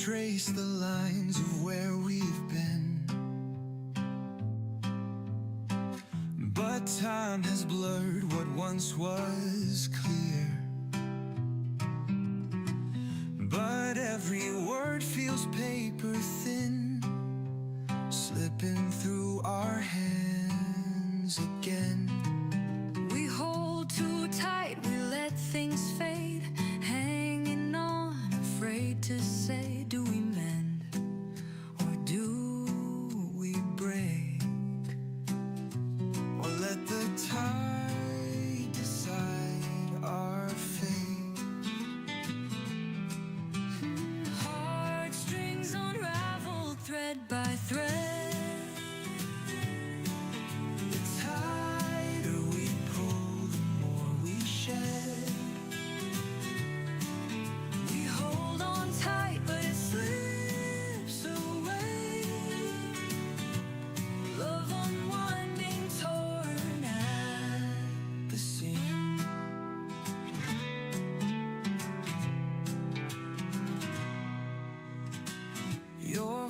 trace the lines of where we've been, but time has blurred what once was clear. But every word feels paper thin, slipping through our hands again. We hold too tight, we let things fade, hanging on, afraid to say, do we mend or do we break? Or let the tide decide our fate. Heartstrings unraveled thread by thread.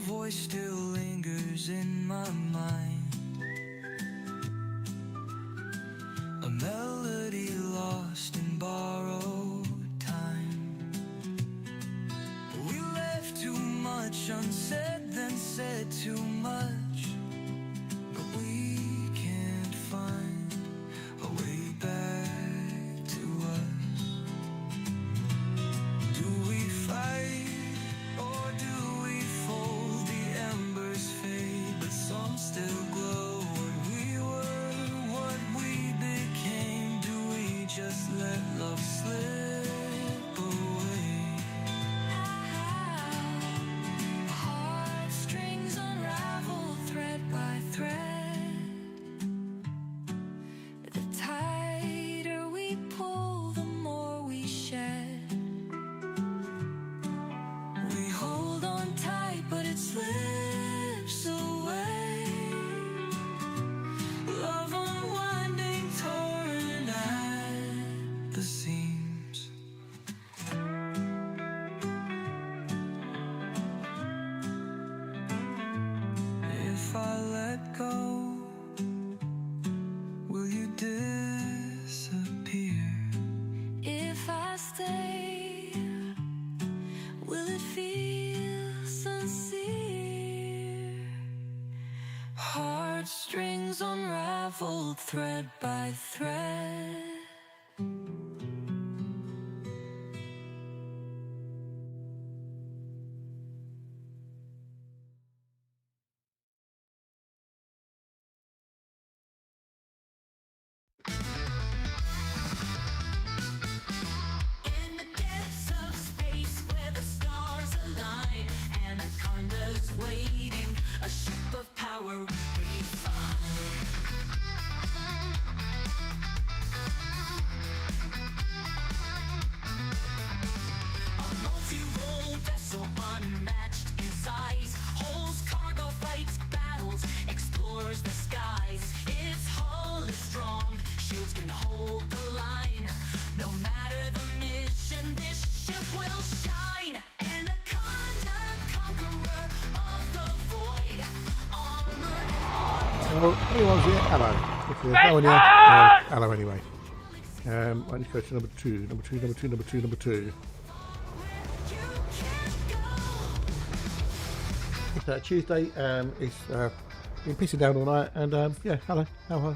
Voice still lingers in my mind, a melody lost in borrowed time. We left too much unsaid, then said too much, but we can't find a way back to us. Do we fight or do we fold? Some still glow. What we were, what we became. Do we just let love slip away? Heartstrings unravel thread by thread. The tighter we pull, the more we shed. We hold on tight, but it slips away. If I let go, will you disappear? If I stay, will it feel sincere? Heartstrings unraveled thread by thread. Waiting, a ship of power a multi-role vessel unmatched in size, holds cargo, fights battles, explores the skies. Its hull is strong, shields can hold the line. No matter the mission, this ship will shine. Well, anyone's here? Hello. If there's no one here, hello anyway. I need to go to number two. It's Tuesday. It's been pissing down all night, and yeah, hello. How are you?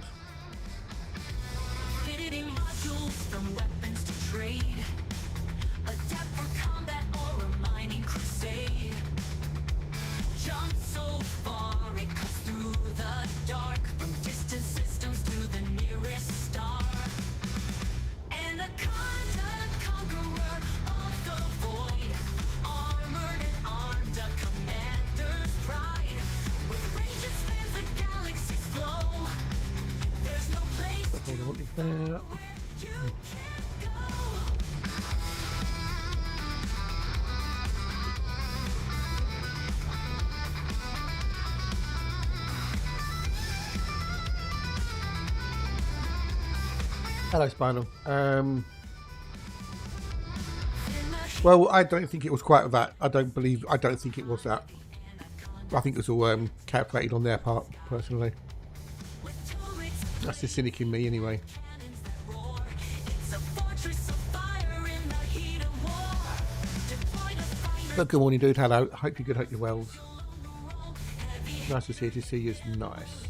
Hello, Spinal. Well, I don't think it was quite that. I don't think it was that. I think it was all calculated on their part, personally. That's the cynic in me, anyway. But good morning, dude. Hello. Hope you're good. Hope you're well. Nice to see you. It's nice.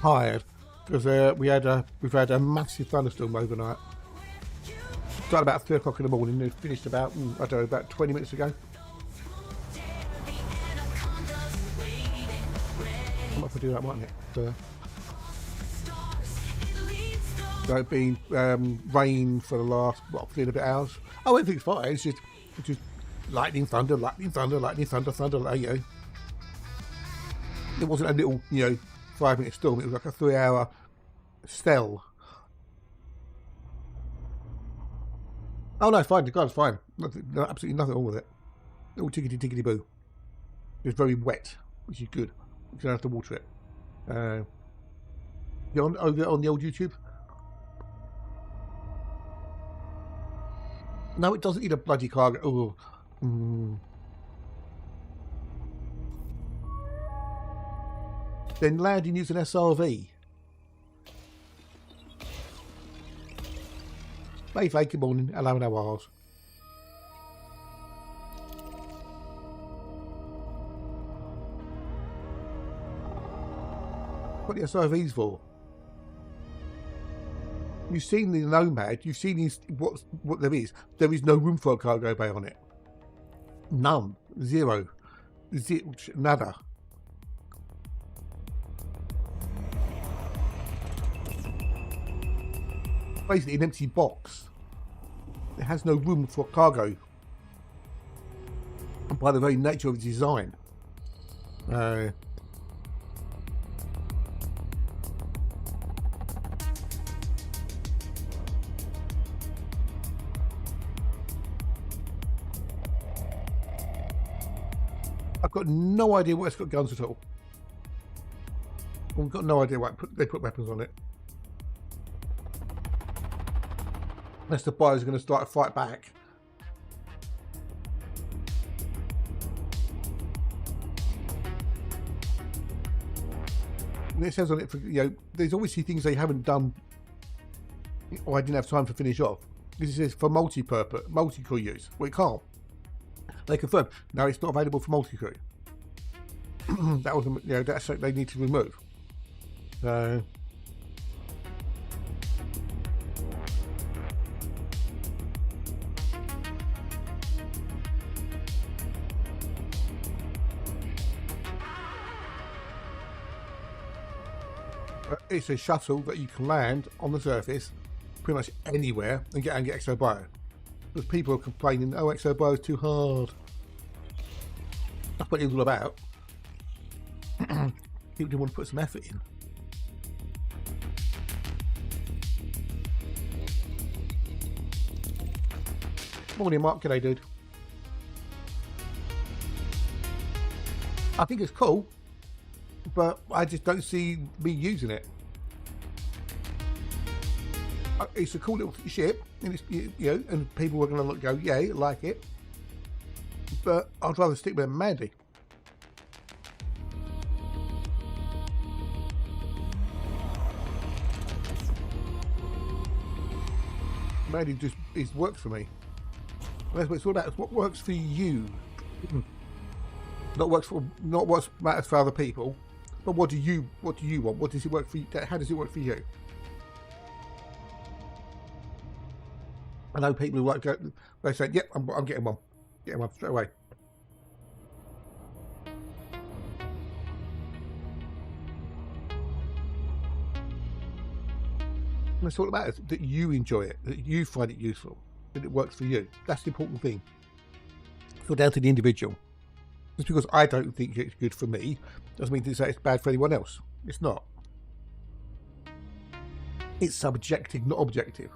Tired because we've had a massive thunderstorm overnight. Started about 3 o'clock in the morning and finished about I don't know, about 20 minutes ago. I might do that, mightn't it? So it's been rain for the last 3 and a bit hours. Oh, everything's fine. It's just lightning, thunder, lightning, thunder, lightning, thunder, thunder. You know, it wasn't a little 5-minute storm. It was like a 3-hour spell. Oh no, fine. The guy's fine. Absolutely nothing wrong with it. All tickety boo. It's very wet, which is good. You don't have to water it. You're over on the old YouTube? No, it doesn't need a bloody cargo. Oh. Then landing using SRV. Hey, good morning. Hello, and how are you? What are the SRVs for? You've seen the Nomad. You've seen what there is. There is no room for a cargo bay on it. None. Zero. Nada. Basically an empty box. It has no room for cargo. And by the very nature of its design. I've got no idea why it's got guns at all. I've got no idea why they put weapons on it. Unless the buyers are going to start a fight back. And it says on it, there's obviously things they haven't done, or I didn't have time to finish off. This says for multi-purpose, multi-crew use. Well, it can't. They confirm. No, it's not available for multi-crew. That was, that's something they need to remove. So. It's a shuttle that you can land on the surface pretty much anywhere and get exobio. Because people are complaining, oh, exobio is too hard. That's what it was all about. People didn't want to put some effort in. Morning, Mark. G'day, dude. I think it's cool, but I just don't see me using it. It's a cool little ship, and it's and people are going to go, yeah, like it. But I'd rather stick with Mandy. Mandy just works for me. That's what it's all about. It's what works for you. Not what matters for other people, but what do you want? What does it work for you? How does it work for you? I know people who they say, "Yep, I'm getting one straight away." And that's all about it, that you enjoy it, that you find it useful, that it works for you. That's the important thing. It's all down to the individual. Just because I don't think it's good for me doesn't mean to say it's bad for anyone else. It's not. It's subjective, not objective.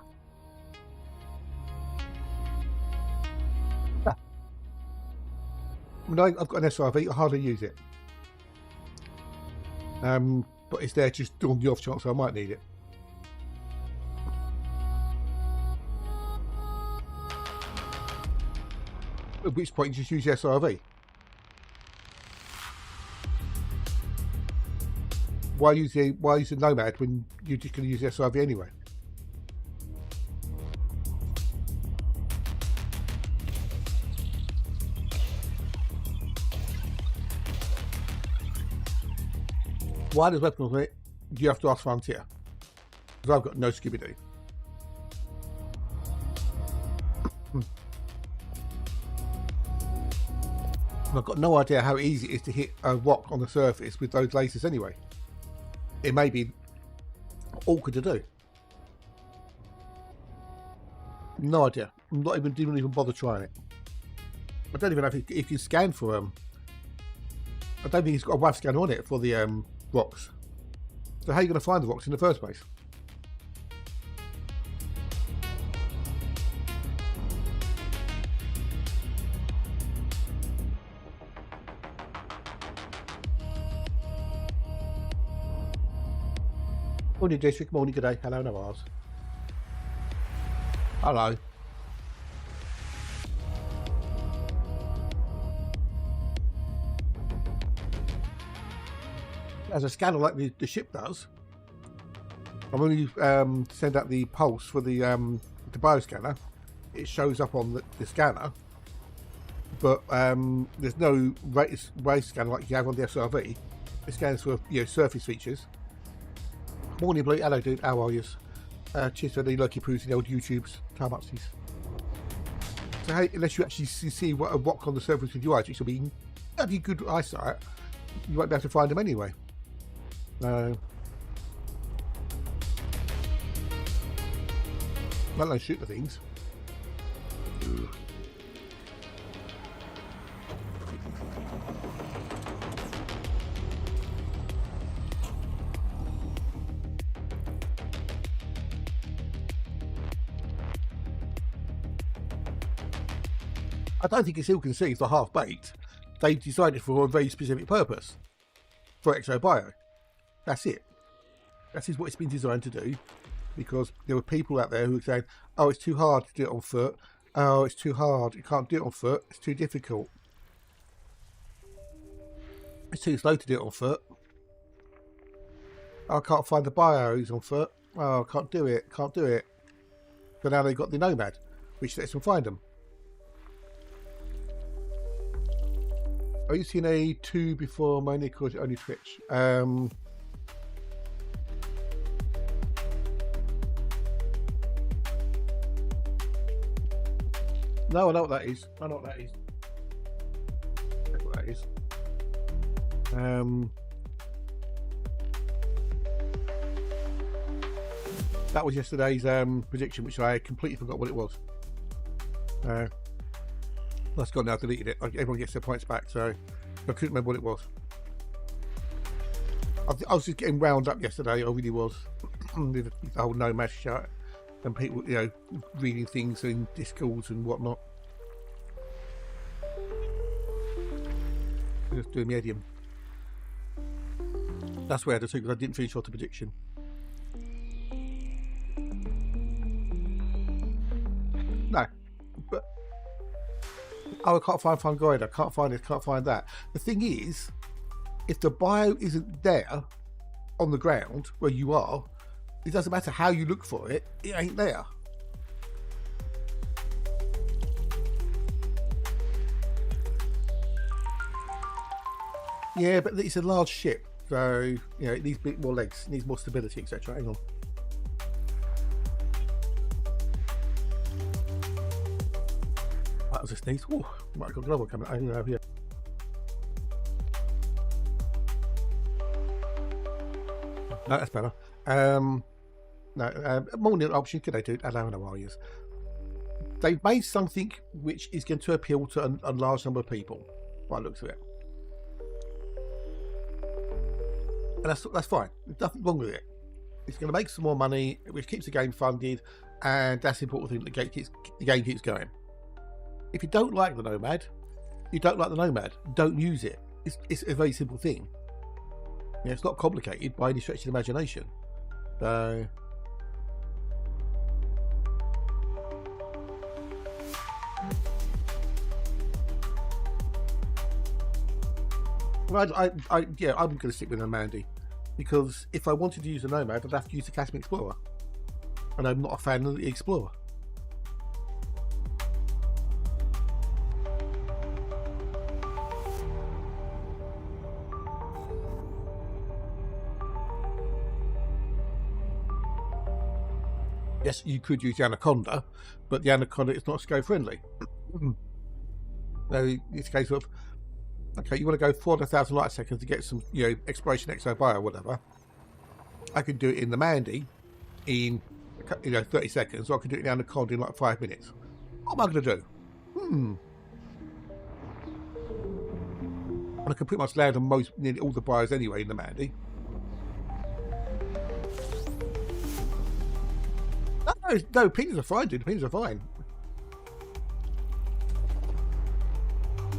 I mean, I've got an SRV, I hardly use it. But it's there just on the off chance I might need it. At which point you just use the SRV. Why use the Nomad when you're just going to use the SRV anyway? Why does weapons on it? You have to ask Frontier. Because I've got no Scooby-Doo. I've got no idea how easy it is to hit a rock on the surface with those lasers anyway. It may be awkward to do. No idea. I'm not even didn't even bother trying it. I don't even know if you can scan for I don't think it's got a WAV scanner on it for the rocks. So how are you going to find the rocks in the first place? Morning district, morning, good day, hello Nawaz. Hello. As a scanner like the ship does, and when you send out the pulse for the bioscanner, it shows up on the scanner, but there's no ray scanner like you have on the SRV. It scans for surface features. Morning Blue, hello dude, how are you? Cheers for the lucky poos in the old YouTubes, how much these? So hey, unless you actually see what a rock on the surface with your eyes, which will be bloody good eyesight, you won't be able to find them anyway. No. Let alone shoot the things. I don't think it's ill-conceived or half-baked. They've decided for a very specific purpose. For exobio. That's it. That is what it's been designed to do. Because there were people out there who were saying, oh, it's too hard to do it on foot. Oh, it's too hard. You can't do it on foot. It's too difficult. It's too slow to do it on foot. Oh, I can't find the bios on foot. Oh, I can't do it. Can't do it. So now they've got the Nomad, which lets them find them. Are you seeing a 2 before Monique or is it only Twitch? No, I know what that is. I know what that is. That's what that is. That was yesterday's prediction, which I completely forgot what it was. That's gone now, deleted it. Everyone gets their points back, so I couldn't remember what it was. I was just getting wound up yesterday, I really was. The whole Nomad shut and people, reading things in Discords and whatnot. Just doing medium. That's where I had to take because I didn't finish off the prediction. No, but oh, I can't find Fungoid, I can't find this, can't find that. The thing is, if the bio isn't there on the ground where you are, it doesn't matter how you look for it, it ain't there. Yeah, but it's a large ship, so it needs a bit more legs, it needs more stability, etc. Hang on. That was a sneeze. Oh, might have got another one coming over here. No, that's better. Morning option, could they do? Hello, how are you? They've made something which is going to appeal to a large number of people, by the looks of it. And that's fine. There's nothing wrong with it. It's going to make some more money, which keeps the game funded, and that's the important thing. The game keeps going. If you don't like the Nomad, You don't like the Nomad, don't use it. It's a very simple thing. Yeah, it's not complicated by any stretch of the imagination. So yeah, I'm going to stick with a Mandy, because if I wanted to use a Nomad, I'd have to use the Cosmic Explorer, and I'm not a fan of the Explorer. Yes, you could use the Anaconda, but the Anaconda is not SCO friendly. So it's a case of, okay, you want to go 400,000 light seconds to get some, you know, exploration exobio or whatever. I could do it in the Mandy in, you know, 30 seconds, or I could do it in the Anaconda in like 5 minutes. What am I going to do? And I can pretty much land on nearly all the bios anyway in the Mandy. No, opinions are fine, dude. Opinions are fine.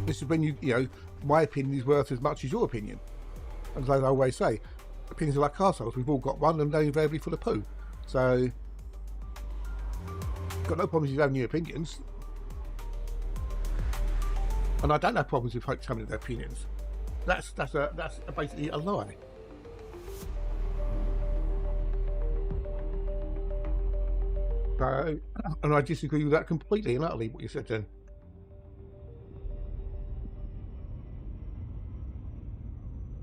This is when you know, my opinion is worth as much as your opinion. And as I always say, opinions are like arseholes. We've all got one, and they're invariably full of poo. So, got no problems with having new opinions. And I don't have problems with folks coming with their opinions. That's basically a lie. So, and I disagree with that completely and utterly, what you said then.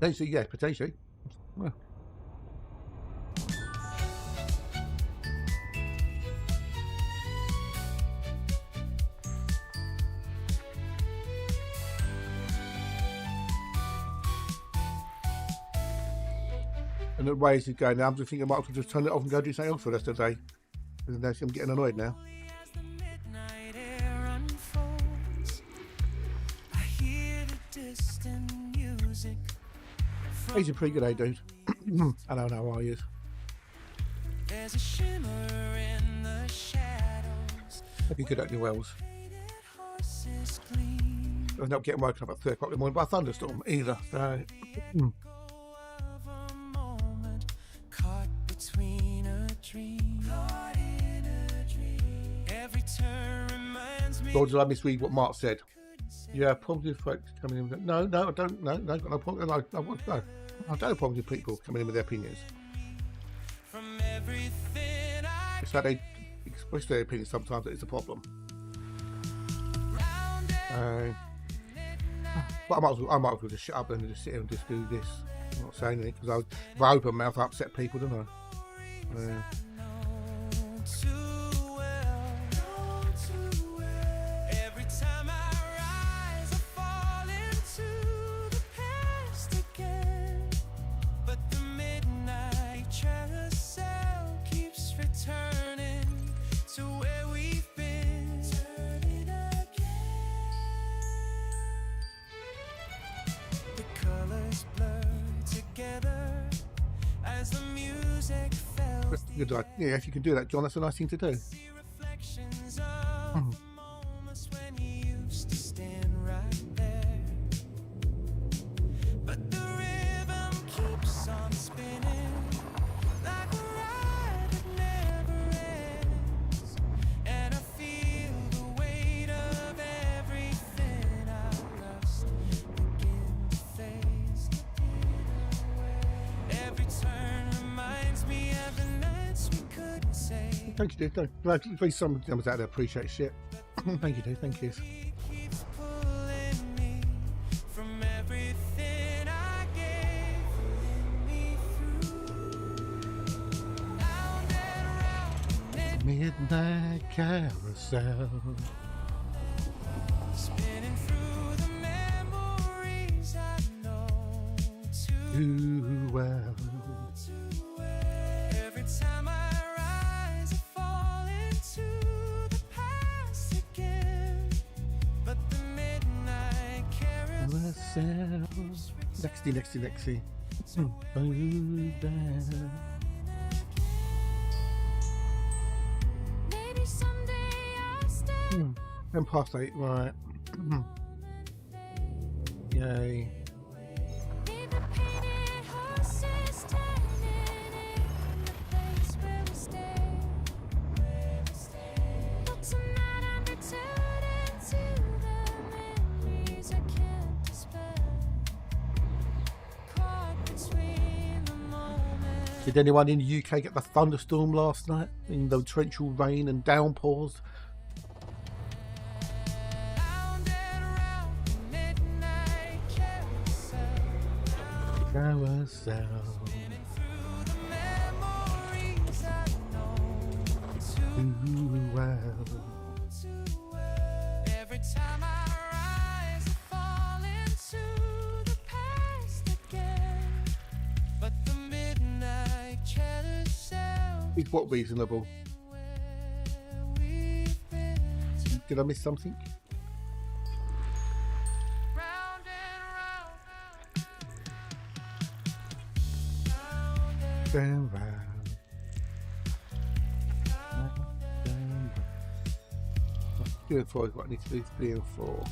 Potentially, yeah, potentially. Well. And the ways it's going now, I'm just thinking I might as well just turn it off and go do something else for the rest of the day. Because I'm getting annoyed now. He's a pretty good day, dude. I don't know how he is. There's a shimmer in the shadows. Hope you could at your wells. I was not getting woken up at 3 o'clock in the morning by a thunderstorm either. So. Lord, did I misread what Mark said? Yeah, positive folks coming in. No, I don't. No, got no problem. No, I don't have problems with people coming in with their opinions. It's how they express their opinions sometimes that is a problem. But I might as well just shut up and just sit here and just do this. I'm not saying anything, because if I open mouth, I upset people, don't I? Good, yeah, if you can do that, John, that's a nice thing to do. Thank you, dude. Please, some numbers out there appreciate shit. Thank you, dude. Thank you. Midnight carousel. Spinning through the memories I know too well. Every time I rise, I fall into the past again. But the midnight carousel. Nexty. Maybe someday I'll stay. 10 past 8, right. Yay. Did anyone in the UK get the thunderstorm last night? In the torrential rain and downpours? Carousel. Every time I rise, I fall into the past again. But the midnight carousel. Is what reasonable? Did I miss something? Round and round. Down round. Three and four is what I need to do. 3 and 4.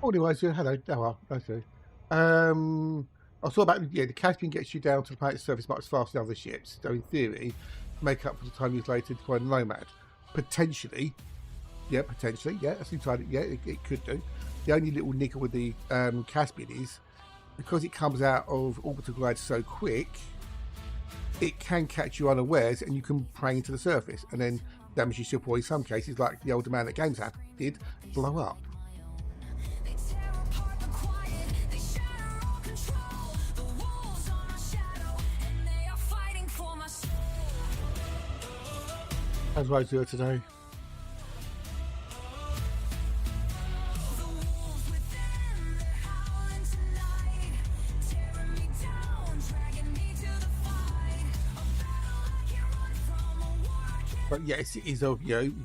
Anyway, so hello. Oh, well, okay. I saw about the Caspian gets you down to the planet's surface much faster than other ships. So in theory, make up for the time used later to find a nomad. Potentially, yeah, potentially, yeah. That's entirely, yeah, it could do. The only little niggle with the Caspian is because it comes out of orbital glide so quick, it can catch you unawares and you can prang into the surface and then damage your ship, or in some cases, like the older man that Games App did, blow up. How's Rosie today? But yes, it is,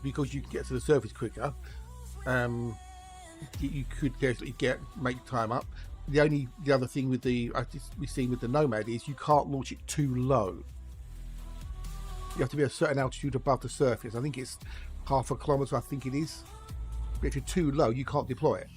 because you can get to the surface quicker, you could definitely make time up. The other thing with we've seen with the Nomad is you can't launch it too low. You have to be a certain altitude above the surface. I think it's 0.5 kilometre, I think it is. But if you're too low, you can't deploy it.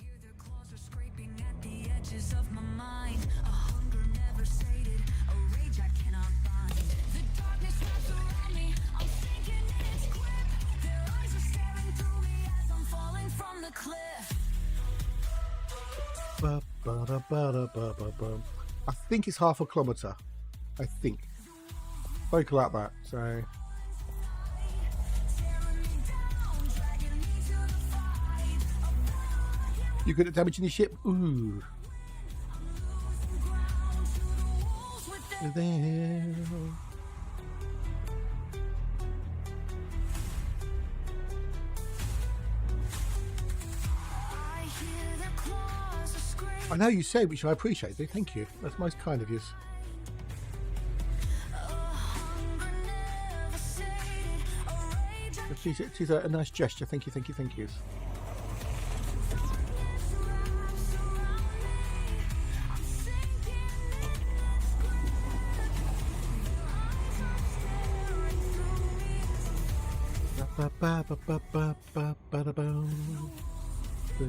I think it's 0.5 kilometre. I think. Spoke about that, so you good at damaging your ship? Ooh. There. I know you say, which I appreciate. Thank you. That's most kind of you. It is a nice gesture. Thank you, thank you, thank you.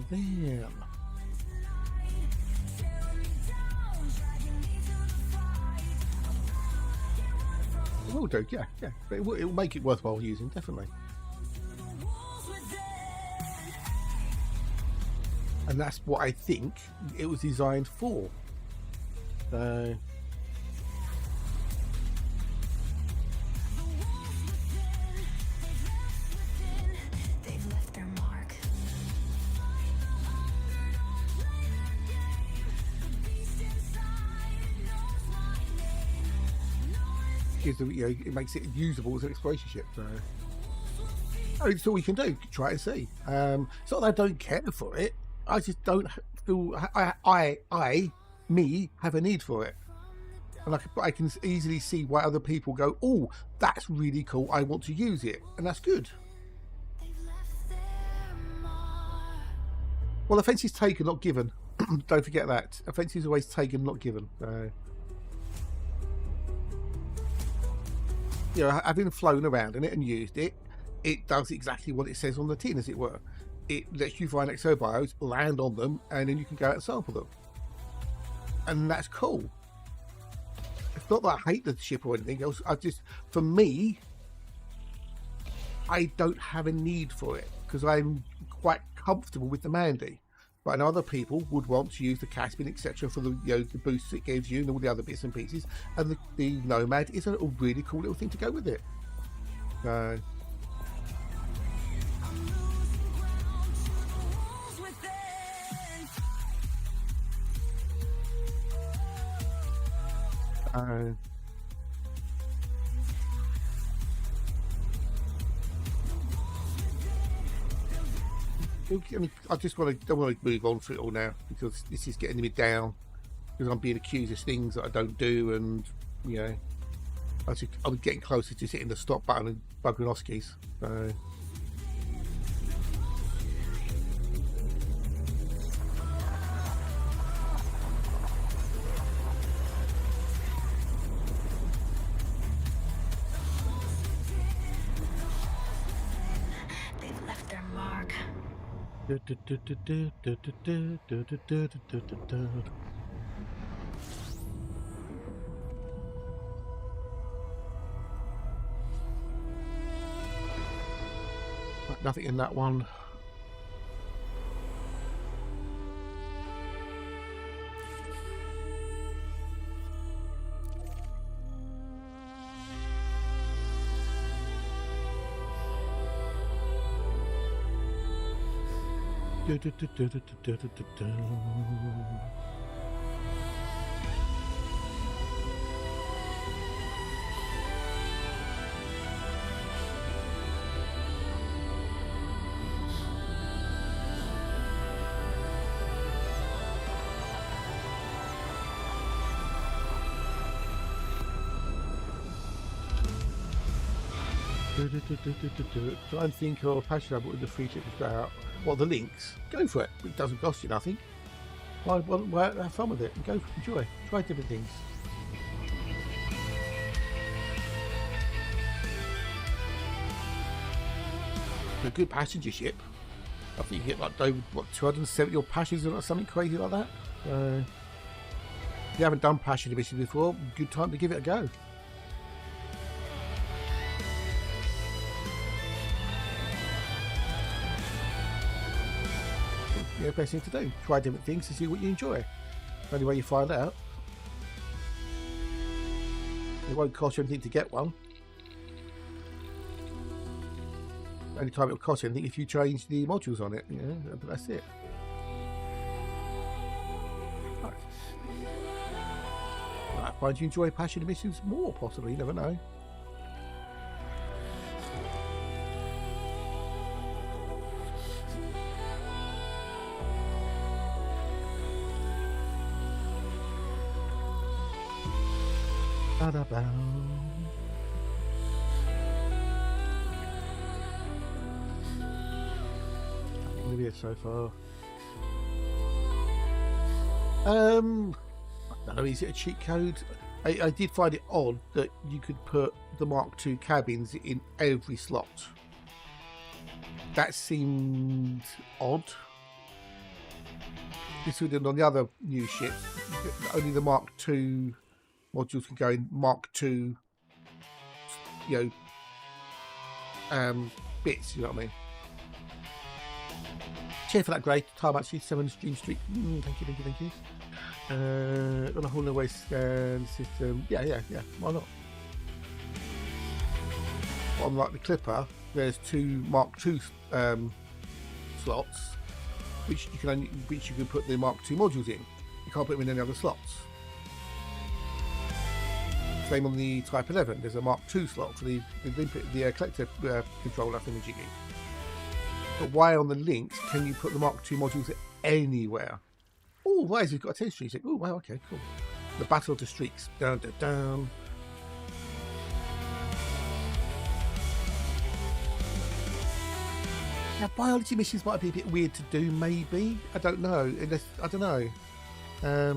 Them. It will do, yeah. But it will make it worthwhile using, definitely. And that's what I think it was designed for. So it makes it usable as an exploration ship. So it's all we can do. Try and see. It's not that I don't care for it. I just don't feel me have a need for it. And I can easily see why other people go, oh, that's really cool, I want to use it. And that's good. Well, offence is taken, not given. Don't forget that. Offence is always taken, not given. You know, having flown around in it and used it, it does exactly what it says on the tin, as it were. It lets you find exobios, land on them, and then you can go out and sample them. And that's cool. It's not that I hate the ship or anything else. For me, I don't have a need for it because I'm quite comfortable with the Mandy. But I know other people would want to use the Caspian, etc., for the the boosts it gives you and all the other bits and pieces. And the Nomad is a really cool little thing to go with it. I just don't want to move on for it all now because this is getting me down because I'm being accused of things that I don't do, and you know, I'm getting closer to hitting the stop button and bugging Oskies. They've left their mark. Nothing in that one. Try and think of a passion I bought with the free tickets about. Well, the links. Go for it. It doesn't cost you nothing. Why have fun with it and go enjoy. Try different things. A good passenger ship. I think you get like over 270 odd passengers or something crazy like that. If you haven't done passenger missions before, good time to give it a go. Yeah, best thing to do. Try different things to see what you enjoy. Only way you find out. It won't cost you anything to get one. Only time it'll cost you anything if you change the modules on it. Yeah, but that's it. Right. I find you enjoy passion missions more, possibly. You never know. Maybe it's so far. I don't know, is it a cheat code? I did find it odd that you could put the Mark II cabins in every slot. That seemed odd. This would have on the other new ships. Only the Mark II modules can go in Mark II, bits, you know what I mean? Cheer for that, great. Time actually 7 Stream Street. Thank you. On a whole new way scan system. Yeah. Why not? Unlike the Clipper, there's 2 Mark II slots, which you can put the Mark II modules in. You can't put them in any other slots. Same on the Type 11. There's a Mark II slot for the collector controller thingamajiggy. But why on the links can you put the Mark II modules anywhere? Oh, why has it got a 10 street? Oh, wow, okay, cool. The Battle of the Streaks. Dun, dun, dun. Now, biology missions might be a bit weird to do, maybe. I don't know. I don't know. I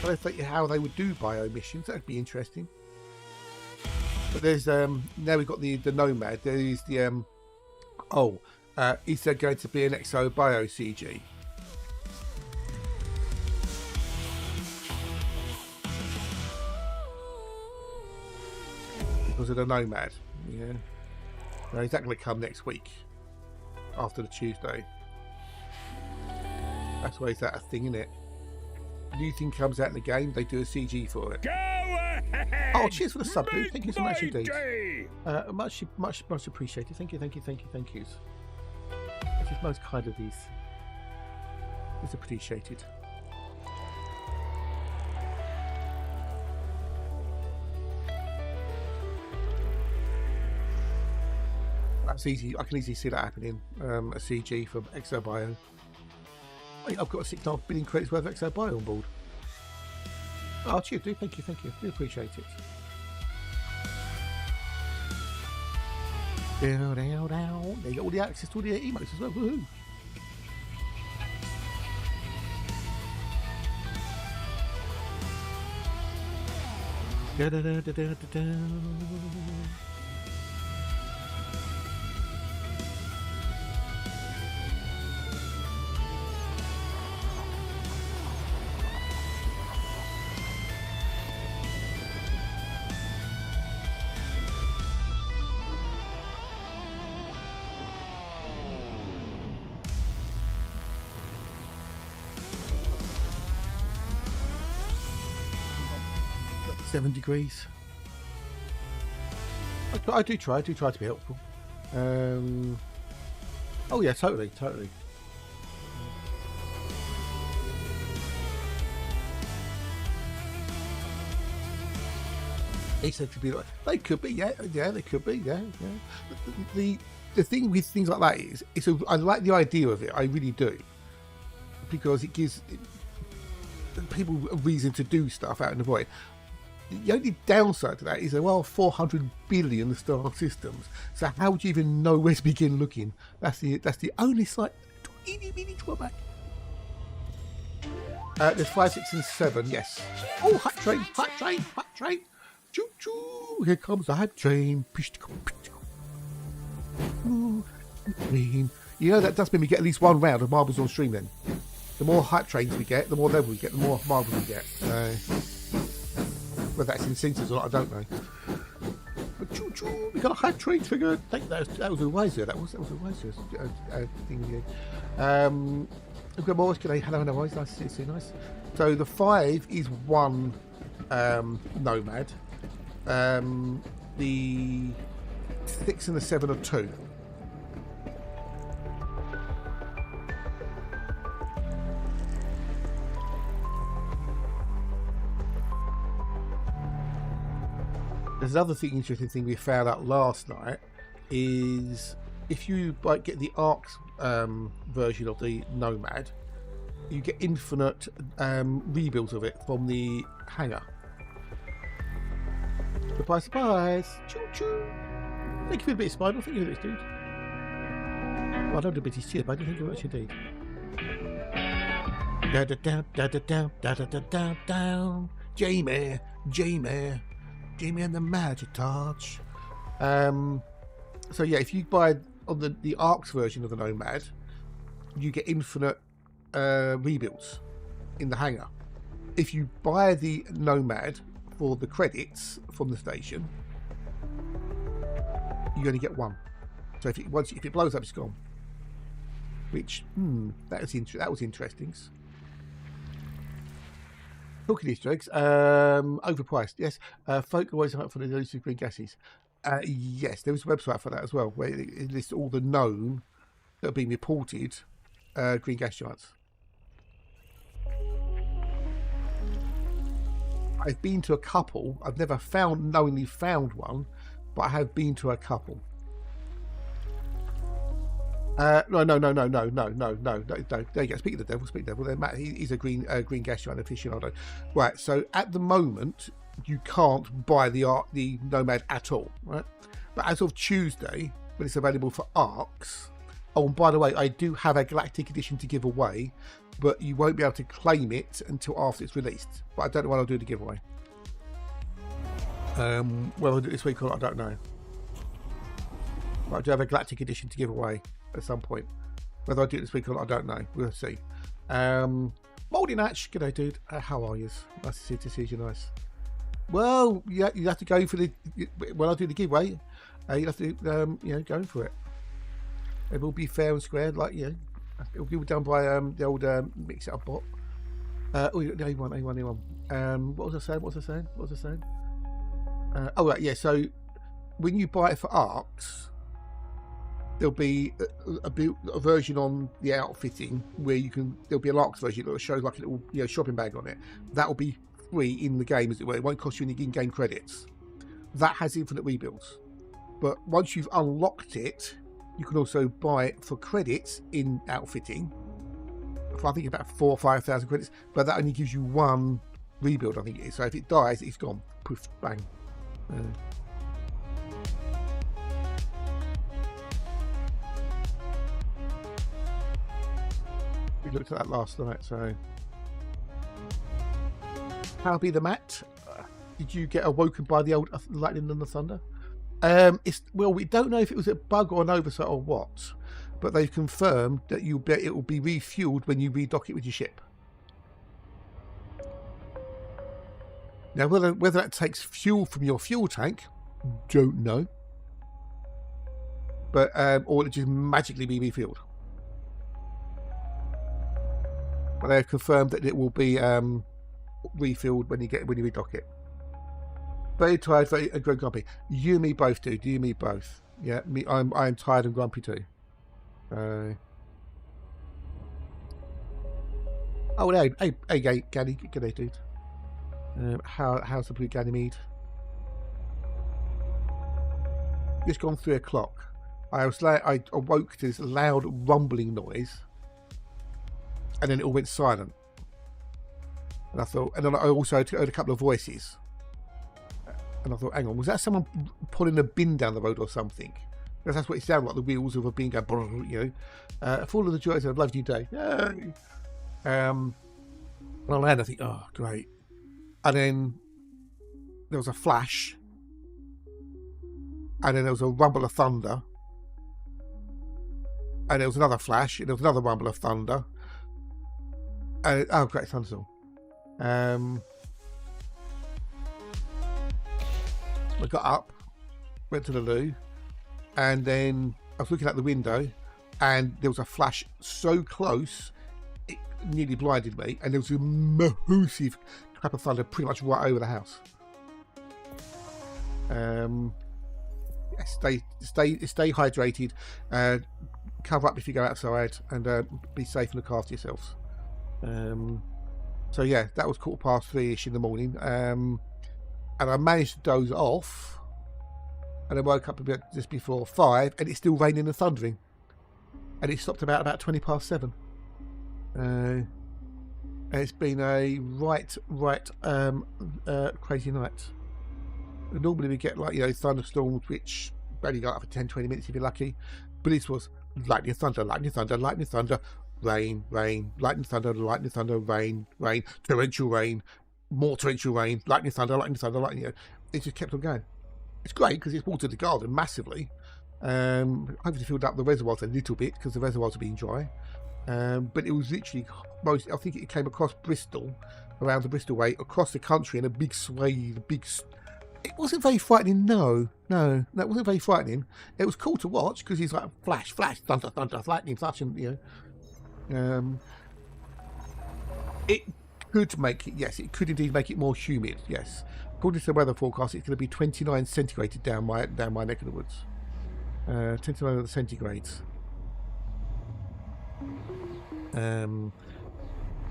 don't think how they would do bio missions. That'd be interesting. But there's now we've got the Nomad. There is the is there going to be an exobio CG? Because of the Nomad, yeah. Now, is that going to come next week after the Tuesday? That's why is that a thing, isn't it? New thing comes out in the game, they do a CG for it. Go ahead. Oh, cheers for the sub, dude. Thank you so much indeed. Day. Much appreciated. Thank yous. This is most kind of these. It's appreciated. That's easy. I can easily see that happening. A CG from exobio. I've got 6.5 billion credits worth of exobio on board. Oh, cheers, dude. Thank you. We appreciate it. Down. There you got all the access to all the emotes as well. Woohoo! Da. 7 degrees. I do try to be helpful. Oh yeah, totally. He said to be like, they could be, yeah, they could be, yeah. The thing with things like that is, I like the idea of it, I really do, because it gives people a reason to do stuff out in the void. The only downside to that is there are 400 billion star systems, so how would you even know where to begin looking? That's the only slight teeny drawback. There's 5, 6, and 7. Yes. Oh, hot train. Choo choo! Here comes the hype train. Ooh, green. You know that does mean we get at least one round of marbles on stream. Then, the more hype trains we get, the more level we get, the more marbles we get. Whether that's in sensors or not, I don't know. But choo choo! We got a hype train triggered. I think that was a wiser. That was a wiser thing. We've got more. Hello, nice to see you. Nice. So the 5 is one Nomad. The 6 and the 7 are 2. There's another interesting thing we found out last night is if you get the ARX version of the Nomad, you get infinite rebuilds of it from the hangar. Surprise! Choo choo! Thank you for the bit of spider. Thank you for this, dude. Well, I don't do a bit of shit, but I do think you much indeed. Down. Jamie and the Magic Torch. So yeah, if you buy on the ARX version of the Nomad, you get infinite rebuilds in the hangar. If you buy the Nomad for the credits from the station, you only get 1. So if it blows up, it's gone. Which that was interesting. Talking Easter eggs, overpriced. Yes, folk always hunt for the elusive green gases. Yes, there was a website for that as well, where it lists all the known that have been reported green gas giants. I've been to a couple. I've never knowingly found one, but I have been to a couple. No. There you go. Speak of the devil. Speak of the devil. Matt, he's a green gas giant aficionado. Right. So at the moment, you can't buy the Nomad at all. Right. But as of Tuesday, when it's available for ARCs. Oh, and by the way, I do have a Galactic edition to give away, but you won't be able to claim it until after it's released. But I don't know when I'll do the giveaway. Whether I'll do it this week or not, I don't know. But I do have a Galactic edition to give away at some point. Whether I do it this week or not, I don't know. We'll see. Moldy Natch, g'day, dude. How are you? Nice to see you. Nice. Well, yeah, you have to go for the. When I do the giveaway, you have to, go for it. It will be fair and square, like it will be done by the old mix it up bot. A1. What was I saying? Oh right, yeah. So when you buy it for ARCs, there'll be a version on the outfitting where there'll be an ARCs version that shows like a little shopping bag on it. That will be free in the game, as it were. It won't cost you any in-game credits. That has infinite rebuilds, but once you've unlocked it, you can also buy it for credits in outfitting. For I think about 4,000 or 5,000 credits, but that only gives you one rebuild. I think it is. So if it dies, it's gone. Poof, bang. We looked at that last night. So, how be the Matt? Did you get awoken by the old lightning and the thunder? Well, we don't know if it was a bug or an oversight or what, but they've confirmed that it will be refueled when you redock it with your ship. Now, whether that takes fuel from your fuel tank, don't know. But or it just magically be refueled. But they've confirmed that it will be refilled when you redock it. Very tired, very grumpy. You and me both, dude. You and me both. Yeah, me. I'm tired and grumpy too. Oh, hey, Ganny, g'day, dude. How's the blue Ganymede? Just gone 3 o'clock. I awoke to this loud rumbling noise, and then it all went silent. And I thought, and then I also heard a couple of voices. And I thought, hang on, was that someone pulling a bin down the road or something? Because that's what it sounded like, the wheels of a bin going, full of the joys of a lovely new day. And I land, I think, oh, great. And then there was a flash. And then there was a rumble of thunder. And there was another flash. And there was another rumble of thunder. And, oh, great, thunderstorm. I got up, went to the loo, and then I was looking out the window, and there was a flash so close it nearly blinded me, and there was a massive clap of thunder pretty much right over the house. Stay hydrated, cover up if you go outside, and be safe and look after yourselves. So yeah, that was 3:15ish in the morning. And I managed to doze off, and I woke up a bit just before 5, and it's still raining and thundering, and it stopped about 20 past 7. And it's been a right crazy night. Normally we get thunderstorms which only go up for 10-20 minutes if you're lucky, but this was lightning, thunder, rain, lightning, thunder, rain, torrential rain, more torrential rain, lightning, thunder. It just kept on going. It's great because it's watered the garden massively. Hopefully filled up the reservoirs a little bit because the reservoirs have been dry. But it was literally I think it came across Bristol, around the Bristol way, across the country in a big swathe. It wasn't very frightening. No, it wasn't very frightening. It was cool to watch because he's like flash, thunder, lightning, flash, and it could make it. Yes, it could indeed make it more humid. Yes, according to the weather forecast, it's going to be 29 centigrade down my neck of the woods. 29 centigrades.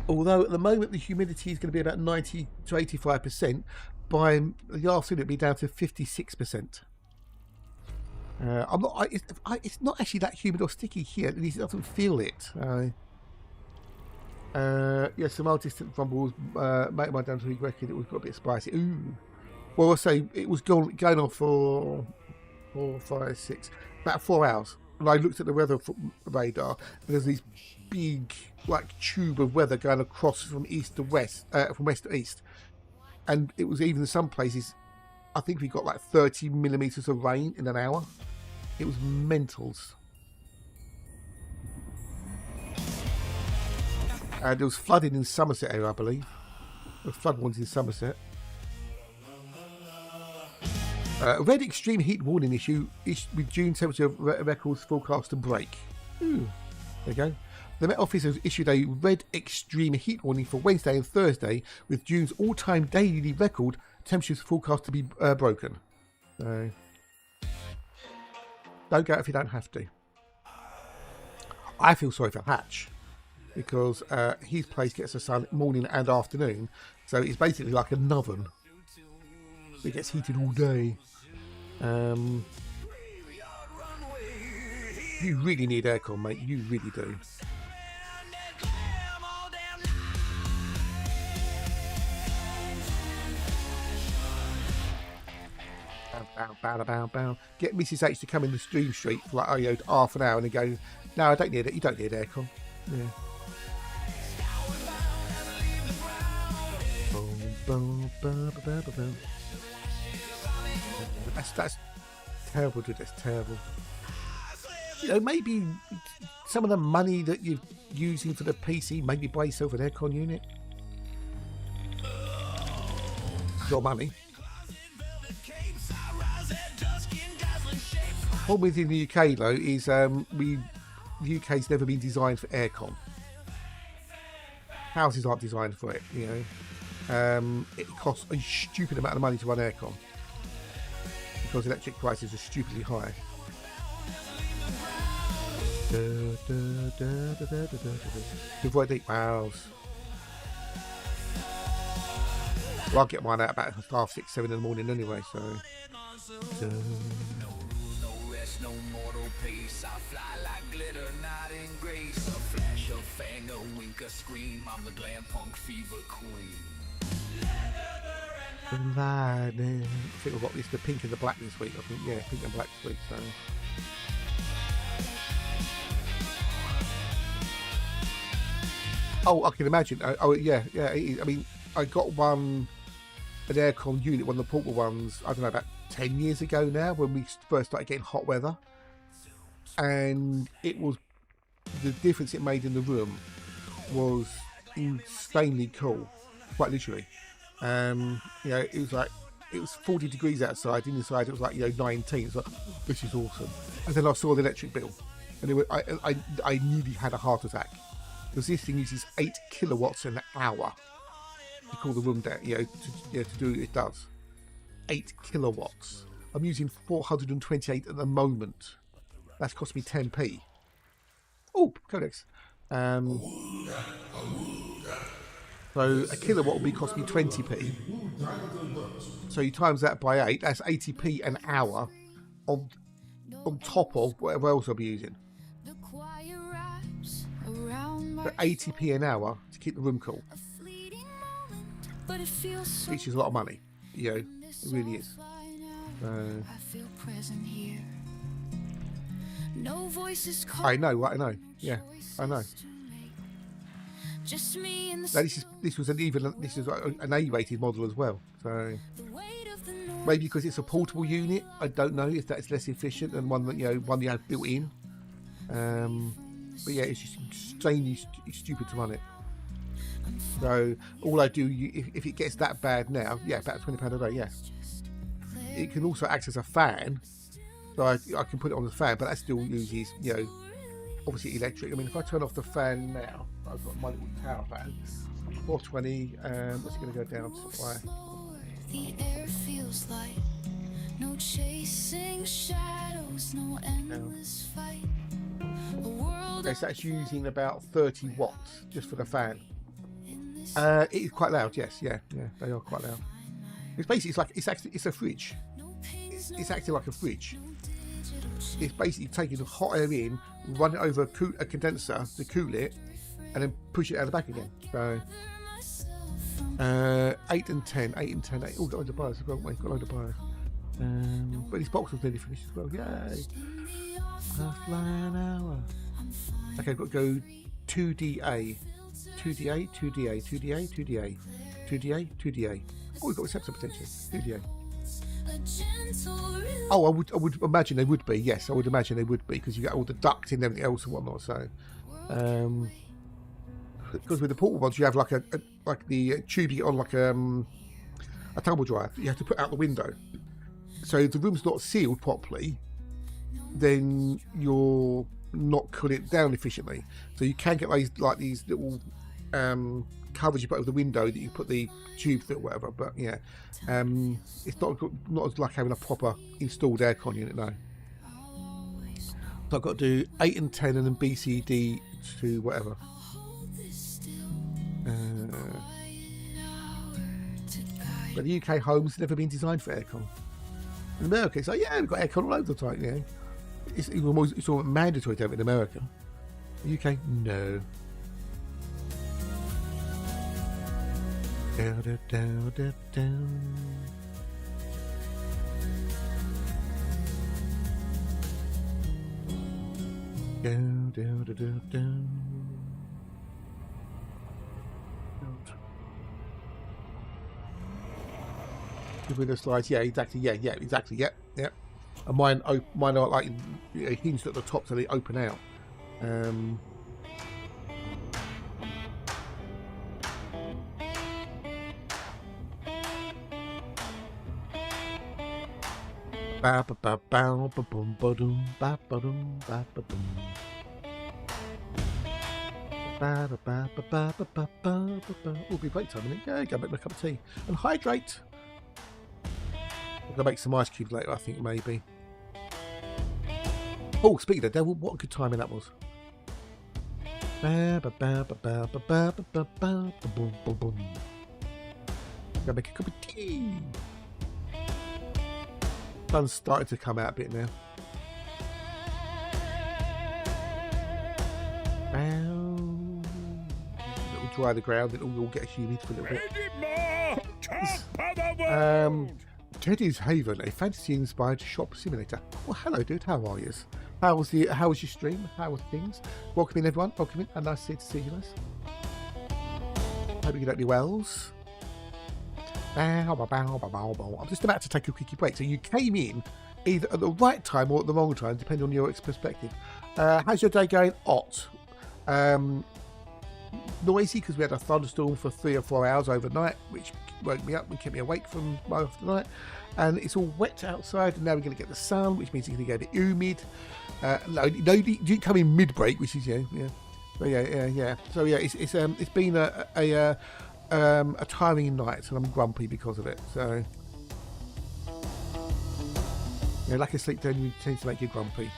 Although at the moment the humidity is going to be about 90 to 85%, by the afternoon it'll be down to 56%. I'm not. It's not actually that humid or sticky here. At least it doesn't feel it. Yes, some old distant rumbles. Mate, my dad reckon it was got a bit spicy. Ooh. Well, I'll say it was going on for 4, 5, 6, about 4 hours. And I looked at the weather radar, and there's these big, like, tube of weather going across from east to west, from west to east. And it was even in some places, I think we got like 30 millimeters of rain in an hour. It was mentals. And there was flooding in Somerset area, I believe. The flood ones in Somerset. Red extreme heat warning issue with June temperature records forecast to break. Ooh, there you go. The Met Office has issued a red extreme heat warning for Wednesday and Thursday, with June's all-time daily record temperatures forecast to be broken. So, don't go if you don't have to. I feel sorry for Hatch, because his place gets the sun morning and afternoon, so it's basically like an oven. It gets heated all day. You really need aircon, mate. You really do. Bow. Get Mrs. H to come in the stream street for like half an hour and then go, no, I don't need it. You don't need aircon. Yeah. That's terrible, dude. That's terrible. You know, maybe some of the money that you're using for the PC, maybe buy yourself an aircon unit. Your money. Problem with in the UK though is the UK's never been designed for aircon. Houses aren't designed for it, you know. It costs a stupid amount of money to run aircon because electric prices are stupidly high. To avoid deep wows. Well, I'll get mine out about 6:30, 7 in the morning anyway, so. No mortal pace. I fly like glitter, not in grace. A flash, a fang, a wink, a scream. I'm the glam punk fever queen. I think we've got the pink and the black this week. I think, yeah, pink and black this week. So. Oh, I can imagine. Oh, yeah. I mean, I got an aircon unit, one of the portable ones. I don't know, about 10 years ago now, when we first started getting hot weather, and it was the difference it made in the room was insanely cool, quite literally. You know, it was 40 degrees outside, inside it was like, you know, 19. It's like, this is awesome. And then I saw the electric bill, and I nearly had a heart attack, because this thing uses 8 kilowatts an hour to cool the room down, you know, to do what it does. 8 kilowatts. I'm using 428 at the moment. That's cost me 10p. Oh, codex. So a kilowatt will be cost me 20p. So you times that by 8. That's 80p an hour on top of whatever else I'll be using. But 80p an hour to keep the room cool, which is a lot of money. You know, it really is. I know, right? I know. Yeah, I know. Now, this was an A-rated model as well. So maybe because it's a portable unit, I don't know if that's less efficient than one that you have built in. But yeah, it's just extremely stupid to run it. So all I do, if it gets that bad now, yeah, about £20 a day, yeah. It can also act as a fan, so I can put it on the fan, but that still uses, you know, obviously electric. I mean, if I turn off the fan now, I've got my little tower fan, 420. What's it going to go down to? Why? The air feels light, no chasing shadows, no endless fight. Okay, so that's using about 30 watts just for the fan. It is quite loud, yes, yeah, they are quite loud. It's basically it's a fridge. It's acting like a fridge. it's basically taking the hot air in, run it over a condenser to cool it, and then push it out the back again. So 8 and 10, 8 and 10, 8. Oh, got loads of bios as well. We've got loads of bios. But this box was nearly finished as well. Yay! Half an hour. Okay, I've got to go 2DA. 2DA, 2DA, 2DA, 2DA, 2DA, 2DA. Oh, we've got receptor potential. 2DA. Oh, I would imagine they would be. Yes, I would imagine they would be, because you get all the duct and everything else and whatnot. So, because with the portable ones, you have like the tube you get on like a tumble dryer. You have to put out the window. So if the room's not sealed properly, then you're not cooling it down efficiently. So you can get these little covers you put over the window that you put the tube through or whatever. But yeah, it's not as like having a proper installed aircon unit. No. So I've got to do 8 and 10 and then BCD to whatever. But the UK homes never been designed for aircon. In America, it's like, yeah, we've got aircon all over the time. You know, it's all mandatory to have it in America. The UK, no. Down, down, down, down, down. Down, down, down, down, down. With the slides, yeah, exactly, yeah, exactly, yeah. And mine are like hinged at the top so they open out. Ba ba ba ba ba boom ba doom ba ba doom ba ba boom. Ba ba ba ba ba ba ba ba ba. It'll be break time, isn't it? Yeah, go make my cup of tea and hydrate. I'm gonna make some ice cubes later, I think, maybe. Oh, speaking of the devil, what a good timing that was. Ba ba ba ba ba ba ba ba ba ba boom boom boom. Gonna make a cup of tea. Sun's starting to come out a bit now. It'll dry the ground, it'll all get humid for a little bit. Teddy's Haven, a fantasy-inspired shop simulator. Well, hello, dude. How are you? How was your stream? How was things? Welcome in, everyone. Welcome in. And nice to see you guys. Hope you get your wells. I'm just about to take a quickie break. So you came in either at the right time or at the wrong time, depending on your perspective. How's your day going? Hot. Noisy because we had a thunderstorm for 3 or 4 hours overnight, which woke me up and kept me awake from most of the night. And it's all wet outside, and now we're going to get the sun, which means it's going to get a bit humid. No, you didn't come in mid-break, which is yeah. So yeah. So yeah, it's been a tiring night, and I'm grumpy because of it. So yeah, lack of sleep tends to make you grumpy,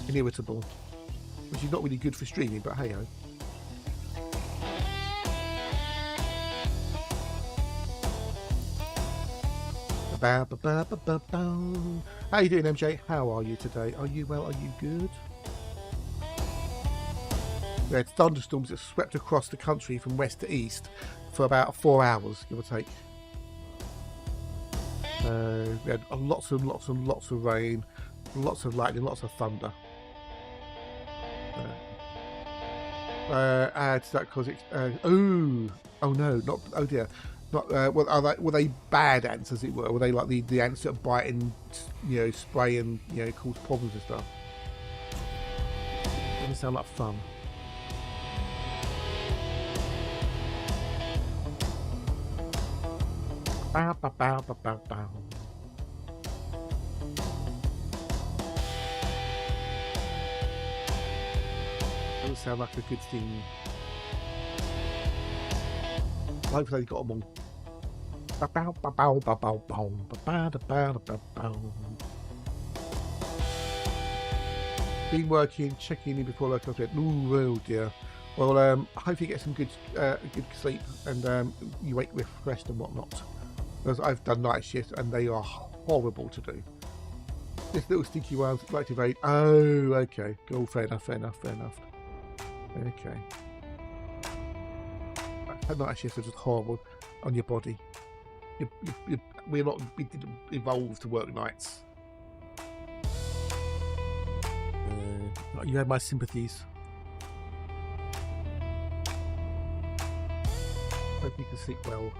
and irritable, which is not really good for streaming. But hey ho. How you doing, MJ? How are you today? Are you well? Are you good? We had thunderstorms that swept across the country from west to east for about 4 hours, give or take. We had lots and lots and lots of rain, lots of lightning, lots of thunder. Add to that because it's oh no, not oh dear. Not, were they bad ants, as it were? Were they like the ants that bite and spray and cause problems and stuff? Doesn't sound like fun. Bow, bow, bow, bow, bow, bow. Doesn't sound like a good thing. Hopefully they got them all. Been working, checking in before like I said. Ooh, oh dear. Well, I hope you get some good sleep and you wake refreshed and whatnot. Because I've done night shifts and they are horrible to do. This little sticky one to activate. Oh, okay. Cool. Fair enough. Fair enough. Fair enough. Okay. Night shifts are just horrible on your body. We didn't evolve to work nights. You had my sympathies. Hope you can sleep well.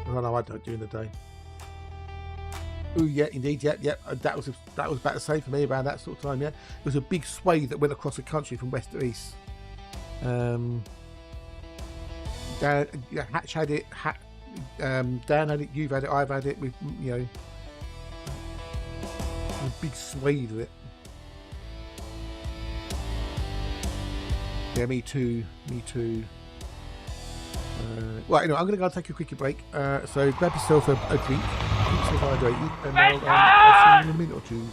I know I don't during the day. Oh yeah, indeed, yep. That was about the same for me around that sort of time. Yeah, it was a big swathe that went across the country from west to east. Hatch had it. Dan had it. You've had it. I've had it. With a big swathe of it. Yeah, me too. Right, anyway, I'm going to go and take a quick break. So grab yourself a drink, keep yourself hydrated, and I'll see you in a minute or two.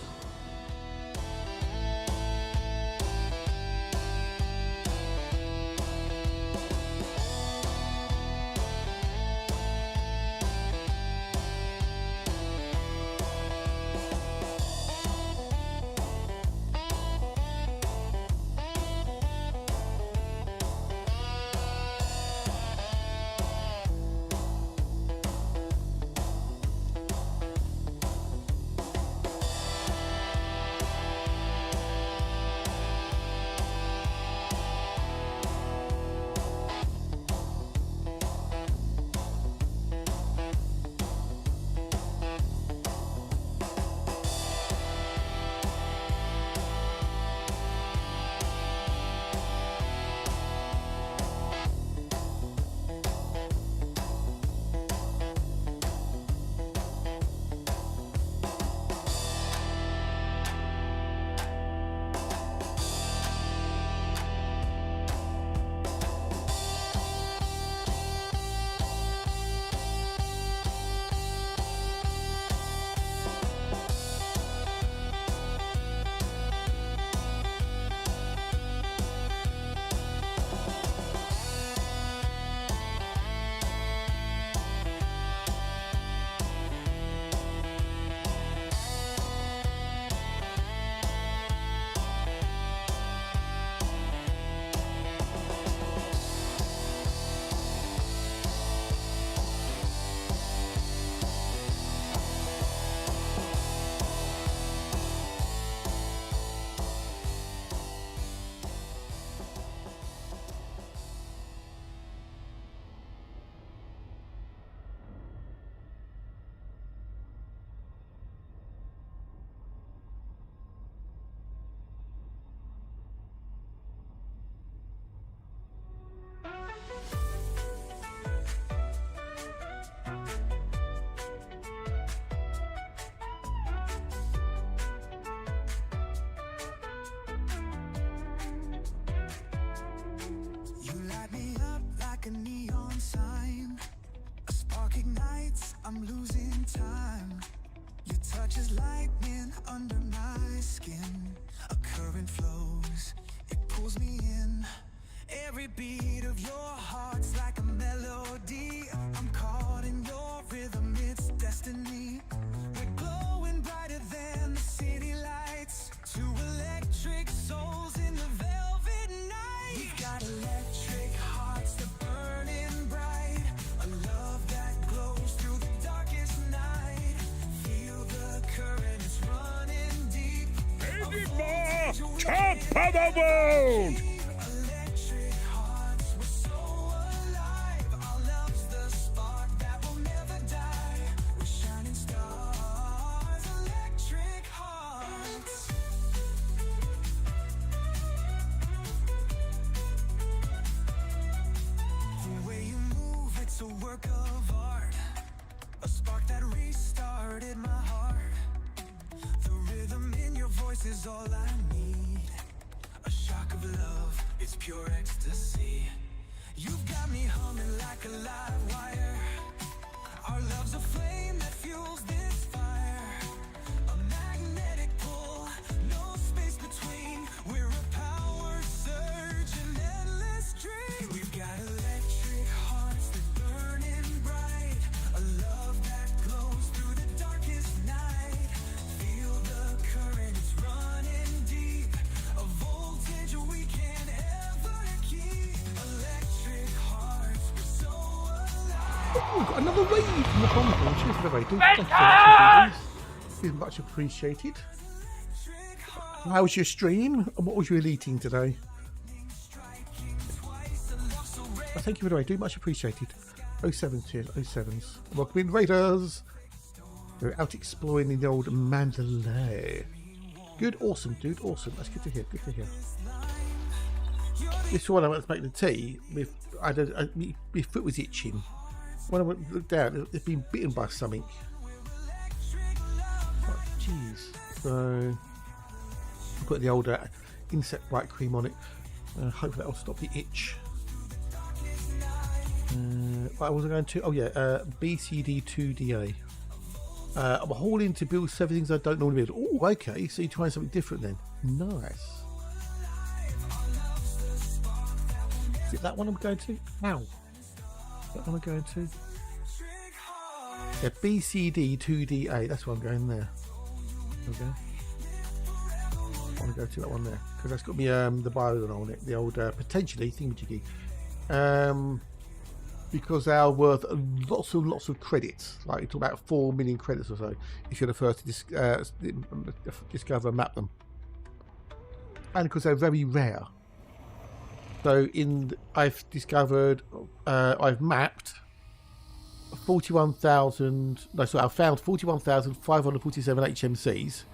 I'm losing time. Your touch is lightning under my skin. A current flows, it pulls me in. Every beat of your heart's like a melody. I'm caught in your rhythm, it's destiny. We're glowing brighter than the city lights. Two electric souls in the velvet night. We've got electric hearts that burning bright. A love that glows through the darkest night. Feel the current, it's running deep. Top of the world! Electric hearts, we're so alive. Our love's the spark that will never die. We're shining stars, electric hearts. The way you move, it's a work of art. A spark that restarted my heart. The rhythm in your voice is all I need. A shock of love, it's pure ecstasy. You've got me humming like a live wire. Our love's a flame that fuels this fire. A magnetic pull, no space between. We're a power surge, an endless dream. We've got electric hearts that burning bright. A love that glows through the darkest night. Feel the we've got another raid from the Chronicle. Cheers for the raid. Thank you. Much appreciated. How was your stream? And what was you eating today? Well, thank you for the raid. Much appreciated. 07 cheers. 07s. Welcome in, raiders. We're out exploring in the old Mandalay. Good, awesome, dude, awesome. That's good to hear. Good to hear. This one I went to make the tea. My foot was itching. When I went to look down, it's been bitten by something. Oh, jeez. So I've got the old insect bite cream on it. Hopefully that will stop the itch. What was I going to? Oh yeah, BCD2DA. I'm hauling to build 7 things I don't normally build. Oh, okay. So you're trying something different then. Nice. Is it that one I'm going to? Ow. That one I'm going to? Yeah, BCD2DA. That's what I'm going there. Okay. I want to go to that one there because that's got me the bio on it. The old potentially thingamajiggy. Because they are worth lots and lots of credits. Like you talk about 4 million credits or so if you're the first to discover and map them. And because they're very rare. So I've discovered, I've mapped 41,000. No, sorry, I've found 41,547 HMCs,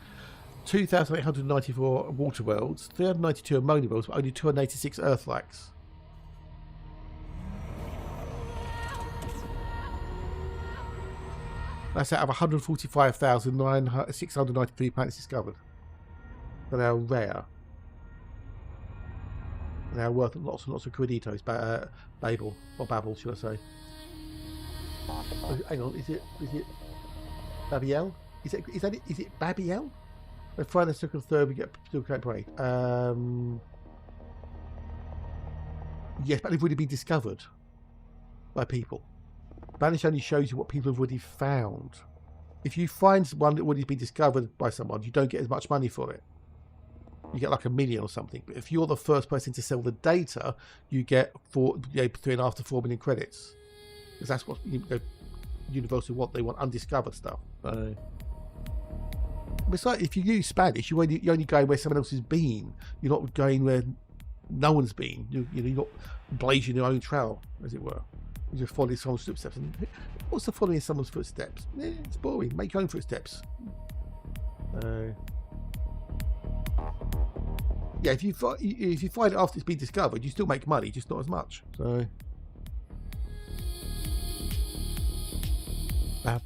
2,894 water worlds, 392 ammonia worlds, but only 286 Earthlikes. That's out of 145,693 planets discovered. So they're rare. They're worth lots and lots of creditos. Babel, or Babel, should I say? Oh, hang on, is it Babiel? Is it Babiel? The Friday, second, third, we get still correct break. Yes, but they've already been discovered by people. Banish only shows you what people have already found. If you find one that already been discovered by someone, you don't get as much money for it. You get like 1 million or something. But if you're the first person to sell the data, you get 3.5 to 4 million credits. Because that's what Universal want. They want undiscovered stuff. Besides, if you use Spanish, you're only going where someone else has been. You're not going where no one's been. You're not blazing your own trail, as it were. You just follow someone's footsteps. And what's the following someone's footsteps? It's boring. Make your own footsteps. Yeah, if you find it after it's been discovered, you still make money, just not as much. So. Oh,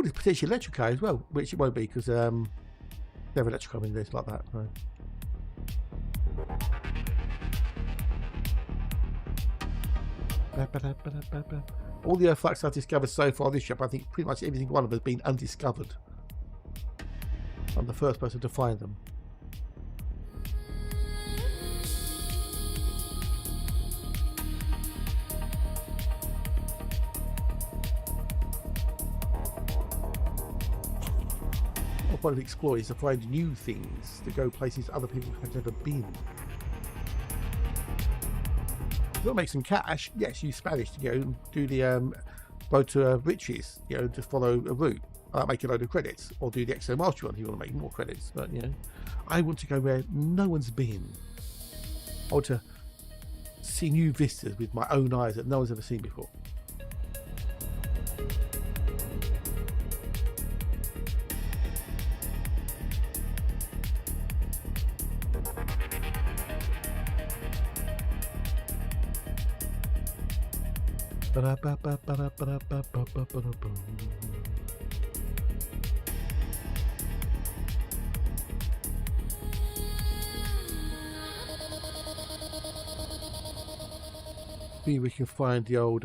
there's potentially electric as well, which it won't be because they're electric in this like that. So. All the Earthlikes I've discovered so far this trip, I think pretty much every single one of them has been undiscovered. I'm the first person to find them. The point of exploring is to find new things, to go places other people have never been. If you want to make some cash, yes, use Spanish to go and do the road to riches, to follow a route. Make a load of credits, or do the exobiological one if you want to make more credits. But I want to go where no one's been. I want to see new vistas with my own eyes that no one's ever seen before. Maybe we can find the old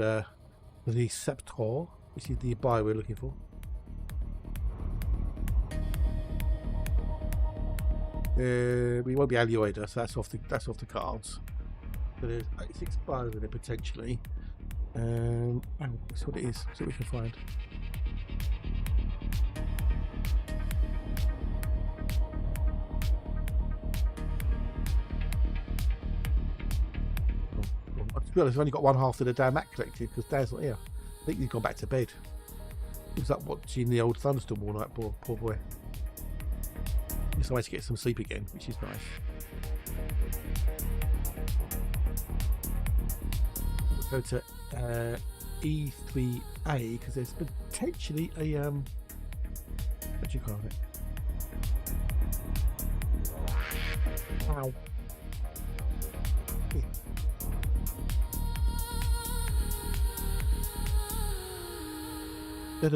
receptor, which is the buy we're looking for. We won't be outwardaa, so that's off the cards. So there's 86 buyers in it potentially. That's what it is. See what we can find. be honest, I've only got one half of the damn mat collected because Dad's not here. I think he's gone back to bed. He was up watching the old thunderstorm all night, poor boy. He's nice to get some sleep again, which is nice. We'll go to E3A because there's potentially a what do you call it? Ow. I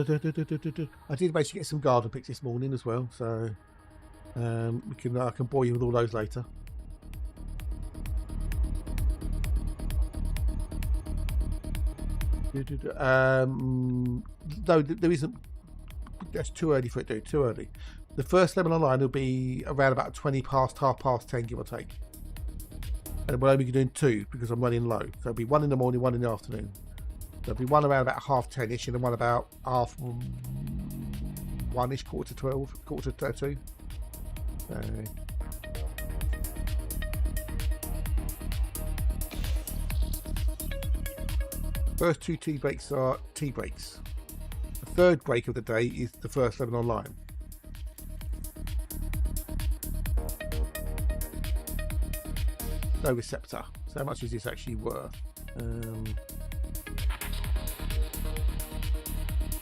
did basically get some garden picks this morning as well, so I can bore you with all those later. No, there isn't. That's too early for it, dude. Too early. The first lemon online will be around about 20 past, half past 10, give or take. And we'll only be doing 2 because I'm running low. So it'll be 1 in the morning, 1 in the afternoon. There'll be one around about 10:30ish, and then one about 1ish, quarter to 12, quarter to 2. First 2 tea breaks are tea breaks. The third break of the day is the first lemon online. No receptor. So how much is this actually worth?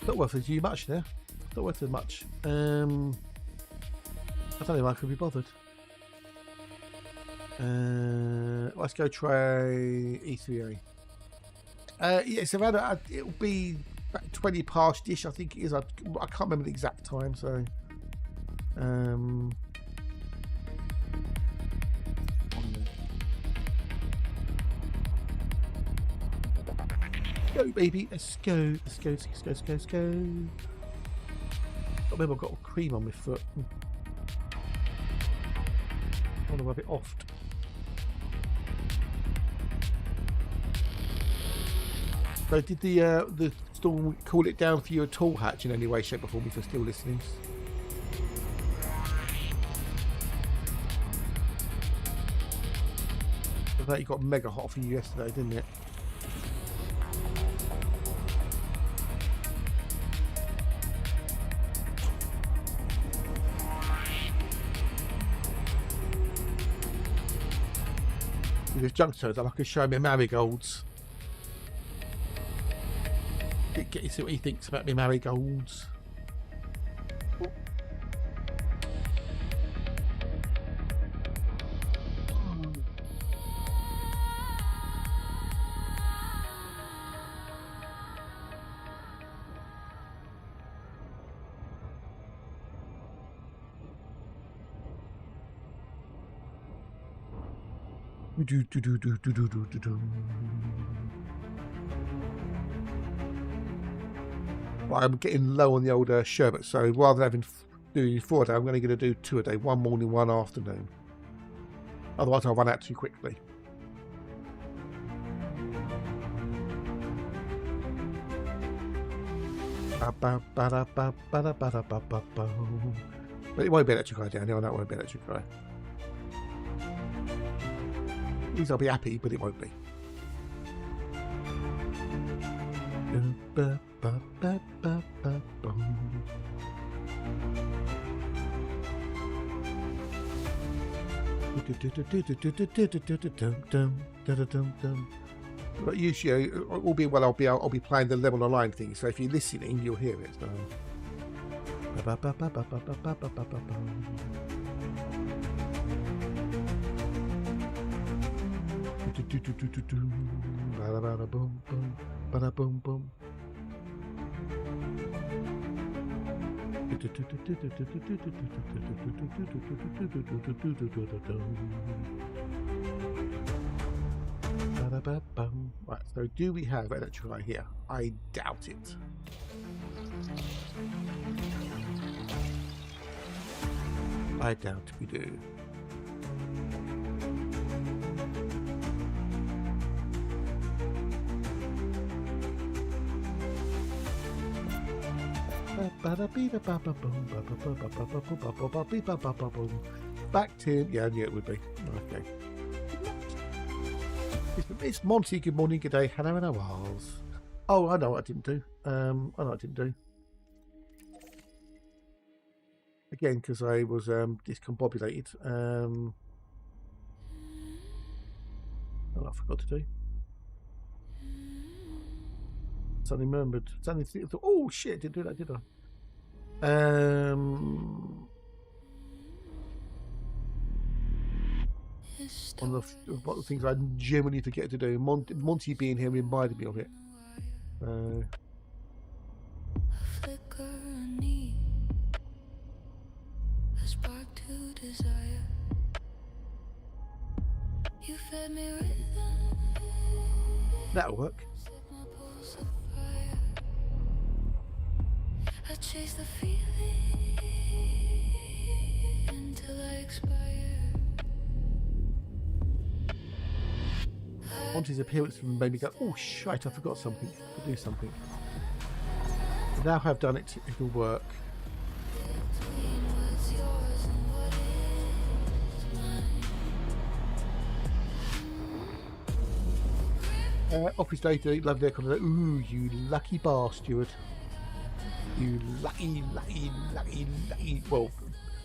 Not worth as much there. Not worth as much. I don't know if I could be bothered. Let's go try E3A. Yeah, it's around. It'll be about 20 past-ish, I think it is. I can't remember the exact time, so. Go, baby, let's go. Let's go. I remember I've got cream on my foot. I want to rub it off. So did the storm call it down for you at all, Hatch, in any way, shape or form, if you're still listening? I thought it got mega hot for you yesterday, didn't it? With this junk toad, I could show me marigolds. Get you see what he thinks about me marigolds. Right, I'm getting low on the old sherbet, so rather than doing 4 a day, I'm going to do 2 a day, 1 morning, 1 afternoon. Otherwise I'll run out too quickly. But it won't be electric eye down here. I know it won't be electric eye. At least I'll be happy, but it won't be. But usually, all being well, I'll be playing the level online thing. So if you're listening, you'll hear it. So. Right, so do we have electric eye here? I doubt it. I doubt we do. Back to, yeah, I knew it would be. Okay. It's Monty. Good morning, good day. Hello, and was. Oh, I know what I didn't do. I know what I didn't do. Again, because I was discombobulated. Oh, I forgot to do. Suddenly remembered. Suddenly thought, oh shit, didn't do that, did I? One of the things I genuinely forget to do. Monty being here reminded me of it. That'll work. I chase the feeling until I expire. Monty's appearance made me go, oh shite, I forgot something. To do something. Now I've done it, it'll work. Office data, love their comment. Ooh, you lucky bastard. You lucky. Well,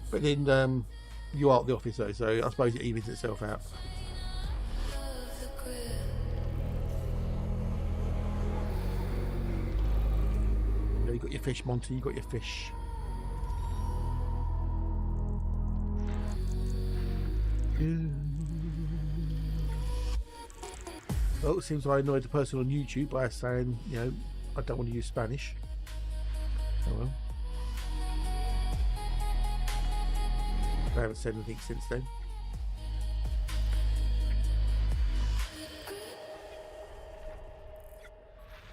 but then you are at the office though, so I suppose it evens itself out. You got your fish, Monty. You got your fish. Well, it seems I annoyed the person on YouTube by saying, you know, I don't want to use Spanish. Oh well. I haven't said anything since then.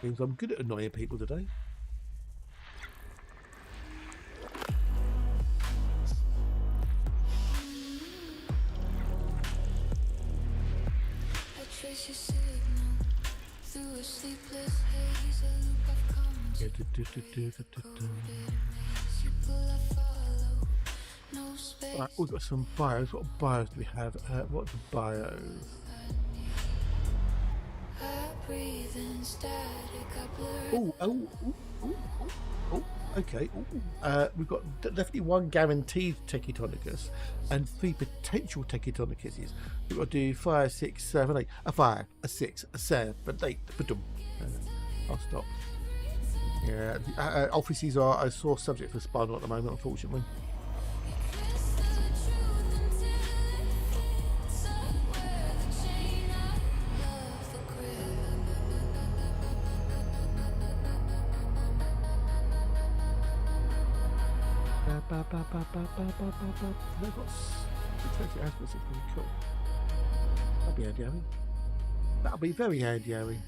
Seems I'm good at annoying people today. Right, we've got some bios. What bios do we have? What's the bios? Oh, okay. We've got definitely one guaranteed Teketonicus and 3 potential Teketonicus. We've got to do 5, 6, 7, 8. A 5, a 6, a 7, 8. I'll stop. Yeah, offices are a sore subject for Spinal at the moment, unfortunately. Cool. That'll be handy, Harry. That'll be very handy, Harry.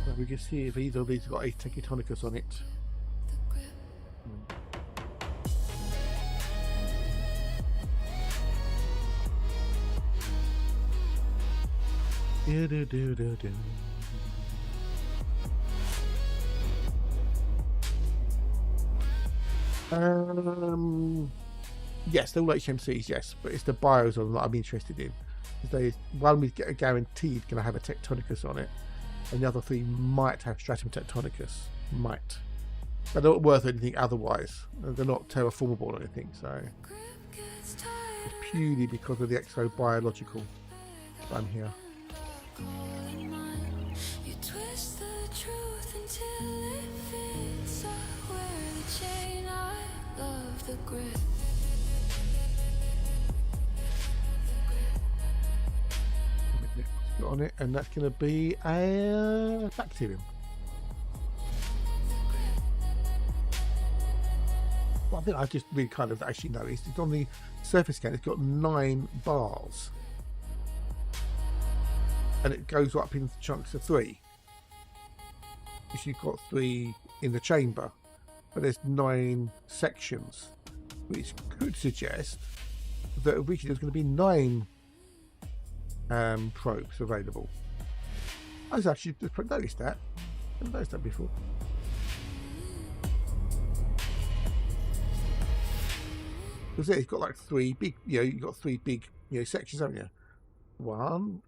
Well, we can see if either of these have got a Teketonicus on it. Yes, they're all HMCs, yes, but it's the bios that I'm interested in. One we get a guaranteed going to have a Tektonicus on it, and the other 3 might have Stratum Tektonicus. Might. They're not worth anything otherwise. They're not terraformable or anything, so it's purely because of the exobiological I'm here. You twist the truth until it fits. I wear the chain, I love the grip. On it, and that's going to be a bacterium. Well, I think I just really kind of actually noticed it's on the surface scan. It's got 9 bars. And it goes up in chunks of 3. Because you've got 3 in the chamber, but there's 9 sections, which could suggest that originally there's going to be 9 probes available. I was actually just noticed that. I haven't noticed that before. Because it's got like three big, you know, you've got three big, you know, sections, haven't you? 1,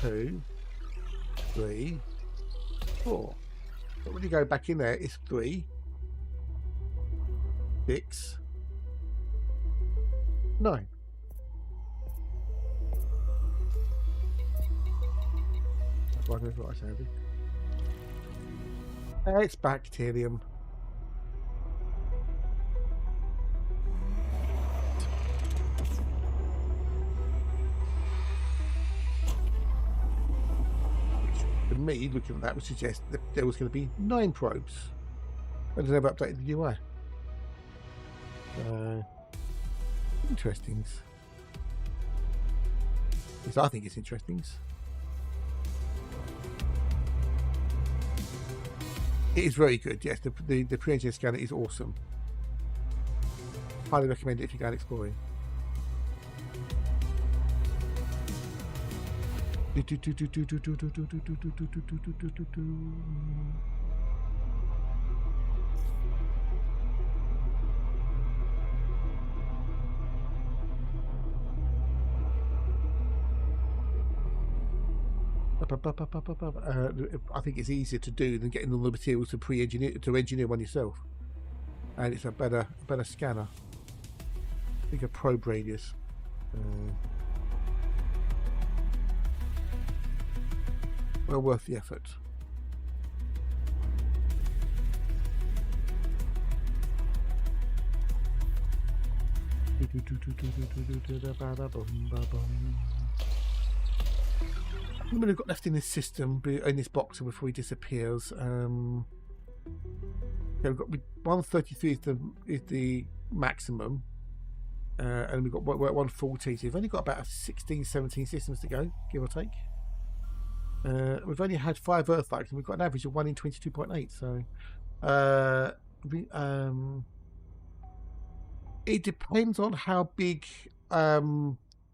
2, 3, 4. But when you go back in there, it's 3, 6, 9. That's what I said. It's bacterium. For me, looking at that would suggest that there was going to be 9 probes. I don't know if I updated the UI. Interestings. At least I think it's interestings. It is very good, yes. The pre-engineered scanner is awesome. Highly recommend it if you're going exploring. I think it's easier to do than getting all the materials to engineer one yourself, and it's a better scanner. Bigger probe radius. Well worth the effort. How many we've got left in this system, in this box before he disappears? Yeah, we've got 133 is the maximum, and we've got 140. So we've only got about 16, 17 systems to go, give or take. We've only had 5 Earthlikes, and we've got an average of 1 in 22.8. So, it depends on how big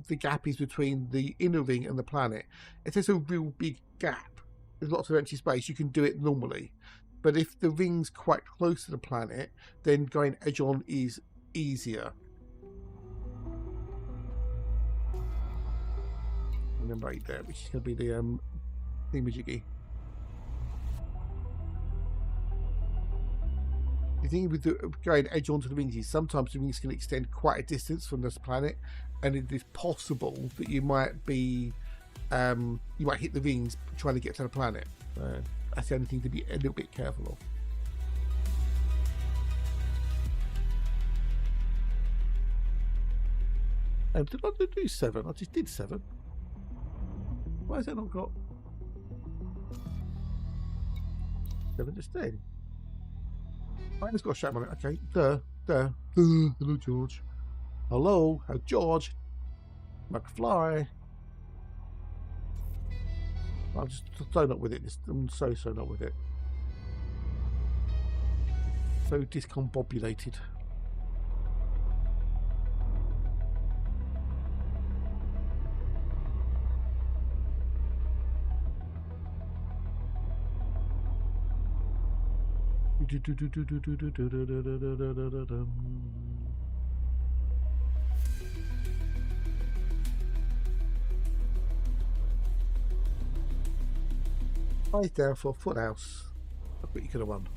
the gap is between the inner ring and the planet. If there's a real big gap, there's lots of empty space, you can do it normally. But if the ring's quite close to the planet, then going edge on is easier. Number 8 there, which is going to be the thingamajiggy. The thing with going edge onto the rings is sometimes the rings can extend quite a distance from this planet, and it is possible that you might be you might hit the rings trying to get to the planet. That's the only thing to be a little bit careful of. Did I do 7? I just did 7. Why has that not got 7 just then? It's got a shape on it. Okay, hello George. Hello, George McFly. I'm just so not with it. I'm so not with it. So discombobulated. Eyes down for a foot house. That's what you could have won.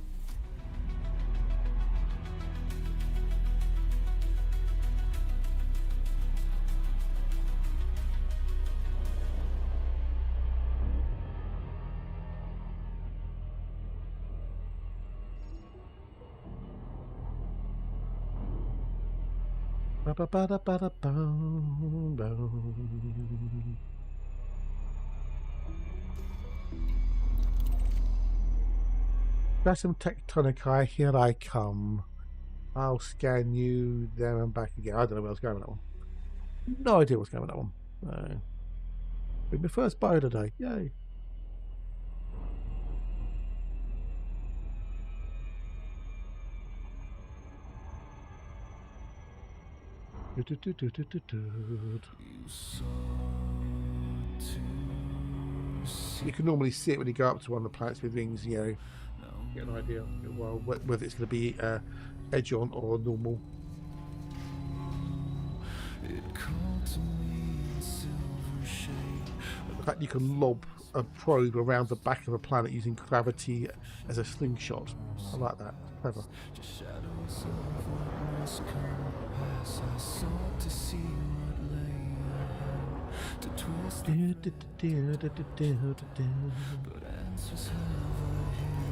Got some tectonici, here I come. I'll scan you there and back again. I don't know where I was going with that one. No idea what's going with that one. No. Been my first bio today. Yay. You can normally see it when you go up to one of the planets with rings, you know, get an idea, well, whether it's going to be edge on or normal. The fact you can lob a probe around the back of a planet using gravity as a slingshot. I like that. Clever.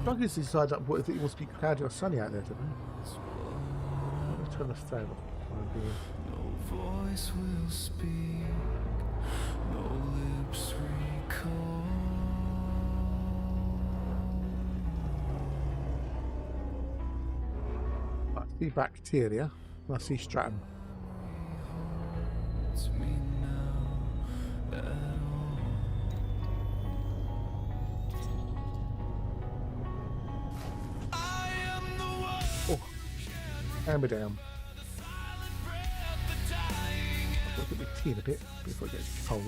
Douglas decides what if it wants to be cloudy or sunny out there today. Let's turn the fan off. No voice will speak, no lips recall. I see bacteria. I see stratum. It's me now at all. I am the one. Oh, hammer down. Look at the tea in a bit before it gets cold.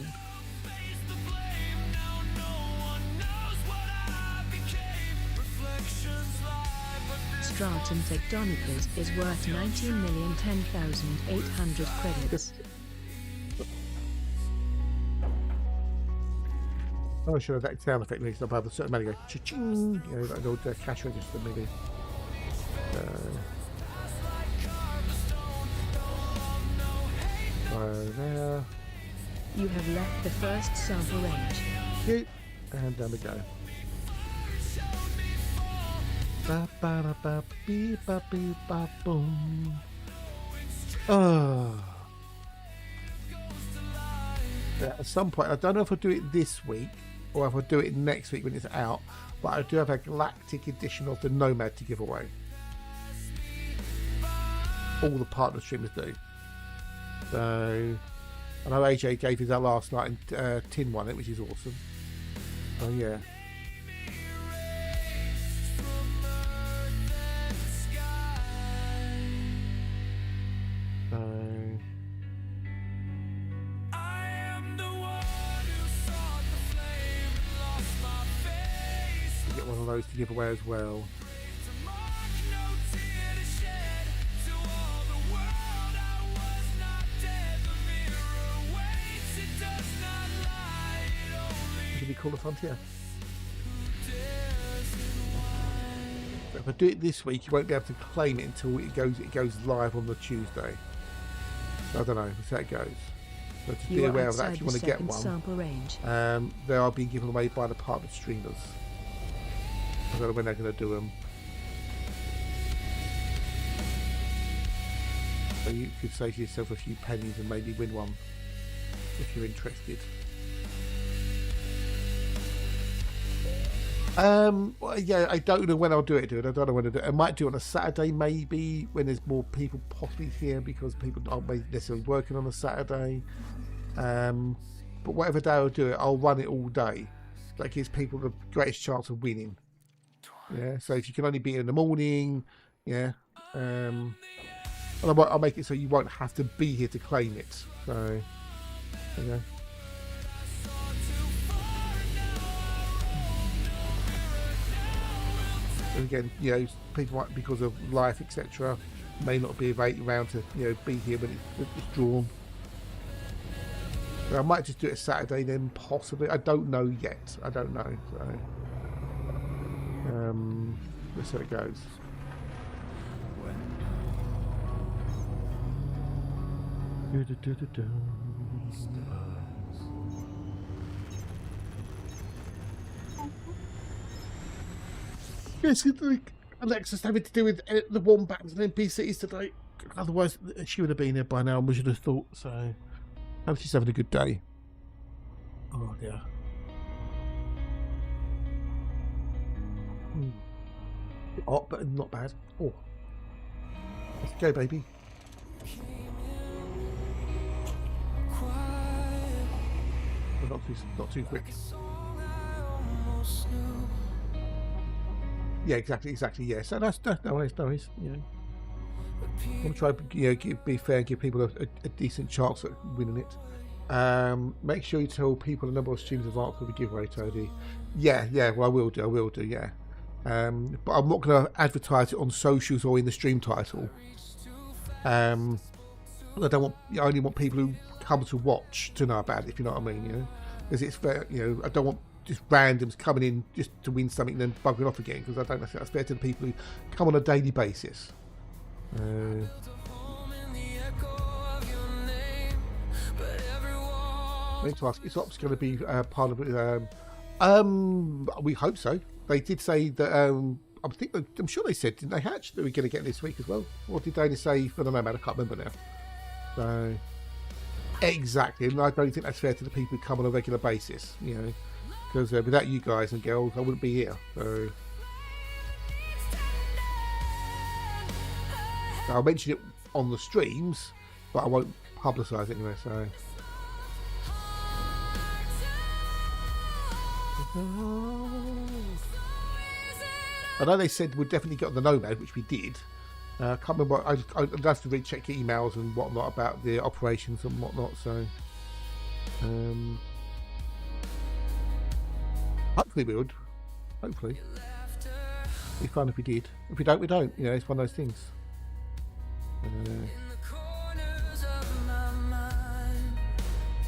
Stratum Tectonicus is worth 19,010,800 credits. Oh, sure, that sound effect makes up have a certain amount of go cha-ching, you know, like the old cash register maybe. There. You have left the first sample range. Yep. And down we go. Ba ba da ba bee ba bee ba boom. Oh. Yeah, at some point, I don't know if I'll do it this week or if I'll do it next week when it's out, but I do have a galactic edition of the Nomad to give away. All the partner streamers do. So, I know AJ gave us that last night and Tin won it, which is awesome. Oh yeah. Get one of those to give away as well. It'll be called a Frontier. But if I do it this week, you won't be able to claim it until it goes live on the Tuesday. I don't know. We'll see how it goes. But to be aware of that, if you want to get one, they are being given away by the partner streamers. I don't know when they're going to do them. So you could save yourself a few pennies and maybe win one if you're interested. Well, yeah, I don't know when I'll do it, dude. I don't know when to do it. I might do it on a Saturday, maybe, when there's more people possibly here because people aren't necessarily working on a Saturday. But whatever day I'll do it, I'll run it all day. That gives people the greatest chance of winning. Yeah, so if you can only be in the morning, yeah. And I'll make it so you won't have to be here to claim it. So, yeah. And again, you know, people might, because of life, etc., may not be around to, you know, be here when it's drawn. But I might just do it Saturday then, possibly. I don't know yet. I don't know. So, let's see how it goes. Yes, Alexa's having to do with the wombats and NPCs today. Otherwise, she would have been here by now, we should have thought. So, hope she's having a good day. Oh dear. Hot, but not bad. Oh, let's go, baby. But not too quick. Yeah, exactly. Yeah, so that's no worries. You know, I'm trying to be fair and give people a decent chance at winning it. Make sure you tell people the number of streams of art for the giveaway, Toadie. Yeah. Well, I will do. Yeah. But I'm not going to advertise it on socials or in the stream title. I only want people who come to watch to know about it, if you know what I mean, you know, because it's fair, you know, I don't want just randoms coming in just to win something and then bugging off again, because I don't think that's fair to the people who come on a daily basis. I need to ask, is Ops going to be part of it? We hope so. They did say that. I'm sure they said, didn't they, Hatch, that we're going to get this week as well? Or did they only say for the nomad? I can't remember now. So exactly, and I don't think that's fair to the people who come on a regular basis, you know, because without you guys and girls, I wouldn't be here. So I'll mention it on the streams, but I won't publicise it anyway. So. I know they said we'd definitely get on the Nomad, which we did. I can't remember. I'd have to recheck emails and whatnot about the operations and whatnot. So, hopefully we would. Hopefully, it'd be fun if we did. If we don't, we don't. You know, it's one of those things.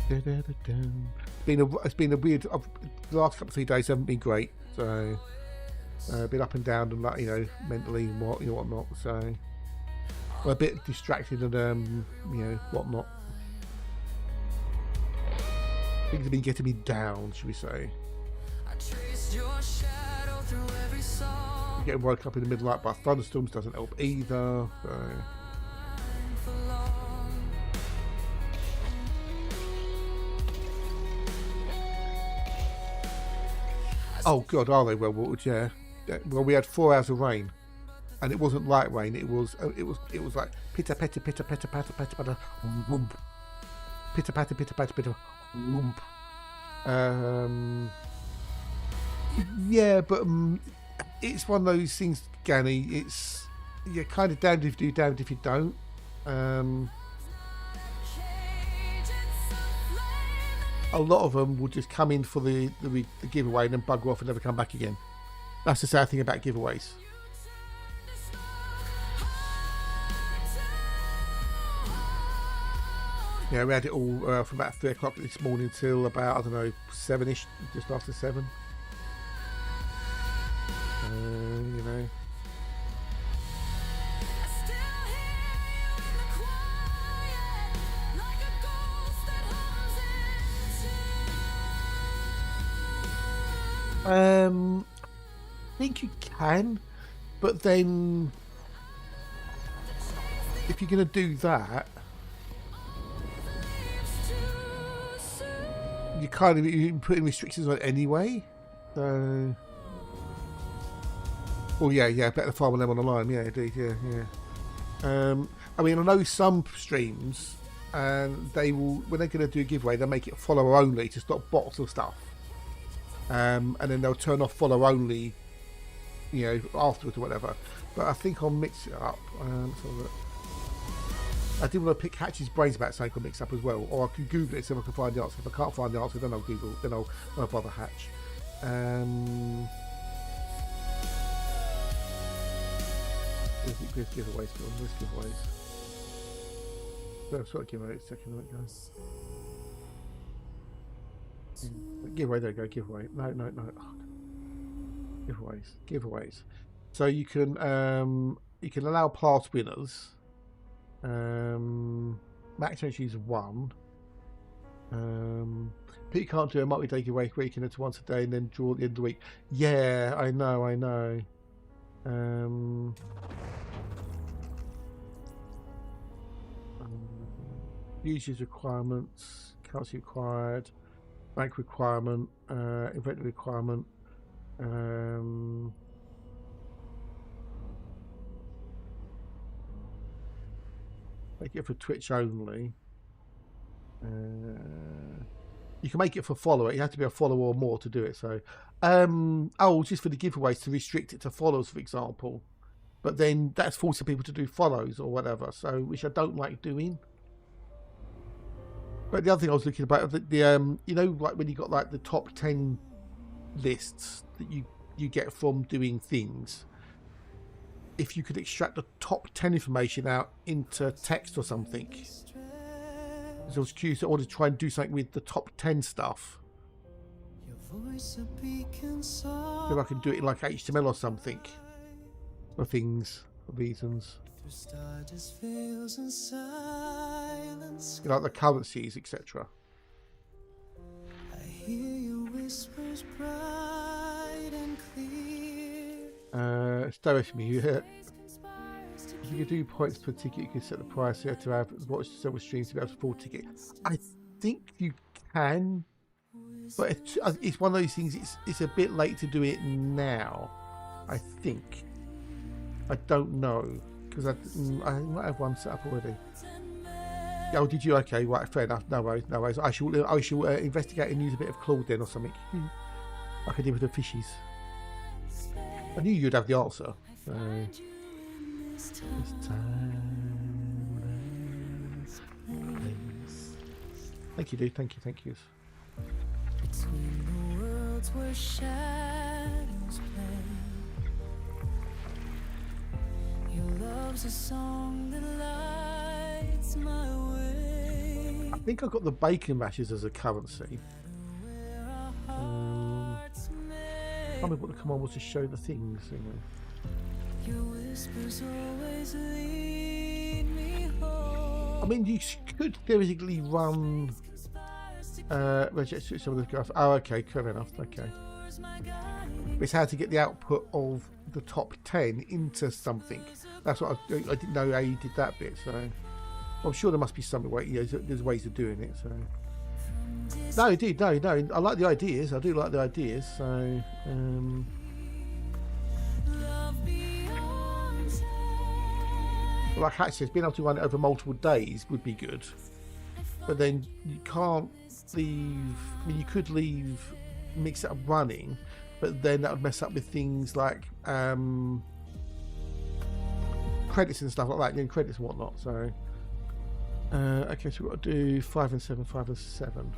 It's been a weird. The last couple of 3 days haven't been great, so been up and down and, like, you know, mentally and whatnot. So we're a bit distracted and you know, whatnot. Things have been getting me down, should we say? Getting woke up in the middle of the night by thunderstorms doesn't help either. So. Oh God, are they well watered? Yeah. Well, we had 4 hours of rain, and it wasn't light rain. It was like pitter patter pitter patter patter patter patter whoomp, pitter patter pitter patter pitter whoomp. Yeah, but it's one of those things, Ganny. It's, you're kind of damned if you do, damned if you don't. A lot of them will just come in for the giveaway and then bugger off and never come back again. That's the sad thing about giveaways. Yeah, we had it all from about 3 o'clock this morning till about, I don't know, 7ish, just after 7. You know. I think you can, but then if you're going to do that, you're putting restrictions on it anyway. So, well, yeah, better follow them on the line. Yeah, indeed, yeah. I mean, I know some streams, and they will, when they're going to do a giveaway, they'll make it follower only to stop bots or stuff. And then they'll turn off follow only, you know, afterwards or whatever. But I think I'll mix it up. So I did want to pick Hatch's brains about something I'll mix up as well, or I can Google it so I can find the answer. If I can't find the answer, then I'll Google. Then I'll bother Hatch. Where's giveaways? Where's giveaways? No, sort of giveaway. Second, right, guys. Giveaway, there you go, giveaway. No. Oh, giveaways. So you can allow past winners. Max actually is 1. But you can't do a multi-day giveaway where you can enter once a day and then draw at the end of the week. Yeah, I know. Users requirements, currency required. Bank requirement, event requirement, make it for Twitch only. You can make it for follower. You have to be a follower or more to do it. So, just for the giveaways to restrict it to follows, for example. But then that's forcing people to do follows or whatever. So, which I don't like doing. But the other thing I was looking about, the you know, like when you got like the top 10 lists that you get from doing things, if you could extract the top 10 information out into text or something, So I was curious. I wanted to try and do something with the top 10 stuff. If I can do it in like HTML or something. For things, for reasons. You know, like the currencies, etc. Stay with me. If you could do points per ticket, you can set the price here to have watch several streams to be able to afford ticket. I think you can, but it's one of those things. It's a bit late to do it now. I think. I don't know because I might have one set up already. Oh, did you? Okay, right, fair enough. No worries, no worries. I shall investigate and use a bit of Claude then or something. Like I did with the fishies. I knew you'd have the answer. So. Thank you, dude. Thank you. Between the worlds where shadows play, your love's a song that lights my way. I think I got the bacon mashes as a currency. I can't remember what the command was to show the things. You know. Your whispers always lead me home. I mean, you could theoretically run. Some of the graph. Oh, okay, fair enough. Okay. It's how to get the output of the top 10 into something. That's what I didn't know how you did that bit. So I'm sure there must be some way. You know, there's ways of doing it. So no, indeed, no. I like the ideas. I do like the ideas. So. Like Hatch says, being able to run it over multiple days would be good, but then you can't leave. I mean, you could leave mix it up running, but then that would mess up with things like credits and stuff like that, credits and whatnot. So, okay, so we've got to do 5 and 7, 5 and 7.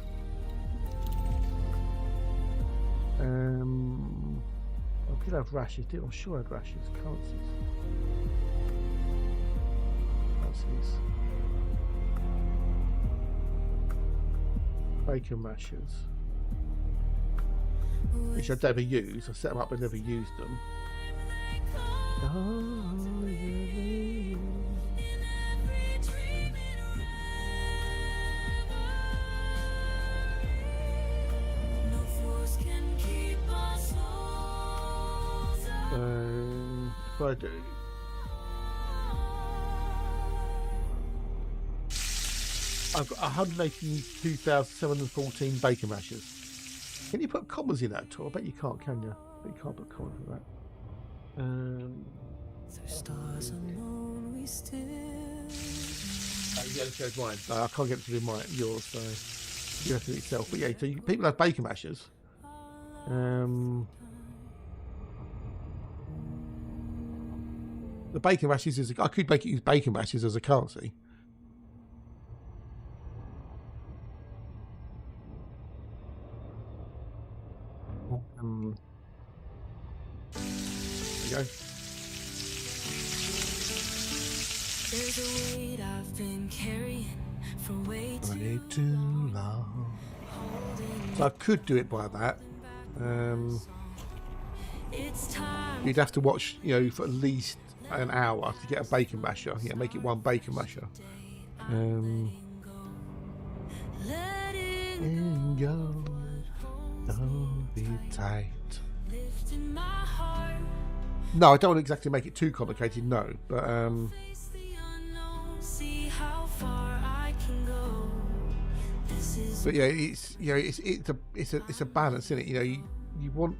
I did have rashes, I'm sure I had rashes. Currencies. Bacon rashers, which I'd never use. I set them up but never used them. If I do. I've got 182,714 bacon rashers. Can you put commas in that at all? I bet you can't, can you? But you can't put commas in that. Yeah, chose mine. No, I can't get it to do yours, so you have to do it yourself. But yeah, so people have bacon rashers. The bacon rashers is I could use bacon rashers as a currency. There you go. There's a weight I've been carrying for way too long. So I could do it by that. You'd have to watch, for at least an hour to get a bacon masher. Yeah, make it one bacon masher. Letting go, don't be tight. No, I don't want to exactly make it too complicated. No, but yeah, it's a balance, isn't it? You want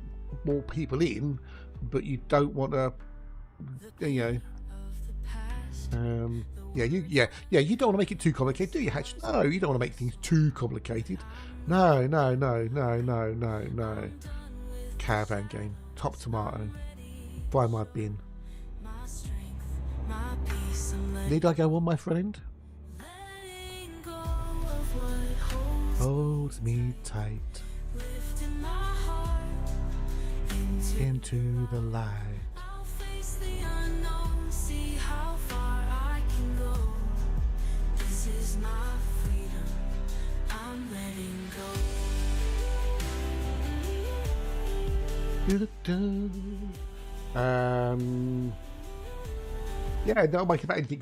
more people in, but you don't want to, you don't want to make it too complicated, do you, Hatch? No, you don't want to make things too complicated. No. Caravan game, top tomato, buy my bin. Need I go on, my friend? Hold me tight into the light. Yeah, don't make about anything.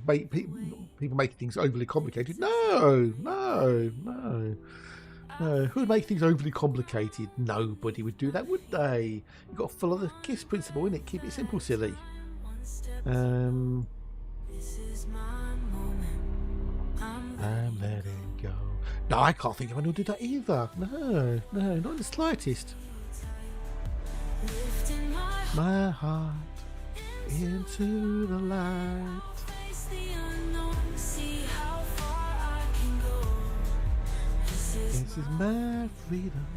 People make things overly complicated. No. Who would make things overly complicated? Nobody would do that, would they? You've got to follow the KISS principle, innit? Keep it simple, silly. I'm letting go. No, I can't think of anyone who did that either. No, not in the slightest. My heart into the light. This is my freedom.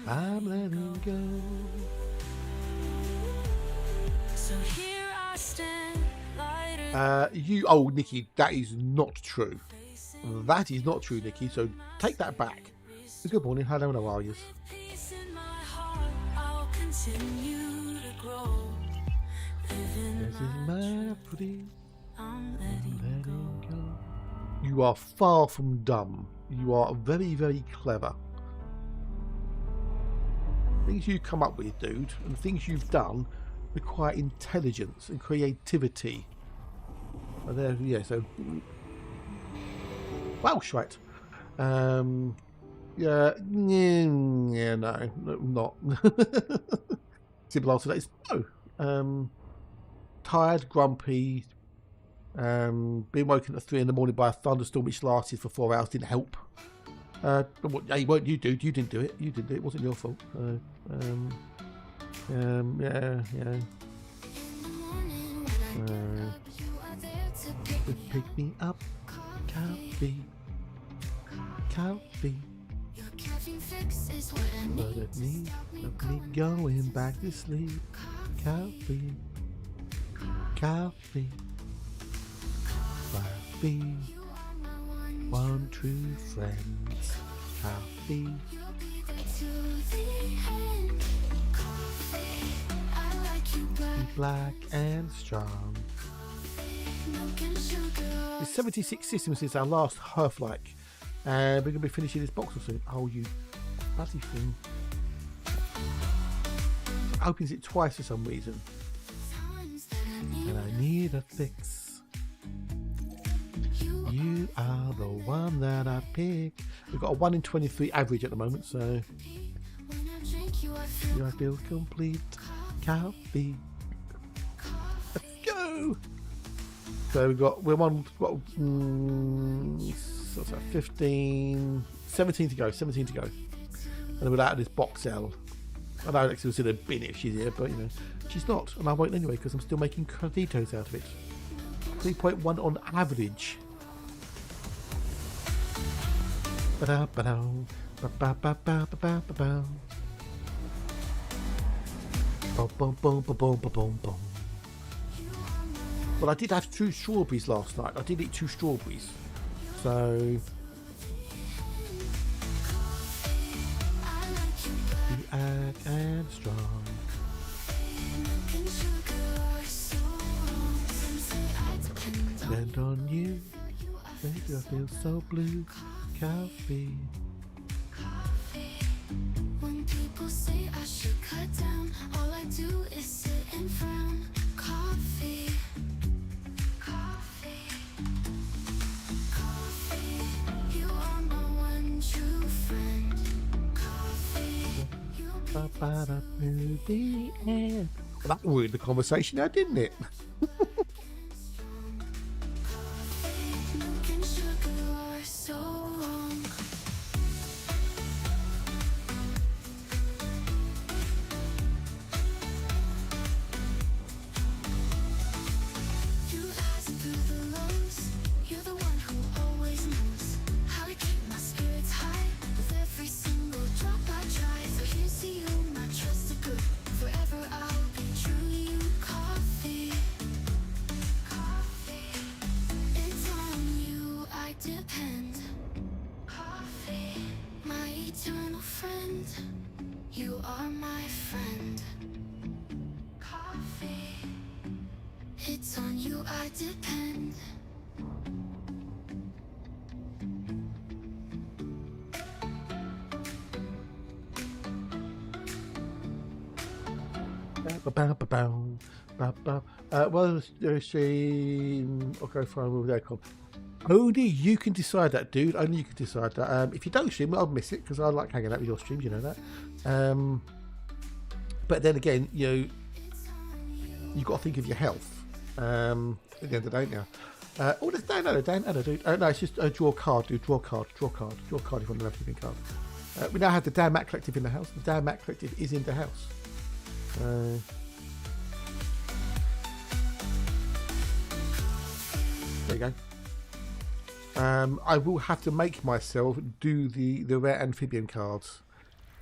I'm letting go. So here I stand, Nikki, that is not true. That is not true, Nikki. So take that back. Good morning. Hello, how are you? peace in my heart, I'll continue to grow. This is my freedom. I'm letting go. You are far from dumb. You are very, very clever. Things you come up with, dude, and things you've done require intelligence and creativity. And there, yeah. So, Welsh, right? Yeah, no, not. Simple answer to that is no. Tired, grumpy. Being woken at 3 in the morning by a thunderstorm which lasted for 4 hours didn't help. Hey, weren't you, dude? You didn't do it. You didn't do it. It wasn't your fault. Yeah. Pick me up, coffee. But at me going back to sleep. Coffee. One true friend. Coffee. Black and strong. It's 76 systems since our last Earthlikes. We're going to be finishing this Boxel soon. Oh, you bloody thing. Opens it twice for some reason. And I need a fix. You are the one that I pick. We've got a 1 in 23 average at the moment, so I feel complete. Coffee. Let's go. So we're on 15, 17 to go. And then we're out of this Boxel. I know Alex will sit in a bin if she's here, but you know, she's not, and I won't anyway because I'm still making creditos out of it. 3.1 on average. Well, I did have 2 strawberries last night. I did eat 2 strawberries, so. And strong. Depend on you, baby, I feel so blue. Coffee. When people say I should cut down, all I do is sit and frown. Coffee. You are my one true friend. The end. Well, that ruined the conversation now, didn't it? Milk and sugar are so wrong. You last through the lows. You're the one who always knows how to keep my spirits high. With every single drop I try. So here's to you, my trusted good. Forever I'll be true to you. Coffee. It's on you I depend. Coffee. My eternal friend. You are my friend. Coffee. It's on you I depend. Well, stream. I'll go for a their com. Only you can decide that, dude. Only you can decide that. If you don't stream, I'll miss it because I like hanging out with your streams. You know that. But then again, you got to think of your health. At the end of the day now. Oh, there's Dan Adder, dude. No, it's just draw a card, dude. Draw a card if you want to have a card. We now have the Dan Matt Collective in the house. The Dan Matt Collective is in the house. There you go. I will have to make myself do the rare amphibian cards.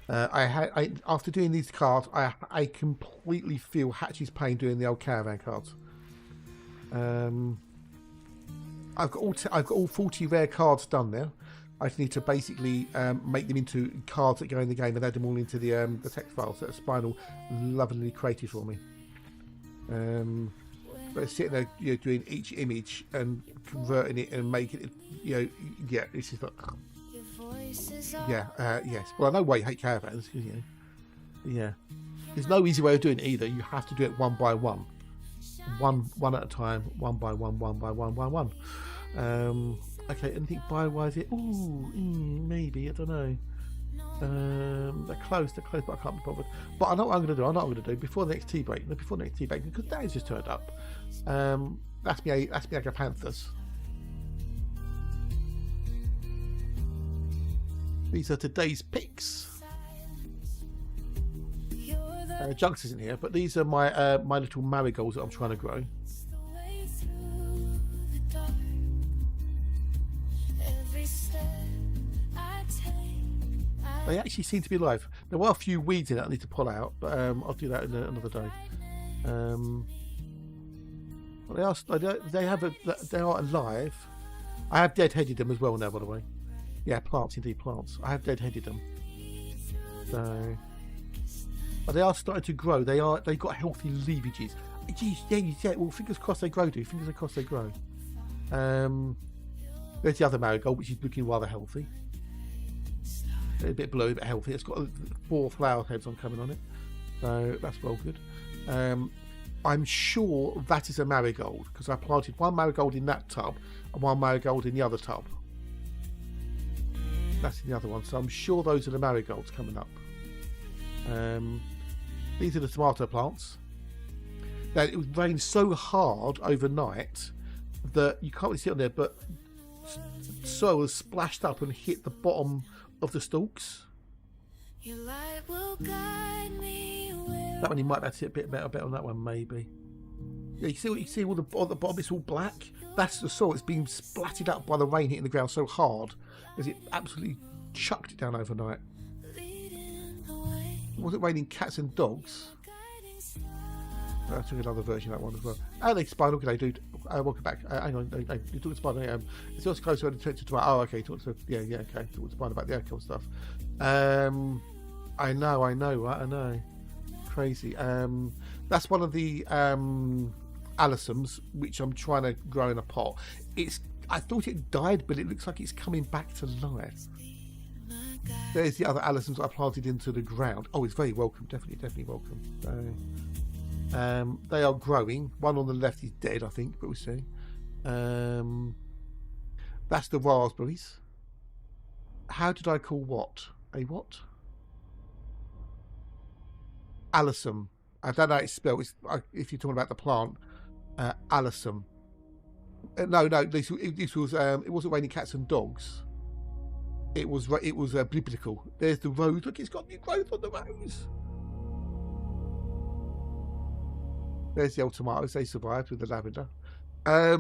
After doing these cards, I completely feel Hatch's pain doing the old caravan cards. I've got all 40 rare cards done now. I just need to basically make them into cards that go in the game and add them all into the text files that Spinal lovingly created for me. But sitting there, doing each image and converting it and making it, it's just like, yes. Well, I know why you hate caravans, yeah. There's no easy way of doing it either. You have to do it one by one, one at a time, one by one. Okay, anything buy-wise here? Ooh, maybe, I don't know. They're close, but I can't be bothered. But I know what I'm going to do. Before the next tea break, because Dad's just turned up. That's me Agapanthus. These are today's picks. Junks isn't here, but these are my my little marigolds that I'm trying to grow. They actually seem to be alive. There are a few weeds in it I need to pull out, but I'll do that another day. They are alive. I have dead-headed them as well now, by the way. Yeah, plants, indeed, plants. I have dead-headed them. So, but they are starting to grow. They've got healthy leavages. Geez, yeah. Well, fingers crossed they grow, dude. Fingers crossed they grow. There's the other marigold, which is looking rather healthy. A bit blue, a bit healthy. It's got 4 flower heads on coming on it, so that's well good. I'm sure that is a marigold because I planted one marigold in that tub and one marigold in the other tub. That's in the other one, so I'm sure those are the marigolds coming up. These are the tomato plants. Now, it rained so hard overnight that you can't really see it on there, but soil has splashed up and hit the bottom of the stalks. That one you might have to see a bit better on that one, maybe. Yeah, you see all the bottom, it's all black. That's the soil. It's been splattered up by the rain hitting the ground so hard as it absolutely chucked it down overnight. Was it raining cats and dogs? I took another version of that one as well. Oh, they Spinal, good day, dude. Welcome back. Hang on, you talk to Spinal. It's also closer to oh, okay. Talk to okay. Talk to Spinal about the alcohol stuff. I know, right? I know. Crazy. That's one of the allisums which I'm trying to grow in a pot. I thought it died, but it looks like it's coming back to life. There's the other allisums I planted into the ground. Oh, it's very welcome. Definitely welcome. So, they are growing. One on the left is dead, I think, but we'll see. That's the raspberries. How did I call what? A what? Alisum. I don't know how it's spelled. If you're talking about the plant, alisum. No. This was. It wasn't raining cats and dogs. It was biblical. There's the rose. Look, it's got new growth on the rose. There's the old tomatoes. They survived with the lavender. I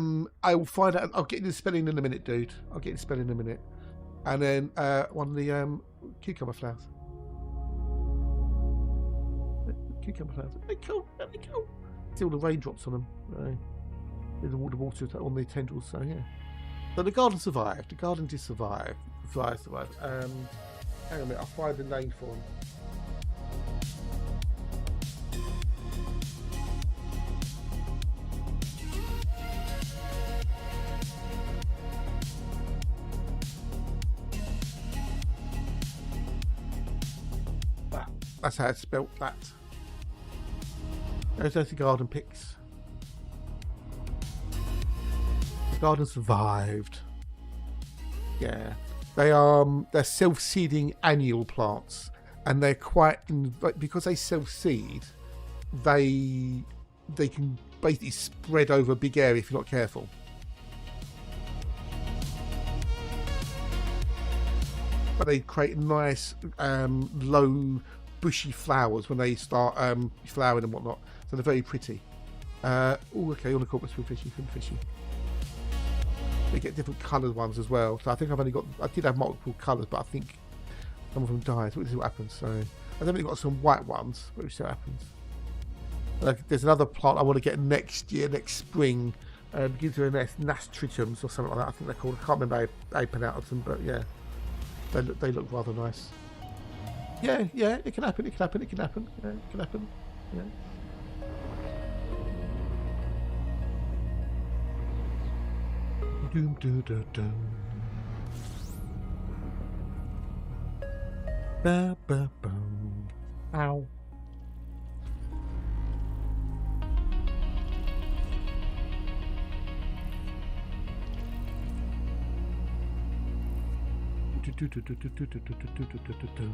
will find out. I'll get you the spelling in a minute, dude. I'll get you the spelling in a minute. And then one of the cucumber flowers. Cucumber flowers. They're cool. See all the raindrops on them. There's all the water on the tendrils. So yeah. So the garden survived. The garden did survive. Survived. Hang on a minute. I'll find the name for them. That's how it's spelt. That. There's the garden pics. The garden survived. Yeah, they're self-seeding annual plants, and they're quite because they self-seed. They can basically spread over a big area if you're not careful. But they create nice low bushy flowers when they start flowering and whatnot, so they're very pretty. Oh, okay, all the corpus food fishy. They get different coloured ones as well, so I think I did have multiple colours, but I think some of them died, so we'll see what happens. So I've definitely got some white ones, but we'll see what happens. There's another plant I want to get next spring, begins with nasturtiums or something like that, I think they're called. I can't remember how you pronounce them, but yeah, they look rather nice. Yeah, it can happen. Yeah, it can happen. Yeah. Doom doo doo doo. Ba ba boom. Ow. Do do do do do do do do do do do do.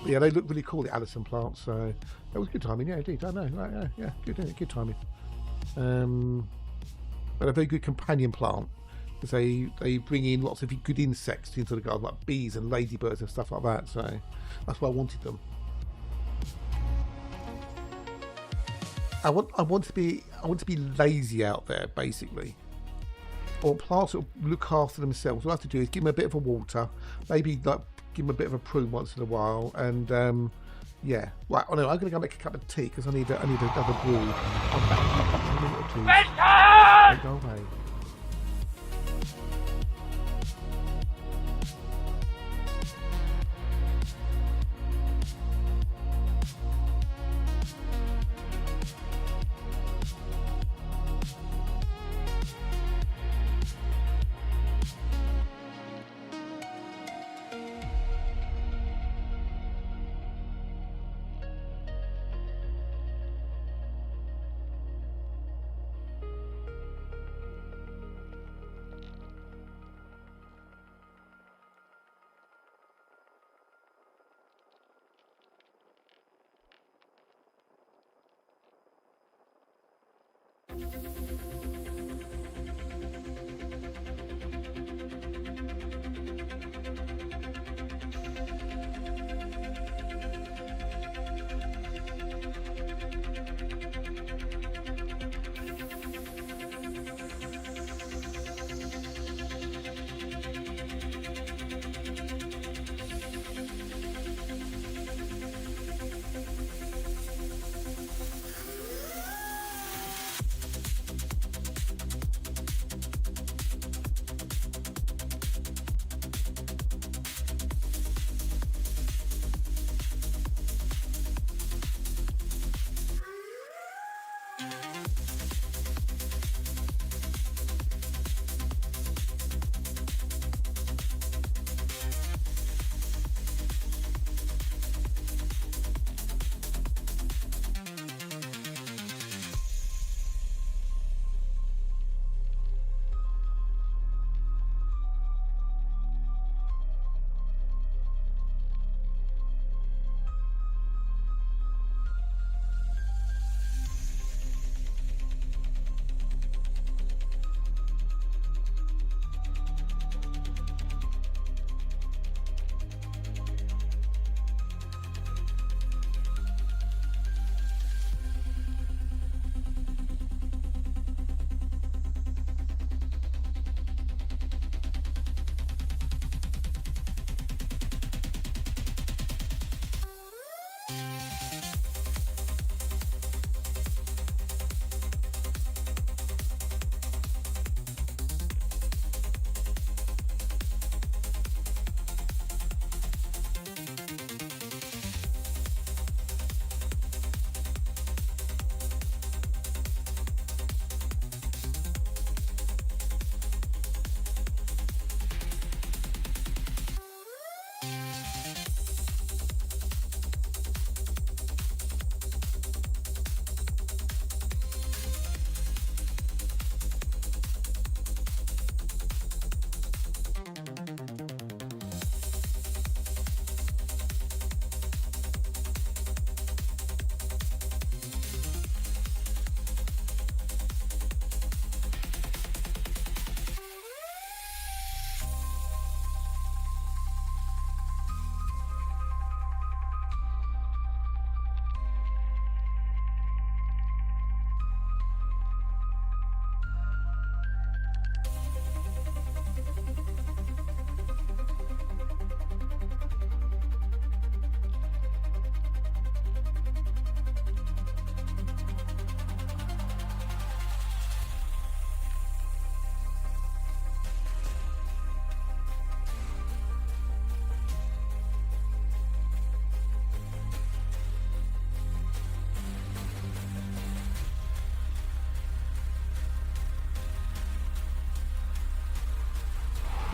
But yeah, they look really cool, the Allison plants, so that was good timing. Yeah, indeed. I know. Right, yeah, good timing. But a very good companion plant, because they bring in lots of good insects into the garden, like bees and ladybirds and stuff like that. So that's why I wanted them. I want to be lazy out there, basically. Or plants that look after themselves. What I have to do is give them a bit of a water, maybe like give them a bit of a prune once in a while, and yeah. Right, oh no, I'm going to go make a cup of tea because I need another brew. I'm back in a minute or two. Don't go away.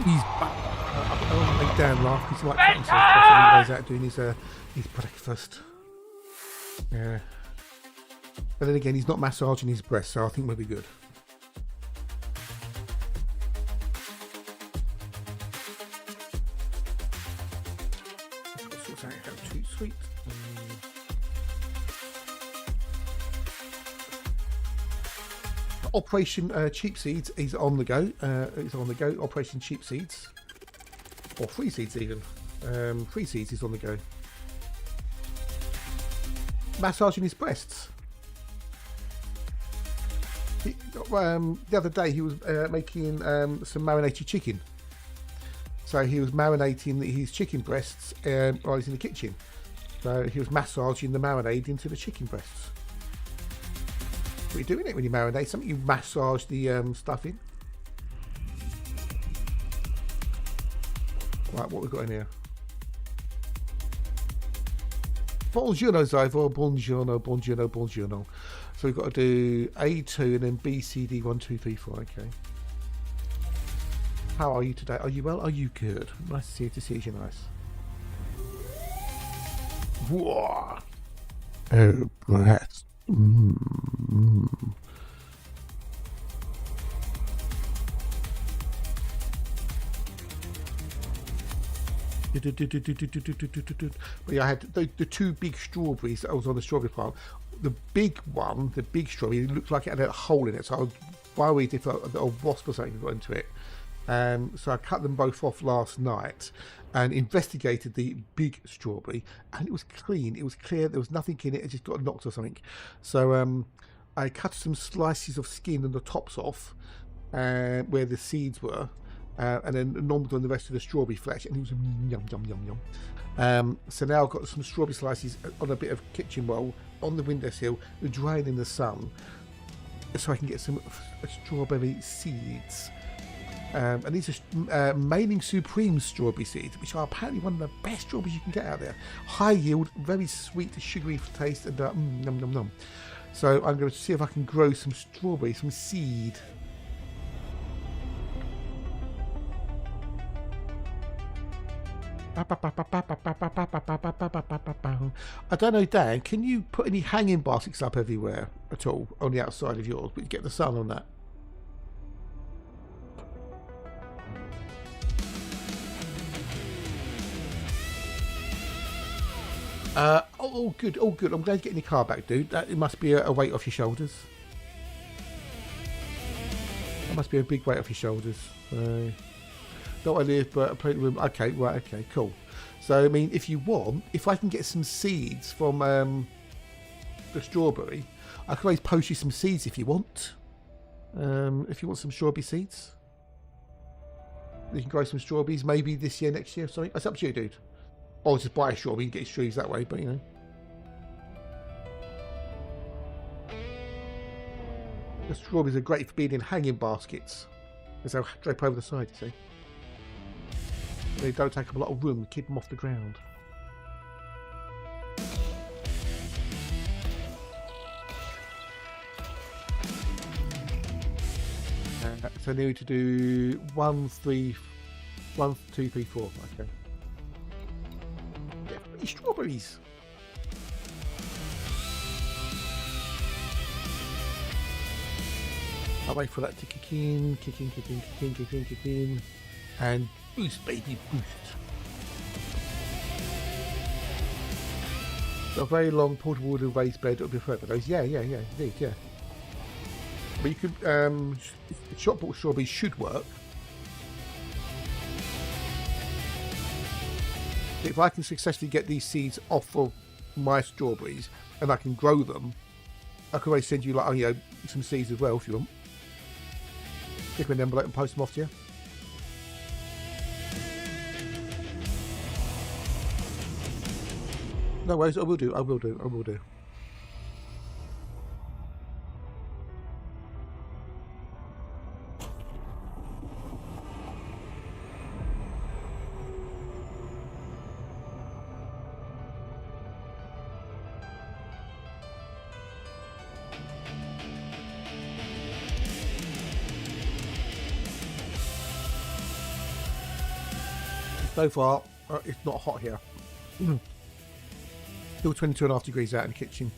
He's back. I don't want to make Dan laugh because he might cut himself off when he goes out doing his breakfast. Yeah. But then again, he's not massaging his breast, so I think we'll be good. Too sweet. Operation Cheap Seeds is on the go. It's on the go. Operation Cheap Seeds, or Free Seeds even. Free Seeds is on the go. Massaging his breasts. The other day he was making some marinated chicken. So he was marinating his chicken breasts while he's in the kitchen. So he was massaging the marinade into the chicken breasts. What are you doing it when you marinate something? You massage the stuff in. Right, what we've got in here? Buongiorno, Zyvor. Buongiorno, buongiorno, buongiorno. So we've got to do A2 and then B, C, D, 1, 2, 3, 4. Okay. How are you today? Are you well? Are you good? Nice to see you. Nice. Whoa. Oh, breath. But yeah, I had the two big strawberries that I was on the strawberry farm. The big one, the big strawberry, it looked like it had a hole in it, so I was worried if a wasp or something got into it. So I cut them both off last night and investigated the big strawberry, and it was clean. It was clear. There was nothing in it. It just got knocked or something. So I cut some slices of skin and the tops off where the seeds were. And then normal on the rest of the strawberry flesh, and it was yum yum yum yum. So now I've got some strawberry slices on a bit of kitchen roll on the windowsill, drying in the sun, so I can get some strawberry seeds. And these are Mailing Supreme strawberry seeds, which are apparently one of the best strawberries you can get out there. High yield, very sweet, sugary taste, and yum yum yum. So I'm going to see if I can grow some strawberries from seed. I don't know, Dan, can you put any hanging baskets up everywhere at all on the outside of yours, but you get the sun on that? Oh good, oh good. I'm glad you're getting your car back, dude. It must be a weight off your shoulders. That must be a big weight off your shoulders. Not I live, but a plenty room. Okay, right, okay, cool. So I mean, if you want, if I can get some seeds from the strawberry, I can always post you some seeds if you want. If you want some strawberry seeds, you can grow some strawberries maybe this year, next year, or something. It's up to you, dude. Or just buy a strawberry and get your trees that way, but you know. The strawberries are great for being in hanging baskets, as they'll drape over the side, you see. They don't take up a lot of room, keep them off the ground. So I need to do 1, 2, 3, 4. Okay. Get pretty strawberries. I'll wait for that to kick in, kick in, and boost, baby, boost. A very long portable wooden raised bed will be perfect. Those, yeah, indeed, yeah. But you could, shot bought strawberries should work. If I can successfully get these seeds off of my strawberries and I can grow them, I can always send you like, you know, some seeds as well if you want. Stick them in an envelope and post them off to you. No worries, I will do. So far, it's not hot here. Still 22.5 degrees out in the kitchen.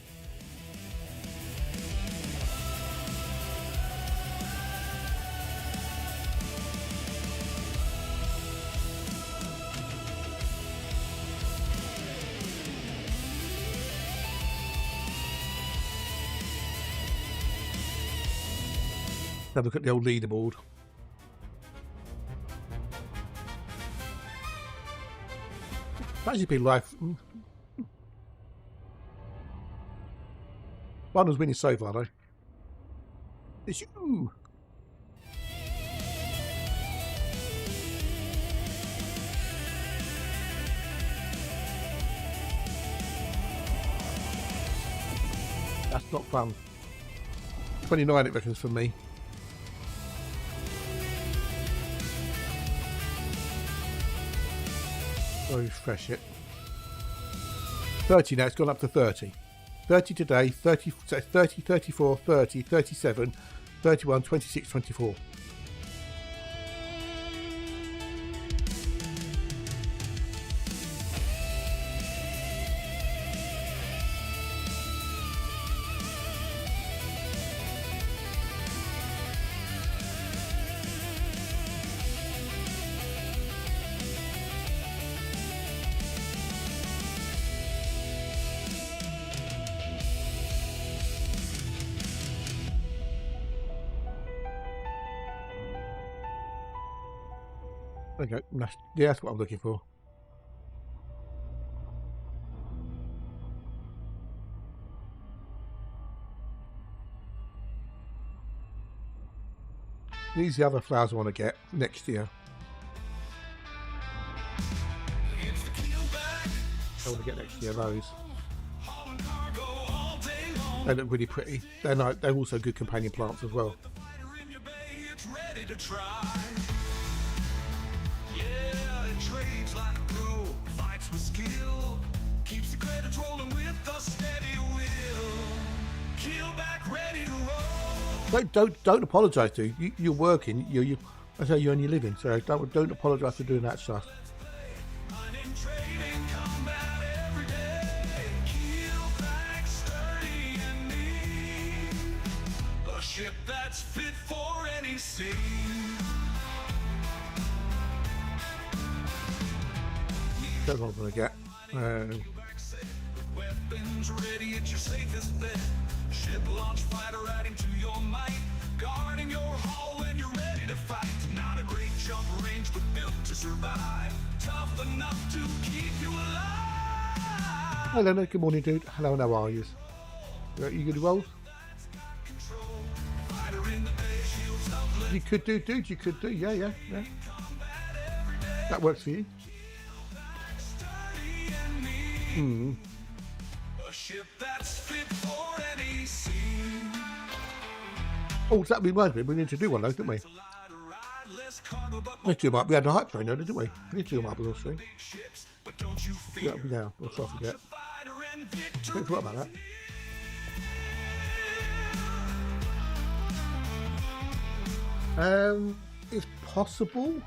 Have a look at the old leaderboard. Actually, been life. One was winning so far, though. It's you. That's not fun. 29, it reckons, for me. Refresh it. 30 now, it's gone up to 30. 30 today, 30, 34, 30, 37, 31, 26, 24. Okay, yeah, that's what I'm looking for. These are the other flowers I want to get next year. I want to get next year those. They look really pretty. They're also good companion plants as well. Don't apologise to you. You're working. I say you're only living, so don't apologise for doing that stuff. A ship that's fit for any sea. That's what I'm gonna get. Weapons ready at your safest bet. Ship launch fighter adding to your might. Guarding your hull when you're ready to fight. Not a great jump range, but built to survive. Tough enough to keep you alive. Hello, mate. Good morning, dude. Hello, and how are you? You good, Rolls? You could do, dude. You could do. Yeah. That works for you. A ship that's fit for any sea. Oh, that reminds me. We need to do one of those, didn't we? Let's do them up. We had a hype train, didn't we? We need to do them up with us three. Yeah, we'll try to forget. Don't forget about that. It's possible.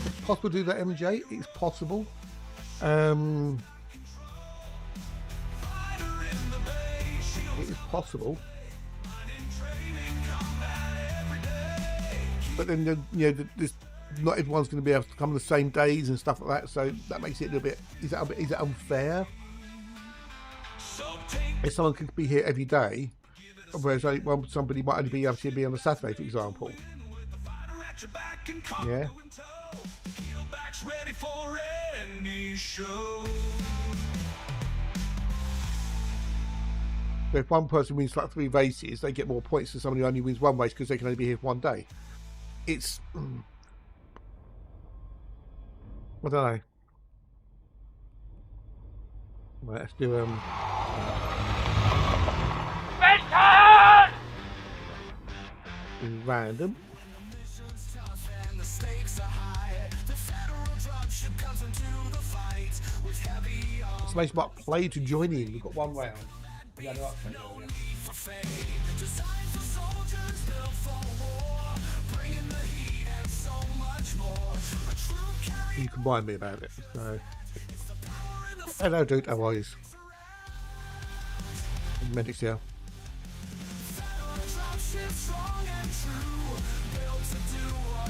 It's possible to do that, MJ. It's possible. It is possible. But then, there's not everyone's going to be able to come on the same days and stuff like that, so that makes it a little bit. Is it unfair? If someone could be here every day, whereas somebody might only be able to be on a Saturday, for example. Yeah. So if one person wins like 3 races, they get more points than somebody who only wins 1 race because they can only be here for 1 day. It's I don't know. Right, let's do random. Somebody might play to join in. We've got 1 round. You can remind me about it. So, hello, dude. How are you? Medics here.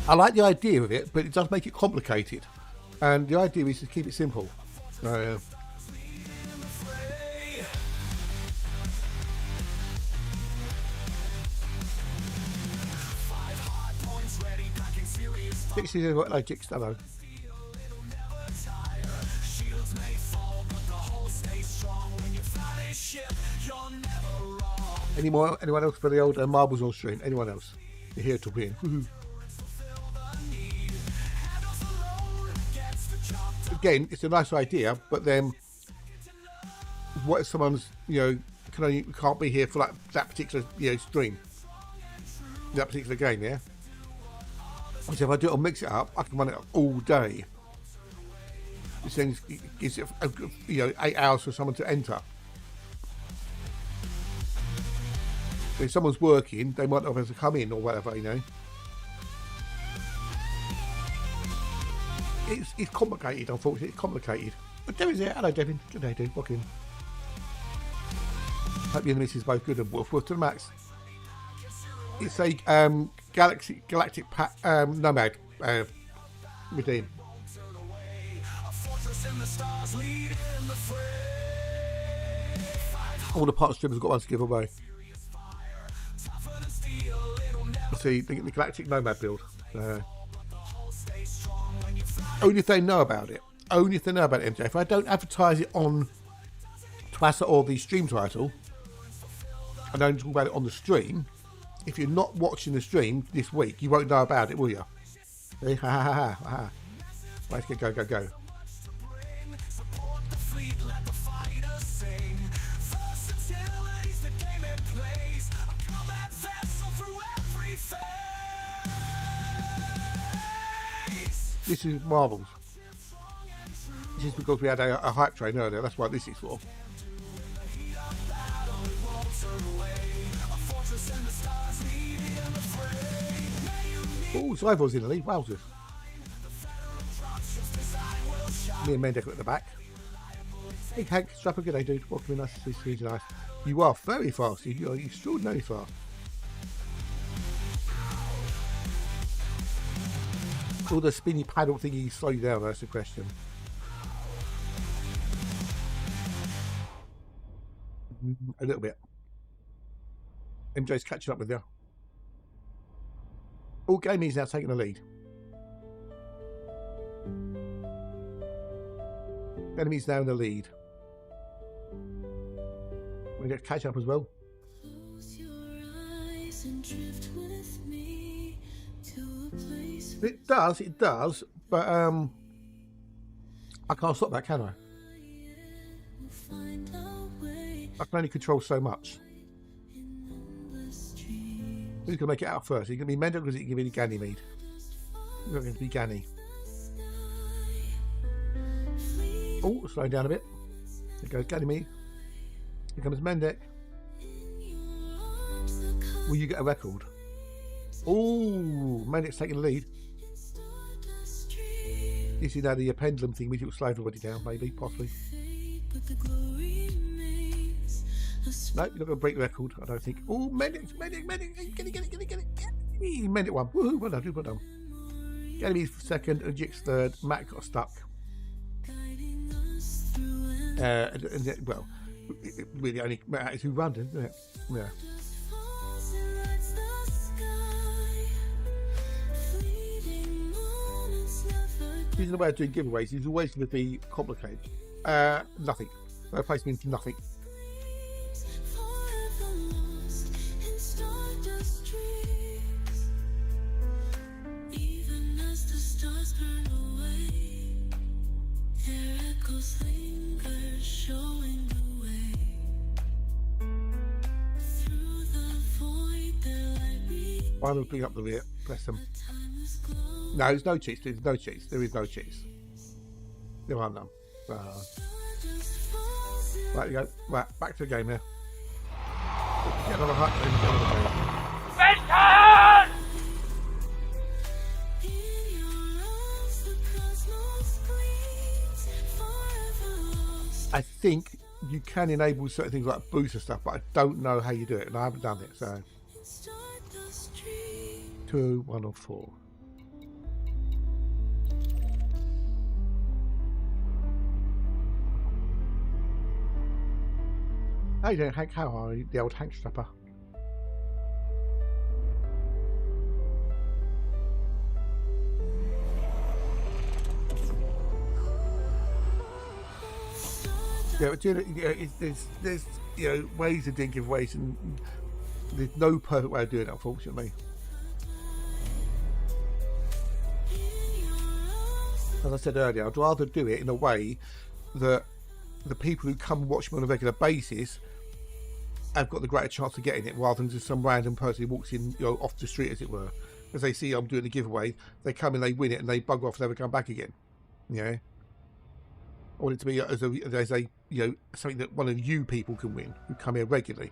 I like the idea of it, but it does make it complicated. And the idea is to keep it simple. Dixie's got logic, hello. Anyone else for the old marbles on stream? Anyone else? You're here to win. Woohoo. Again, it's a nice idea, but then what if someone's, can't be here for like that particular, stream, that particular game, yeah? So if I do it or mix it up, I can run it all day. This thing gives it, 8 hours for someone to enter. So if someone's working, they might not have to come in or whatever, It's complicated, unfortunately. It's complicated. But Devin's here. Hello, Devin. Good day, dude. Welcome. Hope you and the missus both good and woof to the max. It's a galactic nomad redeem. All the part streamers have got one to give away. See, the galactic nomad build. Only if they know about it. Only if they know about it, MJ. If I don't advertise it on Twitter or the stream title, I don't talk about it on the stream. If you're not watching the stream this week, you won't know about it, will you? See? Ha ha ha ha. Let's go. This is marbles. This is because we had a hype train earlier. That's what this is for. Oh, Cybor's in the lead. Wowzers. Me and Mendeck at the back. Hey Hank, strap a good day, dude. Welcome in, nice to see you tonight. You are very fast. You are extraordinarily fast. All the spinny paddle thingy slow you down, that's the question. A little bit. MJ's catching up with you. All gaming's now taking the lead. Enemy's now in the lead. We're going to catch up as well. Close your eyes and drift with me to a place. It does, but I can't stop that, can I? I can only control so much. Who's going to make it out first? Is it going to be Mendel or is it going to be Ganymede? It's going to be Ganny. Oh, slow down a bit. There goes Ganymede. Here comes Mendek. Will you get a record? Oh, Mendek's taking the lead. You see now the pendulum thing, which will slow everybody down, maybe, possibly. No, you're not going to break the record, I don't think. Oh, Mendek, get it. Mendek won. Woohoo, well done. Ganymede's second, and Jix third. Matt got stuck. Well, it really only matters who runs, isn't it? Yeah. Using the way of doing giveaways is always going to be complicated. Nothing. No place means nothing. Why don't we bring up the rear? Press them. No, there's no cheats. There is no cheats. There are none. Right, you go. Right, back to the game now. Get another hut. Get another game. I think you can enable certain things like booster stuff, but I don't know how you do it, and I haven't done it. So 2, 1, or 4. How you doing, Hank? How are you, the old Hank Strapper? Yeah, but there's ways of doing giveaways, and there's no perfect way of doing it, unfortunately. As I said earlier, I'd rather do it in a way that the people who come and watch me on a regular basis have got the greater chance of getting it, rather than just some random person who walks in, off the street, as it were. As they see I'm doing a giveaway, they come in, they win it, and they bug off, and never come back again. Yeah. I want it to be as a something that one of you people can win who come here regularly.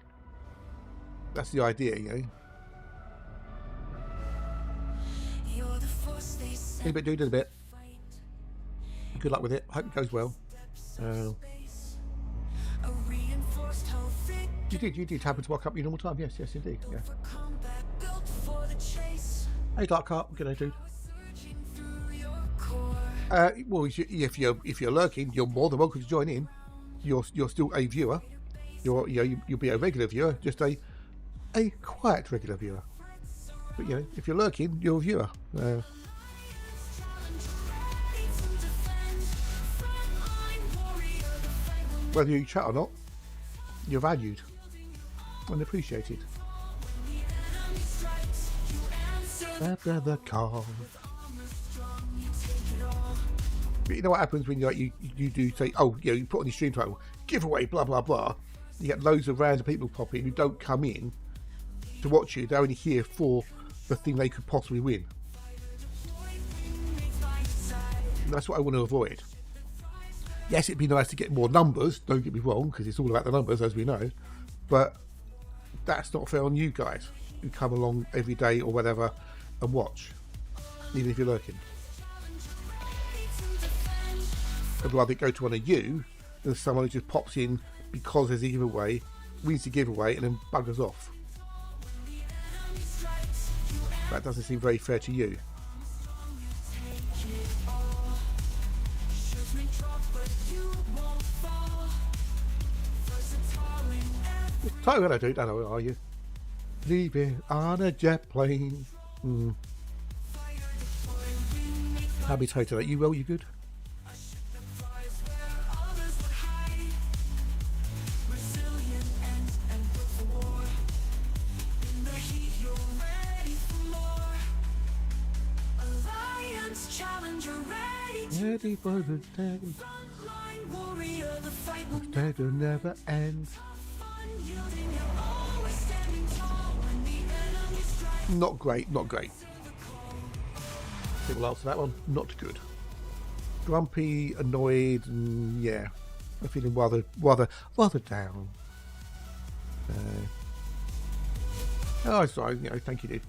That's the idea, A bit, dude, a bit. Good luck with it. Hope it goes well. You did happen to walk up your normal time. Yes, indeed. Yeah. Hey, Dark Heart. Good day, dude. Well, if you're lurking, you're more than welcome to join in. You're still a viewer. You'll be a regular viewer, just a quiet regular viewer. But if you're lurking, you're a viewer. Whether you chat or not, you're valued and appreciated. After the call. But you know what happens when you do say, you put on your stream title, giveaway, blah blah blah. You get loads of random people pop in who don't come in to watch you. They're only here for the thing they could possibly win. And that's what I want to avoid. Yes, it'd be nice to get more numbers, don't get me wrong, because it's all about the numbers, as we know, but that's not fair on you guys who come along every day or whatever and watch, even if you're lurking. I'd rather go to one of you than someone who just pops in because there's a giveaway, wins the giveaway, and then buggers off. That doesn't seem very fair to you. So what I do, don't know, are you? Leaving on a jet plane. Happy to that. You well? You good? Ready for the day. The day never ends. Not great. I think we'll answer that one. Not good. Grumpy, annoyed, and yeah, I'm feeling rather down. Sorry. Thank you, dude.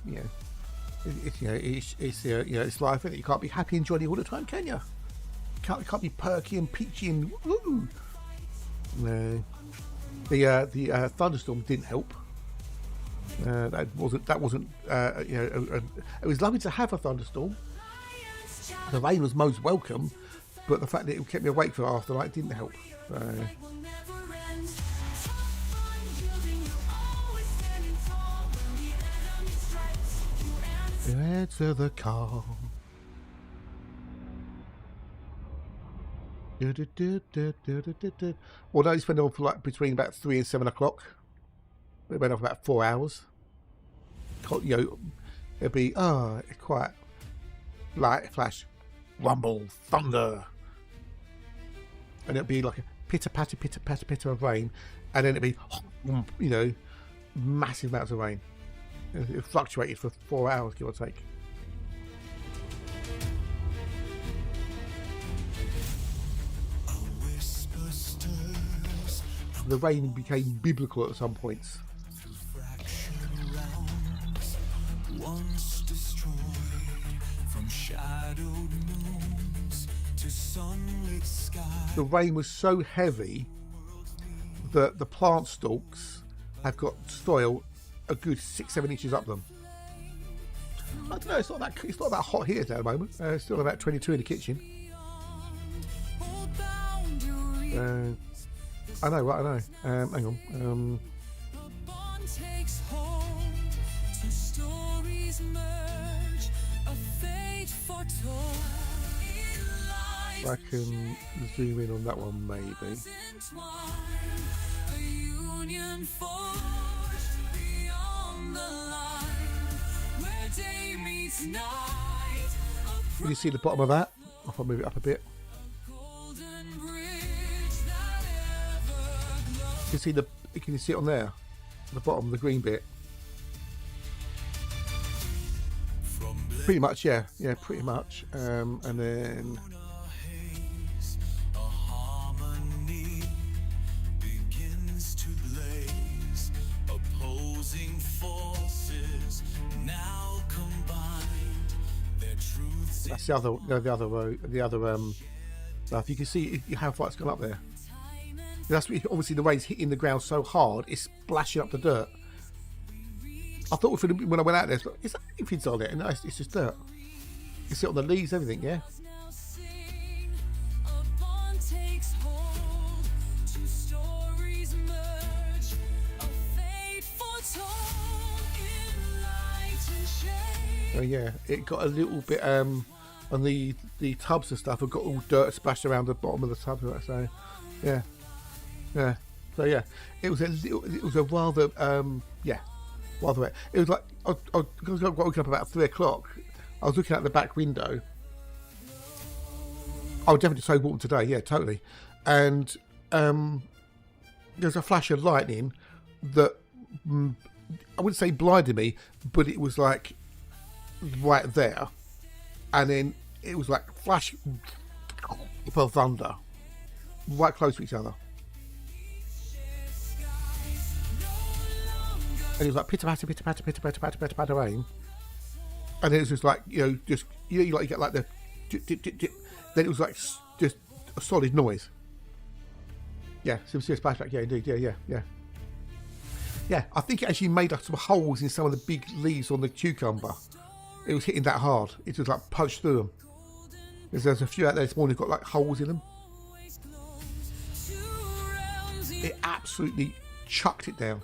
It's life, and you can't be happy and jolly all the time, can you? You can't be perky and peachy and woo. No. The thunderstorm didn't help. That wasn't. It was lovely to have a thunderstorm. The rain was most welcome, but the fact that it kept me awake for half the night didn't help. Answer the call. Well, no, it's been on for between about 3 and 7 o'clock. It went off about 4 hours. It'd be quiet, light, flash, rumble, thunder, and it'd be like a pitter patter of rain, and then it'd be massive amounts of rain. It fluctuated for 4 hours, give or take. The rain became biblical at some points. Once destroyed from shadowed moons the rain was so heavy that the plant stalks have got soil a good 6-7 inches up them. I don't know, it's not that hot here at the moment. It's still about 22 in the kitchen. I know, right, I know. Hang on. I can zoom in on that one, maybe. Can you see the bottom of that? I'll move it up a bit. Can you see it on there? The bottom, the green bit. Pretty much, yeah, pretty much. And then that's the other row, stuff. You can see how far it's gone up there. That's obviously the rain's hitting the ground so hard, it's splashing up the dirt. I thought when I went out there, is that aphids on it? And no, it's just dirt. You see it on the leaves, everything, yeah. Oh yeah, it got a little bit on the tubs and stuff. It got all dirt splashed around the bottom of the tub. So yeah. So yeah, it was a rather rather wet. It was like I got woken up about 3 o'clock. I was looking out the back window. I was definitely so warm today, yeah, totally. And there's a flash of lightning that I wouldn't say blinded me, but it was like right there, and then it was like flash of thunder right close to each other, and it was like pitter patter pitter patter pitter patter patter patter patter rain, and it was just like you get like the dip, dip, dip, dip. Then it was like just a solid noise. Yeah, some serious splashback. Yeah, indeed. Yeah. I think it actually made some holes in some of the big leaves on the cucumber. It was hitting that hard. It was like punched through them. There's a few out there this morning got like holes in them. It absolutely chucked it down.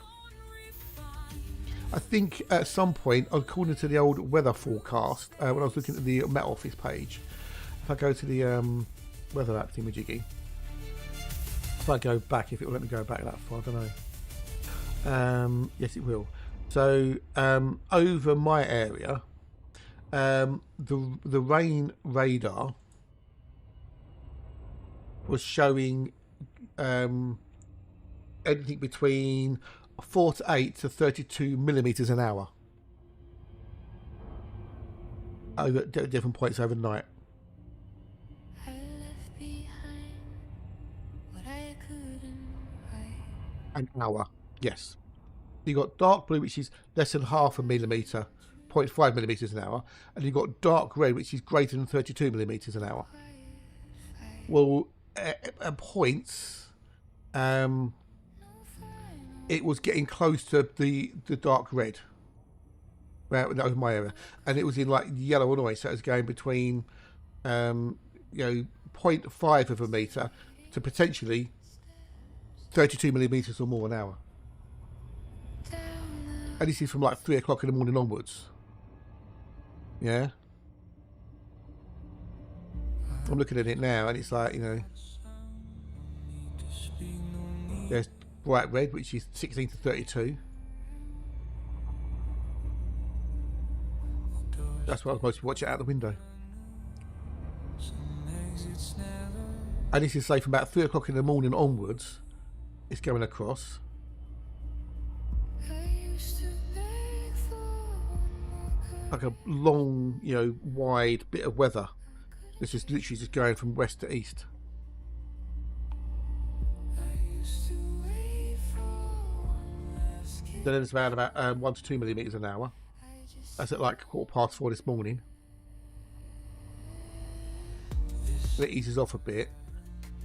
I think at some point, according to the old weather forecast, when I was looking at the Met Office page, if I go to the weather app thingamajiggy, if I go back, if it will let me go back that far, I don't know. Yes, it will. So over my area, the rain radar was showing anything between 4 to 8 to 32 millimeters an hour over different points overnight. An hour, yes. You got dark blue, which is less than half a millimeter, 0.5 millimeters an hour, and you've got dark red, which is greater than 32 millimeters an hour. Well, at points, it was getting close to the dark red. That was my area, and it was in like yellow and orange, so it was going between 0.5 of a meter to potentially 32 millimeters or more an hour. And this is from like 3 o'clock in the morning onwards. Yeah. I'm looking at it now and it's like, there's bright red, which is 16 to 32. That's what I was mostly watching out the window. And this is say from about 3 o'clock in the morning onwards, it's going across. Like a long, wide bit of weather. This is literally just going from west to east. Then it's around about 1 to 2 millimeters an hour. That's at like 4:15 this morning. It eases off a bit.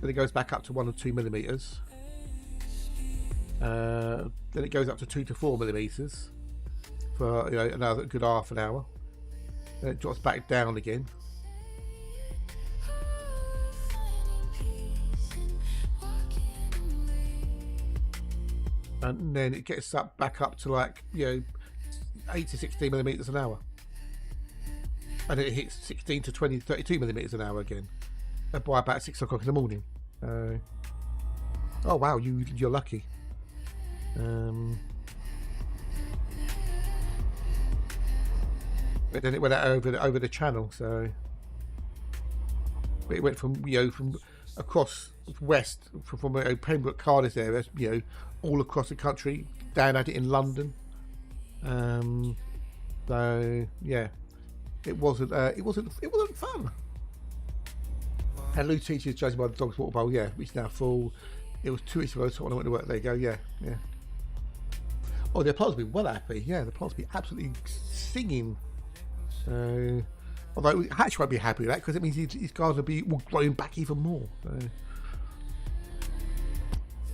Then it goes back up to 1 or 2 millimeters. Then it goes up to 2 to 4 millimeters for another good half an hour. Then it drops back down again. And then it gets back up to like 8 to 16 millimeters an hour. And then it hits 16 to 20, 32 millimeters an hour again. By about 6 o'clock in the morning. Oh wow, you're lucky. But then it went out over the channel, so it went from from across west from Pembroke, Cardiff area, all across the country. Dan had it in London. So yeah, it wasn't fun. And Lou teaches judging by the dog's water bowl, which is now full. It was 2 weeks ago, so when I went to work, there you go, yeah. Oh, the plants will be well happy, the plants will be absolutely singing. Although Hatch won't be happy with that, because it means his garden will be growing back even more. So.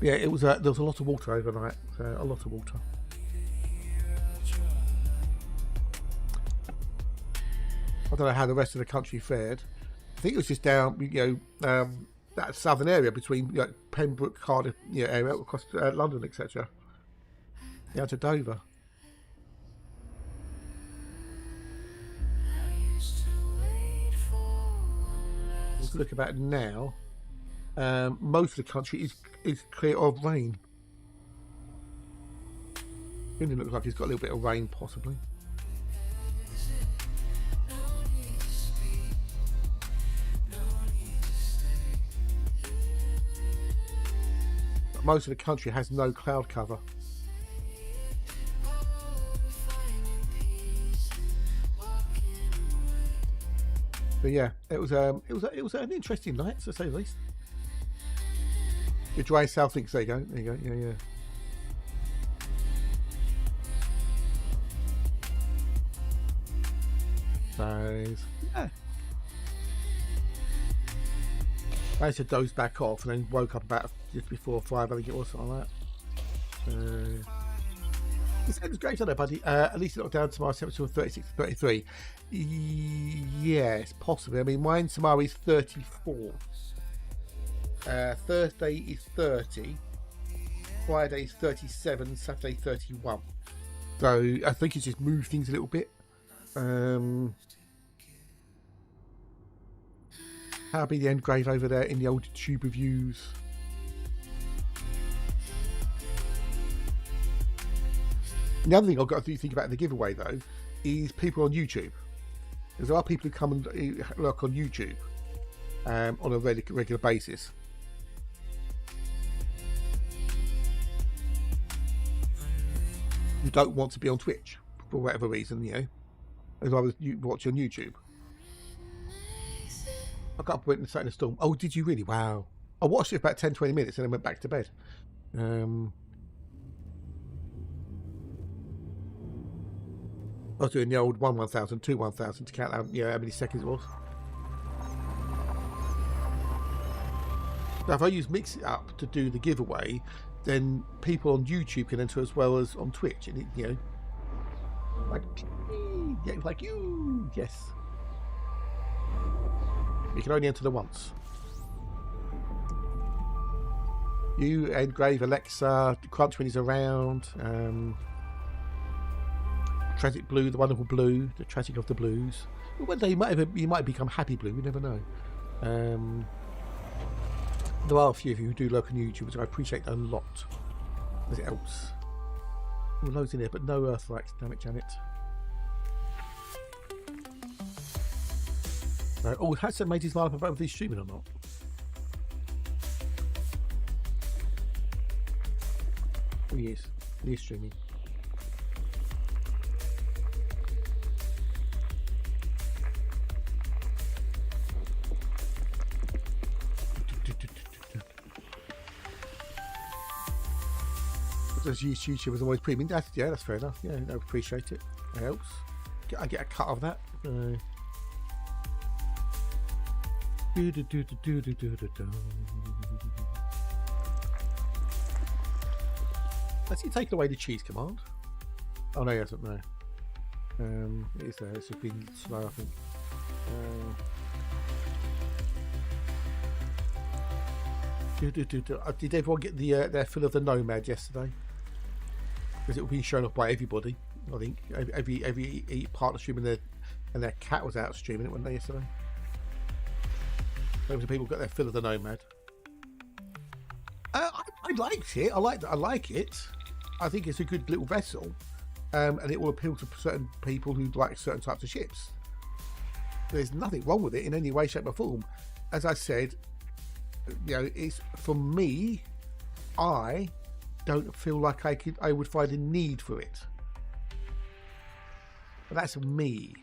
Yeah, it was there was a lot of water overnight, a lot of water. I don't know how the rest of the country fared. I think it was just down, that southern area between Pembroke, Cardiff, area across London, etc. Down to Dover. Let's look about it now. Most of the country is clear of rain. It looks like it's got a little bit of rain, possibly. Most of the country has no cloud cover. But yeah, it was an interesting night, to say the least. The dry south links, there you go, yeah. So yeah. I managed to doze back off and then woke up about just before 5, I think it was, something like that. It was great, buddy. At least it got down tomorrow, temperature of 36 to 33. Yes, possibly. I mean, mine tomorrow is 34. Thursday is 30. Friday is 37. Saturday 31. So I think it's just moved things a little bit. How be the end grade over there in the old tube reviews? And the other thing I've got to think about in the giveaway though is people on YouTube. Because there are people who come and look on YouTube on a regular basis. You don't want to be on Twitch for whatever reason, as I was watching on YouTube. I got up, went and sat in a storm. Oh, did you really? Wow. I watched it for about 10-20 minutes and then went back to bed. I was doing the old 1-1000, 2-1000 to count out, how many seconds it was. Now, if I use Mix It Up to do the giveaway, then people on YouTube can enter as well as on Twitch. And it, like you, yes. You can only enter them once. You, Engrave, Alexa, Crunch when he's around, Tragic Blue, the wonderful Blue, the tragic of the blues. Well, one day you might become Happy Blue. We never know. There are a few of you who do local YouTube, which I appreciate a lot. As it helps. Well, loads in here, but no Earthlikes. Damn it, Janet. Oh, has that made his mind up about whether he's streaming or not? Oh, he is. He is streaming. As YouTubers always premium. That's fair enough. Yeah, I appreciate it. It helps. I get a cut of that. Has he taken away the cheese command? Oh no, he hasn't. No. It's there. It's just been slow, I think. Did everyone get their fill of the Nomad yesterday? Because it was being shown off by everybody. I think every partner streaming and their cat was out streaming it, weren't they, yesterday? Loads of people got their fill of the Nomad. I liked it. I like it. I think it's a good little vessel, and it will appeal to certain people who like certain types of ships. There's nothing wrong with it in any way, shape, or form. As I said, it's for me. I don't feel like I would find a need for it. But that's me.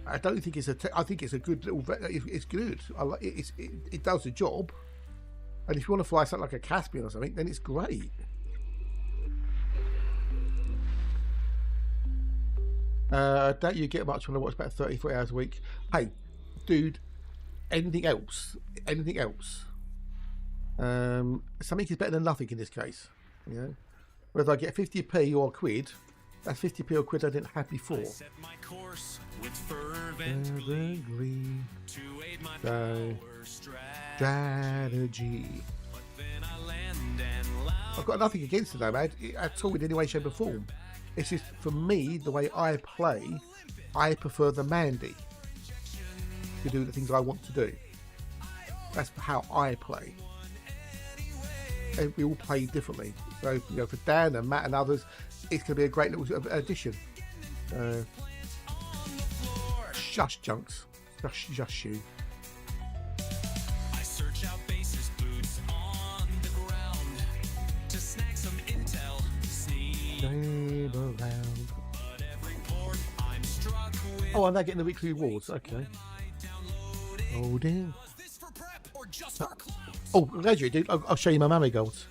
I don't think I think it's a good little. It's good. I like it. It does the job. And if you want to fly something like a Caspian or something, then it's great. Don't you get much when I watch about 34 hours a week? Hey, dude, anything else? Anything else? Something is better than nothing in this case. Whether I get 50p or a quid, that's 50p or a quid I didn't have before. I set my course with fervently to aid my power strategy. But then I land and I've got nothing against the Nomad at all in any way, shape or form. It's just, for me, the way I play, I prefer the Mandy to do the things I want to do. That's how I play. And we all play differently. So, for Dan and Matt and others, it's going to be a great little addition. Shush, Junks. Shush you. I search out bases, boots on the ground to snag some intel. Around. Oh, I'm now getting the weekly rewards. Okay. Oh, damn. Oh, I'm glad you do. I'll show you my mammy goals.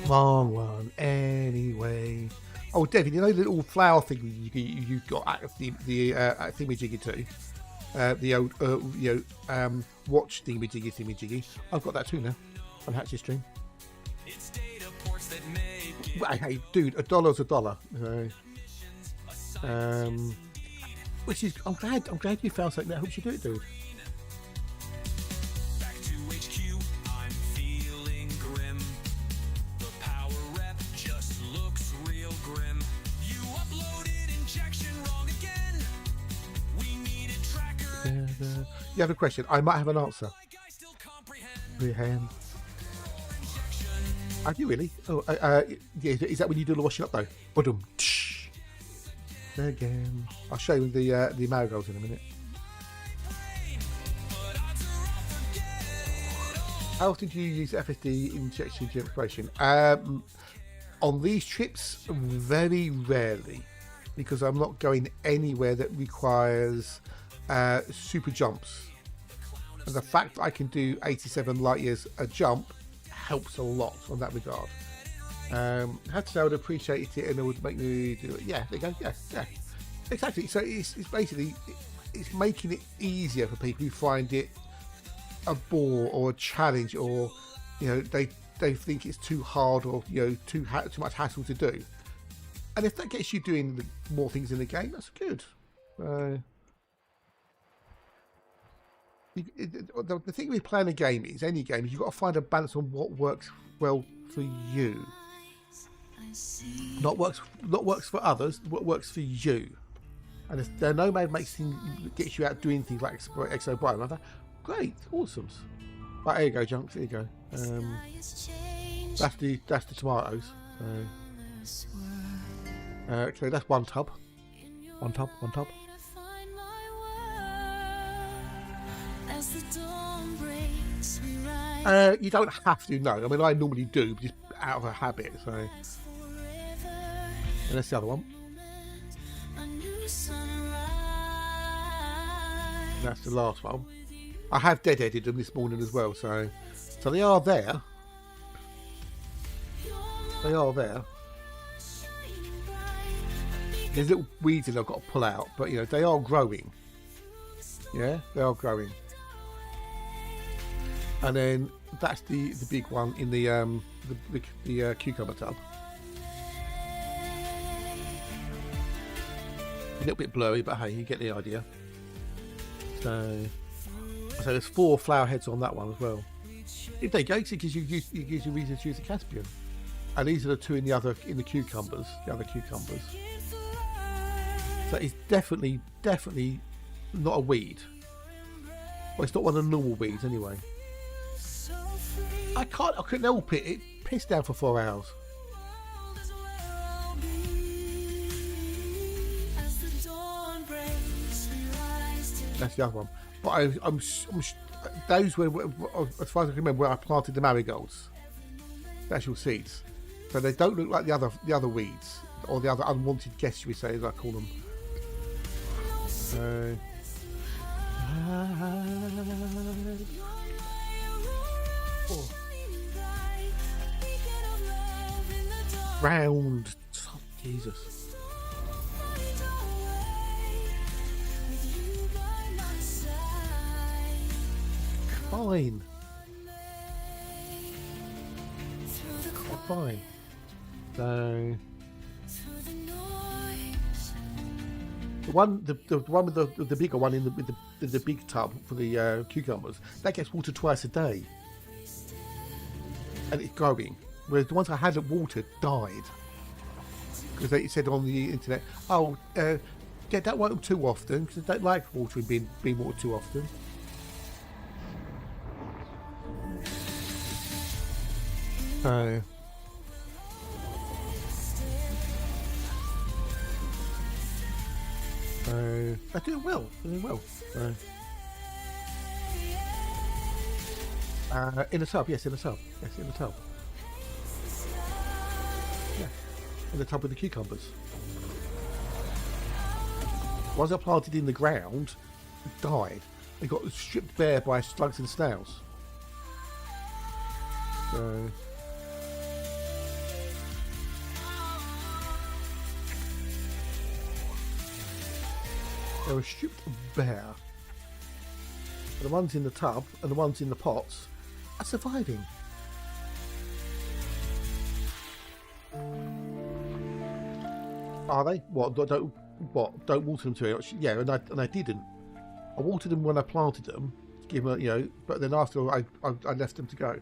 Wrong one, anyway. Oh, Devin, you know the little flower thing you got at the thingy-jiggy too? The old, watch thingy-jiggy. I've got that too now on Hatch's stream. Hey, dude, $1's $1. Which is, I'm glad you found something that helps you do it, dude. Back to HQ, I'm feeling grim. The power rep just looks real grim. You uploaded injection wrong again. We need a tracker. You have a question? I might have an answer. Comprehend. Have you really? Oh, yeah, is that when you do the washing up though? Boom. Again. I'll show you the marigolds in a minute. How often do you use FSD injection generation? On these trips, very rarely, because I'm not going anywhere that requires super jumps. And the fact that I can do 87 light years a jump helps a lot on that regard. I had to say I would appreciate it and it would make me do it. Yeah, there you go. Yeah, exactly. So it's basically it's making it easier for people who find it a bore or a challenge, or they think it's too hard or too much hassle to do. And if that gets you doing more things in the game, that's good. The thing with playing a game is any game is you've got to find a balance on what works well for you. Not works for others, what works for you. And if the Nomad gets you out doing things like exobiological, great, awesome. Right, there you go, Junks. There you go. That's the tomatoes. So that's one tub. One tub. You don't have to, no. I mean, I normally do, just out of a habit. So, and that's the other one. That's the last one. I have deadheaded them this morning as well, so they are there. They are there. There's little weeds that I've got to pull out, but you know they are growing. Yeah, they are growing. And then that's the big one in the cucumber tub. A little bit blurry, but hey, you get the idea. So there's 4 flower heads on that one as well. If they go, because you gives you reason to use the Caspian. And these are the 2 in the cucumbers, the other cucumbers. So it's definitely not a weed. Well, it's not one of the normal weeds anyway. I couldn't help it. It pissed down for 4 hours. That's the other one. But I'm those were, as far as I can remember, where I planted the marigolds. The actual seeds. So they don't look like the other weeds, or the other unwanted guests, we say, as I call them. So. Oh. Round. Oh, Jesus. Fine. Fine. So the one with the bigger one in the big tub for the cucumbers, that gets watered twice a day, and it's growing. Whereas the ones I hadn't watered died because they said on the internet, "Oh, don't water them too often because they don't like watering being watered too often." So. They're doing well. So, in the tub, yes, in the tub. Yes, in the tub. Yeah, in the tub with the cucumbers. Ones I planted in the ground died. They got stripped bare by slugs and snails. So. They were stripped bare. The ones in the tub and the ones in the pots are surviving. Are they? What? Don't water them too much? Yeah, and I didn't. I watered them when I planted them, give them, but then after I left them to go.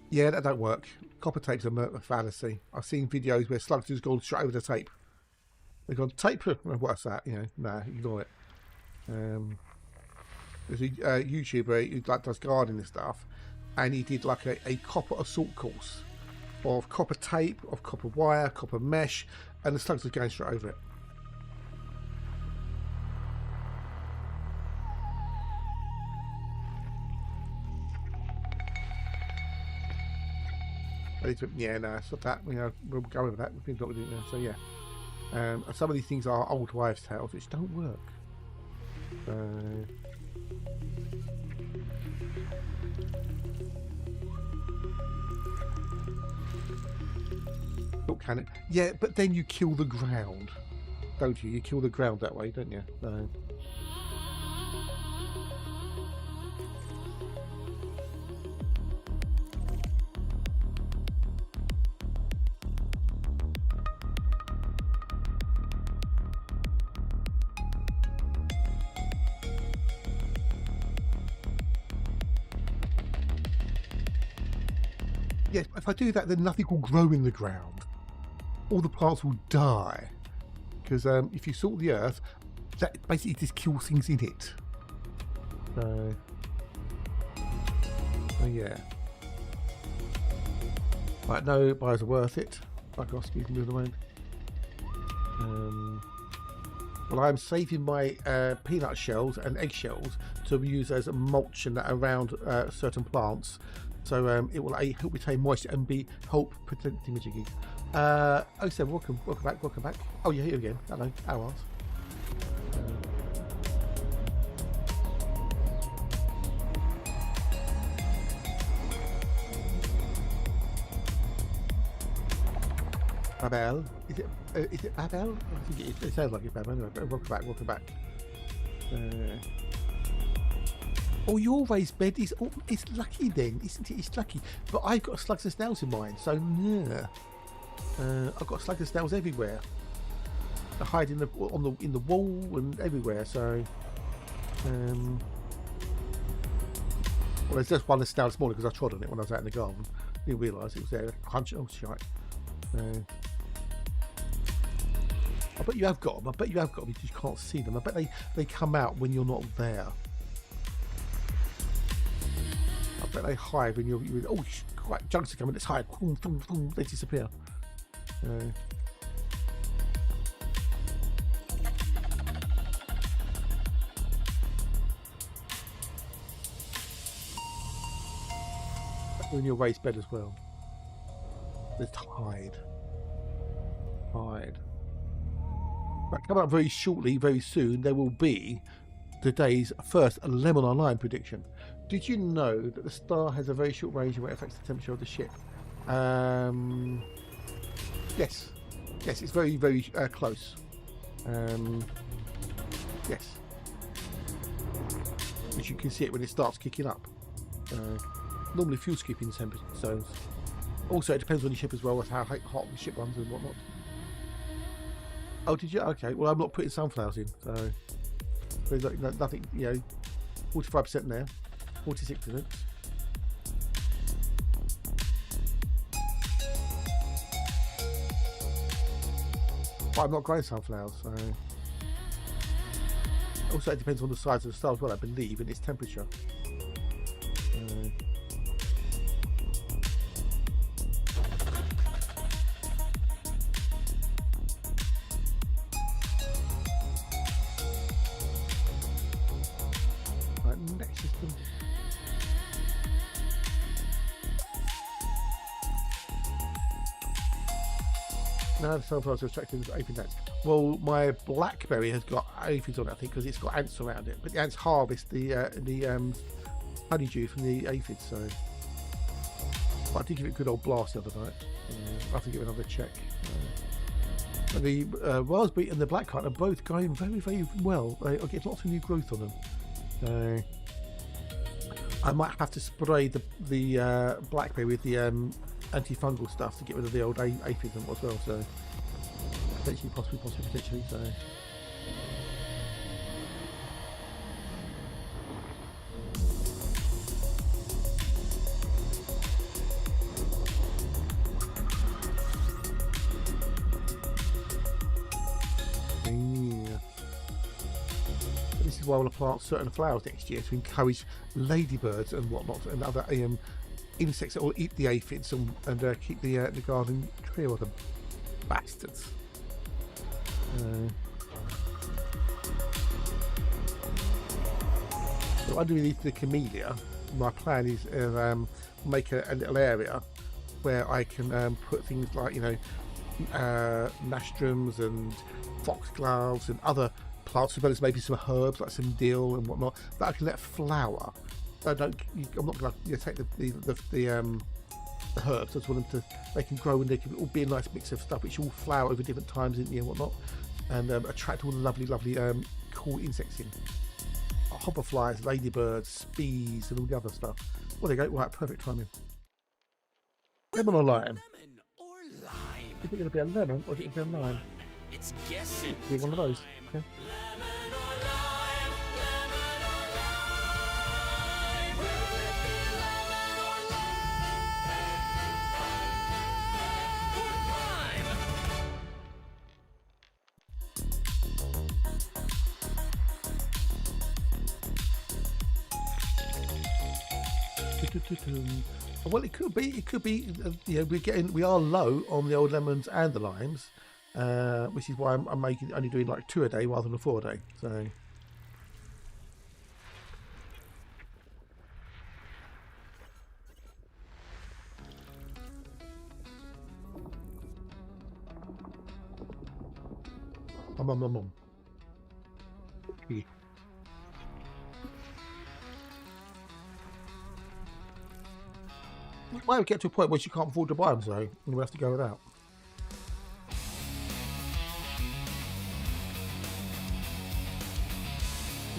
Yeah, that don't work. Copper tape's a fallacy. I've seen videos where slugs just gone straight over the tape. They've gone, tape? What's that? Nah, ignore it. There's a YouTuber who does gardening and stuff, and he did like a copper assault course of copper tape, of copper wire, copper mesh, and the slugs are going straight over it. Yeah, no, it's not that. We'll go over that. We've been talking about it now. So yeah, some of these things are old wives' tales, which don't work. Look, can it? Yeah, but then you kill the ground, don't you? You kill the ground that way, don't you? No. Yes, if I do that, then nothing will grow in the ground. All the plants will die. Because if you salt the earth, that basically just kills things in it. So yeah. Right, no buys are worth it. Fuck off, excuse me, the way. Well, I'm saving my peanut shells and egg shells to use as mulch and that around certain plants. So it will help retain moisture and help protecting majiggy. Oh, so welcome back. Oh, you're here again. Hello, how are Babel. Is it Babel? I think it sounds like it's Babel. Anyway, welcome back. Oh, your raised bed is it's lucky then, isn't it? It's lucky. But I've got slugs and snails in mine, so yeah. I've got slugs and snails everywhere. They hide in the wall and everywhere. So, well, there's just one snail this morning because I trod on it when I was out in the garden. Didn't realise it was there. Oh shite. I bet you have got them. You just can't see them. I bet they come out when you're not there. I bet they hide when you're oh, quite junks are coming. Let's hide. Boom, boom, boom, they disappear. In your raised bed as well. Let's hide. Right, coming up very shortly, very soon, there will be today's first lemon or lime prediction. Did you know that the star has a very short range where it affects the temperature of the ship? Yes, it's very, very close. Yes, which you can see it when it starts kicking up. Normally fuel skipping zones. Also, it depends on your ship as well, with how hot the ship runs and whatnot. Oh, did you? Okay. Well, I'm not putting sunflowers in, so there's like nothing. 45% there, 46%. But I'm not growing sunflowers. So. Also, it depends on the size of the star as well, I believe, and its temperature. Now the sunflowers are attracted to aphid ants. Well, my blackberry has got aphids on it, I think, because it's got ants around it. But the ants harvest the honeydew from the aphids, so. But I did give it a good old blast the other night. I'll have to give it another check. But the raspberry and the blackheart are both going very, very well. I get lots of new growth on them. So I might have to spray the blackberry with the antifungal stuff to get rid of the old aphids as well. So potentially. So. This is why I want to plant certain flowers next year to encourage ladybirds and whatnot and other insects that will eat the aphids and keep the garden clear of them. Bastards. So underneath the camellia, my plan is make a little area where I can put things like nasturtiums and foxgloves and other plants, as well as maybe some herbs like some dill and whatnot that I can let flower. I'm not going to take the herbs. I just want them they can grow and they can all be a nice mix of stuff which all flower over different times in the year and whatnot, and attract all the lovely cool insects in. Hopperflies, ladybirds, bees, and all the other stuff. Well, there you go. Right, perfect timing. Lemon or lime? Lemon or lime? Is it going to be a lemon or is it going to be a lime? It's guessing. Be one of those. Okay. Lemon or lime? Lemon or lime? Will it be lemon or lime? Well, it could be. We are low on the old lemons and the limes, which is why I'm only doing like 2 a day rather than 4 a day. So. Okay. Why we get to a point where you can't afford to buy them, so you have to go without.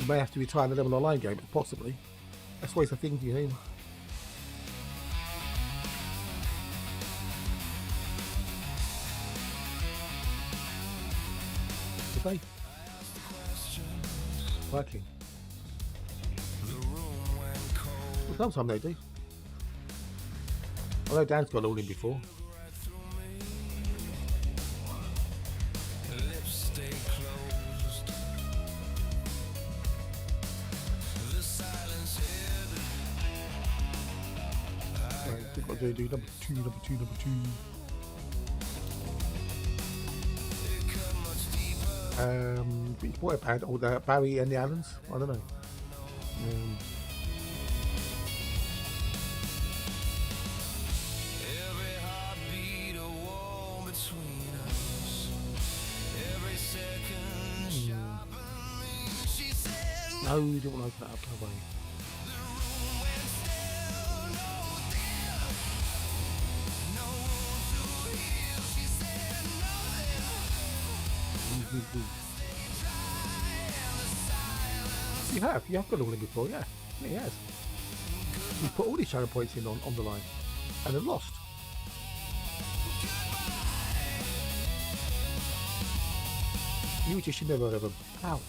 You may have to retire the level online game, possibly. That's always the thing, you know. Did they? Working. Well, sometimes they do. Although Dan's got all in before. Right, what do they do? Number two. Which boy band? Or the Barry and the Allens? I don't know. No, you don't like that up that way. You have got all in before, yeah. Yeah, he has. He put all these shadow points in on the line and then lost. You just should never have them. Ow.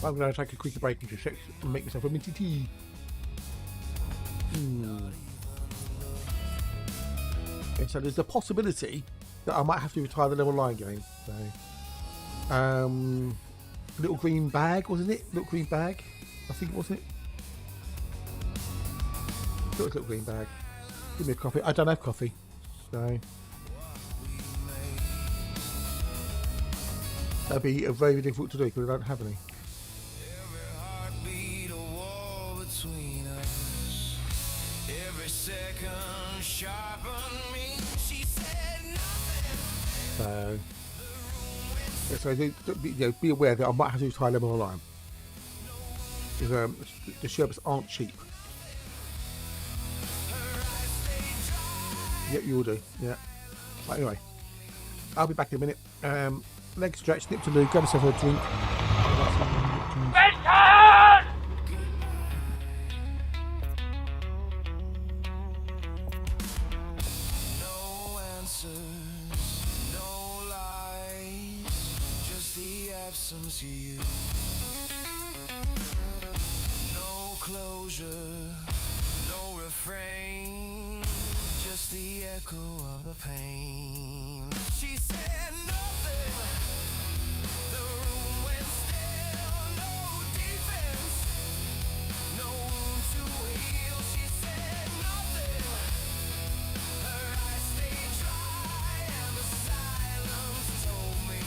I'm going to take a quick break and just make myself a minty tea. And so there's the possibility that I might have to retire the level 9 game. So, little green bag, wasn't it? Little green bag, I think, wasn't it? Little green bag. Give me a coffee. I don't have coffee, so that'd be very difficult to do because I don't have any. So be aware that I might have to retire level online. Because the sherbets aren't cheap. Yep, you will do. Yeah. But anyway, I'll be back in a minute. Leg stretch, nip to loo, grab myself a drink. Absence of you. No closure, no refrain, just the echo of the pain. She said nothing, the room went still, no defense, no wound to heal. She said nothing, her eyes stayed dry and the silence told me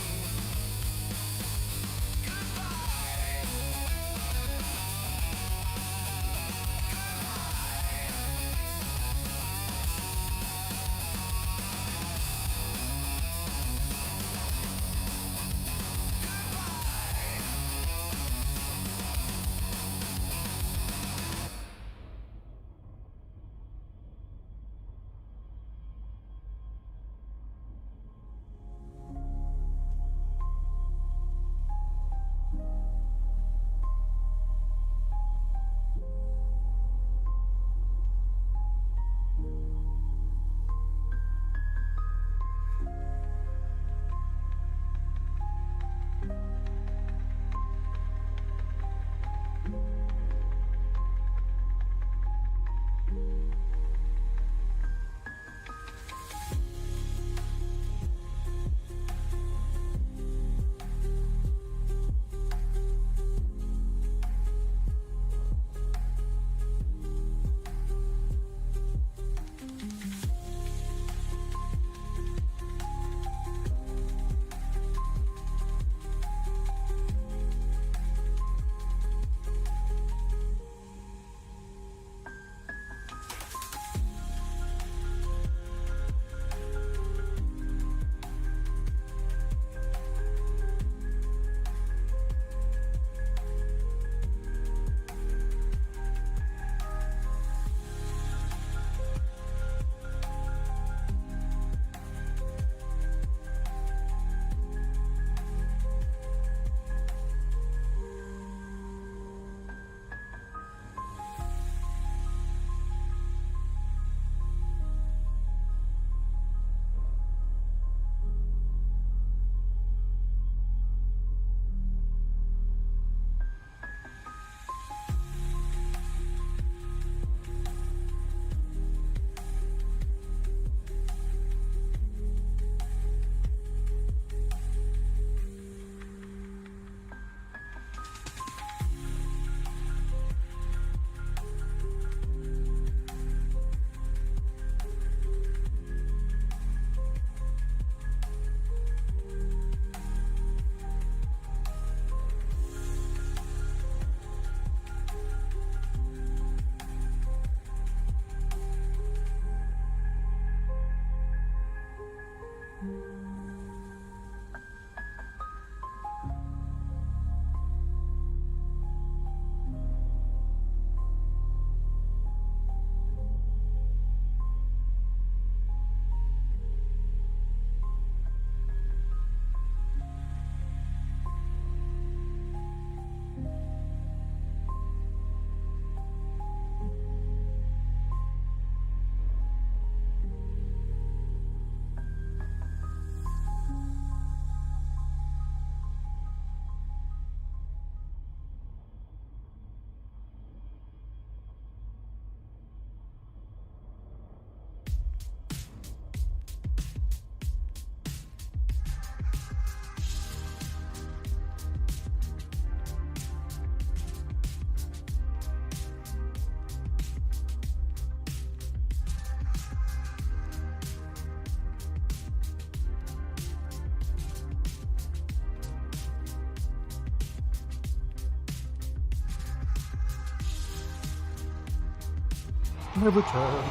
My return.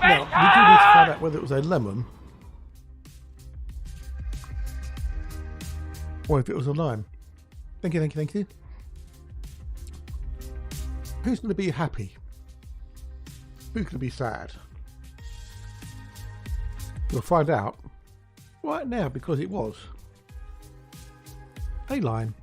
Now, we do need to find out whether it was a lemon or if it was a lime. Thank you, thank you, thank you. Who's going to be happy? Who's going to be sad? We'll find out right now because it was a lime.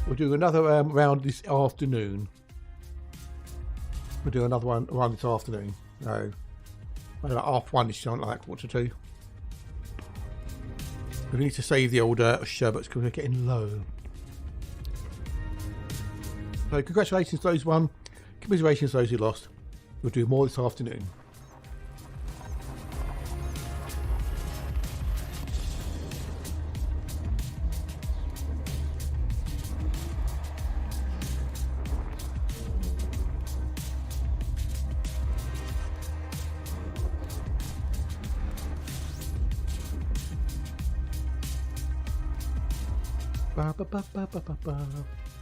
We'll do another round this afternoon. We'll do another one around this afternoon. No, maybe like half one ish, something like 1:45. We need to save the old sherbets because we're getting low. So congratulations to those who won. Commiserations to those who lost. We'll do more this afternoon.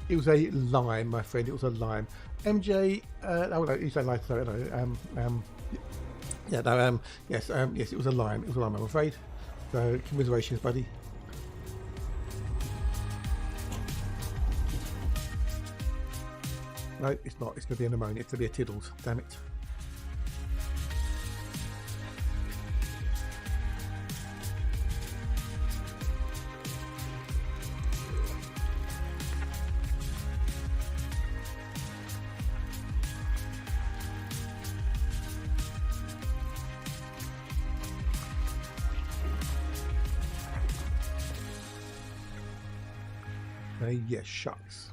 It was a lime, my friend. It was a lime. MJ, oh no, you say life. Sorry, no. Yeah, no. Yes, yes, it was a lime. It was a lime, I'm afraid. So commiserations, buddy. No, it's not. It's going to be an ammonia. It's going to be a Tiddles. Damn it. Yes, shucks.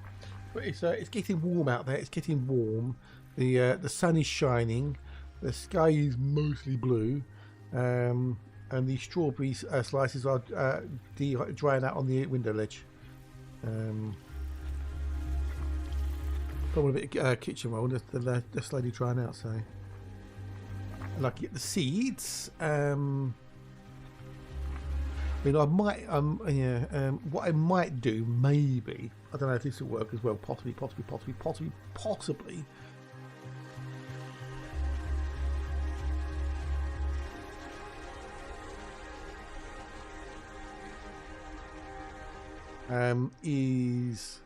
But it's getting warm out there. It's getting warm. The sun is shining. The sky is mostly blue, and the strawberry slices are drying out on the window ledge. Probably a bit of kitchen roll. They're slowly drying out. So, I'd like to get the seeds. I mean, I might, what I might do, maybe, I don't know if this will work as well, possibly, is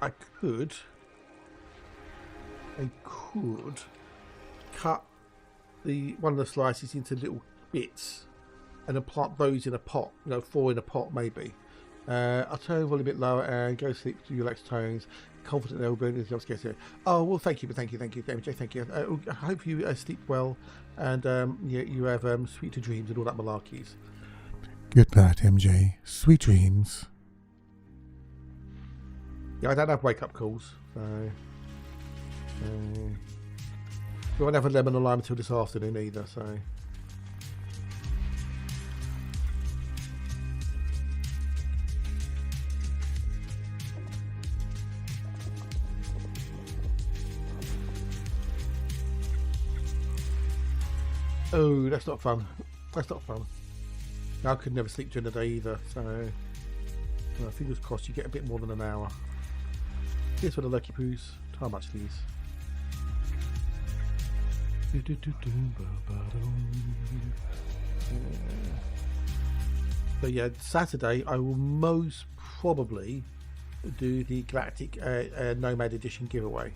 I could cut one of the slices into little bits and then plant those in a pot, 4 in a pot maybe. I'll turn the volume a bit lower and go sleep to your relaxed tones. Confident there will be anything else gets here. Oh, well, thank you, MJ, thank you. I hope you sleep well and you have sweet dreams and all that malarkeys. Good night, MJ. Sweet dreams. Yeah, I don't have wake-up calls, so... we won't have a lemon or lime until this afternoon either, so... Oh, that's not fun. That's not fun. I could never sleep during the day either, so fingers crossed you get a bit more than an hour. Here's for the lucky poos. How much of these? So yeah, Saturday I will most probably do the Galactic Nomad Edition giveaway.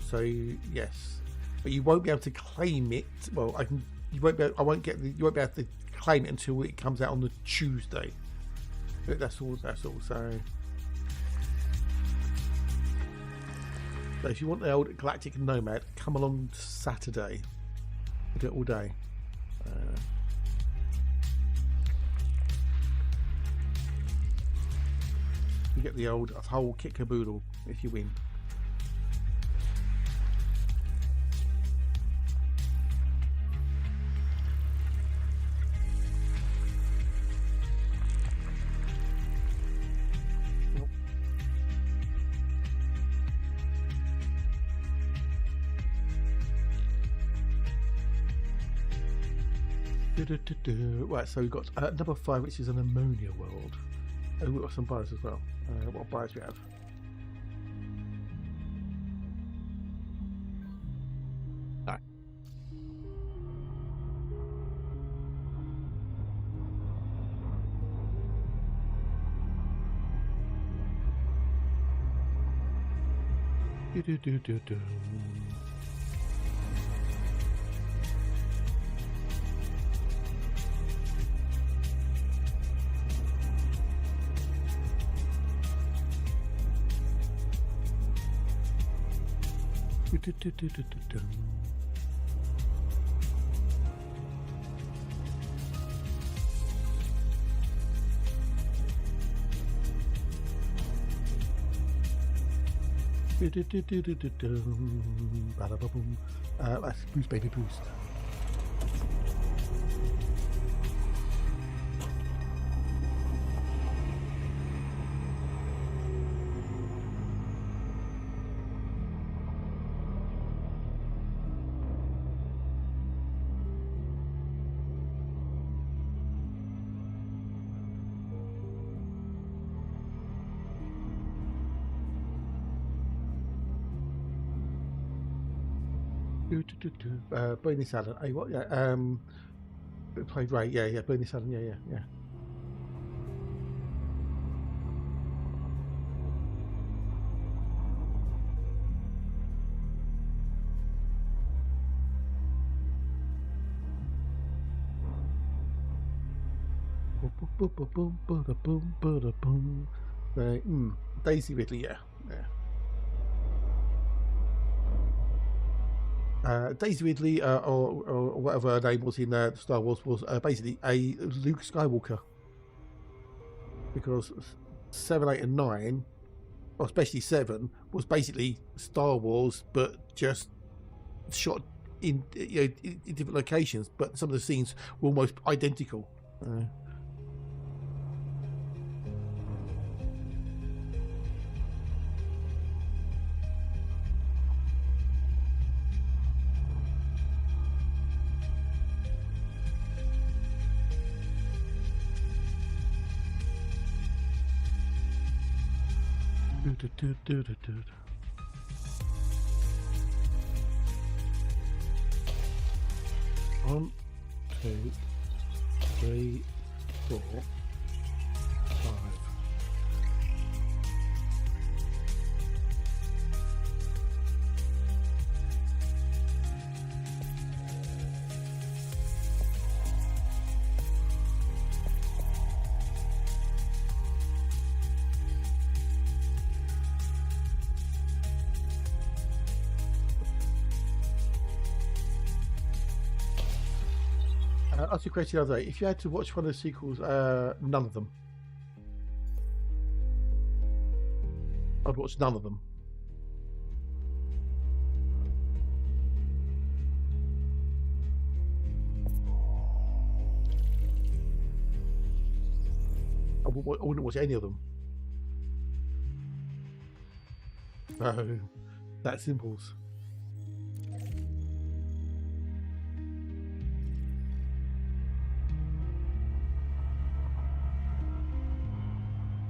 So yes, but you won't be able to claim it. Well, I can. You won't be. I won't get. You won't be able to claim it until it comes out on the Tuesday. But that's all. That's all. So if you want the old Galactic Nomad, come along Saturday. We'll do it all day. You get the old whole kit caboodle if you win. Right, so we've got number 5, which is an ammonia world. Oh, we've got some bios as well. What bios do we have? No. That's boost, baby, boost. Bernie Salad. Hey, what? Yeah. Played Ray. Yeah. Bernie Salad. Yeah. Daisy Ridley. Yeah. Daisy Ridley, or whatever her name was in Star Wars, was basically a Luke Skywalker. Because 7, 8, and 9, or especially 7, was basically Star Wars, but just shot in in different locations. But some of the scenes were almost identical. One, 2, 3, 4, 5. I asked you a question the other day. If you had to watch one of the sequels, none of them. I'd watch none of them. I wouldn't watch any of them. No, that's simples.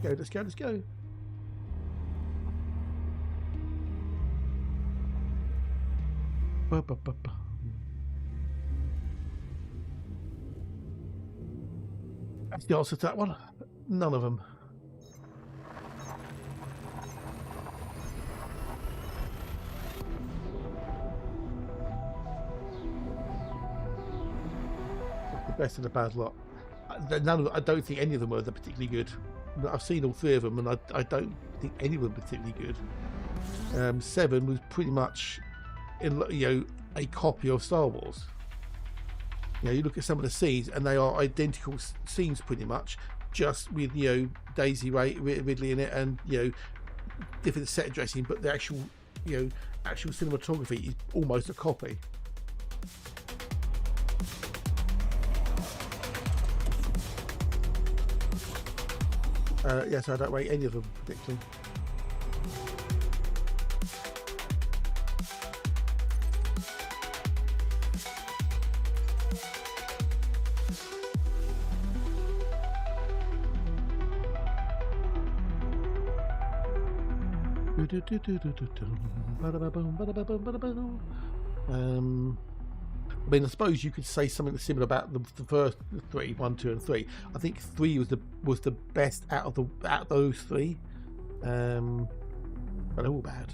Let's go. That's the answer to that one. None of them. The best of the bad lot. I don't think any of them were particularly good. I've seen all three of them, and I don't think any of them particularly good. 7 was pretty much, a copy of Star Wars. You look at some of the scenes, and they are identical scenes pretty much, just with Daisy Ridley in it, and different set dressing, but the actual cinematography is almost a copy. Yes, I don't rate any of them particularly. I mean, I suppose you could say something similar about the first 3, 1, 2, and 3. I think 3 was the best out of those 3, but they're all bad.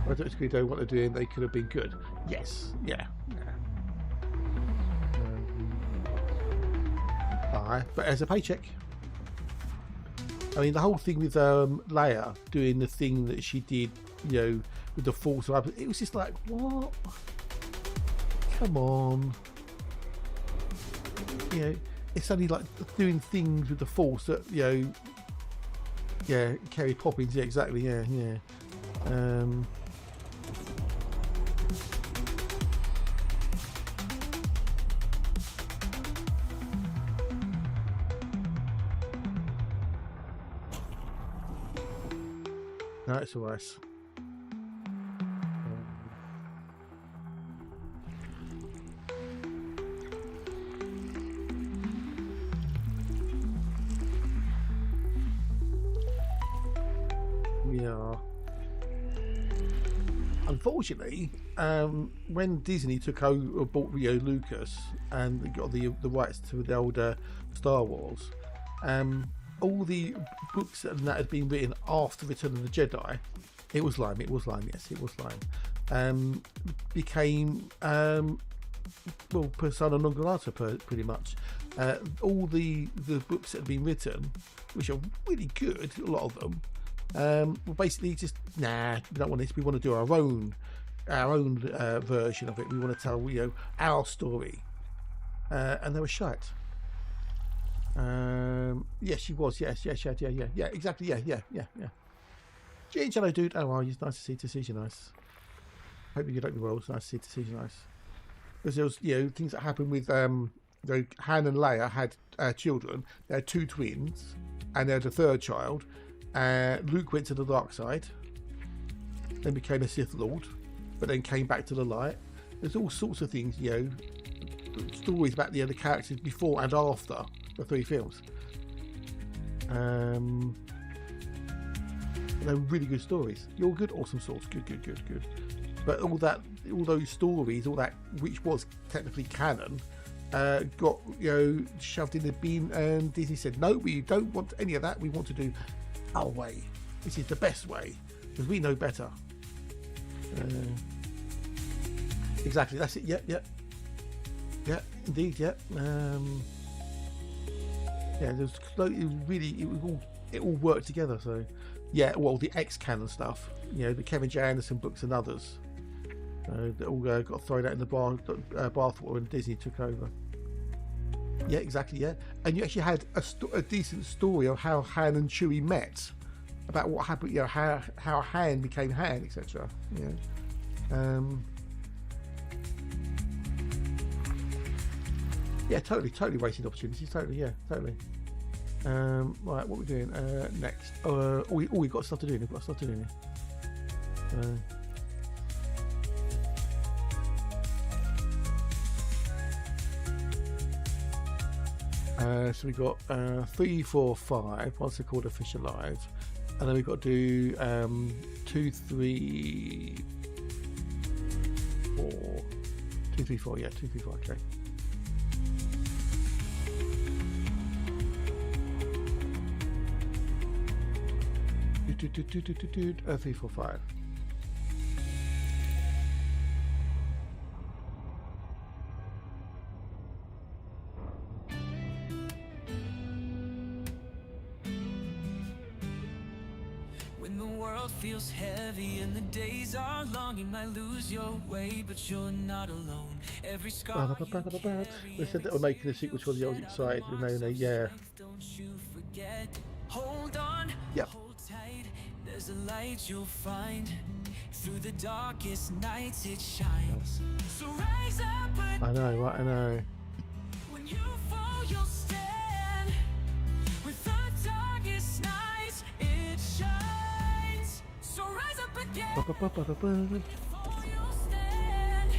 I don't agree. Don't want to do it. They could have been good. Yes. Yeah. But as a paycheck, I mean, the whole thing with Leia doing the thing that she did, with the Force, it was just like, what? Come on. It's only like doing things with the Force that, Carrie Poppins, yeah, exactly, yeah. No, it's all right. Yeah. Unfortunately, when Disney took over, bought Lucas, and got the rights to the older Star Wars, all the books that had been written after Return of the Jedi, it was lime, became persona non grata pretty much. All the books that had been written, which are really good, a lot of them, were basically just, nah, we don't want this, we want to do our own version of it, we want to tell our story, and they were shite. Yes, she was. Yes, yeah, exactly. Yeah. Hello, dude. How are you? It's nice to see you. Nice. Hope you get well. It's nice to see you. Nice. Because there was, things that happened with Han and Leia had children. They had 2 twins, and they had a 3rd child. Luke went to the dark side, then became a Sith Lord, but then came back to the light. There's all sorts of things, stories about the characters before and after the 3 films. They're really good stories. You're good, awesome source. Good. But all those stories, all that which was technically canon, got shoved in the bin, and Disney said, no, we don't want any of that. We want to do our way. This is the best way because we know better. Exactly. That's it. Yeah. Indeed. Yeah. It all worked together. So, yeah. Well, the ex-canon stuff, the Kevin J. Anderson books and others, that all got thrown out in the bathwater when Disney took over. Yeah, exactly. Yeah, and you actually had a decent story of how Han and Chewie met, about what happened. How Han became Han, etc. Yeah, totally wasted opportunities. Totally. Right, what are we doing next? We've got stuff to do. Here. So we got 3, 4, 5. Once they're called official live, and then we've got to do 2, 3, 4. 2, 3, 4. Yeah, 2, 3, 4. Okay. Do 3, 4, 5. When the world feels heavy and the days are long, you might lose your way, but you're not alone. Every scar you carry, They said that we're making a sequel to the Old Side. Yeah. don't you forget. Hold on, Yep. hold tight. There's a light you'll find. Through the darkest nights it shines. So rise up, but I know, right? I know. when you fall you'll stand. With the darkest nights it shines. So rise up again. Before you'll stand.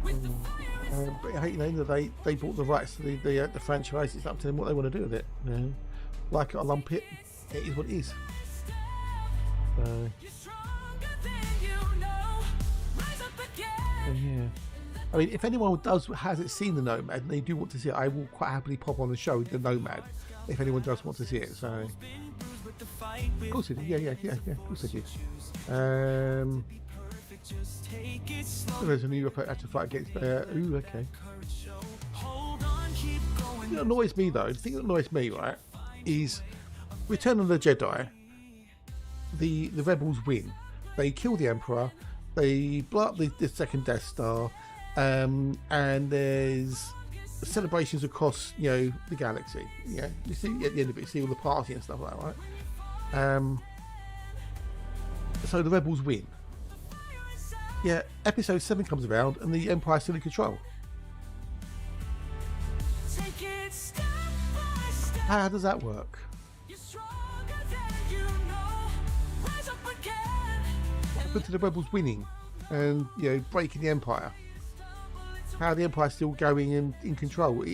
With the fire inside. But I hate, that they bought the rights to the franchise. It's up to them what they want to do with it. Like it or lump it, it is what it is. You're stronger than you know. Rise up again. Yeah. I mean, if anyone hasn't seen the Nomad and they do want to see it, I will quite happily pop on the show the Nomad if anyone does want to see it. So, of course it is. Yeah. Of course it is. There's a new had to fight against. Ooh, okay. What annoys me though, the thing that annoys me, right, is Return of the Jedi. The rebels win. They kill the Emperor. They blow up the second Death Star, and there's celebrations across the galaxy. Yeah, you see at the end of it, you see all the party and stuff like that, right? So the rebels win. Yeah, Episode 7 comes around, and the Empire's still in control. Take it step by step. How does that work? You're stronger than you know. Rise up again. But to the rebels winning and breaking the Empire, how are the Empire's still going and in control?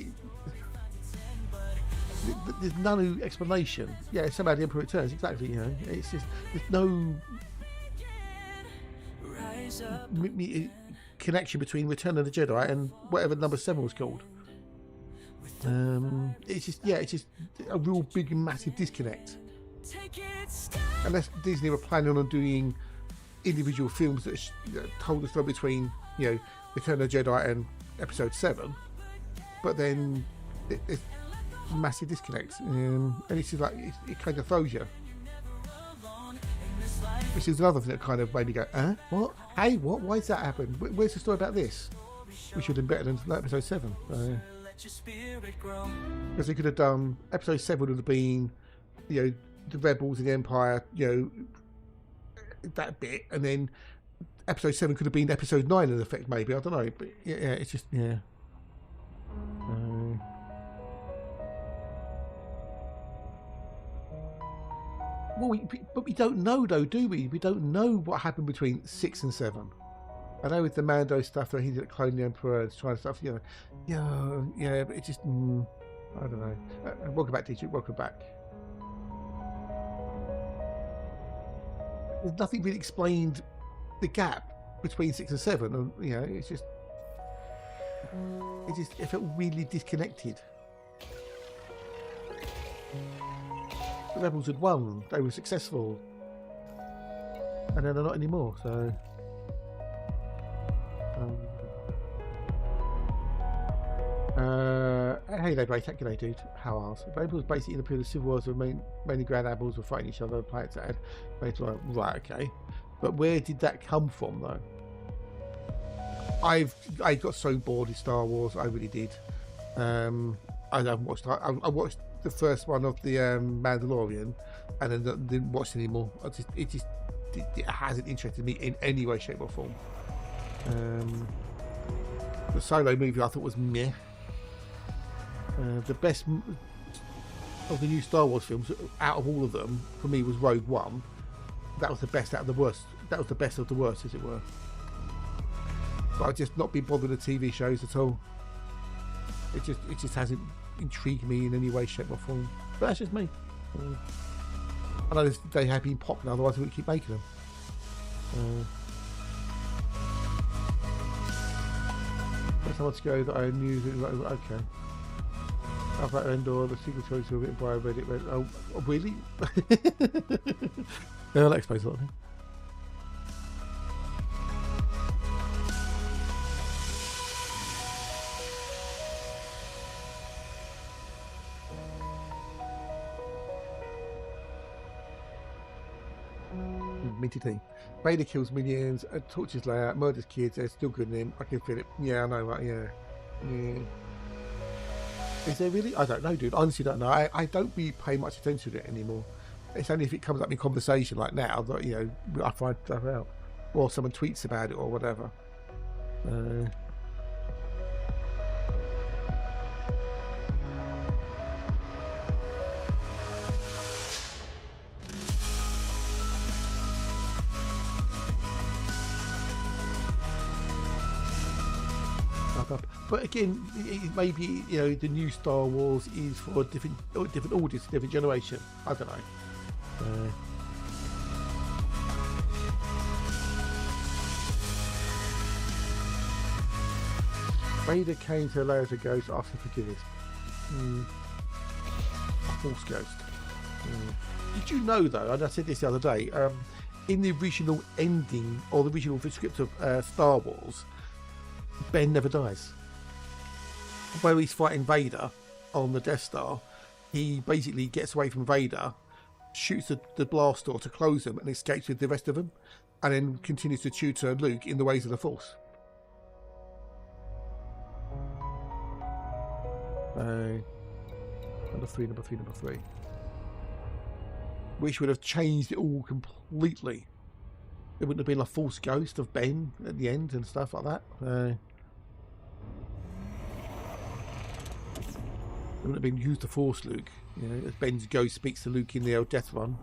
There's no explanation. Yeah, somehow the Emperor returns. Exactly. It's just there's no Rise up. connection between Return of the Jedi and whatever number 7 was called. It's just a real big massive disconnect. Take it step. Unless Disney were planning on doing individual films that told the story between Return of the Jedi and Episode 7, but then it's massive disconnect, and it's just like it kind of throws you. Which is another thing that kind of made me go, what? Hey, what? Why does that happen? Where's the story about this? We should have been better than Episode 7. Let your spirit grow. Because they could have done Episode 7 would have been, the rebels and the Empire, that bit, and then Episode 7 could have been Episode 9 in effect, maybe. I don't know, but yeah, it's just Well, but we don't know though, do we? We don't know what happened between 6 and 7. I know with the Mando stuff that he did clone the Emperor and trying stuff, but it just, I don't know. Welcome back, teacher. Welcome back. There's nothing really explained the gap between 6 and 7, and it felt really disconnected. The rebels had won; they were successful, and then they're not anymore. So, hey there, Braytak, g'day, dude. How are you? Rebels basically in the period of civil wars, mainly Grand Admirals were fighting each other. Planets that had right, okay, but where did that come from, though? I got so bored with Star Wars, I really did. I haven't watched. I watched the first one of the Mandalorian, and then didn't watch it anymore. It hasn't interested me in any way, shape, or form. The Solo movie I thought was meh. The best of the new Star Wars films, out of all of them, for me was Rogue One. That was the best out of the worst. That was the best of the worst, as it were. But I've just not been bothered with TV shows at all. It just hasn't intrigued me in any way, shape, or form. But that's just me. I know they have been popular, otherwise we would keep making them. That's how much ago that I knew that. Okay. About Endor, the single choice of it by Reddit. Oh, really? Yeah, that explains a lot. Minty tea. Vader kills minions, tortures Leia, murders kids. They're still good in him. I can feel it. Yeah, I know, right? Yeah. Is there really? I don't know, dude. I honestly don't know. I don't really pay much attention to it anymore. It's only if it comes up in conversation like now that, you know, I find stuff out. Or someone tweets about it or whatever. But again, it maybe, you know, the new Star Wars is for a different audience, different generation. I don't know. Vader came to Leia's ghost after forgiveness. A Force ghost. Did you know though? And I said this the other day. In the original ending or the original script of Star Wars, Ben never dies. Where he's fighting Vader on the Death Star, he basically gets away from Vader, shoots the blast door to close them, and escapes with the rest of them, and then continues to tutor Luke in the ways of the Force. Number three. Which would have changed it all completely. It wouldn't have been a Force ghost of Ben at the end and stuff like that. It wouldn't have been used to Force Luke, you know, as Ben's ghost speaks to Luke in the old Death Star run.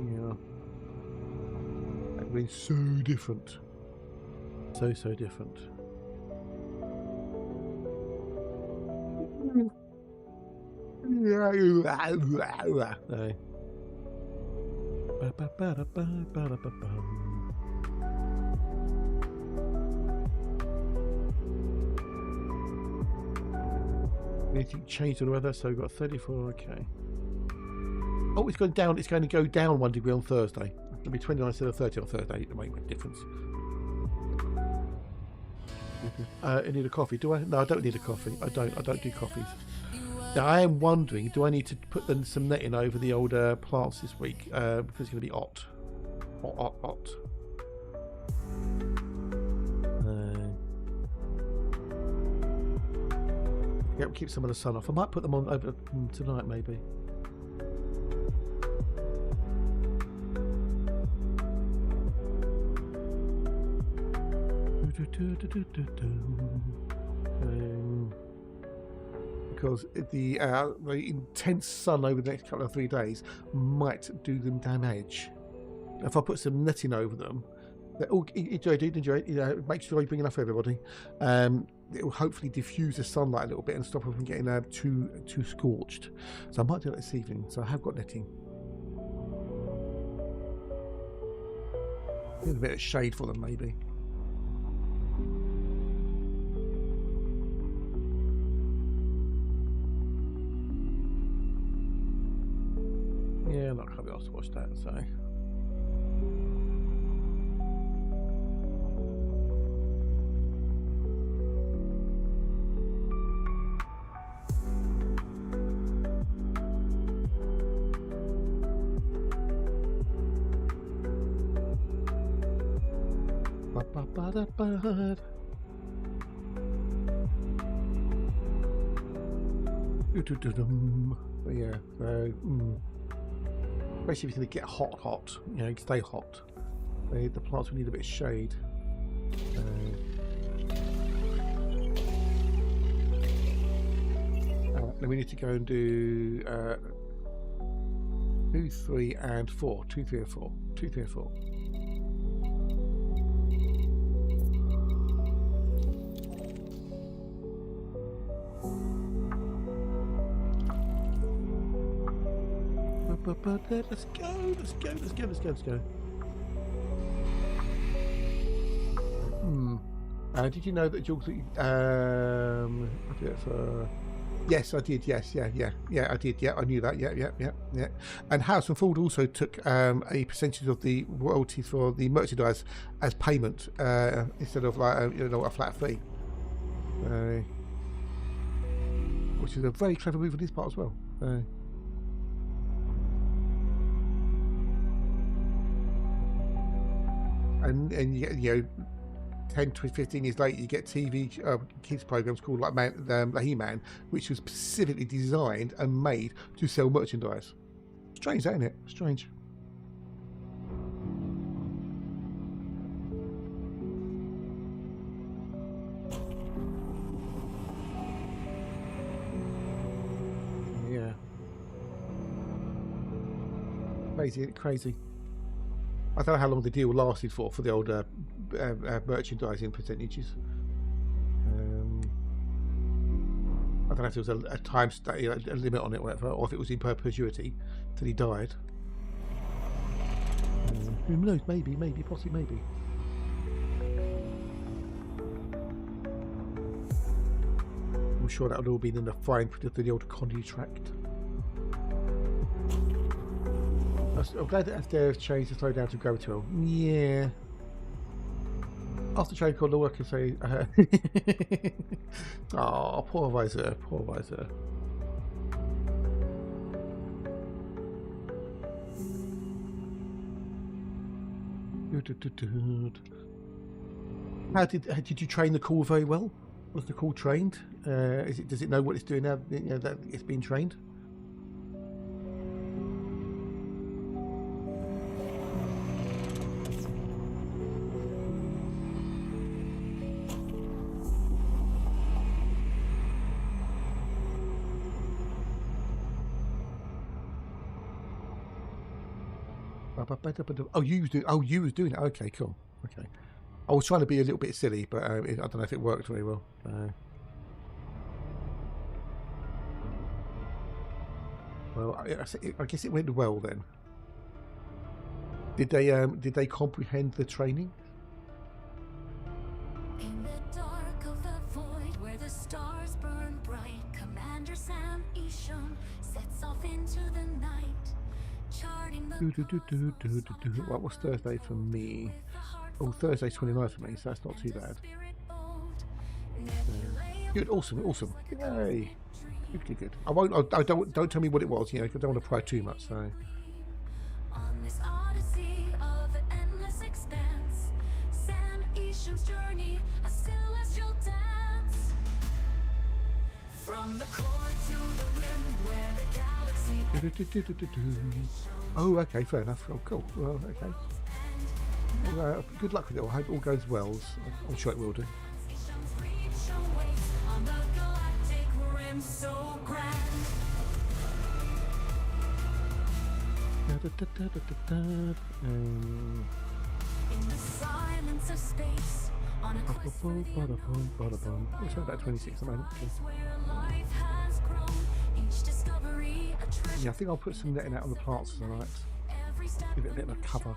Yeah, that would have been so different, so different. No. Anything changed on the weather? So we've got 34. Okay. Oh, it's going down. It's going to go down 1 degree on Thursday. It'll be 29 instead of 30 on Thursday. It'll make a difference. I need a coffee. Do I? No, I don't need a coffee. I don't do coffees. Now, I am wondering, do I need to put some netting over the old plants this week? Because it's going to be hot. Hot. Yeah, we'll keep some of the sun off. I might put them on over tonight, maybe. Because the intense sun over the next couple of 3 days might do them damage. If I put some netting over them, enjoy it. You know, make sure you bring enough for everybody. It will hopefully diffuse the sunlight a little bit and stop them from getting too scorched. So I might do that this evening. So I have got netting. A bit of shade for them, maybe. Yeah, I'm not going to be able to watch that, so. But yeah, so especially if it's going to get hot, you know, stay hot. The plants will need a bit of shade. Then we need to go and do 2, 3, and 4. 2, 3, and 4. 2, 3, and 4. Let's go, let's go, let's go, let's go, let's go. Did you know that Jules, I did it for... Yes, I did, yes, yeah, I did, yeah, I knew that, yeah. And House and Ford also took a percentage of the royalties for the merchandise as payment, instead of like, a flat fee. Which is a very clever move on his part as well. And you know, 10 to 15 years later, you get TV kids programs called like the He-Man, which was specifically designed and made to sell merchandise. Strange, ain't it? Strange. Yeah. Crazy. I don't know how long the deal lasted for the old merchandising percentages. I don't know if there was a time a limit on it, or whatever, or if it was in perpetuity till he died. Who knows? Maybe, possibly, maybe. I'm sure that would all been in the fine print of the old contract. I'm glad that they've changed the slow down to gravity well. Yeah. After trade called, all I can say. Oh, poor Visor, poor Visor. How did you train the call very well? Was the call trained? Does it know what it's doing now? You know, that it's been trained. Oh, you was doing it. Okay, cool. Okay, I was trying to be a little bit silly, but I don't know if it worked very well. Well, I guess it went well then. Did they comprehend the training? In the dark of the void where the stars burn bright, Commander Sam Isham sets off into the night, charting the What was Thursday for me? Oh, Thursday's 29th for me, so that's not too bad. Good, awesome. Yay. Good. I won't. Don't tell me what it was. You know, 'cause I don't want to pry too much. So. On this odyssey of an endless expanse, Sam Isham's journey, a celestial dance. From the core to the rim, where the galaxy. Oh, okay, fair enough. Oh, cool. Well, okay. Well, good luck with it. I hope it all goes well. I'm sure it will do. Isham's reach awaits on the galactic rim, so grand. In the silence of space, on a quest for the What's that, about 26 at the moment? where life has grown, each discovery a treasure. Yeah, I think I'll put some netting out on the plants tonight. Every step Give it a bit of a cover.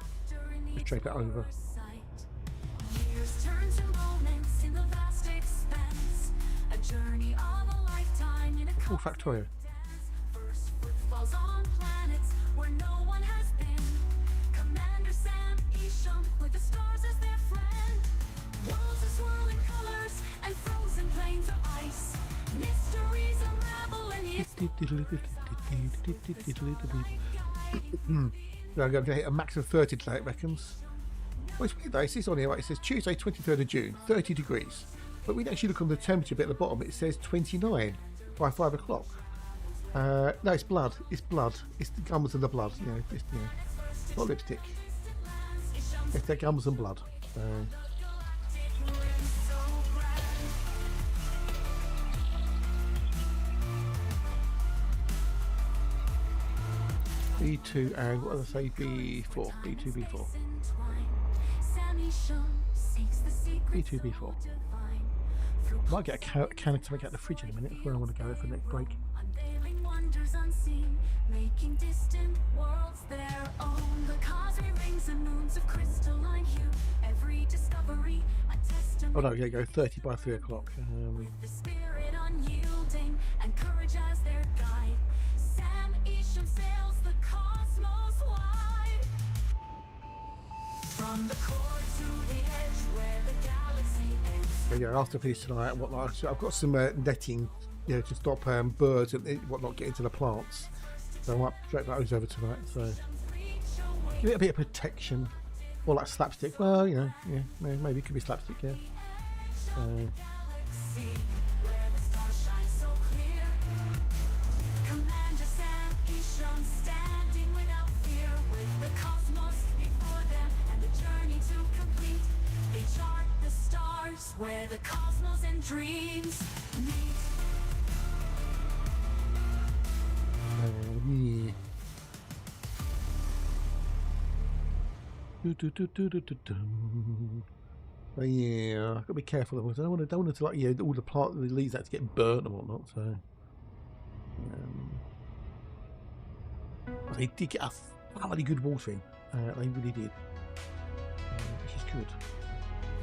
Just drape it over. Years turn to moments in the vast expanse, a journey of a lifetime in a Full Factorio. First footfalls on planets where no one has been. Commander Sam Isham with the stars as their friend. Worlds of swirling colors and frozen plains of ice. Mysteries unravel in I'm going to hit a max of 30 today, it reckons. Well, it's weird though, it says on here, right, it says Tuesday 23rd of June, 30 degrees. But we actually look on the temperature bit at the bottom, it says 29 by 5 o'clock. No, it's blood. It's blood. It's the gums and the blood. You know, it's not lipstick. It's the gums and blood. B2 and what did I say? B4. B2, B4. B2, B4. Might get a can of something out of the fridge in a minute. That's where I want to go for the next break. Unveiling wonders unseen, making distant worlds their own. The cosmic rings and moons of crystalline hue. Every discovery a testament. Oh no, yeah, go 30 by 3 o'clock. The spirit unyielding and courage as their guide. Sam Isham sails the cosmos wide. From the core to the edge where the galaxy ends. But yeah, after I finish tonight and whatnot, so I've got some netting, you know, to stop birds and whatnot get into the plants. So I might drag those over tonight. So give it a bit of protection, or like slapstick. Well, you know, yeah, maybe it could be slapstick. Yeah. Galaxy where the stars shine so clear. Commander Sam Isham standing without fear, with the cosmos before them and the journey to complete. They chart the stars where the cosmos and dreams meet. Yeah. But yeah, I've got to be careful of it. I don't want to like, you know, all the plant, the leaves that to get burnt and whatnot. So they did get a thoroughly good watering. They really did, which is good.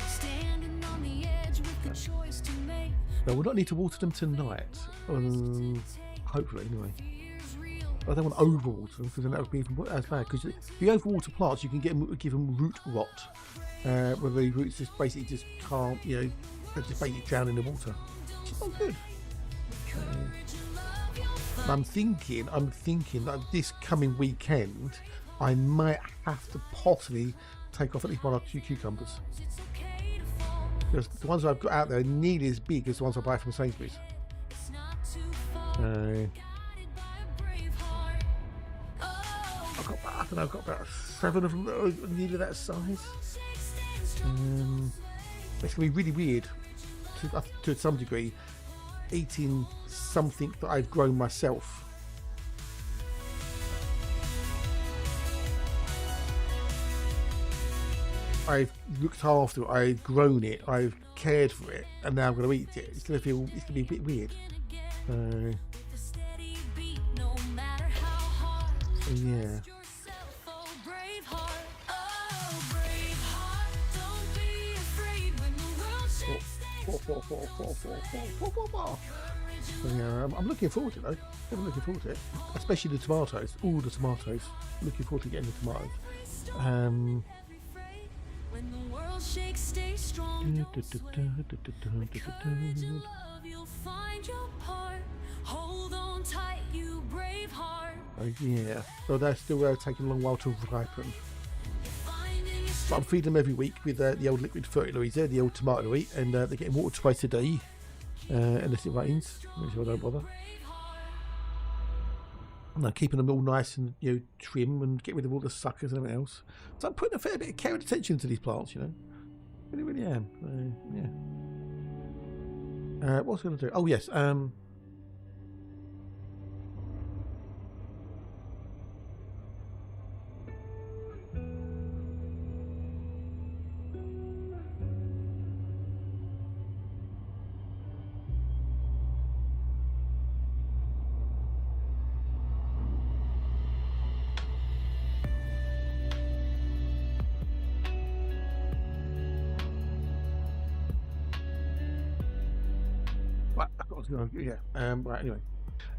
Standing on the edge with the choice to make. Now we'll not need to water them tonight. Hopefully, anyway. I don't want to overwater them because then that would be even as bad. Because if you overwater plants, you can give them root rot, where the roots just basically just can't, you know, they just basically drown in the water. Which is not good. I'm thinking that this coming weekend, I might have to possibly take off at least 1 or 2 cucumbers. Because the ones I've got out there are nearly as big as the ones I buy from Sainsbury's. I've got about 7 of them that are nearly that size. It's going to be really weird to some degree eating something that I've grown myself. I've looked after it, I've grown it, I've cared for it, and now I'm going to eat it. It's going to be a bit weird. Yeah. Yeah, I'm looking forward to it though. I'm looking forward to it, especially the tomatoes. All the tomatoes. Looking forward to getting the tomatoes. When the world shakes, stay strong. With the courage of love, you'll find your part. Hold on tight, you brave heart. Yeah, so they're still taking a long while to ripen. But I'm feeding them every week with the old liquid fertilizer, the old tomato eat, and they're getting watered twice a day, unless it rains, which I don't bother. And I'm keeping them all nice and, you know, trim and get rid of all the suckers and everything else. So I'm putting a fair bit of care and attention to these plants, you know. Really am. Yeah. What's I going to do? Oh yes. Yeah. Right. Anyway,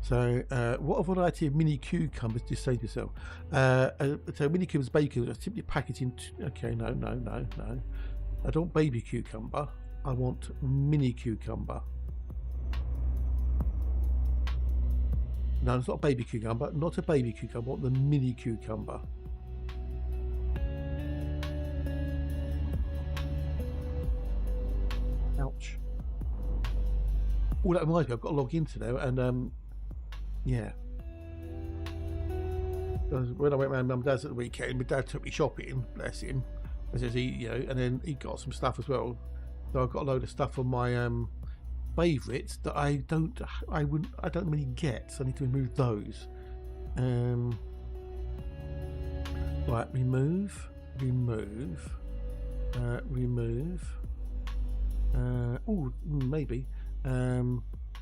so what a variety of mini cucumbers do you say to yourself? So mini cucumbers, bacon, simply packaged into. Okay, no. I don't baby cucumber. I want mini cucumber. No, it's not a baby cucumber. Not a baby cucumber. I want the mini cucumber. Ouch. All that reminds me, I've got to log into there, and yeah. When I went around Mum and Dad's at the weekend, my dad took me shopping, bless him, as he, you know, and then he got some stuff as well. So I've got a load of stuff on my favourites that I don't really get, so I need to remove those. Right, remove. Oh, maybe.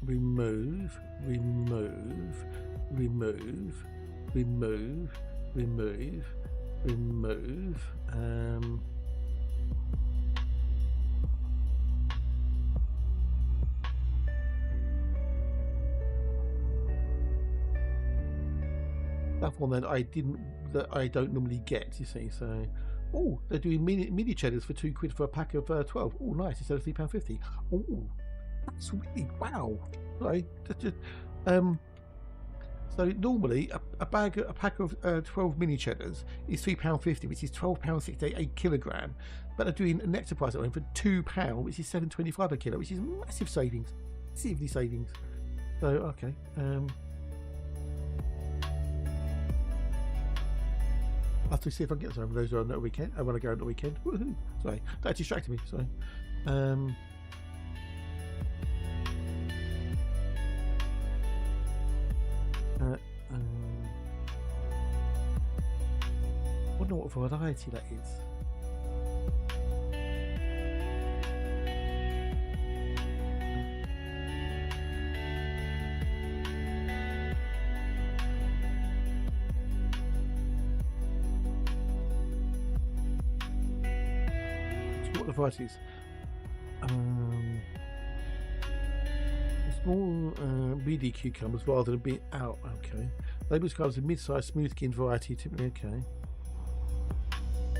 Remove. That one that I don't normally get, you see. So, oh, they're doing mini cheddars for £2 for a pack of 12. Oh, nice, instead of £3.50. Oh, that's really wow. Right, so normally a pack of 12 mini cheddars is £3.50, which is £12.68 a kilogram. But they're doing a nectar price at the moment for £2, which is £7.25 a kilo, which is massive savings, massively savings. So okay. I'll have to see if I can get some of those on the weekend. I want to go on the weekend. Woohoo! Sorry, that distracted me. Sorry. I wonder what variety that is. What the varieties? Small meaty cucumbers rather than being out. Okay. Label describes a mid-sized smooth-skinned variety. Typically, okay.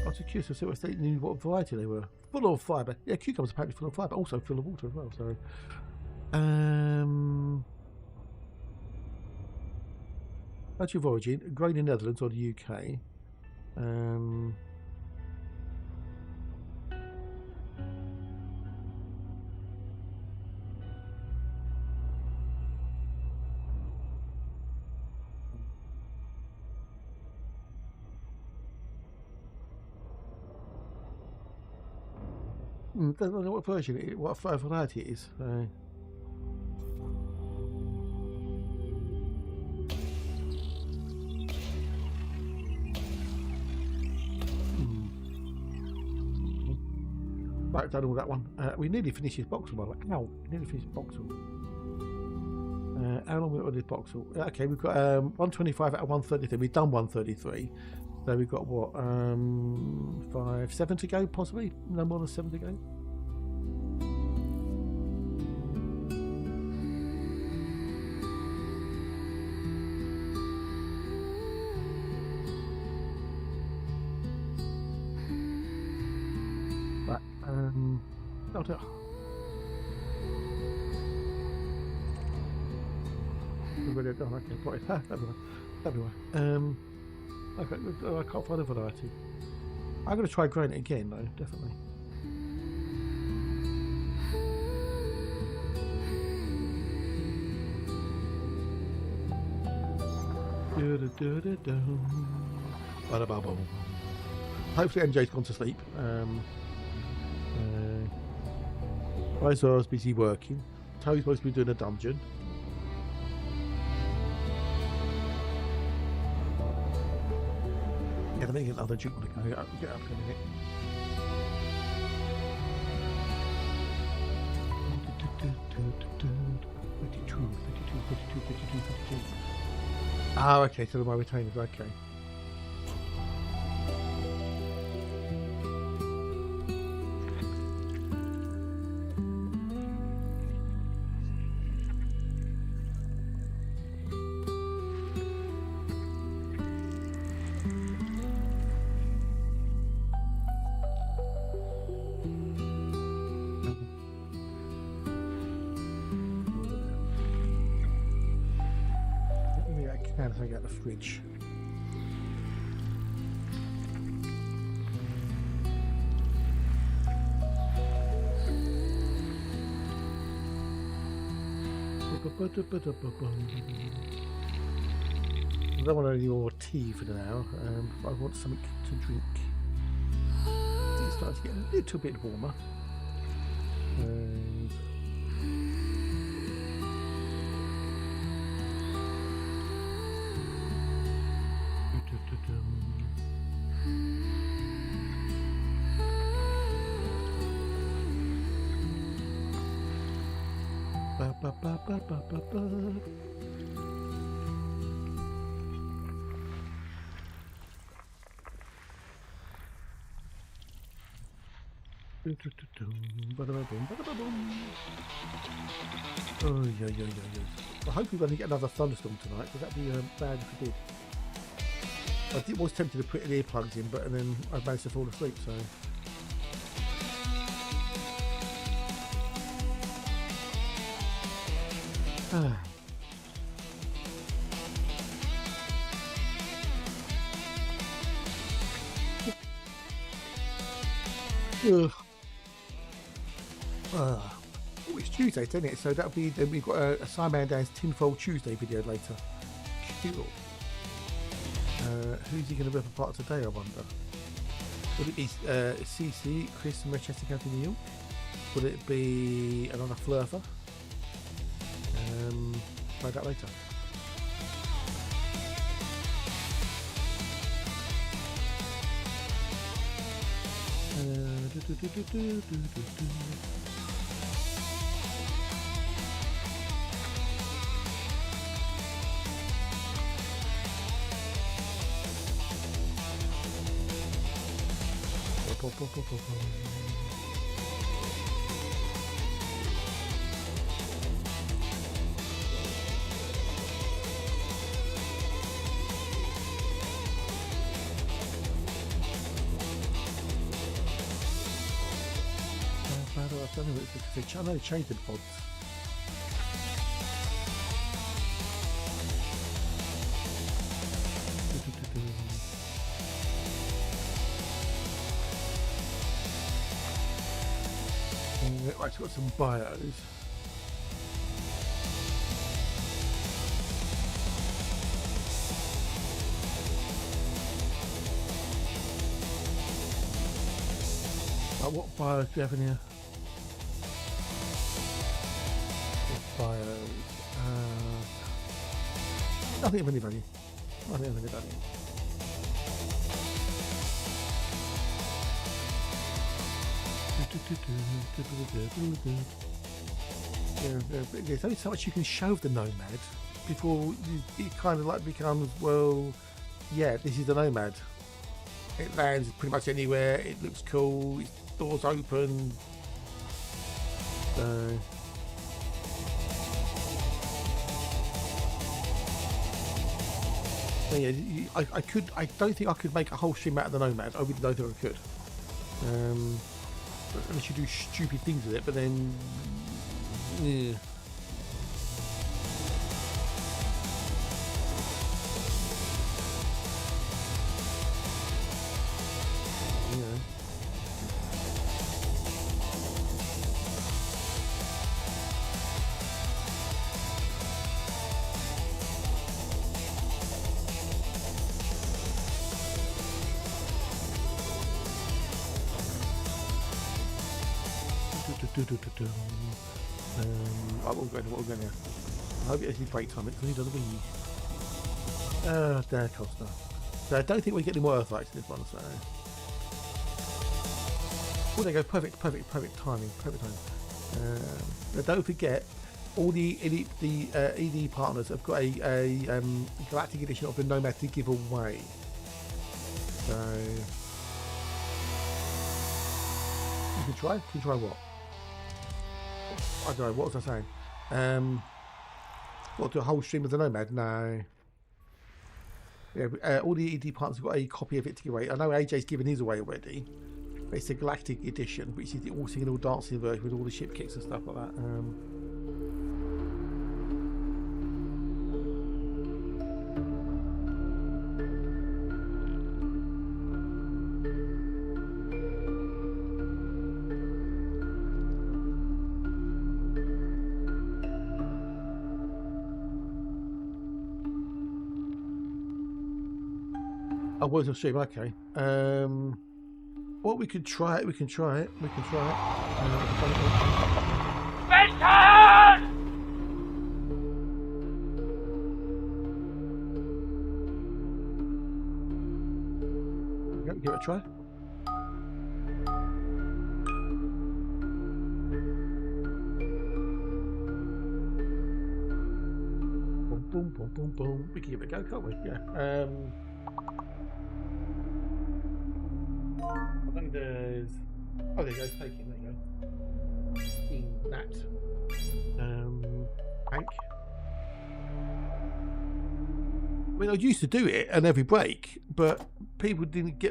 I was curious to see if they knew what variety they were. Full of fibre. Yeah, cucumbers are apparently full of fibre, also full of water as well. So, country of origin: grown in Netherlands or the UK. Don't know what version it is, what variety it is. Right, done all that one. We nearly finished this Boxel, by the way. Ow, we nearly finished Boxel. How long we got on this Boxel? Okay, we've got 125 out of 133. We've done 133. So we've got what? 7 to go, possibly? No more than 7 to go. Right, I'll do it. Really done. Okay, right. Everywhere. Okay, I can't find a variety. I'm going to try growing it again, though, definitely. Hopefully MJ's gone to sleep. Isor's busy working. Toby's supposed to be doing a dungeon. Yeah, let me get another drink when I get up in a minute. Ah, okay, so my retainers, okay. If I get the fridge. I don't want any more tea for now. I want something to drink. It starts to get a little bit warmer. Oh, yeah. I hope we're going to get another thunderstorm tonight, because that'd be bad if we did. I was tempted to put earplugs in, but then I managed to fall asleep, so. Oh, it's Tuesday, isn't it? So that'll be, then we've got a Simon Dan's Tinfoil Tuesday video later. Cool. Who's he going to rip apart today, I wonder? Would it be CC, Chris from Manchester County Neil? Would it be another flurfer? Find out later. I know they changed the pods. Right, it's got some bios. What bios do we have in here? Bios. Nothing of anybody. Nothing of anybody. There's only so much you can show of the Nomad before it kind of like becomes, well, yeah, this is the Nomad. It lands pretty much anywhere. It looks cool. Its doors open. So. Yeah, I could. I don't think I could make a whole stream out of the Nomad. I really don't think I could. Unless you do stupid things with it, but then, yeah. What we're going here. I hope it's break time because he doesn't win. There, Costa. So I don't think we get any more Earthlikes in this one. So, oh, there you go. Perfect timing. Don't forget, all the ED partners have got a galactic edition of the Nomad to give away. So you can try. Can you try what? I don't know, what was I saying? What, do a whole stream of the Nomad? No. Yeah, all the ED partners have got a copy of it to give away. I know AJ's given his away already. But it's the Galactic edition, which is the all singing, all dancing version with all the ship kicks and stuff like that. Oh, was a stream? Okay. Well, we can try it. Benton! Give it a try. boom, boom, boom, boom. We can give it a go, can't we? Yeah. I think there's. Oh, there you go. Taking. There you go. In that. Bank. I mean, I used to do it on every break, but people didn't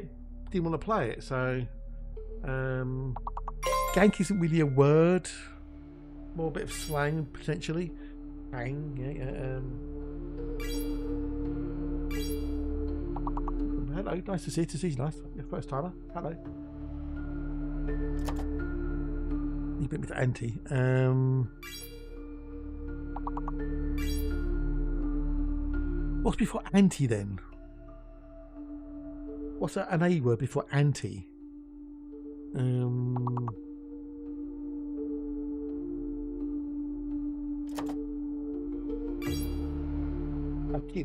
want to play it. So, gank isn't really a word. More a bit of slang potentially. Bang, yeah. Hello, nice to see you. To see you, nice. Your first timer. Hello. You bit me to anti. What's before anti then? What's an A word before anti?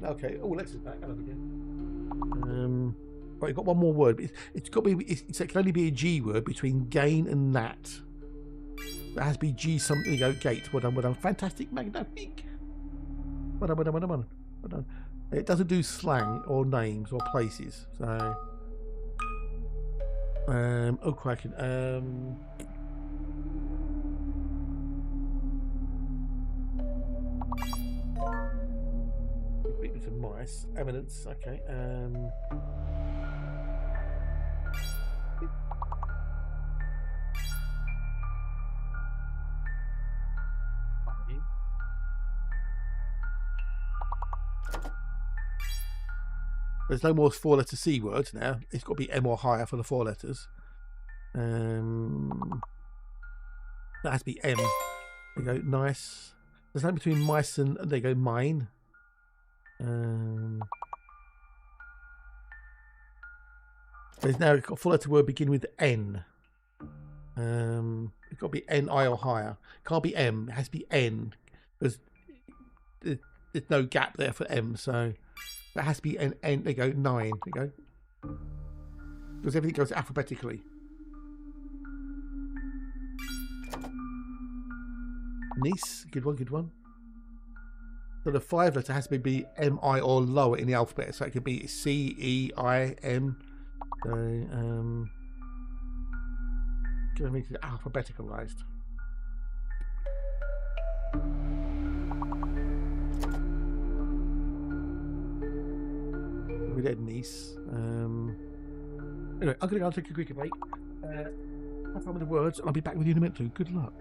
Okay. Oh, Lex is back. Hello again. Right, you've got one more word. It's got to be. It can only be a G word between gain and that. It has to be G something. You go gate. Well done. Fantastic, magnifique. Well done. It doesn't do slang or names or places. So, oh cracking. Some mice. Eminence. Okay. There's no more 4-letter C words now. It's got to be M or higher for the 4 letters. That has to be M. There you go. Nice. There's no between mice and there you go. Mine. There's now got a 4-letter word beginning with N. It's got to be N-I or higher. Can't be M. It has to be N. Because there's no gap there for M. So that has to be an N. There you go. 9. There you go. Because everything goes alphabetically. Nice. Good one. So the 5-letter has to be M-I or lower in the alphabet. So it could be C-E-I-M. So, going to make it alphabeticalized. We did Nice. Anyway, I'm going to go and take a quick break. Have fun with the words, and I'll be back with you in a minute too. Good luck.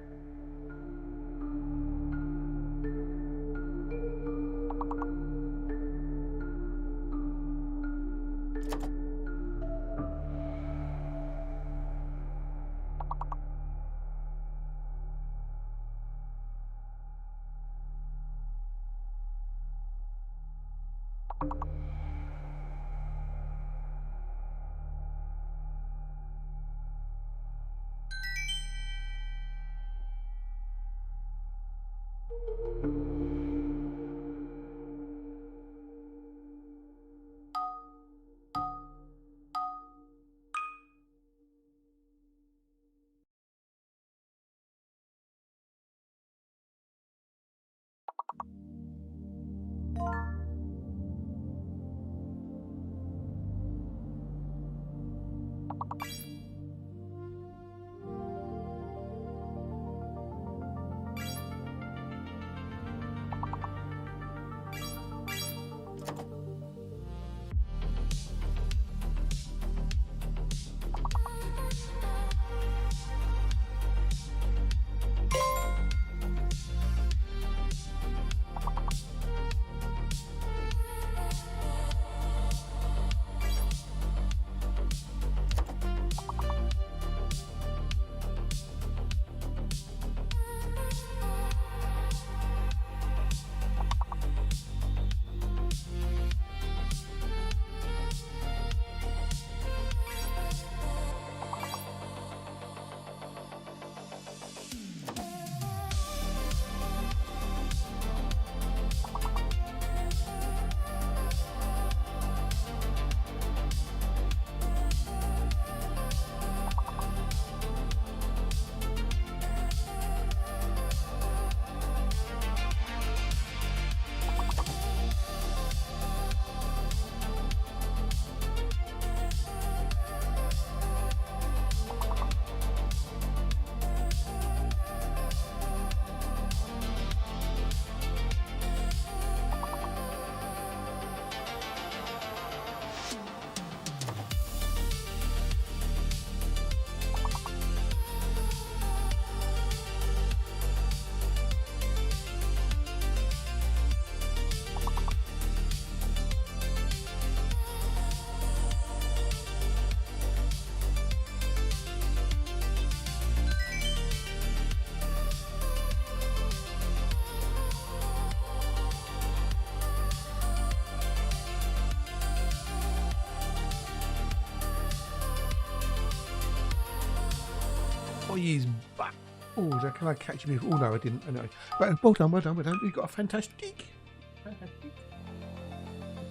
is back. Oh, can I catch you? Oh no, I didn't. Anyway, but well done, well done, well done. You got a fantastic.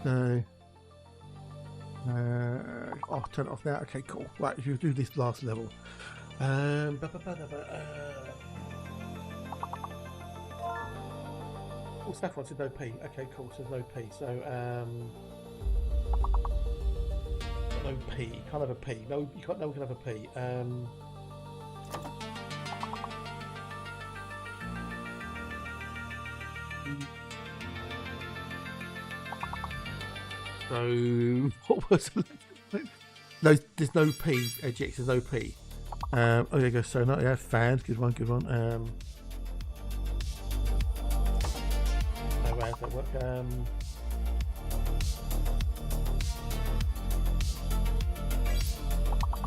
No. I'll turn it off now. Okay, cool. Right, if you do this last level. Oh, Saffron said no P. Okay, cool. So there's no P. So no P. You can't have a P. No, you can't. No one can have a P. So what was it? No, there's no P. GX, there's no P. Oh, there you go. So not yeah, fans. Good one. Good one. Oh, wow, that work.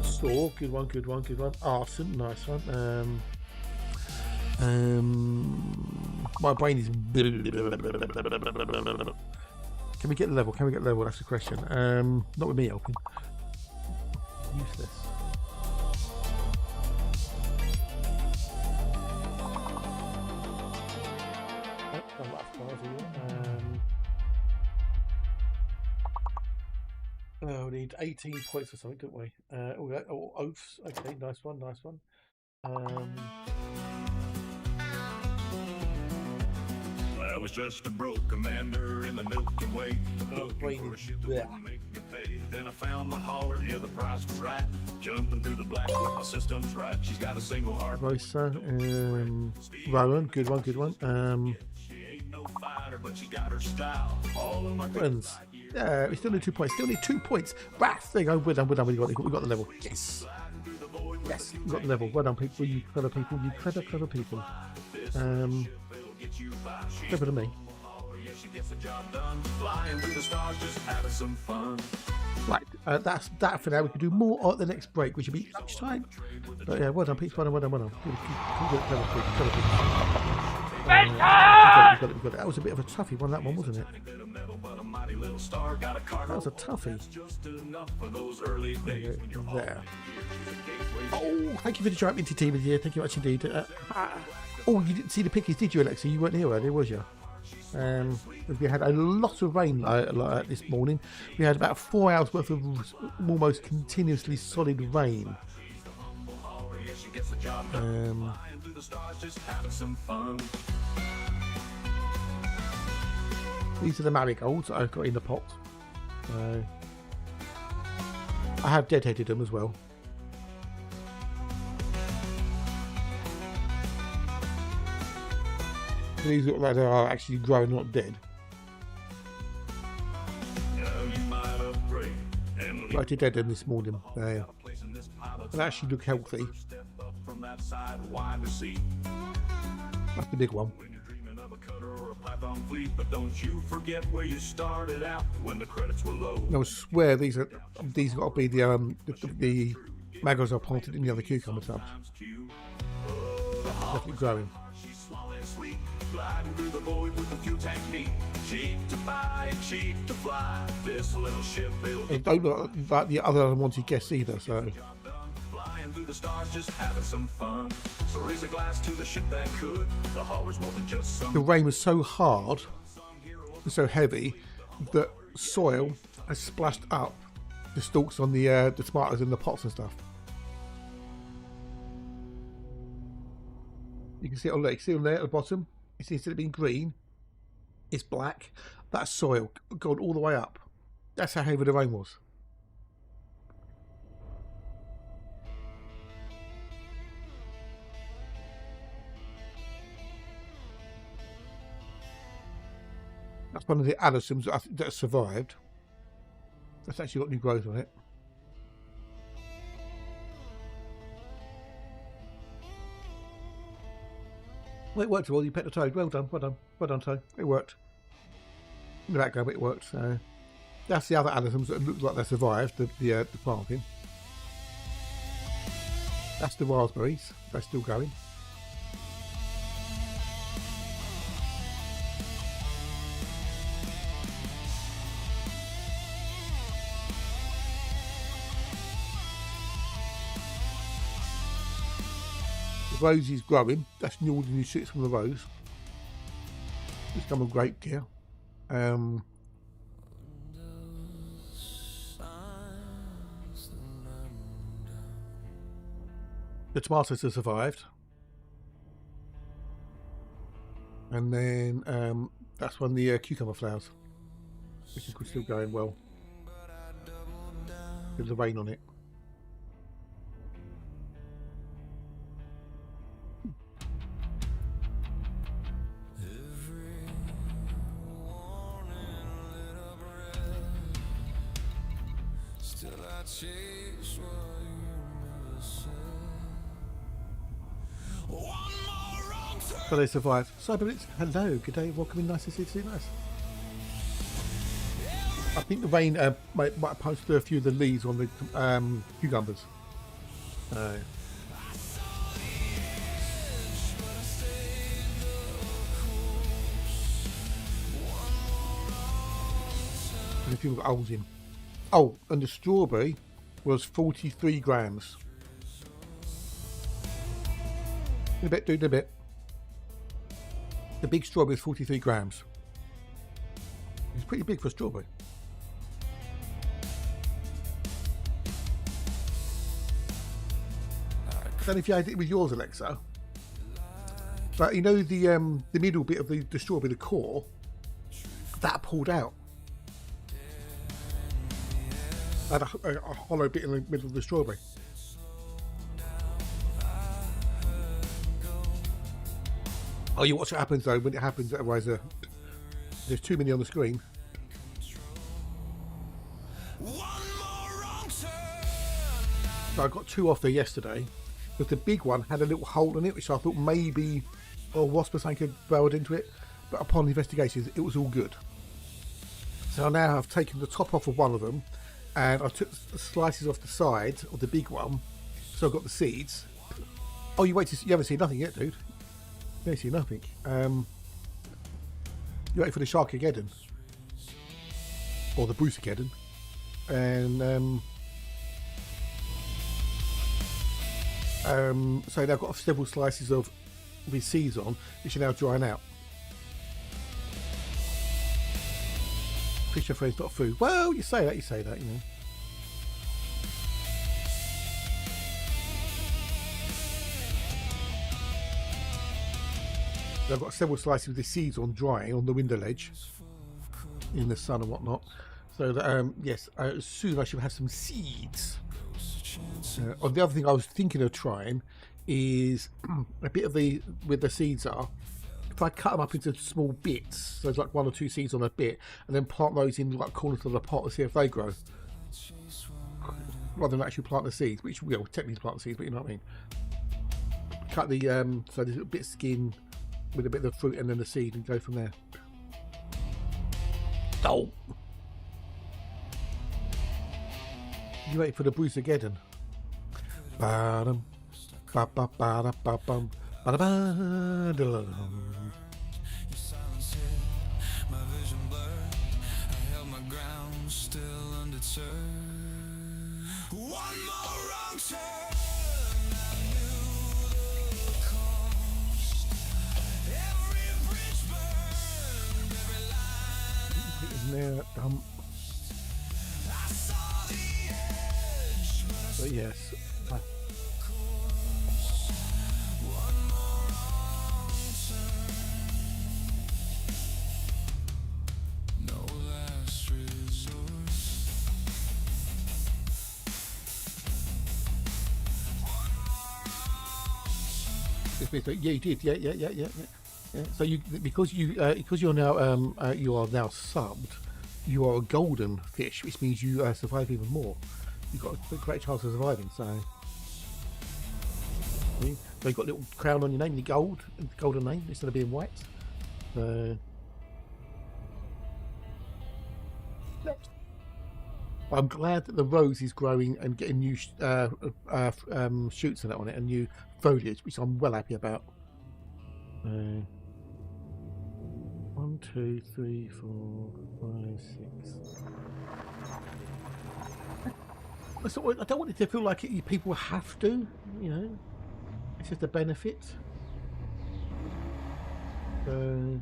Saw. Good one. Good one. Good one. Arson. Nice one. My brain is. Can we get the level? Can we get the level? That's the question. Not with me helping. Useless. Oh, we need 18 points or something, don't we? Oh, oaths. Okay, nice one, nice one. I was just a broke commander in the Milky Way. Then I found my holler, yeah, the price was right. Jumping through the black, my system's right. She's got a single heart. Rosa, Rowan, good one, good one. She ain't no fighter, but she got her style. All of my Friends. Yeah, we still need 2 points. Still need 2 points. Wrath. There you go. We're done. We're done. We got the level. Yes. Yes. We got the level. Well done, people. You clever people. You clever people. Clever to me. Right. That's that for now. We can do more at the next break, which will be lunchtime. But yeah, well done, people. Well done. Well done. Good, clever people. We got it. That was a bit of a toughie one. That one, wasn't it? That was a toughie. There. Oh, thank you for the drive into team of the year. Thank you much indeed. Oh, you didn't see the pickies, did you, Alexa? You weren't here earlier, was you? We had a lot of rain this morning. We had about 4 hours worth of almost continuously solid rain. These are the marigolds that I've got in the pot. I have deadheaded them as well. These look like they are actually growing, not dead. I did dead them this morning. They actually look healthy. That's the big one. But don't you forget where you started out when the credits were low. I swear these got to be the maggots are planted in the other cucumber tubs. Definitely growing. Gliding through the void with a few tank neat. Cheap to buy and cheap to fly. This little ship built. It don't look like the other unwanted guests either, so. Flying through the stars, just having some fun. So raise a glass to the ship that could. The haulers wasn't just some. The rain was so hard, so heavy, that soil has splashed up the stalks on the tomatoes and the pots and stuff. You can see it on there. You can see on there at the bottom. Instead of being green, it's black. That's soil gone all the way up. That's how heavy the rain was. That's one of the allisums that survived. That's actually got new growth on it. Well, it worked well. You pet the toad. Well done, toad. It worked. In the background, it worked. So that's the other allisums that look like they survived the planting. That's the raspberries. They're still going. rose is growing. That's all the new shoots from the rose. It's come a great gear. The tomatoes have survived. And then that's when the cucumber flowers, which is still going well. There's a rain on it. So they survived. Cyberblitz, hello, good day, welcome in, nice to see you, nice. I think the rain might have punched through a few of the leaves on the cucumbers. And a few got holes in. Oh, and the strawberry was 43 grams. In a bit, dude, in a bit. The big strawberry is 43 grams. It's pretty big for a strawberry. I don't know if you had it with yours, Alexa, but you know the middle bit of the strawberry, the core, that pulled out. I had a hollow bit in the middle of the strawberry. Oh, you watch what happens though when it happens. Otherwise, there's too many on the screen. So I got 2 off there yesterday, but the big one had a little hole in it, which I thought maybe a wasp or something had burrowed into it. But upon investigations, it was all good. So now I've taken the top off of one of them, and I took the slices off the side of the big one, so I've got the seeds. Oh, you haven't seen nothing yet, dude. You haven't seen nothing. You're waiting for the Sharkageddon, or the Bruceageddon, and so now I've got several slices of these seeds on, which are now drying out. Fisher friends, not food. Well, you say that, you know. I've got several slices of the seeds on drying on the window ledge in the sun and whatnot. So that, yes, soon I should have some seeds. On the other thing I was thinking of trying is a bit of where the seeds are. If I cut them up into small bits, so there's like 1 or 2 seeds on a bit, and then plant those in like corners of the pot to see if they grow, rather than actually plant the seeds, which will technically plant the seeds, but you know what I mean. Cut the so there's a bit of skin with a bit of the fruit and then the seed, and go from there. Oh, you waiting for the Bruceageddon? Ba-dum, ba-ba-ba-da-ba-bum, ba-da-ba-da-da-dum. One more wrong turn. There, but yes, yeah, you did, yeah. So because you're now you are now subbed, you are a golden fish, which means you survive even more. You've got a great chance of surviving. So you've got a little crown on your name, the golden name instead of being white. So I'm glad that the rose is growing and getting new shoots and that on it, and new foliage, which I'm well happy about. 1, 2, 3, 4, 5, 6. I don't want it to feel like people have to, you know. It's just a benefit. So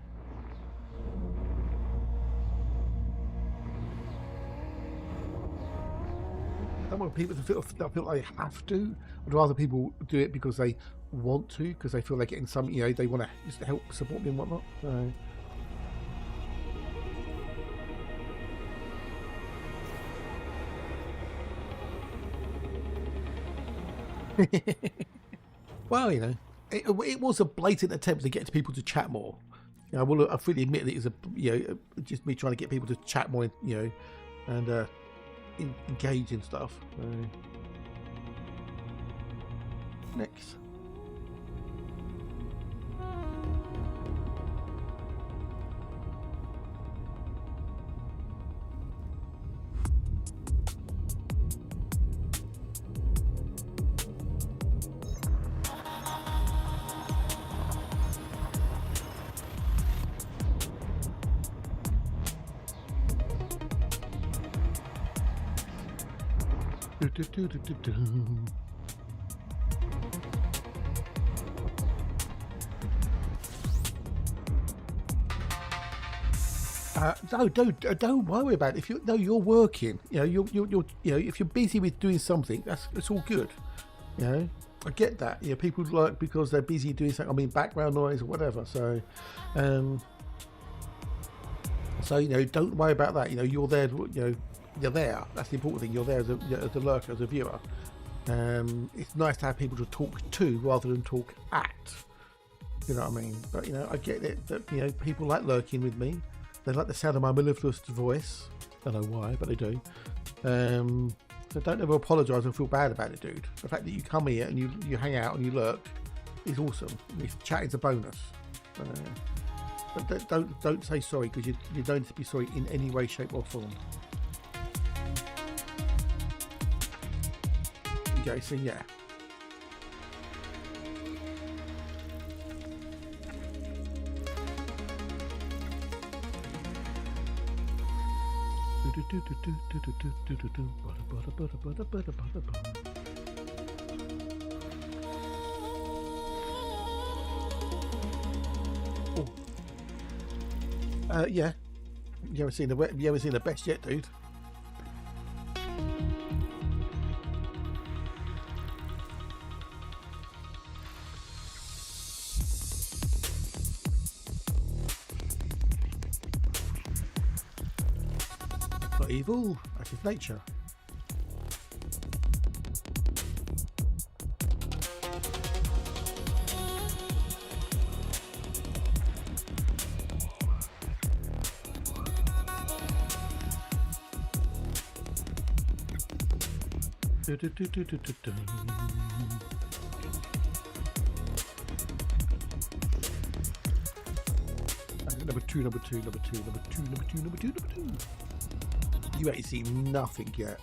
I don't want people to feel like they have to. I'd rather people do it because they want to, because they feel they're getting some, you know, they want to just help support me and whatnot. So well, you know, it was a blatant attempt to get people to chat more. You know, I freely admit that it was a, you know, just me trying to get people to chat more, you know, and engage in stuff. So next. No, don't worry about it. If you're working, you know, you're you know, if you're busy with doing something, that's all good. You know, I get that. You know, people like because they're busy doing something. I mean, background noise or whatever. So, you know, don't worry about that. You know, you're there. You know, you're there. That's the important thing. You're there as a lurker, as a viewer. It's nice to have people to talk to rather than talk at. You know what I mean? But you know, I get it that, you know, people like lurking with me. They like the sound of my mellifluous voice. I don't know why, but they do. So don't ever apologise or feel bad about it, dude. The fact that you come here and you hang out and you lurk is awesome. Chatting's a bonus. But don't say sorry, because you don't need to be sorry in any way, shape or form. Okay, so yeah. Yeah. You haven't seen the best yet, dude. Not evil, that's his nature. Number two. You ain't seen nothing yet.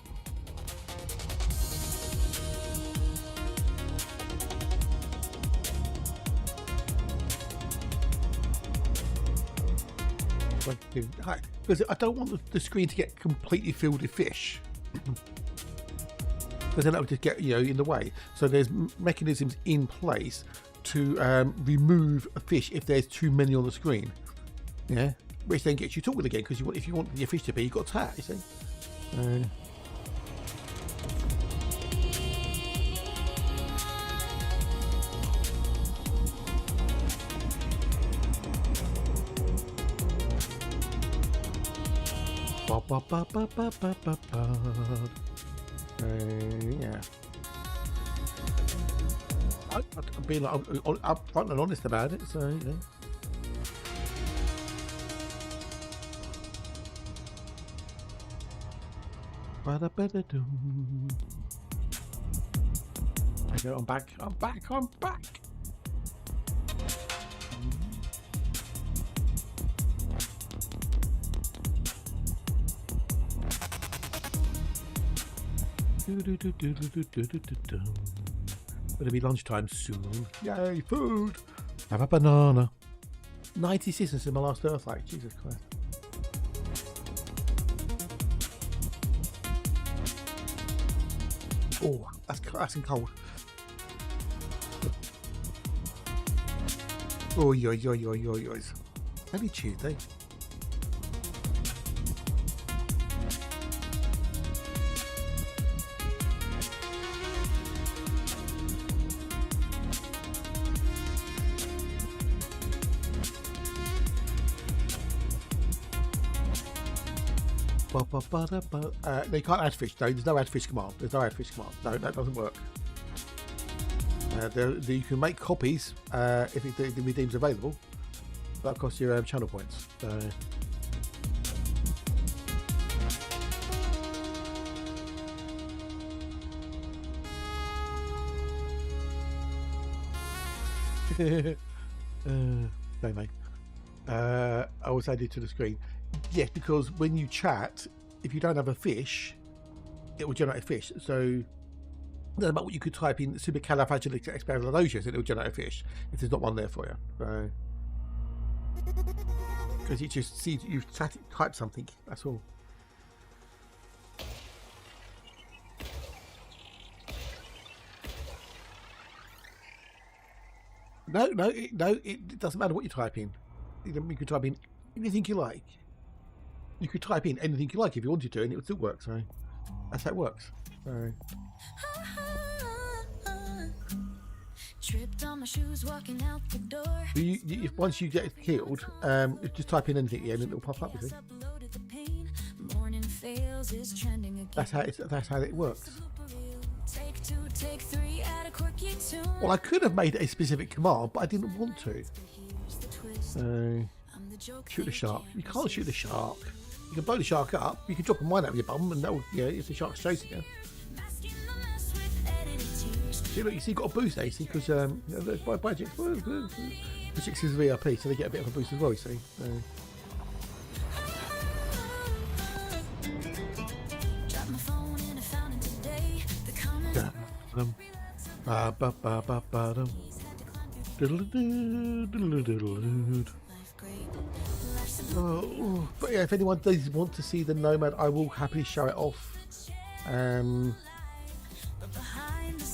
Because I don't want the screen to get completely filled with fish. Because then that would just get, you know, in the way. So there's mechanisms in place to remove a fish if there's too many on the screen. Yeah, which then gets you talking again, because if you want your fish to be, you've got to tap. You see. Yeah. I'm being like, upfront and honest about it, so you know. Okay, I'm back. It'll be lunchtime soon. Yay, food! Have a banana. 90 seasons in my last Earthlight. Jesus Christ. Oh, that's cold. Oi, oi, oi, oi, oi, oi. Only Tuesday. No, you can't add fish. No, there's no add fish command. There's no add fish command. No, that doesn't work. You can make copies if the redeem's available. That costs you channel points. So. No, mate. I was added to the screen. Yes, because when you chat, if you don't have a fish, it will generate a fish. So, no matter what you could type in supercalifragilisticexpialidocious, and it will generate a fish if there's not one there for you. So, because you just see you've typed something. That's all. No, it doesn't matter what you type in. You could type in anything you like. You could type in anything you like if you wanted to, and it would still work. So that's how it works. So. Tripped on my shoes walking out the door. If once you get killed, just type in anything, and it'll pop up. You see. That's how it works. Well, I could have made a specific command, but I didn't want to. Shoot the shark. You can't shoot the shark. You can blow the shark up. You can drop a mine out of your bum, and that'll, if the shark's chasing you. See, look, you see, you got a boost, there, you see, because by Jix is VIP, so they get a bit of a boost as well. You see. But yeah, if anyone does want to see the Nomad, I will happily show it off.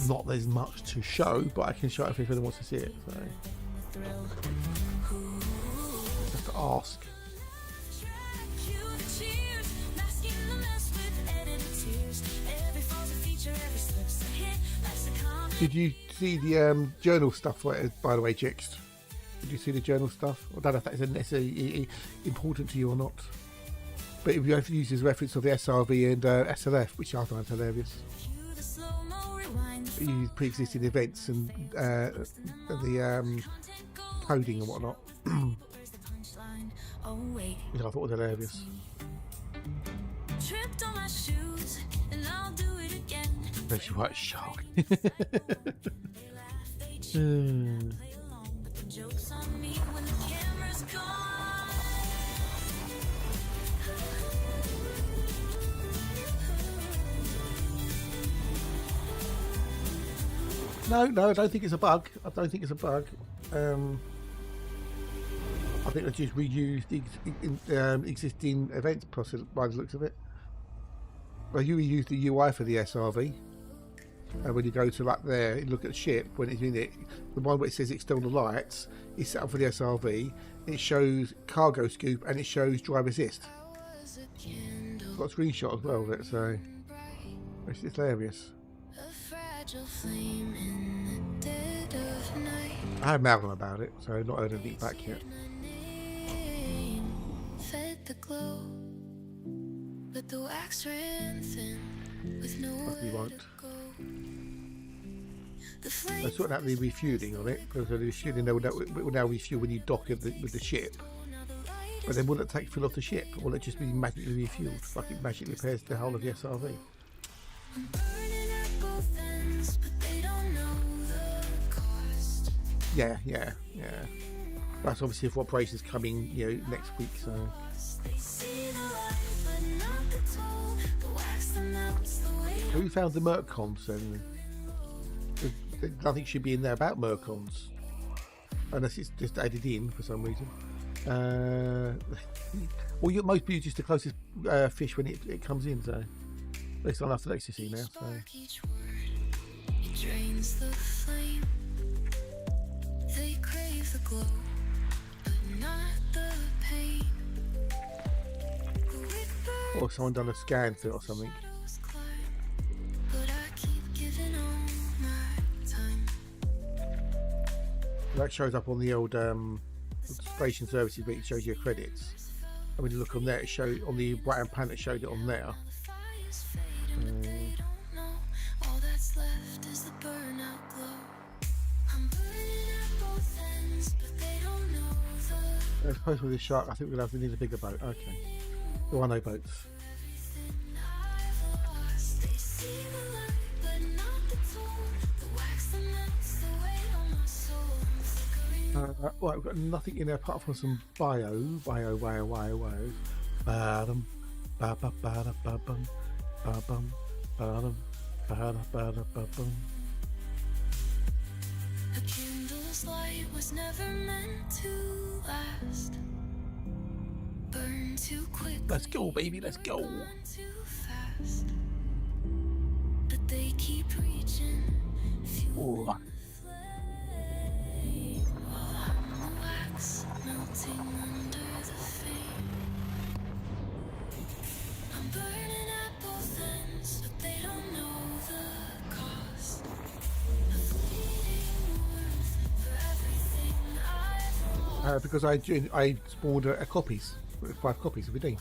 Not there's much to show, but I can show it off if anyone wants to see it. So. Just to ask. Did you see the journal stuff, by the way, Jixed? Did you see the journal stuff? I don't know if that is necessarily important to you or not. But if you have to use as reference of the SRV and SLF, which I find hilarious. You use pre-existing events and the coding and whatnot. Which I thought was hilarious. Tripped on my shoes and I'll do it again. That's right, shark. No, I don't think it's a bug. I don't think it's a bug. I think they just reused the existing events process by the looks of it. Well, you reuse the UI for the SRV. And when you go to like there, you look at the ship, when it's in it, the one where it says external lights is set up for the SRV. It shows cargo scoop and it shows drive assist. I've got a screenshot as well of it, so it's hilarious. I have Malcolm about it, so I've not heard anything back yet. Probably won't. They're sorting out the refueling on it, because the refueling will now refuel when you dock with the ship. But then will it take fuel off the ship, or will it just be magically refueled, like it magically repairs the whole of the SRV? Yeah. That's obviously if operations coming, next week. So. Have we found the Mercons? Nothing should be in there about Mercons, unless it's just added in for some reason. Well, most people just the closest fish when it comes in. So at least I'll have to see now. So. They crave the glow. Or someone done a scan for it or something. That shows up on the old registration services, but it shows your credits. And when you look on there, it shows on the right hand panel, it showed it on there. I suppose with this shark, I think we're going to have to need a bigger boat. Okay. There are no boats. Right, we've got nothing in there apart from some bio. Badum, ba ba ba da ba bum, ba bum, badum, ba da ba da ba bum. A candle's light was never meant to last. Burn too quick. Let's go, baby. Let's go. Too fast. But they keep reaching. Ooh. Melting under the flame. I'm burning at both ends, but they don't know the cost. A fleeting worth for everything I've lost. Because I spawned a copies, 5 copies every day.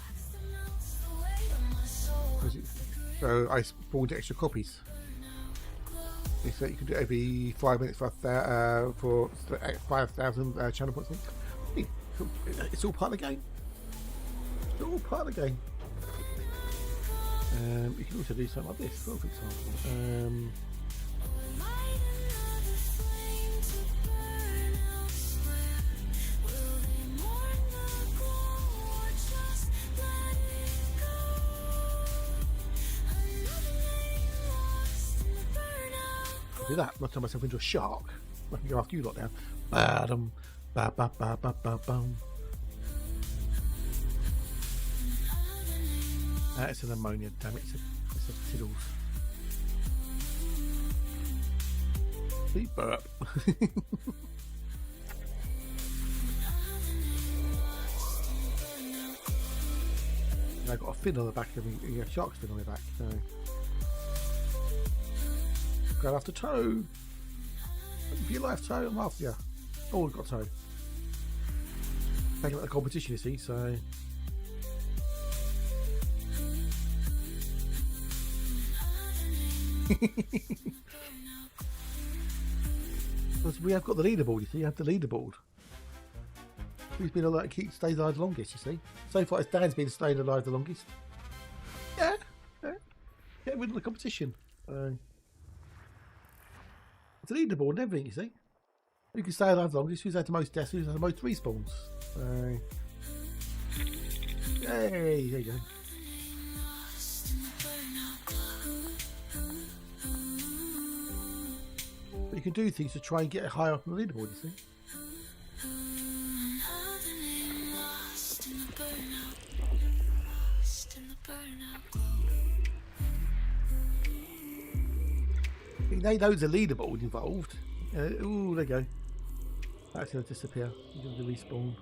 So I spawned extra copies. So you can do it every 5 minutes for 5,000 channel points. It's all part of the game. It's all part of the game. You can also do something like this, for example. Do that. I'll turn myself into a shark. I can go after you lot now. Ba-dum, ba ba ba ba ba bum. It's an ammonia, damn it. It's a tiddles. Deep burp. I've got a fin on the back of me, a shark's fin on my back. So. Go after Toad. If you life, Toad, I'm after you. Oh, we've got Toad. Taking out the competition, you see, so. Because we have got the leaderboard, you see, you have the leaderboard. Who's been alive, stays alive the longest, you see. So far, it's Dan's been staying alive the longest. Yeah. Get rid of the competition. It's a leaderboard and everything, you see. Who can stay alive the longest, who's had the most deaths, who's had the most respawns. Yay, there you go. But you can do things to try and get higher up on the leaderboard, you see. They know there's a leaderboard involved. Oh, there you go. That's going to disappear. You're going to respawn.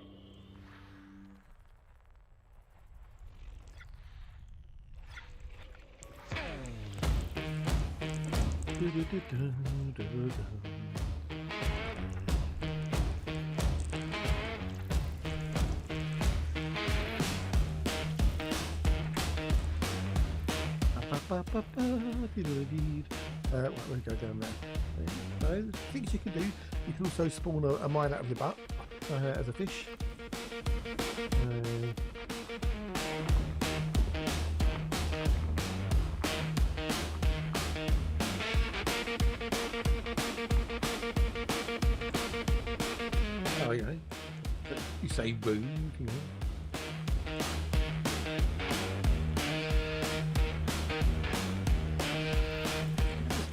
We'll go down there. So, things you can do. You can also spawn a mine out of your butt as a fish. Oh, yeah. You say rude, you know.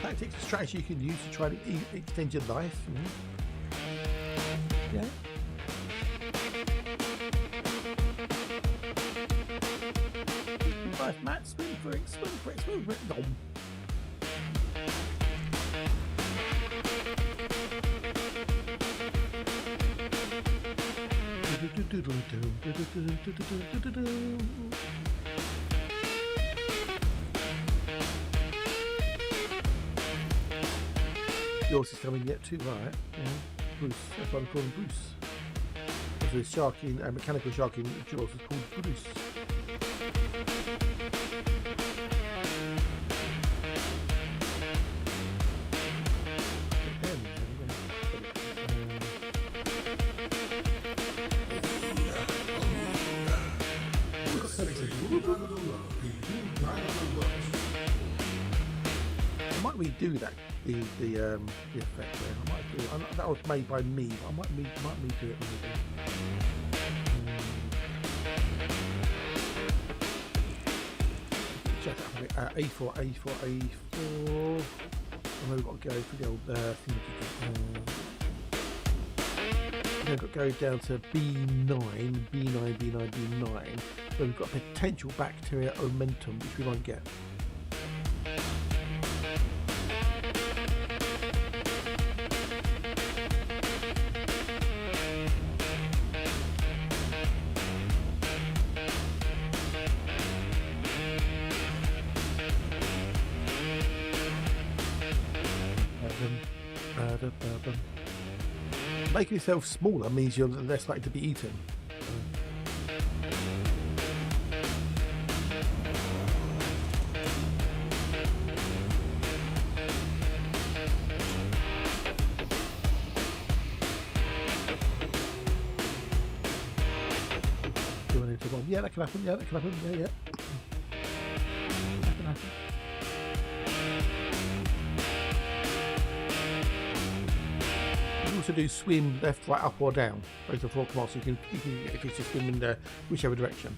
Tactics, a strategy you can use to try to extend your life. Yeah. Life, Matt, swim for it, swim for it, swim for it. No. Yours is coming yet too, right? Yeah. Bruce, that's why we call him Bruce. There's a shark in, a mechanical shark in Jaws is called Bruce. I might redo that the effect there. I might do it. That was made by me. But I might redo it. Check out A4. And then we've got to go for the old thing. Then we've got to go down to B9. Where we've got potential bacteria omentum, which we won't get. Making yourself smaller means you're less likely to be eaten. Yeah, that can happen. Yeah, that can happen. Yeah. That can happen. You can also do swim left, right, up, or down. Those are 4 commands. So you can if you just swim in whichever direction.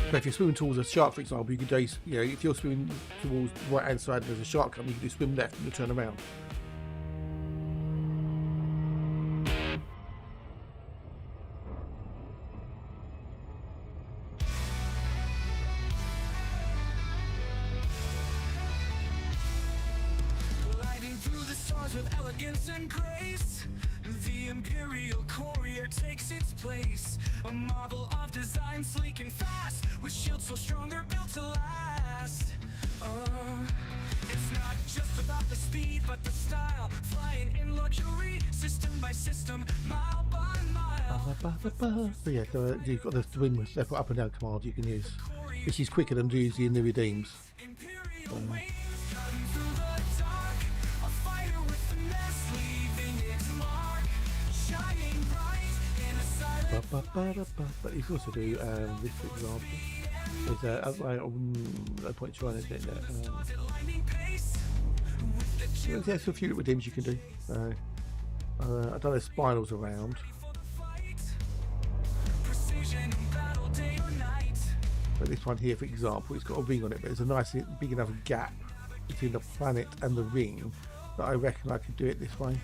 So if you're swimming towards a shark, for example, you could do, if you're swimming towards the right hand side and there's a shark coming, you can do swim left and you turn around. With elegance and grace, the imperial courier takes its place. A marvel of design, sleek and fast, with shields so strong they're built to last. It's not just about the speed, but the style, flying in luxury, system by system, mile by mile. So yeah, so you've got the swim left, up and down command you can use, which is quicker than using the redeems. But you can also do this, for example. There's no point trying to do that. There's a few little redeems you can do. I don't know, spinals around. But this one here, for example, it's got a ring on it, but there's a nice big enough gap between the planet and the ring that I reckon I could do it this way.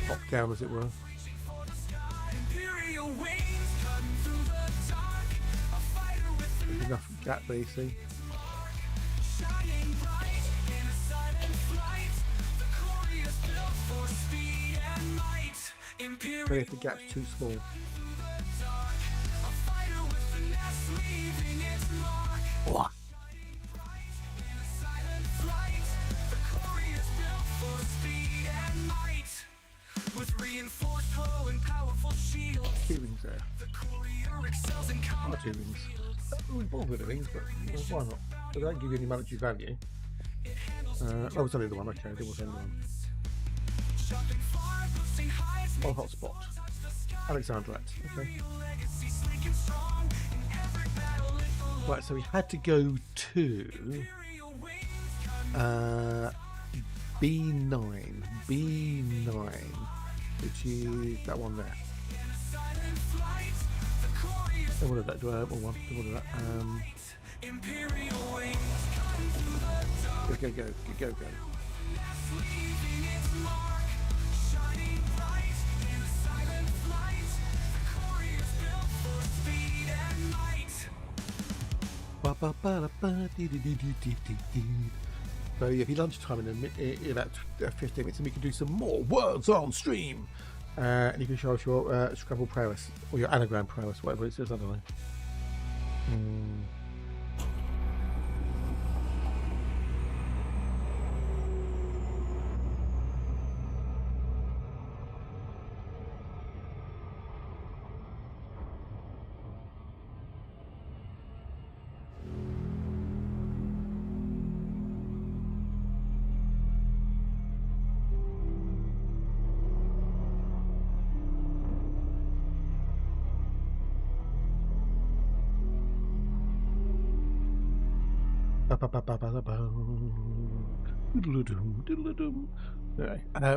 Pop down, as it were. There's enough gap there, you see. But if the gap's too small. Oh. With reinforced hull and powerful shields. 2 rings there. Not 2 rings. We're both with the rings, but why not? They don't give you any monetary value. Oh, it's only the one. Okay, there was only one. Oh, hotspot. Alexandrat. Okay. Right, so we had to go to B9, which is that one there. Don't want that. Do I have one? Don't want that. Go. So yeah, if you lunchtime in about 15 minutes, and we can do some more words on stream. And you can show us your Scrabble prowess or your anagram prowess, whatever it says. I don't know.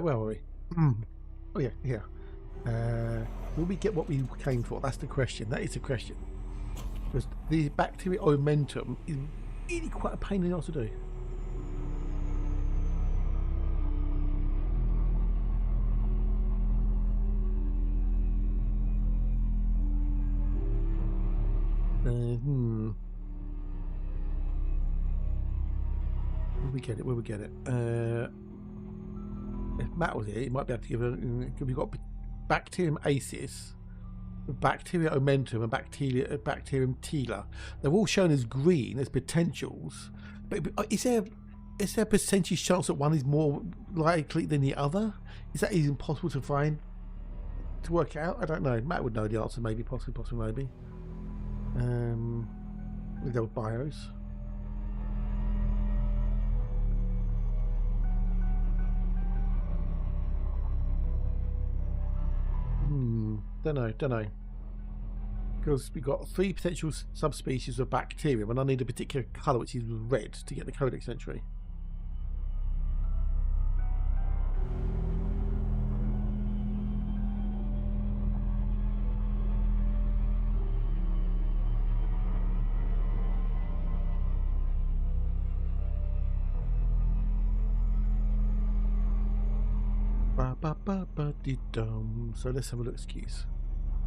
Where are we? Oh yeah, here. Will we get what we came for? That's the question. That is the question. Because the bacterial momentum is really quite a pain in the ass to do. Will we get it? Will we get it? If Matt was here, he might be able to give a. We've got bacterium acis, bacteria omentum, and bacterium tela. They're all shown as green as potentials, but is there a percentage chance that one is more likely than the other? Is that even possible to find, to work out? I don't know. Matt would know the answer. Maybe, possibly, maybe. With those bios. Don't know. Because we've got 3 potential subspecies of bacterium, and I need a particular colour, which is red, to get the codex entry. So let's have a look, excuse.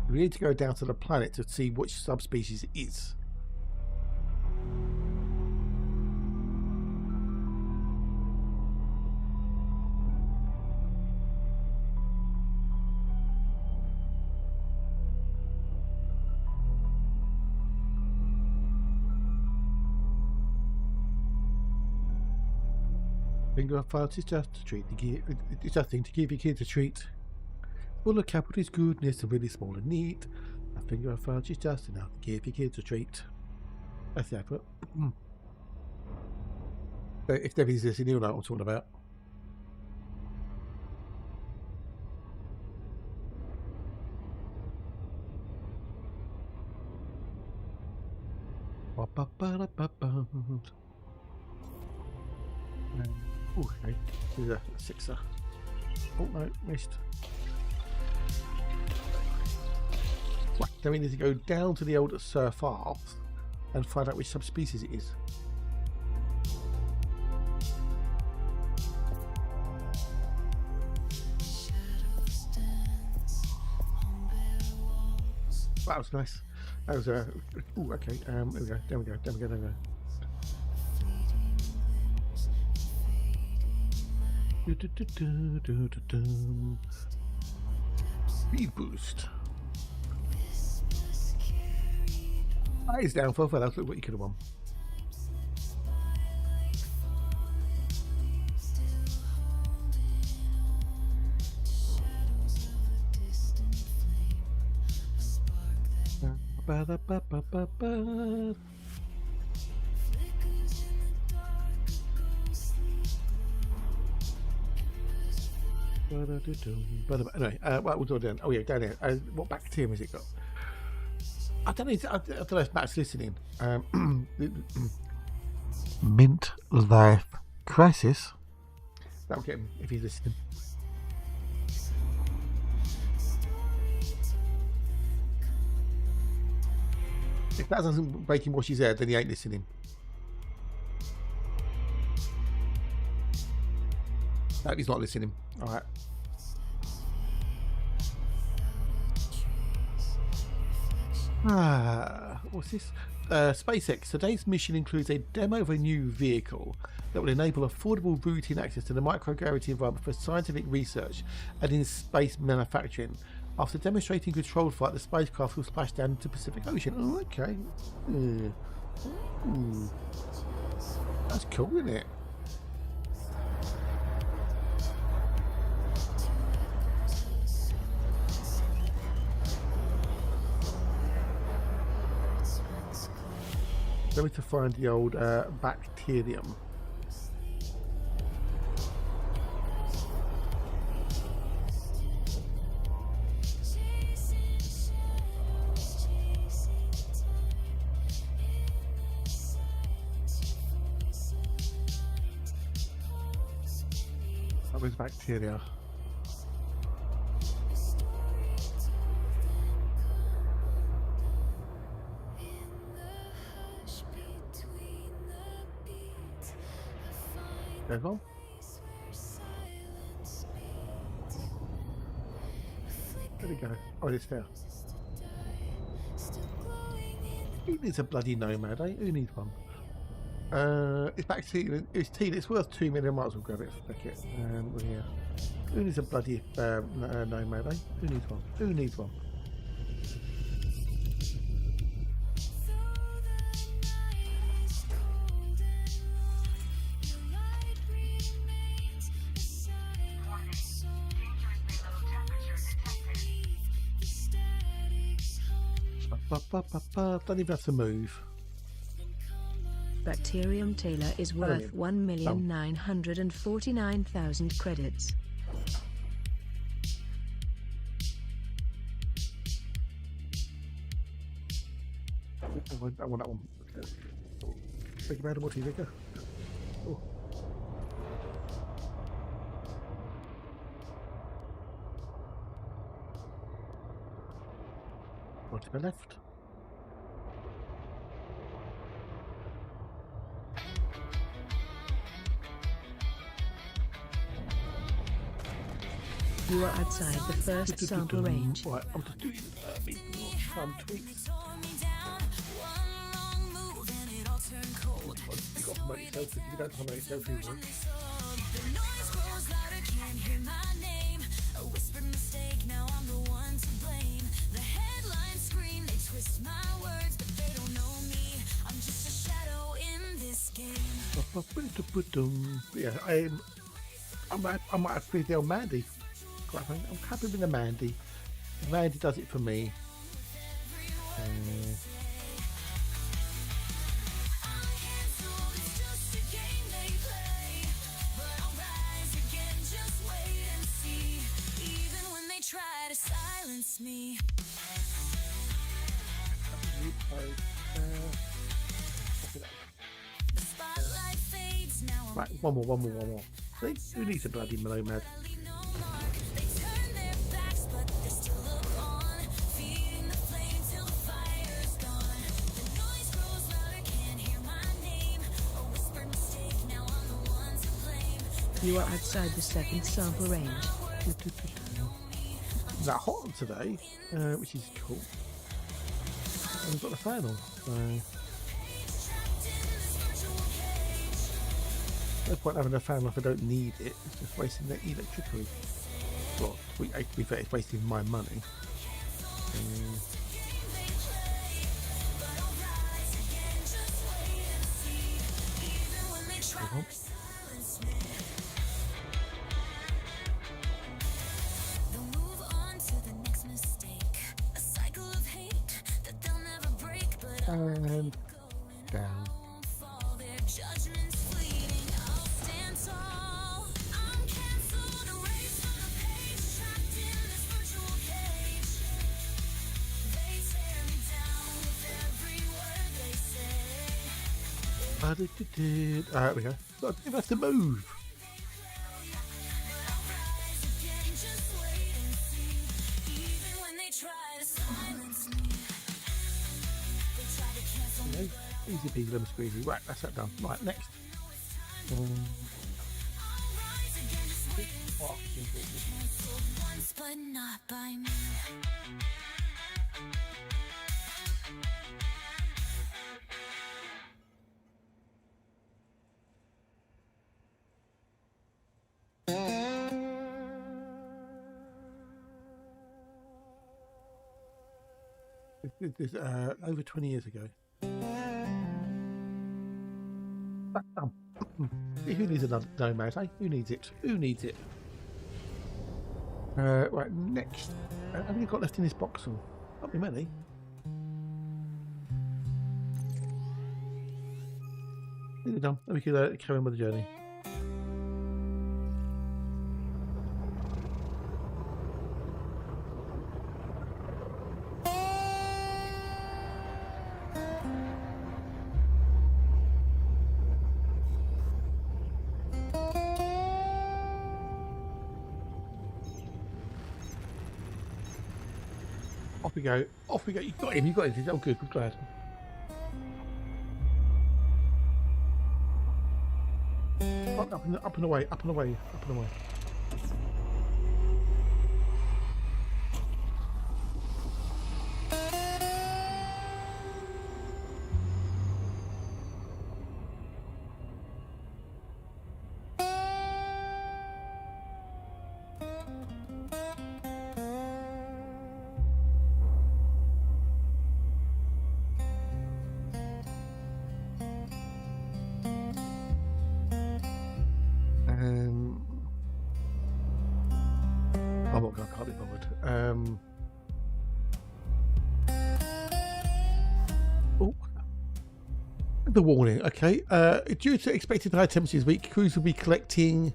We need to go down to the planet to see which subspecies it is. Finger of fudge is just a treat. It's just a thing to give your kids a treat. Full of capitalist goodness and really small and neat. A finger of fudge is just enough to give your kids a treat. That's the advert. If Debbie's listening, you'll know what I'm talking about. Okay, this is a 6er. Oh no, missed. Right, then we need to go down to the old surface and find out which subspecies it is. That was nice. That was okay. There we go. There we go. Speed boost. That is down for fellas. Look what you could have won. Anyway, what was I doing? Oh yeah, down here. What bacterium has it got? I don't know if Matt's listening. Mint life crisis. That'll get him if he's listening. If that doesn't break him wash his head, then he ain't listening. No, he's not listening. All right. What's this? SpaceX. Today's mission includes a demo of a new vehicle that will enable affordable routine access to the microgravity environment for scientific research and in space manufacturing. After demonstrating controlled flight, the spacecraft will splash down into the Pacific Ocean. Oh, okay. That's cool, isn't it? Let me to find the old bacterium. That was bacteria. There you go. There we go. Oh, it's there. Who needs a bloody nomad, eh? Who needs one? It's back to it's teal. It's worth 2 million. Might as well grab it. Fuck it. We're here. Who needs a bloody nomad, eh? Who needs one? Who needs one? Don't even have to move. Bacterium Taylor is worth 1,949,000 credits. I want that one. Think about it, what do you think? Oh. One to the left. You are outside the first sample range. Right, I'm just doing some tweaks. You got to promote yourself. If you don't promote yourself, you won't. Yeah, I might have to be the old Mandy. Quite frankly, I'm happy with the Mandy. Mandy does it for me. Right, one more. See, who needs a bloody nomad? You are outside the second sample range. It's that hot today, which is cool. And we've got the fan on, so no point having a fan if I don't need it. It's just wasting the electricity. Well, to be fair, it's wasting my money. And down. There we go. So I think that's the move. Easy peasy lemon squeezy. Right, that's that done. Right, next. This over 20 years ago. Who needs another nomad, eh? Who needs it? Who needs it? Right, next. How many got left in this Boxel? Not be many. Nearly done. We could carry on with the journey. Off we go. Off we go. You got him. You got him. Oh, good. Good. Glad. Up and away. Up and away. Up and away. I can't be bothered. Oh, the warning. Okay. Due to expected high temperatures this week, crews will be collecting.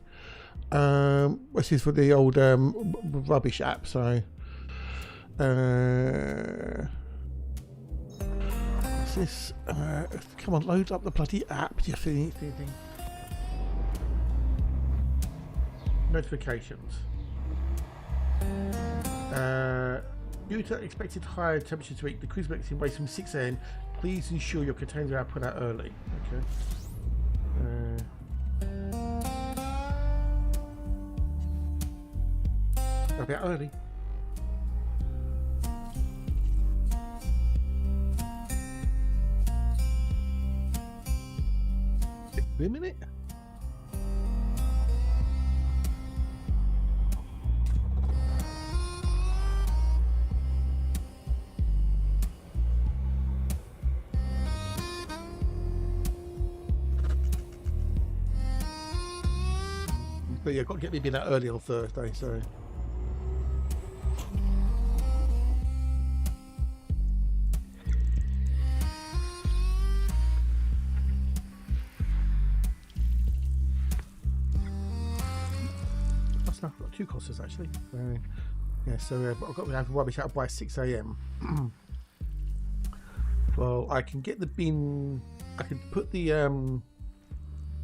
This is for the old rubbish app. So, what's this? Come on, load up the bloody app. Do you see anything? Notifications. Due to expected higher temperatures this week, the cruise collecting waste from 6 AM. Please ensure your containers are put out early. Okay. A bit early. Wait a minute. But yeah, got to get me in that early on Thursday, so. That's enough. I've got 2 coasters actually. Yeah, so I've got to have rubbish out by 6 AM. Well, I can get the bin. I can put the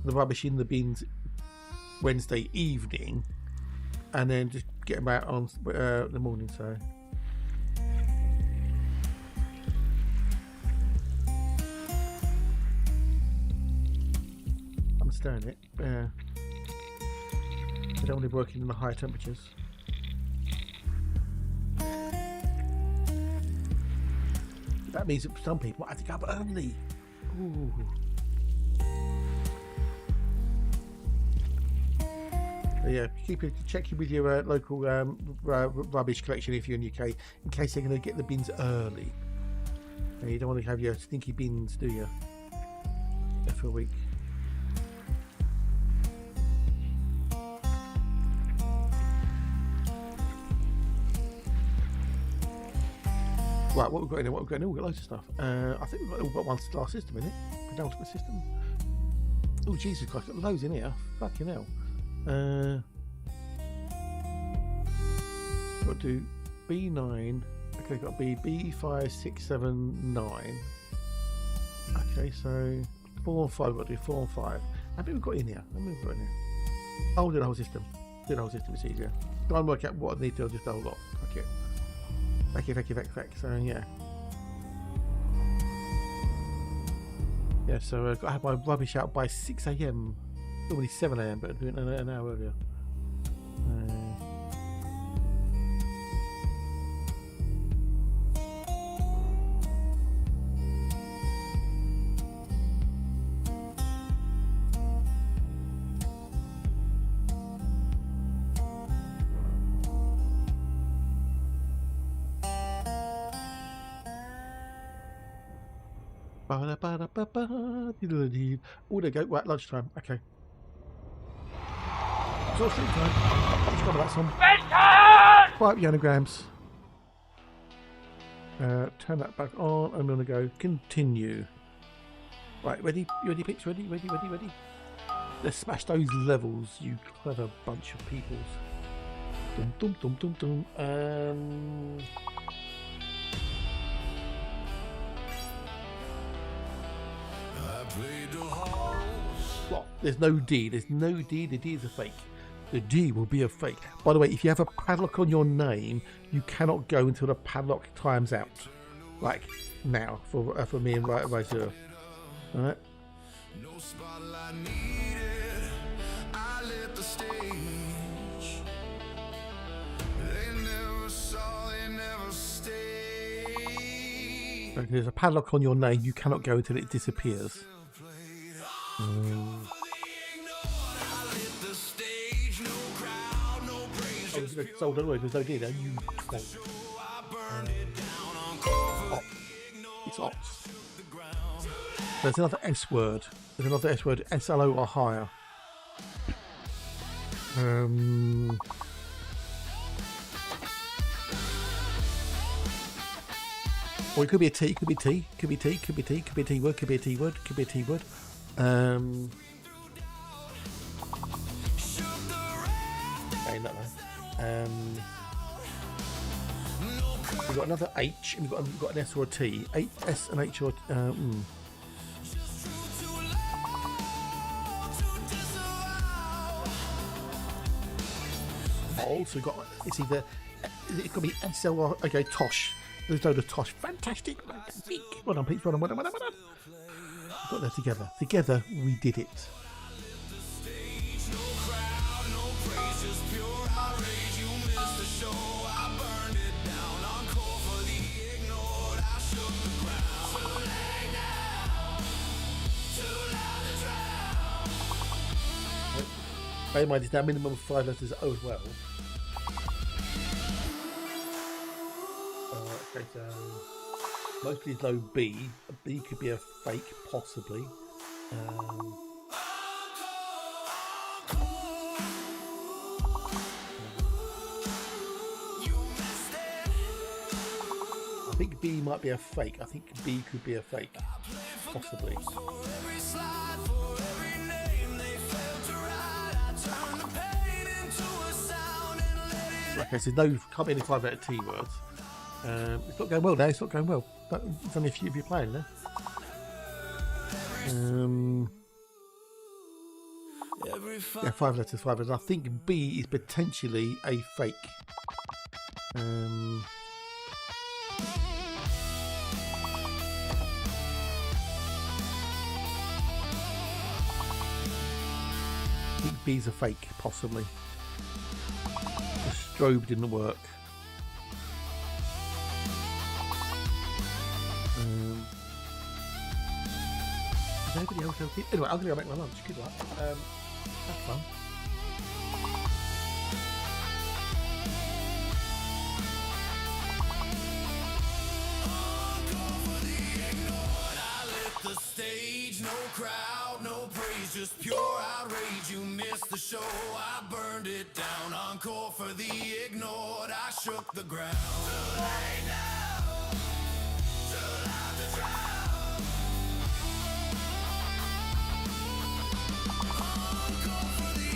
rubbish in the bins Wednesday evening, and then just get them out on the morning. So understand it. Yeah, I don't want to be working in the higher temperatures. That means that some people have to go up early. Ooh. Yeah, check with your local rubbish collection if you're in the UK, in case they're going to get the bins early. And you don't want to have your stinky bins, do you? For a week. Right, what we've got in here? We've got loads of stuff. I think we've got one star system in it. Penultimate system. Oh Jesus Christ, got loads in here. Fucking hell. Got to do B9. Okay, got B5, 6, 7, 9. Okay, so 4 and 5. Got to do 4 and 5. How many we've got in here? How many we've got in here? Oh, do the whole system. Do the whole system. It's easier. Try and work out what I need to do. Just the whole lot. Okay. Thank you. So yeah. Yeah, so I've got to have my rubbish out by 6 AM. Normally 7 AM, but I'm doing it an hour earlier. Oh, there go. Right, lunchtime. Okay. It's all street time. Let's go with that song. Quiet the anagrams. Turn that back on. I'm going to go continue. Right, ready? You ready, Pix? Ready? Let's smash those levels, you clever bunch of peoples. Dum dum dum dum dum. What? There's no D. There's no D. The D is a fake. The D will be a fake. By the way, if you have a padlock on your name, you cannot go until the padlock times out. Like now, for me and right here. All right. No spotlight needed. I lit the stage. They never saw, they never stayed. So if there's a padlock on your name, you cannot go until it disappears. So don't worry, there's no D there. You it's ops. There's another S word. There's another S word. SLO or higher. Or it could be a T. It could be T. Could be T. Could be T. Could be a T word. Could be a T word. Could be a T word. Okay, not that. We've got another H, and we've got an S or a T. S and H or Oh, so we've got it's either it could be SL or okay, Tosh. There's no Tosh. Fantastic. Well done, Pete. Well done. We've got that together. Together we did it. Bear in mind, it's now minimum of 5 letters O as well. Okay, so most please low B. A B could be a fake, possibly. I think B might be a fake. I think B could be a fake, possibly. Okay, so no, can't be any 5-letter T words. It's not going well now. It's not going well. But it's only a few of you playing there. Yeah, 5 letters, 5 letters. I think B is potentially a fake. I think B is a fake, possibly. The strobe didn't work. Nobody else okay. Anyway, I'm going to go make my lunch. Good luck. Have fun. The stage, no crowd, no praise, just pure outrage. You missed the show, I burned it down. Encore for the ignored, I shook the ground. Too late now, too loud to drown. Encore for the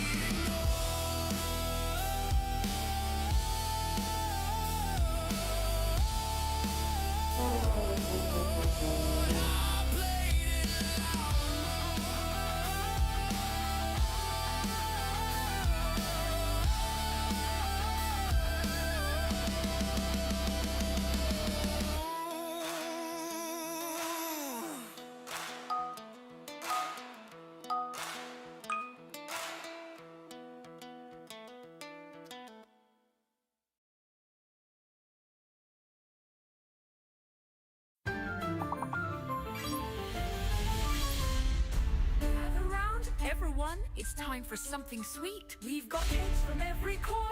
Everyone, it's time for something sweet. We've got hits from every corner.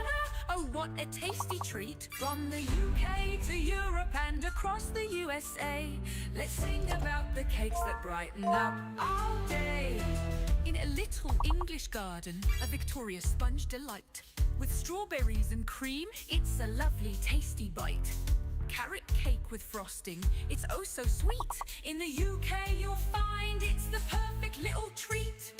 Oh, what a tasty treat. From the UK to Europe and and across the USA. Let's sing about the cakes that brighten up our day. In a little English garden, a Victoria sponge delight. With strawberries and cream, it's a lovely tasty bite. Carrot cake with frosting, it's oh so sweet. In the UK you'll find it's the perfect little treat.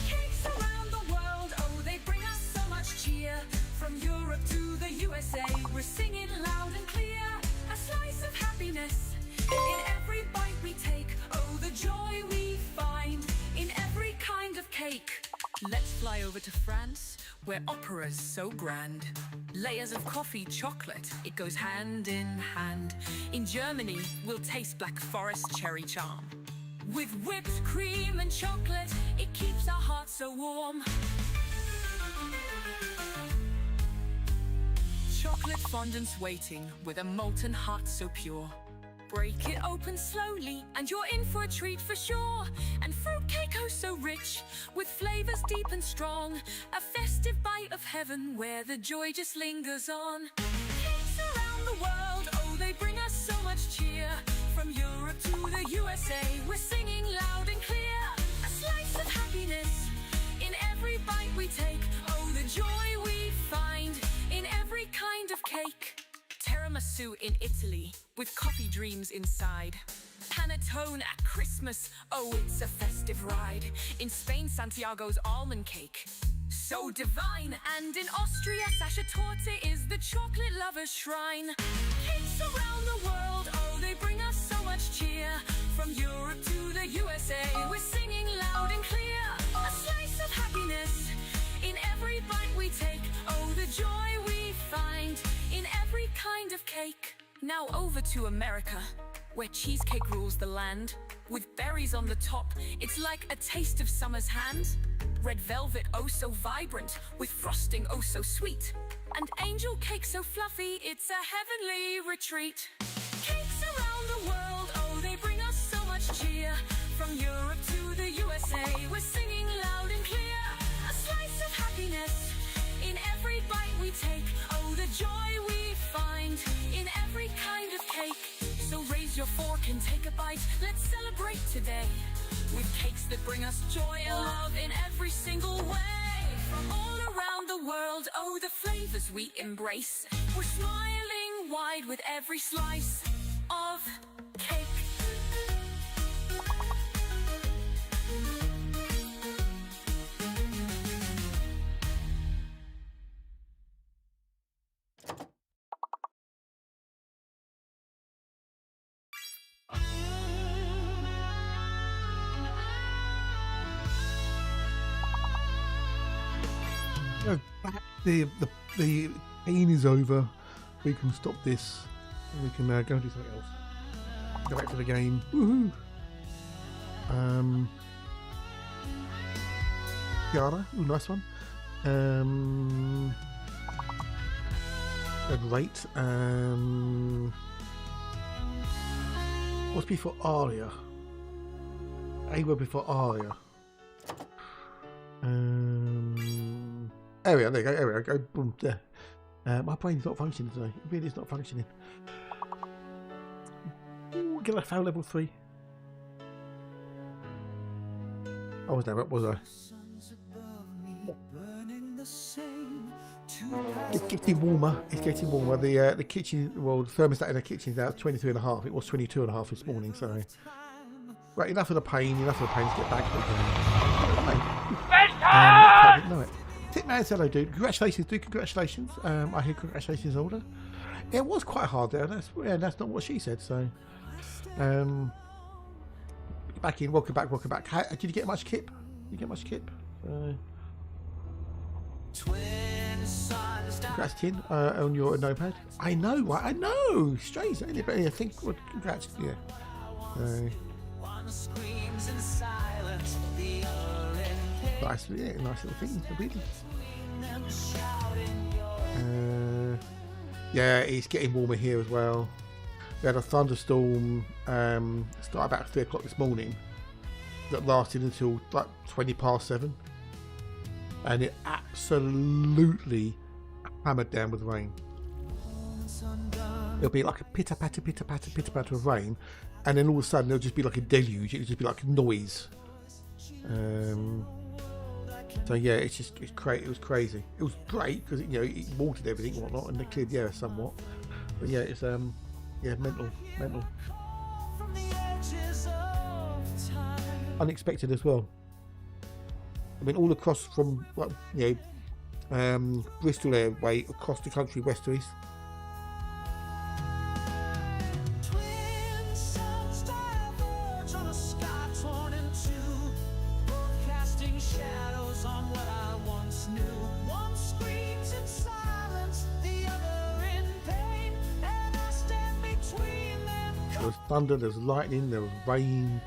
Cakes around the world, oh they bring us so much cheer. From Europe to the USA, we're singing loud and clear. A slice of happiness in every bite we take. Oh the joy we find in every kind of cake. Let's fly over to France, where opera's so grand. Layers of coffee, chocolate, it goes hand in hand. In Germany, we'll taste Black Forest cherry charm. With whipped cream and chocolate, it keeps our hearts so warm. Chocolate fondant's waiting, with a molten heart so pure. Break it open slowly, and you're in for a treat for sure. And fruitcake oh so rich, with flavors deep and strong. A festive bite of heaven, where the joy just lingers on. Cakes around the world, oh they bring us so much cheer. From Europe to the USA, we're singing loud and clear. A slice of happiness in every bite we take. Oh the joy we find in every kind of cake. Tiramisu in Italy, with coffee dreams inside. Panettone at Christmas, oh it's a festive ride. In Spain, Santiago's almond cake, so divine. And in Austria, Sasha Torte is the chocolate lover's shrine. Cakes around the world, oh they bring us so much cheer. From Europe to the USA, we're singing loud and clear. A slice of happiness in every bite we take. Oh the joy we find in every kind of cake. Now over to America, where cheesecake rules the land. With berries on the top, it's like a taste of summer's hand. Red velvet oh so vibrant, with frosting oh so sweet. And angel cake so fluffy, it's a heavenly retreat. Cakes around the world, oh they bring us so much cheer. From Europe to the USA, we're singing loud and clear. A slice of happiness in every bite we take. Oh the joy we find in every kind of cake. So raise your fork and take a bite, let's celebrate today. With cakes that bring us joy and love in every single way. From all around the world, oh the flavors we embrace. We're smiling wide with every slice of cake. The pain is over. We can stop this. And we can go and do something else. Go back to the game. Woohoo! Yara, ooh, nice one. Great. What's before Aria? Awa before Aria. There we go, boom, there. My brain's not functioning today. It really is not functioning. Ooh, get a foul level 3. I was there, what was I? It's getting warmer. It's getting warmer. The kitchen, well, the thermostat in the kitchen is now 23.5. It was 22.5 this morning, so. Right, enough of the pain, Let's get back to the game. No, Titman said hello, dude. Congratulations, dude. Congratulations. I hear congratulations, Older. It was quite hard there. That's not what she said. So, back in. Welcome back. Did you get much kip? Congrats, Tin, on your notepad. I know, right? I know. Strange, isn't it? But yeah, congrats. Yeah. Nice little thing, really. Yeah, it's getting warmer here as well. We had a thunderstorm start about 3 o'clock this morning that lasted until like 7:20, and it absolutely hammered down with rain. It'll be like a pitter patter, pitter patter, pitter patter of rain, and then all of a sudden there'll just be like a deluge. It'll just be like noise. So yeah, it was crazy. It was great because it watered everything and whatnot, and they cleared the air somewhat. But yeah, it's mental, unexpected as well. I mean, all across from Bristol Airway across the country, west to east. There was thunder, there was lightning, there was rain,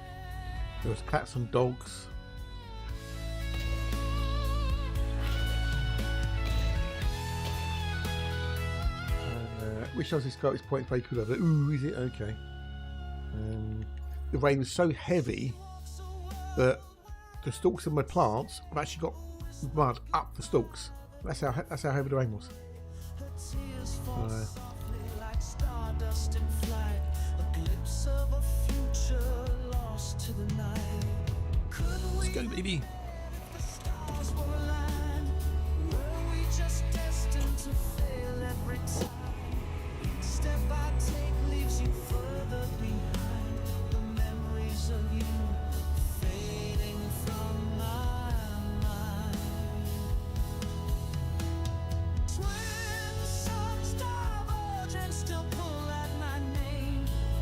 there was cats and dogs. Which does this guy? His point very cool. Ooh, is it okay? The rain was so heavy that the stalks of my plants have actually got mud up the stalks. That's how heavy the rain was. Let's go, baby.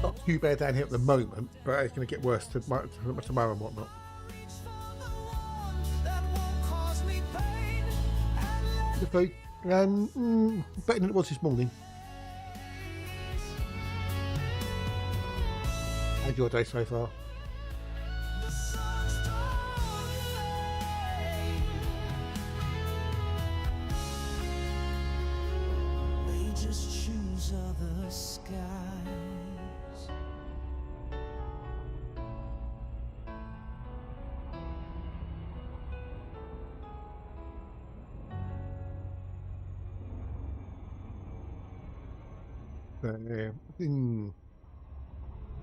Not too bad down here at the moment, but it's going to get worse tomorrow and whatnot. The food, better than it was this morning. How's your day so far?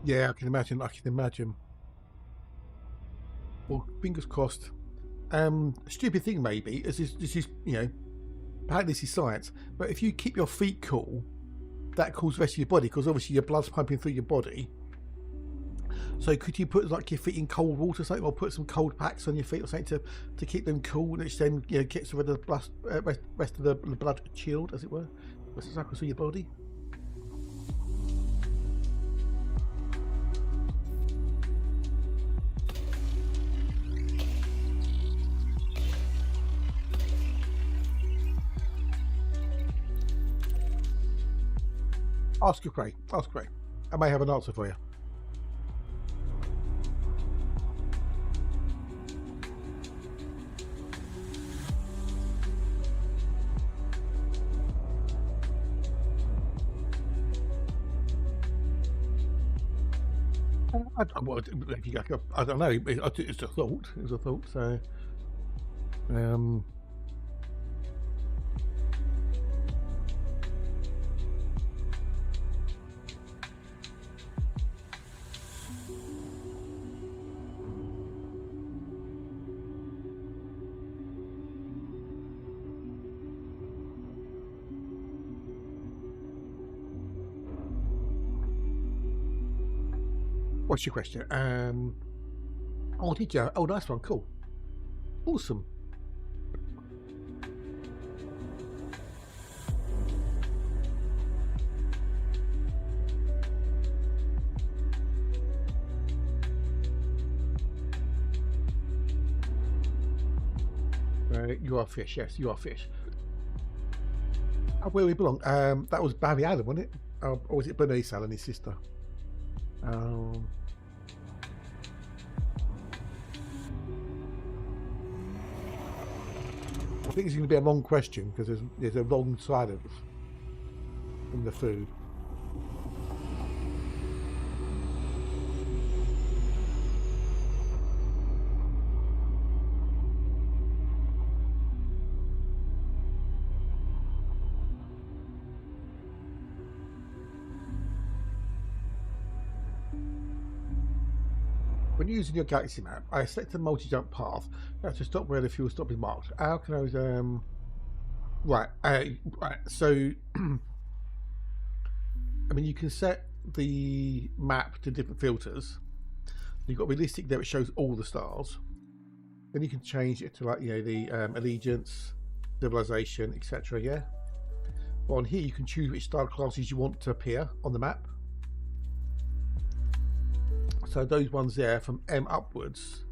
Yeah, I can imagine. Well, fingers crossed. Stupid thing maybe is this is apparently this is science, but if you keep your feet cool, that cools the rest of your body because obviously your blood's pumping through your body. So could you put like your feet in cold water or something, or put some cold packs on your feet or something to keep them cool, which then gets rid of the rest of the blood chilled, as it were, as it cycles through your body. Ask Craig. I may have an answer for you. I don't know. It's a thought. So, what's your question? Oh, did you? Oh, nice one. Cool. Awesome. You are fish. Yes, you are fish. Where we belong. That was Barry Allen, wasn't it? Or was it Bernice Allen, his sister? I think it's going to be a long question because there's a wrong side of in the food. when you're using your galaxy map, I select the multi-jump path to stop where the fuel stop is marked. How can I right, so I mean, you can set the map to different filters. You've got realistic there, it shows all the stars. Then you can change it to, like, you know, the allegiance, civilization, etc. Yeah. But on here you can choose which star classes you want to appear on the map. So those ones there from M upwards,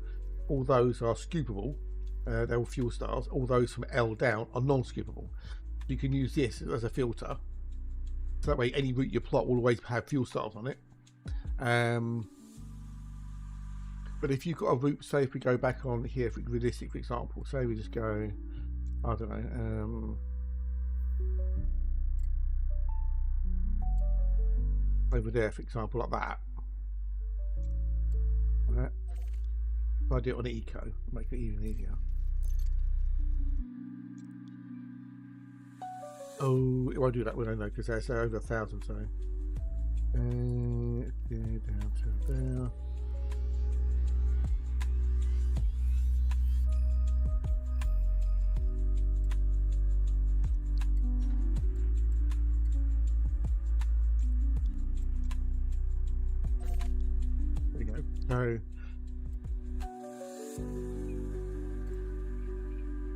all those are scoopable. They're all fuel stars. All those from L down are non-scoopable. You can use this as a filter. So that way any route you plot will always have fuel stars on it. But if you've got a route, say if we go back on here for realistic, for example, say we just go, I don't know, over there, for example, like that. Right. If I do it on eco, make it even easier. Oh, it won't do that, will I know, because there's over 1,000, so down to there. So I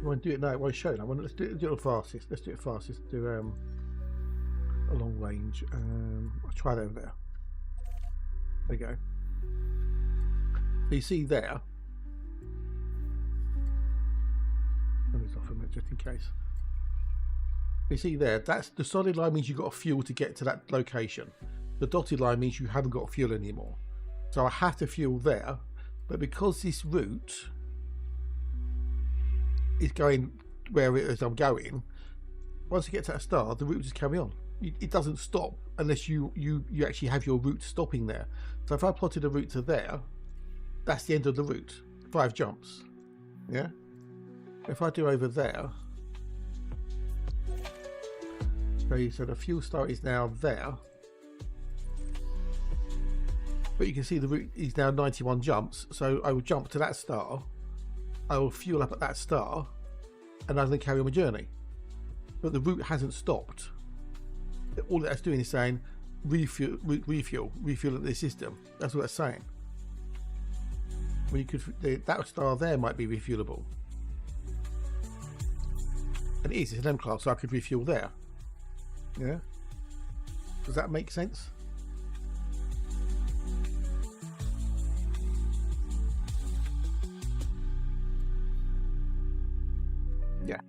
want to do it now. I want to show it. Let's do it fastest. Let's do it fastest. Do a long range. I'll try that over there. There you go. So you see there. Let me off a minute just in case. You see there. That's the solid line means you've got fuel to get to that location. The dotted line means you haven't got fuel anymore. So I have to fuel there, but because this route is going where it is I'm going, once you get to that star, the route just carry on. It doesn't stop unless you actually have your route stopping there. So if I plotted a route to there, that's the end of the route. 5 jumps. Yeah. If I do over there, so the fuel star is now there. But you can see the route is now 91 jumps, so I will jump to that star, I will fuel up at that star, and I then carry on my journey. But the route hasn't stopped. All that's doing is saying refuel at the system. That's what that's saying. When you could, that star there might be refuelable. And it is, it's an M class, so I could refuel there. Yeah? Does that make sense? Yeah.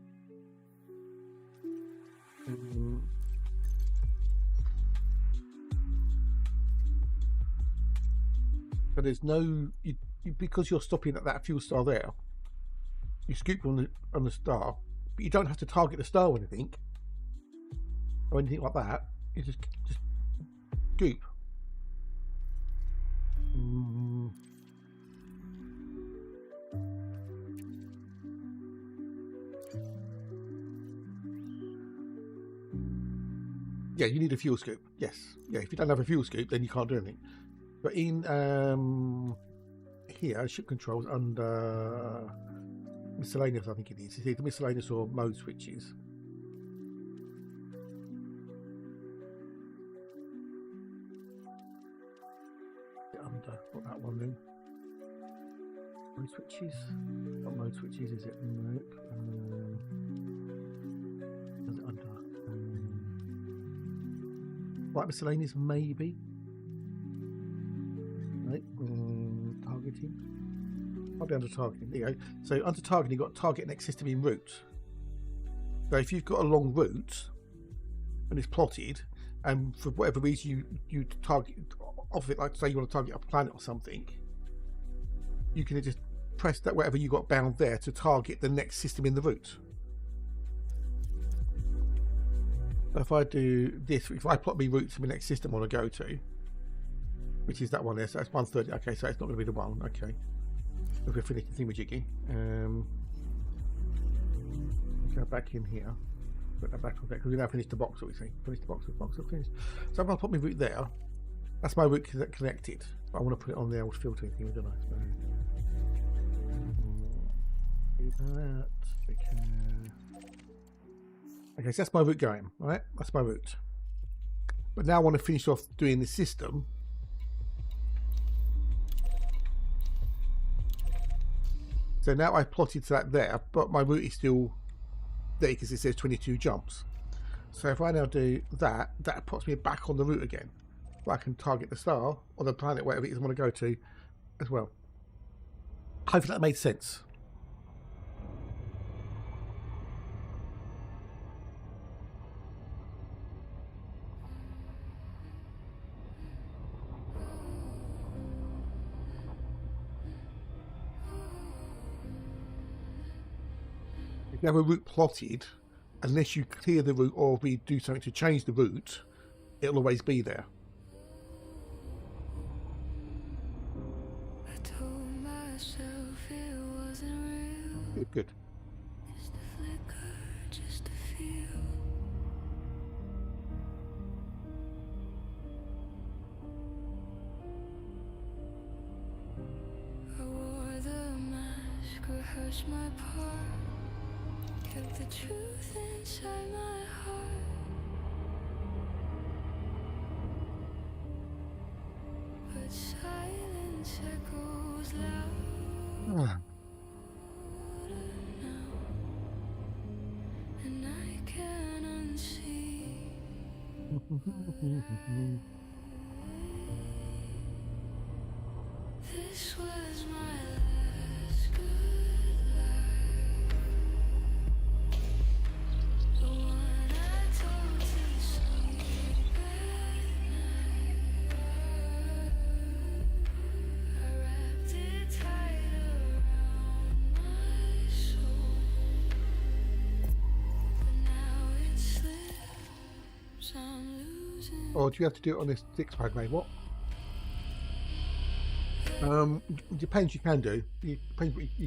But there's no because you're stopping at that fuel star there. You scoop on the star, but you don't have to target the star or anything like that. You just scoop. Yeah, you need a fuel scoop. Yes. Yeah, if you don't have a fuel scoop, then you can't do anything. But in here, ship controls under miscellaneous, I think it is. It's either miscellaneous or mode switches. Under what that one then? Mode switches. What mode switches is it? Nope. Is it under? Right, miscellaneous maybe. Right, targeting. I'll be under targeting. There you go. So under targeting, you've got target next system in route. So if you've got a long route and it's plotted, and for whatever reason you target off it, like say you want to target a planet or something, you can just press that whatever you got bound there to target the next system in the route. So if I do this, if I plot my route to my next system I want to go to, which is that one there, so that's 130. Okay, so it's not going to be the one. Okay, if we're finishing thingamajiggy, go back in here, put that back on there because we now finished the Boxel. We see, finished the Boxel, finished. So if I put my route there, that's my route connected. I want to put it on the old filtering thing, don't I? So, do that. Okay, so that's my route going, right? That's my route. But now I want to finish off doing the system. So now I've plotted that there, but my route is still there because it says 22 jumps. So if I now do that, that puts me back on the route again, where I can target the star or the planet, whatever it is I want to go to as well. Hopefully that made sense. If you have a route plotted, unless you clear the route or we do something to change the route, it'll always be there. I told myself it wasn't real. Good. Just a flicker, just a feel. I wore the mask, rehearsed my part, kept the truth inside my heart. But silence echoes loud Ah, now, and I can't unsee. This was my last good life, the one I told to sleep at night. I wrapped it tight around my soul, but now it slips. I'm losing. or do you have to do it on this 6-pad, mate? What? Depends. You can do. You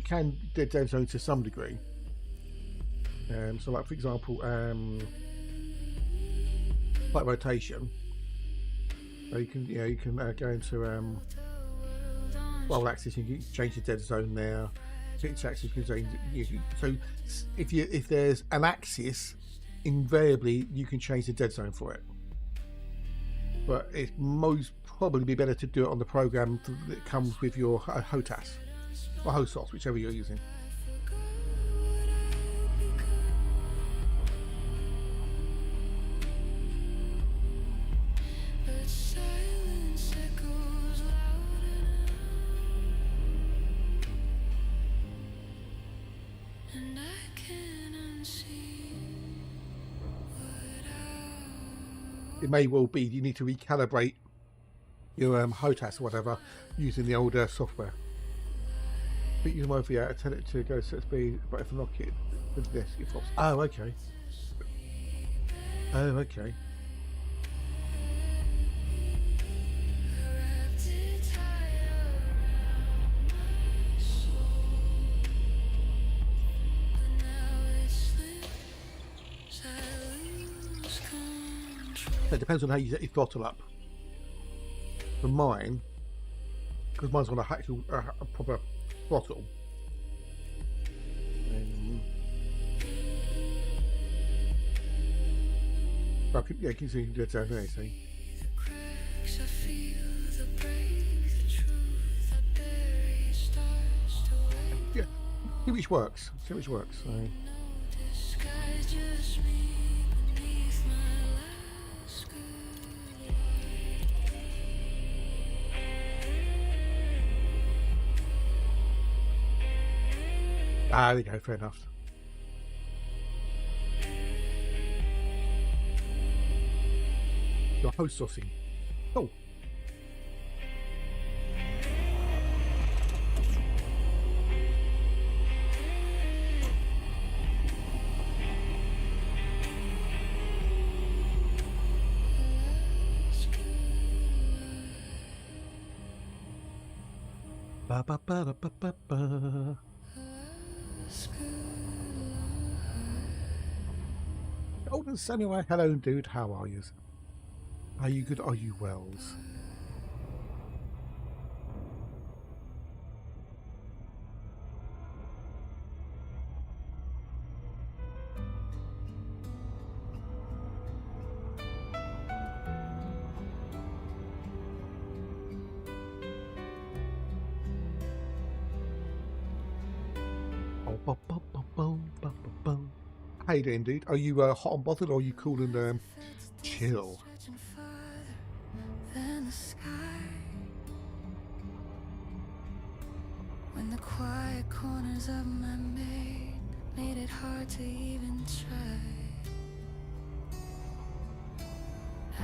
can dead zone to some degree. So, like for example, like rotation. You can go into axis. You can change the dead zone there. Fixed axis. You can change. So if there's an axis, invariably you can change the dead zone for it. But it's most probably be better to do it on the program that comes with your HOTAS or HOSOS, whichever you're using. But silence echoes louder now, and I can't unsee what It may well be you need to recalibrate your HOTAS or whatever using the older software. But you might be able to tell it to go set speed, but if I lock it with this, it flops. Oh, okay. Oh, okay. wrapped it tight around my soul, but now it slips. I lose control. It depends on how you set your throttle up. For mine, because mine's on a proper throttle. I can, yeah, you can see the down there, see. Cracks, I feel the break, the truth I bury starts to wake. Yeah, see which works. See which works. So. Disguise just me beneath my last good Ah, there we go. Fair enough. Your host saucing. Oh. Ba ba ba da ba ba ba. Golden Samurai, hello dude, how are you? Are you good? Are you wells? How you doing, dude? Are you hot and bothered, or are you cool and chill? Stretching farther than the sky. When the quiet corners of my maid made it hard to even try,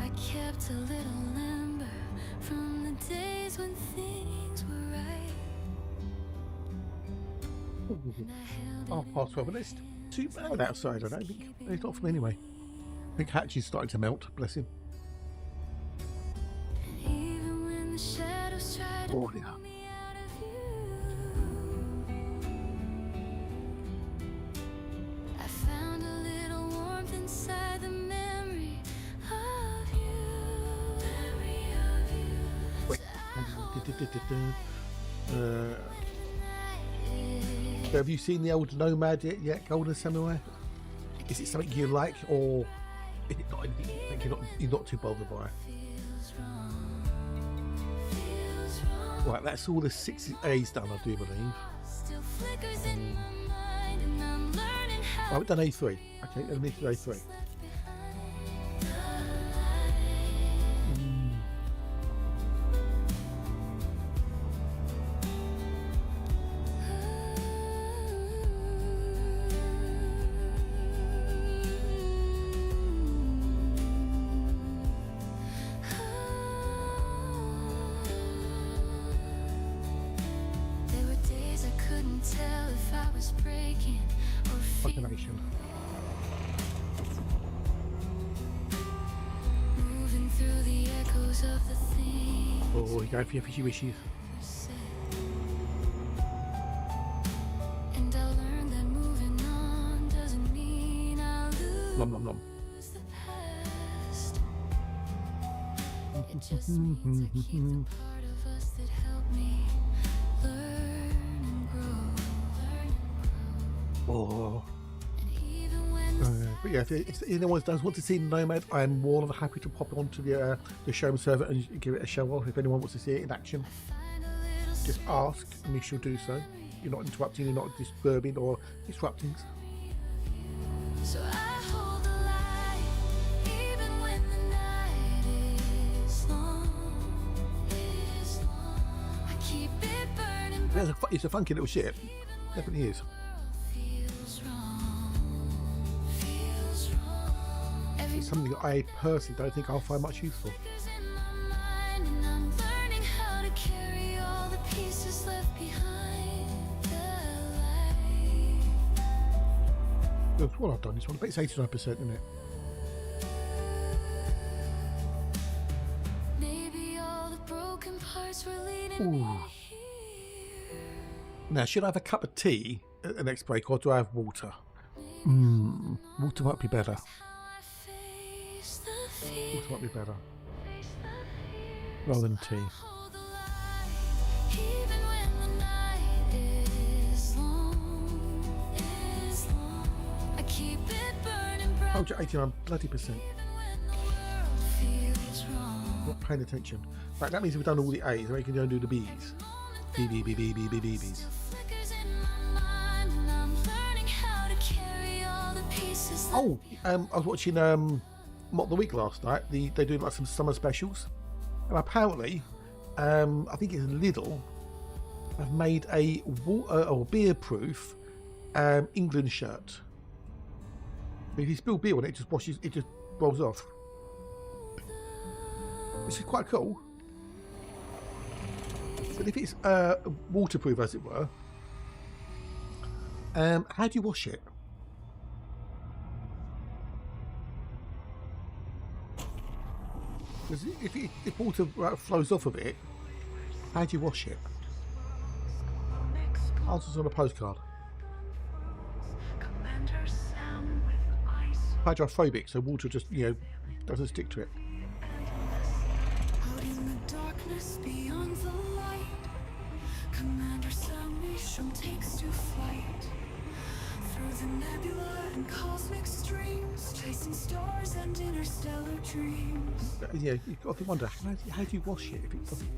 I kept a little limber from the days when things were right. And I held it Past 12 minutes. Too bad outside, I don't think. It's not for me anyway. I think Hatch is starting to melt, bless him. even when the shadows tried to Oh, pull yeah. me out of you, I found a little warmth inside the memory of you. Memory of you. Wait. Night So have you seen the old Nomad yet, Golden Samurai? Is it something you like, or is it not anything you think you're not too bothered by? feels wrong. Feels wrong. Right, that's all the 6 A's done, I do believe. Still flickers in my mind, and I'm learning how Oh, we've done A3. Okay, let me do A3. left behind. There were days I couldn't tell if I was breaking or feeling. Combination. Moving through the echoes of the things Oh, you go for your fishy wishes. said. And I learned that moving on doesn't mean I lose Nom nom nom. the past. It just means I keep the part of us that helped me learn and grow. Oh. And even when But yeah, if anyone does want to see Nomad, I am more than happy to pop onto the showroom server and give it a show off. If anyone wants to see it in action, find a little just ask and we shall do so. You're not interrupting, you're not disturbing or disrupting. so I hold the light, even when the night is long, I keep it burning bright, It's a funky little ship. Definitely is. feels wrong, feels wrong. Every It's something that I personally don't think I'll find much use for. flicker's in my mind, and I'm learning how to carry all the pieces left behind the light. That's what I've done. This one, but it's 89%, isn't it? Maybe all the broken parts were leading Ooh. me here. Now, should I have a cup of tea at the next break, or do I have water? Water might be better. How I face the fear, Water might be better face the fear. rather than tea. Hold the light, even when the night is long, I keep it burning bright, Oh, 89 bloody percent. even when the world feels wrong. Not paying attention. Right, that means we've done all the A's. Now we can go and do the B's. B, B, B, B, B, B, B, B's. Flickers in my mind, and I'm learning how to carry all the pieces. Oh, I was watching Mock the Week last night. They're doing like some summer specials, and apparently, I think it's Lidl have made a beer-proof England shirt. If you spill beer on it, it just rolls off. Which is quite cool. But if it's waterproof, as it were, how do you wash it? Because if water flows off of it, how do you wash it? Answers on a postcard. Commander Sam with ice Hydrophobic, so water just doesn't stick to it. Out in the darkness beyond the light, Commander Sam Nation takes to flight. Through the nebula and cosmic streams, chasing stars and interstellar dreams. Yeah, you've got to wonder how do you wash it if it doesn't?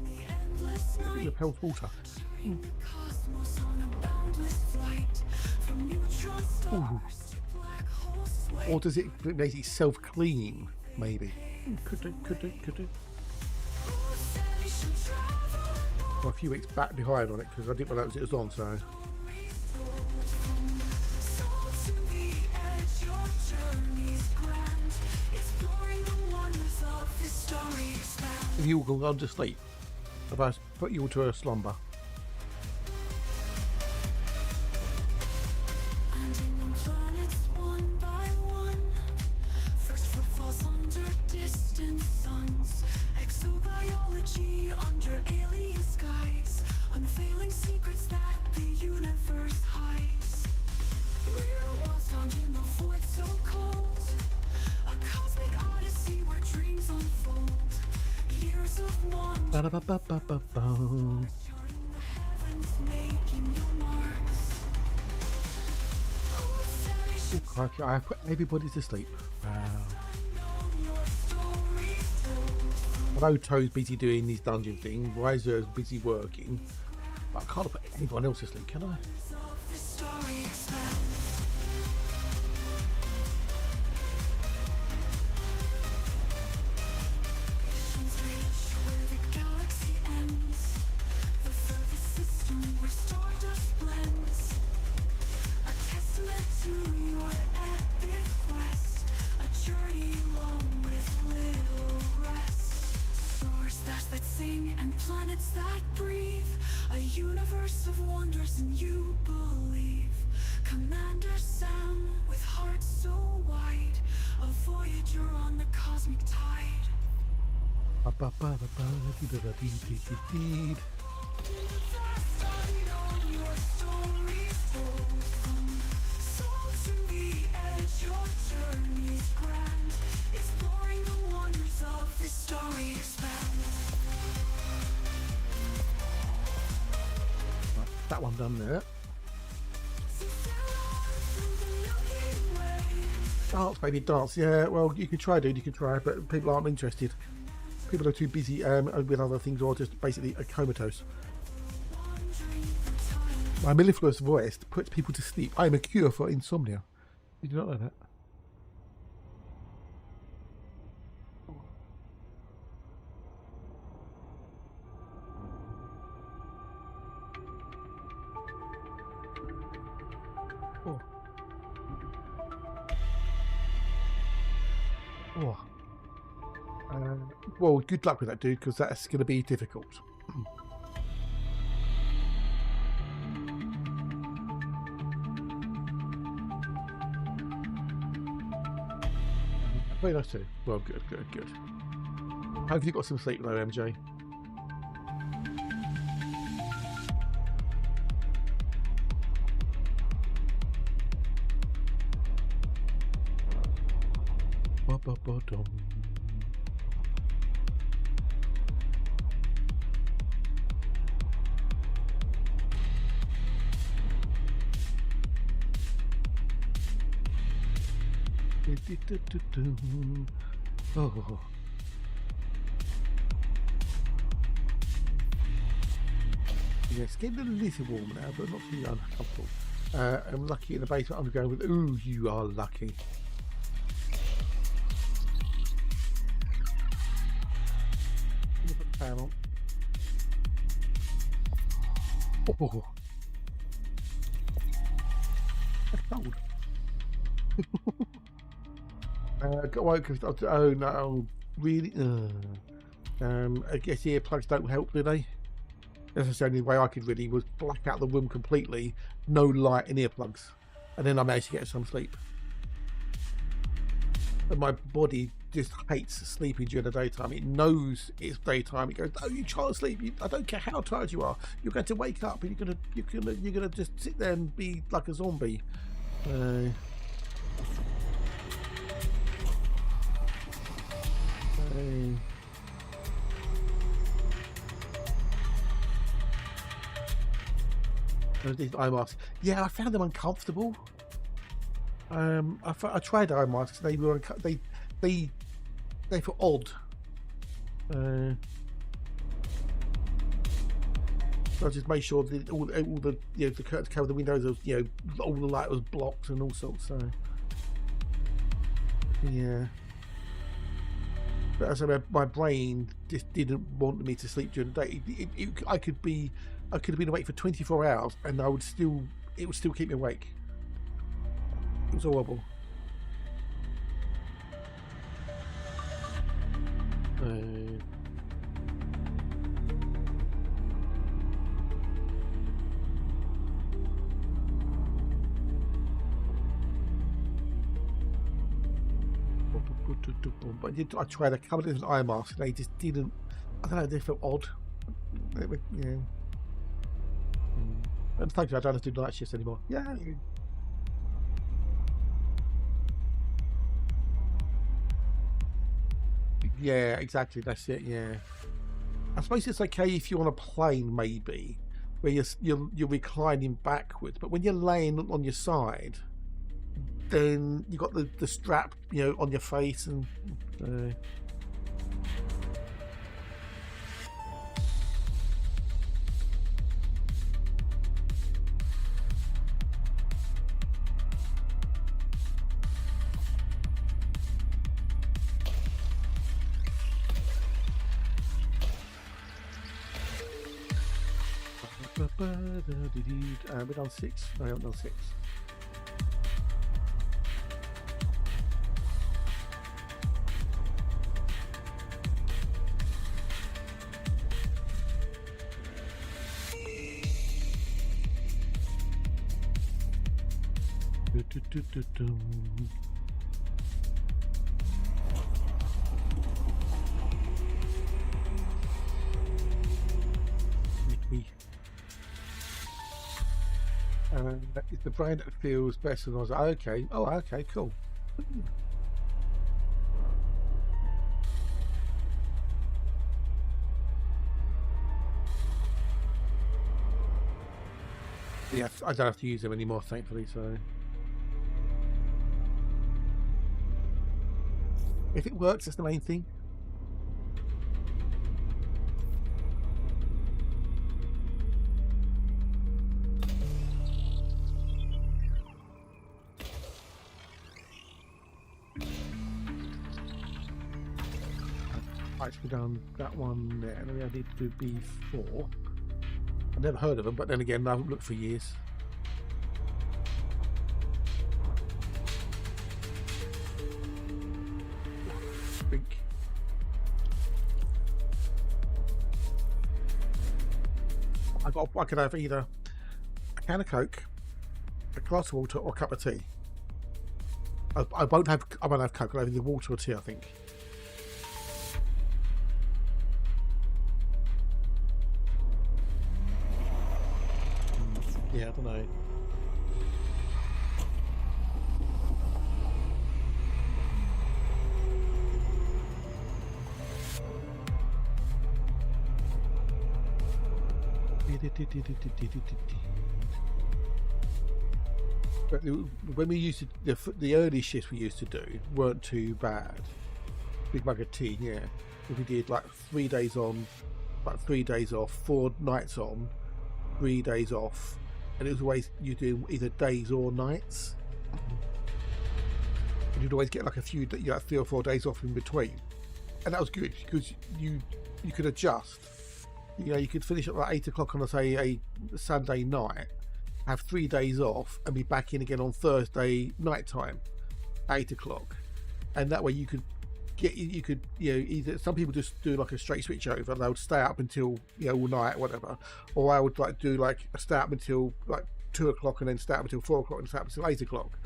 endless The night. Pell's water. Cosmos on a boundless flight. From neutron stars to black holes sway. Or does it make itself clean? Maybe. Could do. Savvy shall travel. Well, a few weeks back behind on it because I didn't realize it was on. So Soul to the edge, your journey's grand. Exploring the wonders of this story expand. if you all gone to sleep, if I put you all to a slumber. Landing planets one by one. First footfalls under distant suns. Exobiology under alien skies. Unveiling secrets that the universe hides. Rare was found in the void so cold. A cosmic odyssey where dreams unfold. Years of wonder Ba-da-ba-ba-ba-ba. charting the heavens, making your marks. Oh, savvy shall Crikey, I put everybody to sleep. Wow. know your story told. I know Toad's busy doing this dungeon thing, Razor's busy working, but I can't put anyone else to sleep, can I? Of this story expand. Visions reach where the galaxy ends. The furthest system where stardust blends. A testament to your epic quest. A journey long with little rest. Stars that sing and planets that breathe. A universe of wonders and you believe. Commander Sam with heart so wide. A voyager on the cosmic tide. Ba-ba-ba-ba-ba-dee-da-da-dee-dee-dee-dee. Vast unknown, your story's told. From soul to the edge, your journey's grand. Exploring the wonders of this story expand. That one done there. So sail on through the Milky Way. Dance, baby, dance. Yeah, well, you can try, dude. You can try, but people aren't interested. People are too busy with other things or just basically comatose. Wandering through time. My mellifluous voice puts people to sleep. I am a cure for insomnia. Did you not know that? Oh. Oh. Well, good luck with that, dude, because that's going to be difficult. Very nice too. Well, good. Hopefully you got some sleep though, MJ. Ba-ba-ba-dum. Oh. Yeah, it's getting a little warm now, but not too uncomfortable. I'm lucky in the basement underground with. Ooh, you are lucky. Let me put the fan on. Oh, that's cold. Got woke. Oh no, really? I guess earplugs don't help, do they? That's the only way I could really was black out the room completely, no light and earplugs, and then I managed to get some sleep. But my body just hates sleeping during the daytime. It knows it's daytime. It goes, "No, you can't sleep. I don't care how tired you are. You're going to wake up and you're gonna just sit there and be like a zombie." These eye masks, yeah, I found them uncomfortable. I tried eye masks. They were they feel odd. So I just made sure that all the the curtains cover the windows, was, all the light was blocked and all sorts. So yeah. But as I said, my brain just didn't want me to sleep during the day. I could have been awake for 24 hours, and it would still keep me awake. It was horrible. But I tried a couple of different eye masks, and they just didn't. I don't know. They felt odd. And thank you. I don't have to do night shifts anymore. Yeah. Yeah, exactly. That's it. Yeah. I suppose it's okay if you're on a plane, maybe, where you're reclining backwards. But when you're laying on your side, then you got the strap, on your face, and we're on 6. No, I'm on 6. It's the brain that feels better. And I was like, okay, okay, cool. Yeah, I don't have to use them anymore, thankfully. So if it works, that's the main thing. I've actually done that one there, and I need to do B4. I've never heard of them, but then again, I haven't looked for years. Drink. I could have either a can of Coke, a glass of water, or a cup of tea. I won't have Coke. I'll have either water or tea, I think. Yeah, I don't know. But when we used to, the early shifts we used to do weren't too bad. Big mug of tea, yeah. We did like 3 days on, like 3 days off, 4 nights on, 3 days off. And it was always, you do either days or nights. And you'd always get like a few, 3 or 4 days off in between. And that was good because you could adjust. You could finish at like 8 o'clock on, a Sunday night, have 3 days off, and be back in again on Thursday night time, 8 o'clock. And that way you could either, some people just do like a straight switch over, and they would stay up until all night or whatever, or I would do like a stay up until like 2 o'clock and then stay up until 4 o'clock and stay up until 8 o'clock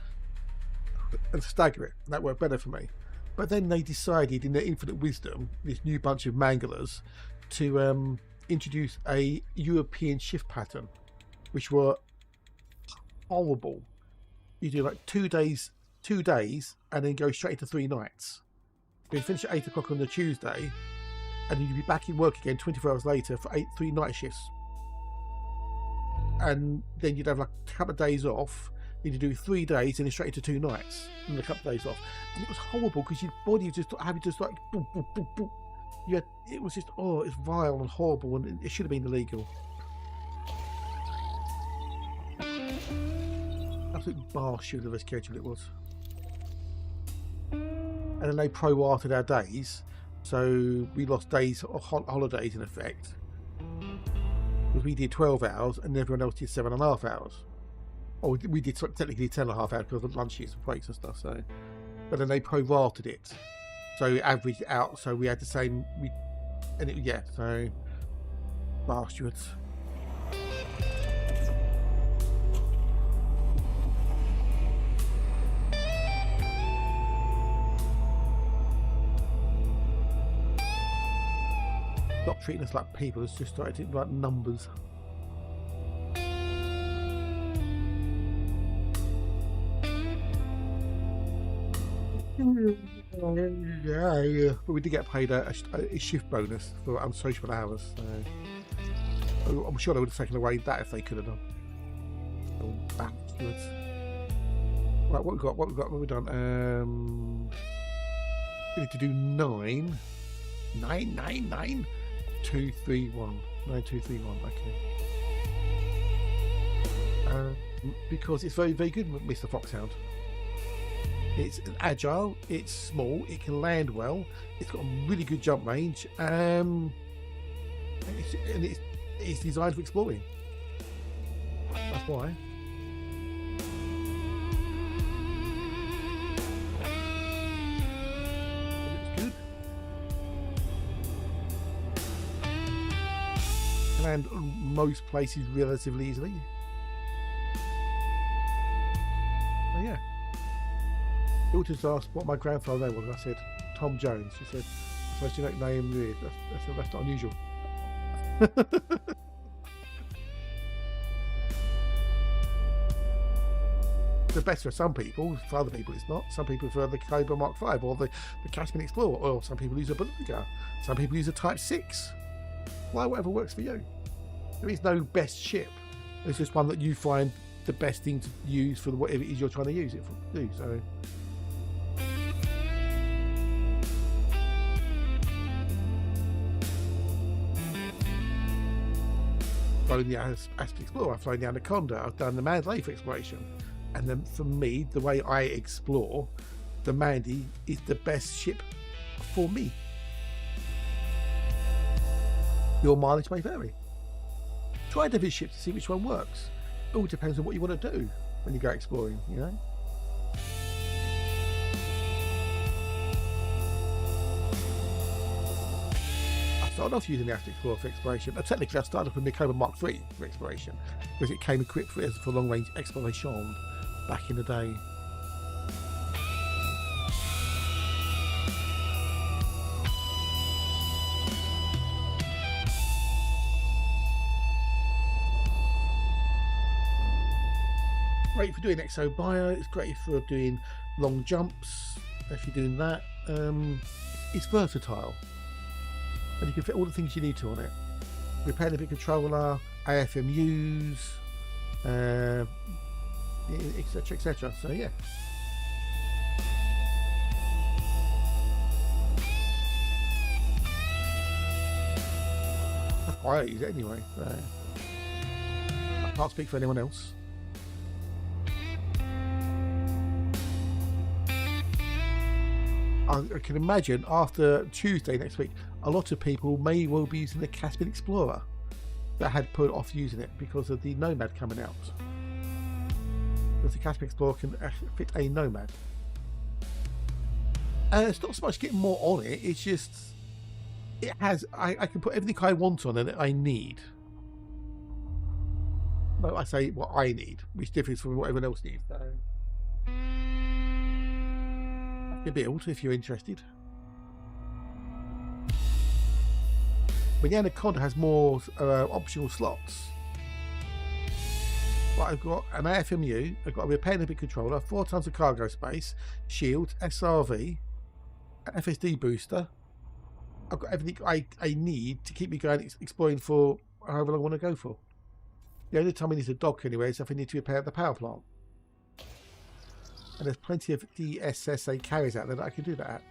and stagger it. That worked better for me. But then they decided, in their infinite wisdom, this new bunch of manglers, to introduce a European shift pattern, which were horrible. You do like 2 days and then go straight into 3 nights. You finish at 8 o'clock on the Tuesday, and you'd be back in work again 24 hours later for 3 night shifts. And then you'd have like a couple of days off, then you do 3 days and then straight into 2 nights, and a couple of days off. And it was horrible because your body was just having just like boom, boom, boom, boom. It was just, it's vile and horrible, and it should have been illegal. Absolute bastard of a schedule it was. And then they pro-rated our days, so we lost days or holidays in effect. Because we did 12 hours and everyone else did 7.5 hours. Or we did technically 10.5 hours because of lunches and breaks and stuff. So, but then they pro-rated it, so it averaged out. So we had the same. Yeah. So bastards. Stop treating us like people. It's just started treating like numbers. Yeah, but we did get paid a shift bonus for unsociable hours. So I'm sure they would have taken away that if they could have done. Oh, bastards. Right, what we got? What have we done? We need to do 9. 9. 2, 3, 1. 9, 2, 3, 1. Okay. Because it's very, very good, Mr. Foxhound. It's agile, it's small, it can land well, it's got a really good jump range, and it's designed for exploring. That's why. It's good. Can land most places relatively easily. Oh yeah. Daughters asked what my grandfather name was. I said Tom Jones. She said, "I suppose you don't name weird. That's not unusual." The best for some people. For other people, it's not. Some people prefer the Cobra Mark 5 or the Caspian Explorer, or some people use a Beluga. Some people use a Type 6. Well, whatever works for you. There is no best ship. There's just one that you find the best thing to use for whatever it is you're trying to use it for. So. Flown the Aspen Explorer, I've flown the Anaconda, I've done the Mandalay for exploration. And then for me, the way I explore, the Mandy is the best ship for me. Your mileage may vary. Try different ships to see which one works. It all depends on what you want to do when you go exploring, you know? I started off using the Aspen Explorer for exploration. Technically, I started off with the Cobra Mark 3 for exploration because it came equipped for long-range exploration back in the day. Great for doing exobio. It's great for doing long jumps. If you're doing that, it's versatile. And you can fit all the things you need to on it. Repair the big controller, AFMUs, etc, etc. So yeah. That's why I use it anyway. So. I can't speak for anyone else. I can imagine after Tuesday next week, a lot of people may well be using the Caspian Explorer that had put off using it because of the Nomad coming out. Because the Caspian Explorer can fit a Nomad. And it's not so much getting more on it, it's just, it has, I can put everything I want on it that I need. No, I say what I need, which differs from what everyone else needs. So. A build if you're interested. But the Anaconda has more optional slots. But I've got an AFMU, I've got a repair and controller, 4 tons of cargo space, shield, SRV, an FSD booster. I've got everything I need to keep me going exploring for however long I want to go for. The only time I need to dock anyway is if I need to repair the power plant. And there's plenty of DSSA carriers out there that I can do that at.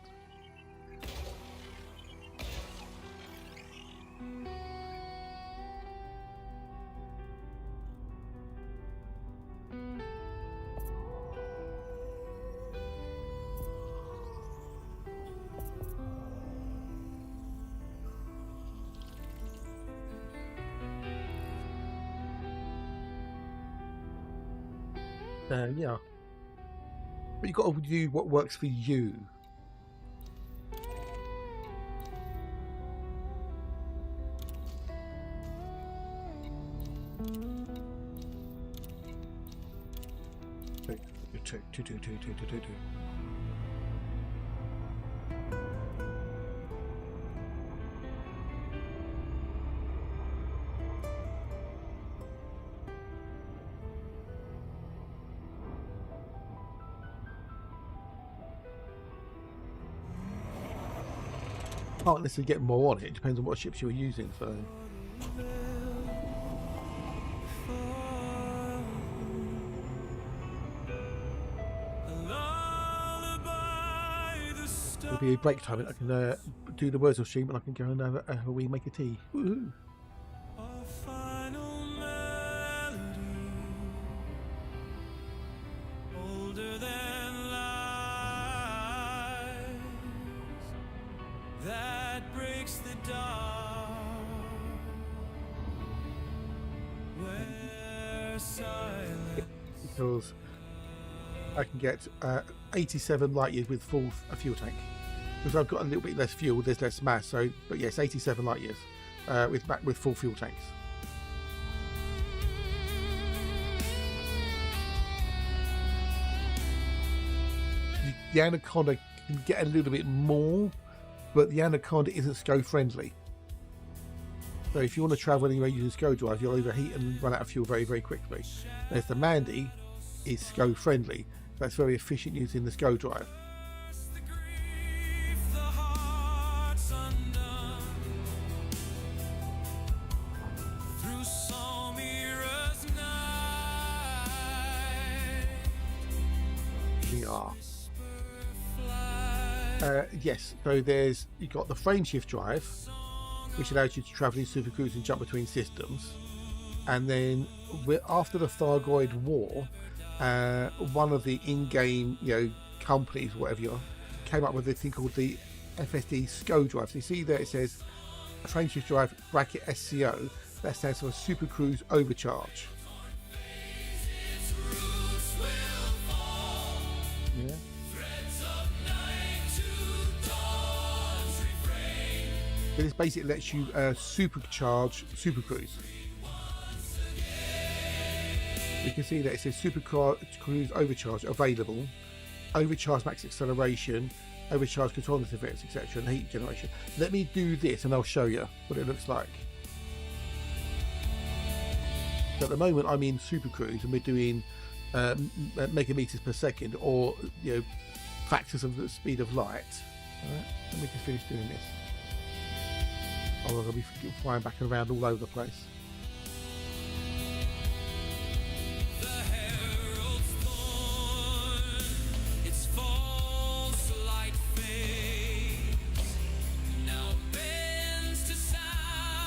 Yeah. But you've got to do what works for you. Two. Can't necessarily get more on it. It depends on what ships you're using. So it'll be a break time, and I can do the words of stream, and I can go and have a wee make a tea. Woohoo! Because I can get 87 light years with full fuel tank. Because I've got a little bit less fuel, there's less mass. So, but yes, 87 light years with full fuel tanks. The Anaconda can get a little bit more, but the Anaconda isn't SCO friendly. So if you want to travel anywhere using SCO drive, you'll overheat and run out of fuel very, very quickly. Whereas the Mandy is SCO friendly. That's very efficient using the SCO drive. We are. Yes, so you've got the frame shift drive, which allows you to travel in Super Cruise and jump between systems. And then after the Thargoid War, one of the in-game companies, whatever you are, came up with a thing called the FSD SCO drive. So you see there it says frame shift drive bracket SCO. That stands for Super Cruise Overcharge. Yeah. But this basically lets you supercharge Super Cruise. You can see that it says Super Cruise Overcharge available, overcharge max acceleration, overcharge control events, etc., and heat generation. Let me do this and I'll show you what it looks like. So at the moment I'm in Super Cruise and we're doing megameters per second, or factors of the speed of light. Alright, let me just finish doing this. Oh, I'm going to be flying back and around all over the place.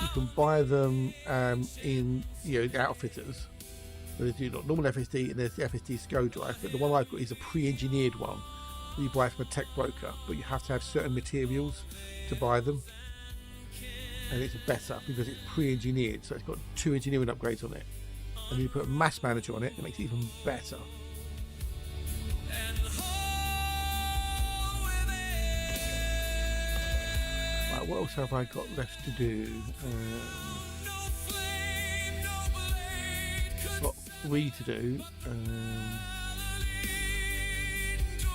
You can buy them in the outfitters. So there's normal FSD and there's the FSD SCO drive, but the one I've got is a pre-engineered one. You buy it from a tech broker, but you have to have certain materials to buy them. And it's better because it's pre-engineered, so it's got 2 engineering upgrades on it. And you put a mass manager on it, it makes it even better. Right, what else have I got left to do? Got 3 to do.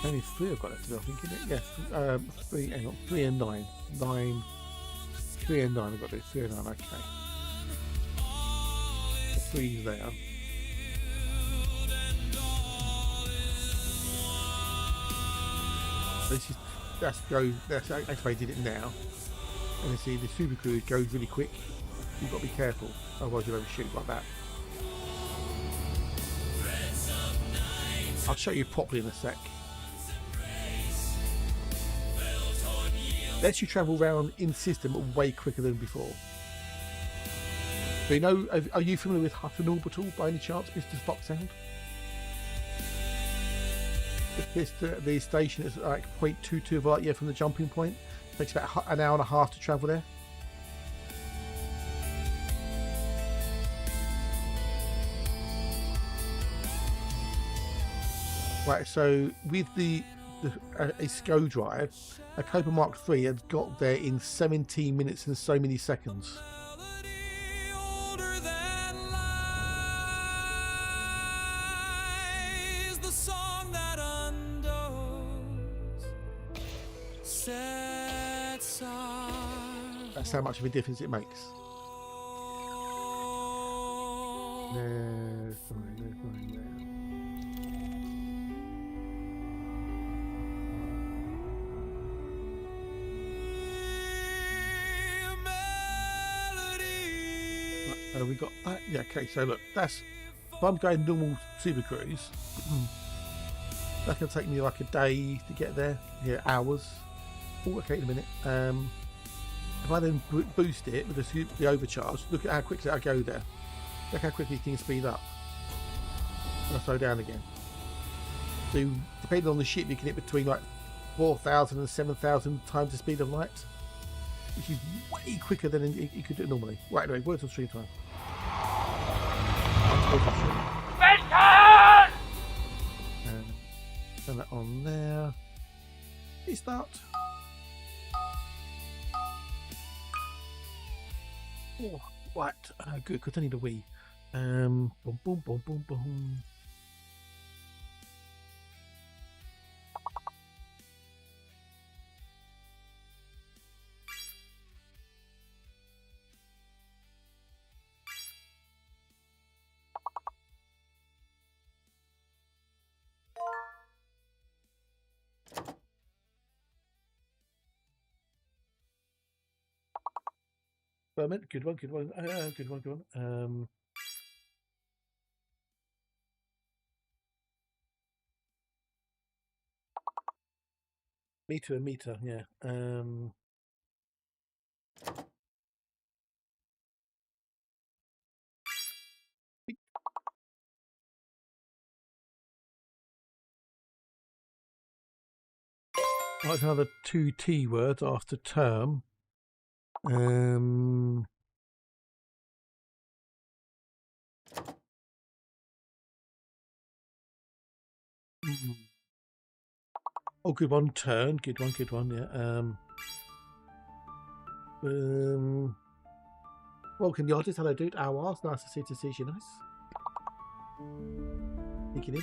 Only 3 I've got left to do, I think, isn't it? Yeah, 3, hang on, 3 and 9. 3 and 9, I've got to do 3 and 9, okay. The 3's there. That's activated it now. And you see the Super Cruise goes really quick. You've got to be careful, otherwise you'll overshoot like that. I'll show you properly in a sec. Lets you travel around in system way quicker than before. So are you familiar with Hutton Orbital by any chance, Mr. Boxel? The station is like 0.22 of a light year from the jumping point. It takes about an hour and a half to travel there. Right, so with a SCO drive, a Cobra Mark III has got there in 17 minutes and so many seconds. Older than lies, the song that undoes sets our That's how much of a difference it makes. No, sorry, no. We got that. Yeah, okay, so look, that's if I'm going normal Super Cruise, that's gonna take me like a day to get there. Yeah, hours. Oh, okay, in a minute. If I then boost it with the overcharge, look at how quickly I go there. Look how quickly things speed up. And I slow down again. So depending on the ship, you can hit between like 4,000 and 7,000 times the speed of light, which is way quicker than you could do it normally. Right, anyway, words on stream time. Turn that on there. Restart. Oh, right. Good, because I need a wee. Boom, boom, boom, boom, boom. Good one, good one, good one, good one. Meter, yeah. Like another 2 T words after term. Oh, good one. Turn. Good one. Good one. Yeah. Welcome, the artist. Hello, dude. Hours. Nice to see you. Nice. Thank you,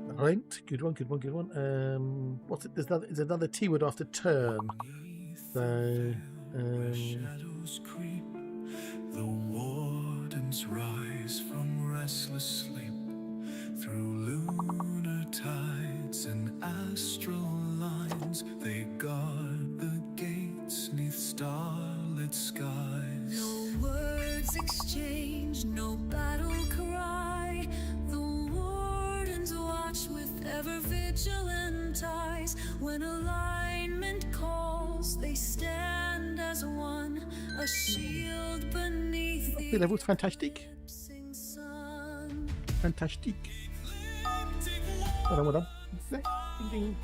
All right. Good one. Good one. Good one. What's it? There's another T word after turn. So. Shadows creep, the wardens rise from restless sleep through lunar tides and astral lines. They guard the gates neath starlit skies. No words exchanged, no battle cry. The wardens watch with ever vigilant eyes. When alignment calls, they stand as one, a shield beneath The level's fantastic. eclipsing sun. Fantastic. Well done. Ding, ding.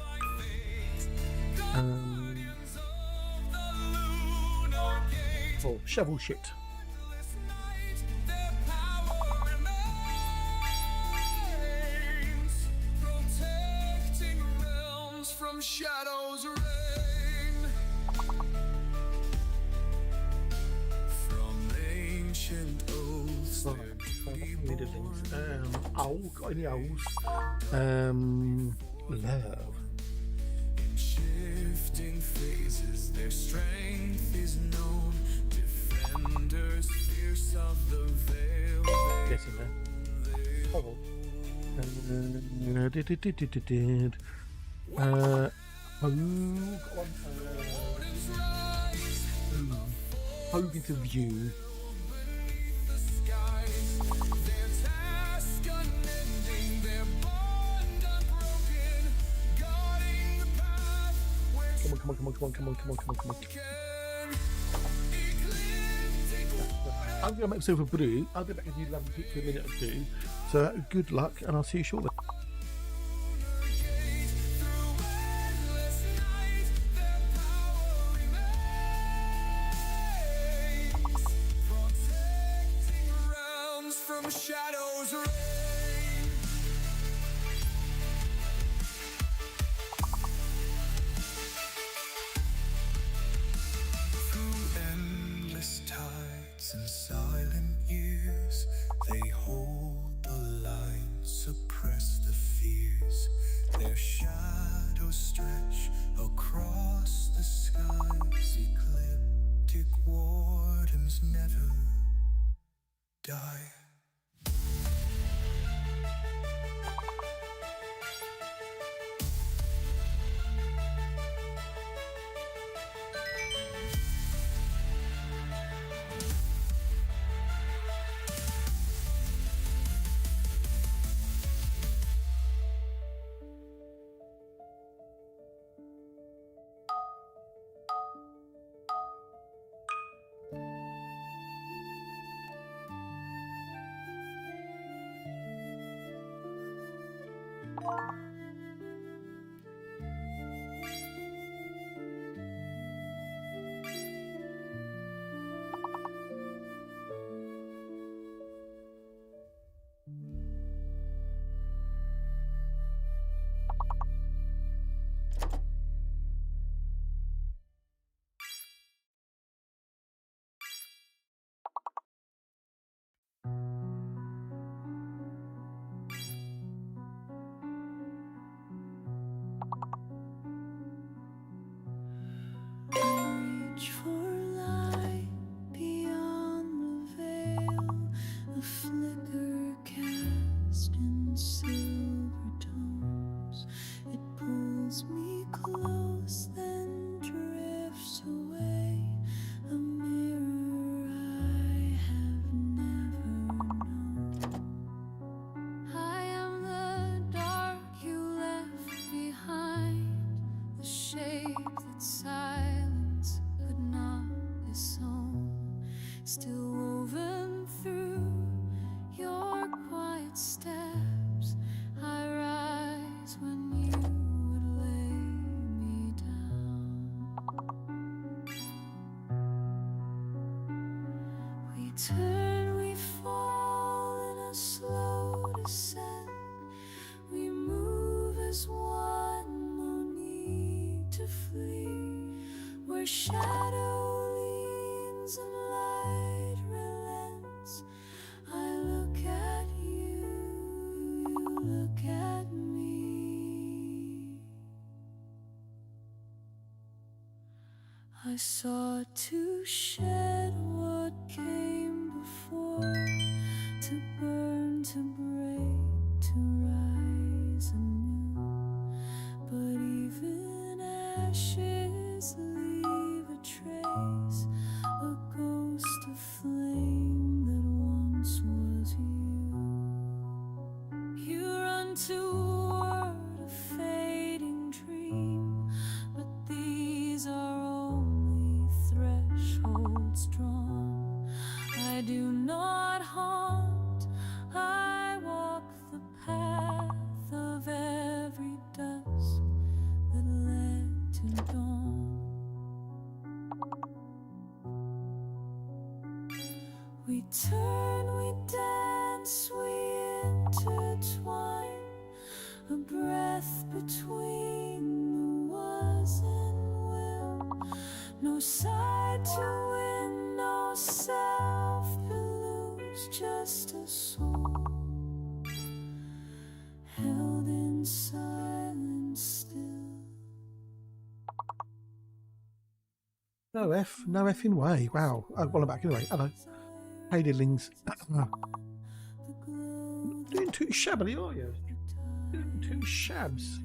Oh, shovel shit. Protecting realms from shadows rain. From ancient oaths, their beauty born. Owl, got any owls? Love. Shifting phases, their strength is known. Defenders fierce of the veil. Get in there. Oh. Hove into view. The skies, their task unending, their bond unbroken, guarding the path where Come on. can ecliptic I'm going to make myself a brew. I'll be back with you 11 for a minute or two. So good luck, and I'll see you shortly. gate through endless night. Their power remains, protecting realms from shadows rain. wardens never die. Reach for light beyond the veil, a flicker cast in silver tones. It pulls me close, then drifts away. A mirror I have never known. I am the dark you left behind, the shape that silence could not disown, still woven through your quiet steps. I rise when you would lay me down. We turn, we fall in a slow descent. We move as one, no need to flee. Where shadow leans and light relents, I look at you, you look at me. I sought to shed what came before, to burn, to break, to rise anew. But even ashes leave a trace, a ghost of flame that once was you. You run toward a fading dream, but these are only thresholds drawn. I do not haunt, I walk the path of every dusk that led to dawn. We turn, we dance, we intertwine, a breath between the was and will. No side to win, no self to lose, just a soul held in silence still. No effing way. Wow. Oh, well, I'm back anyway. Hello. Hey, diddlings. Doing too shabbily, are you? Doing too shabs.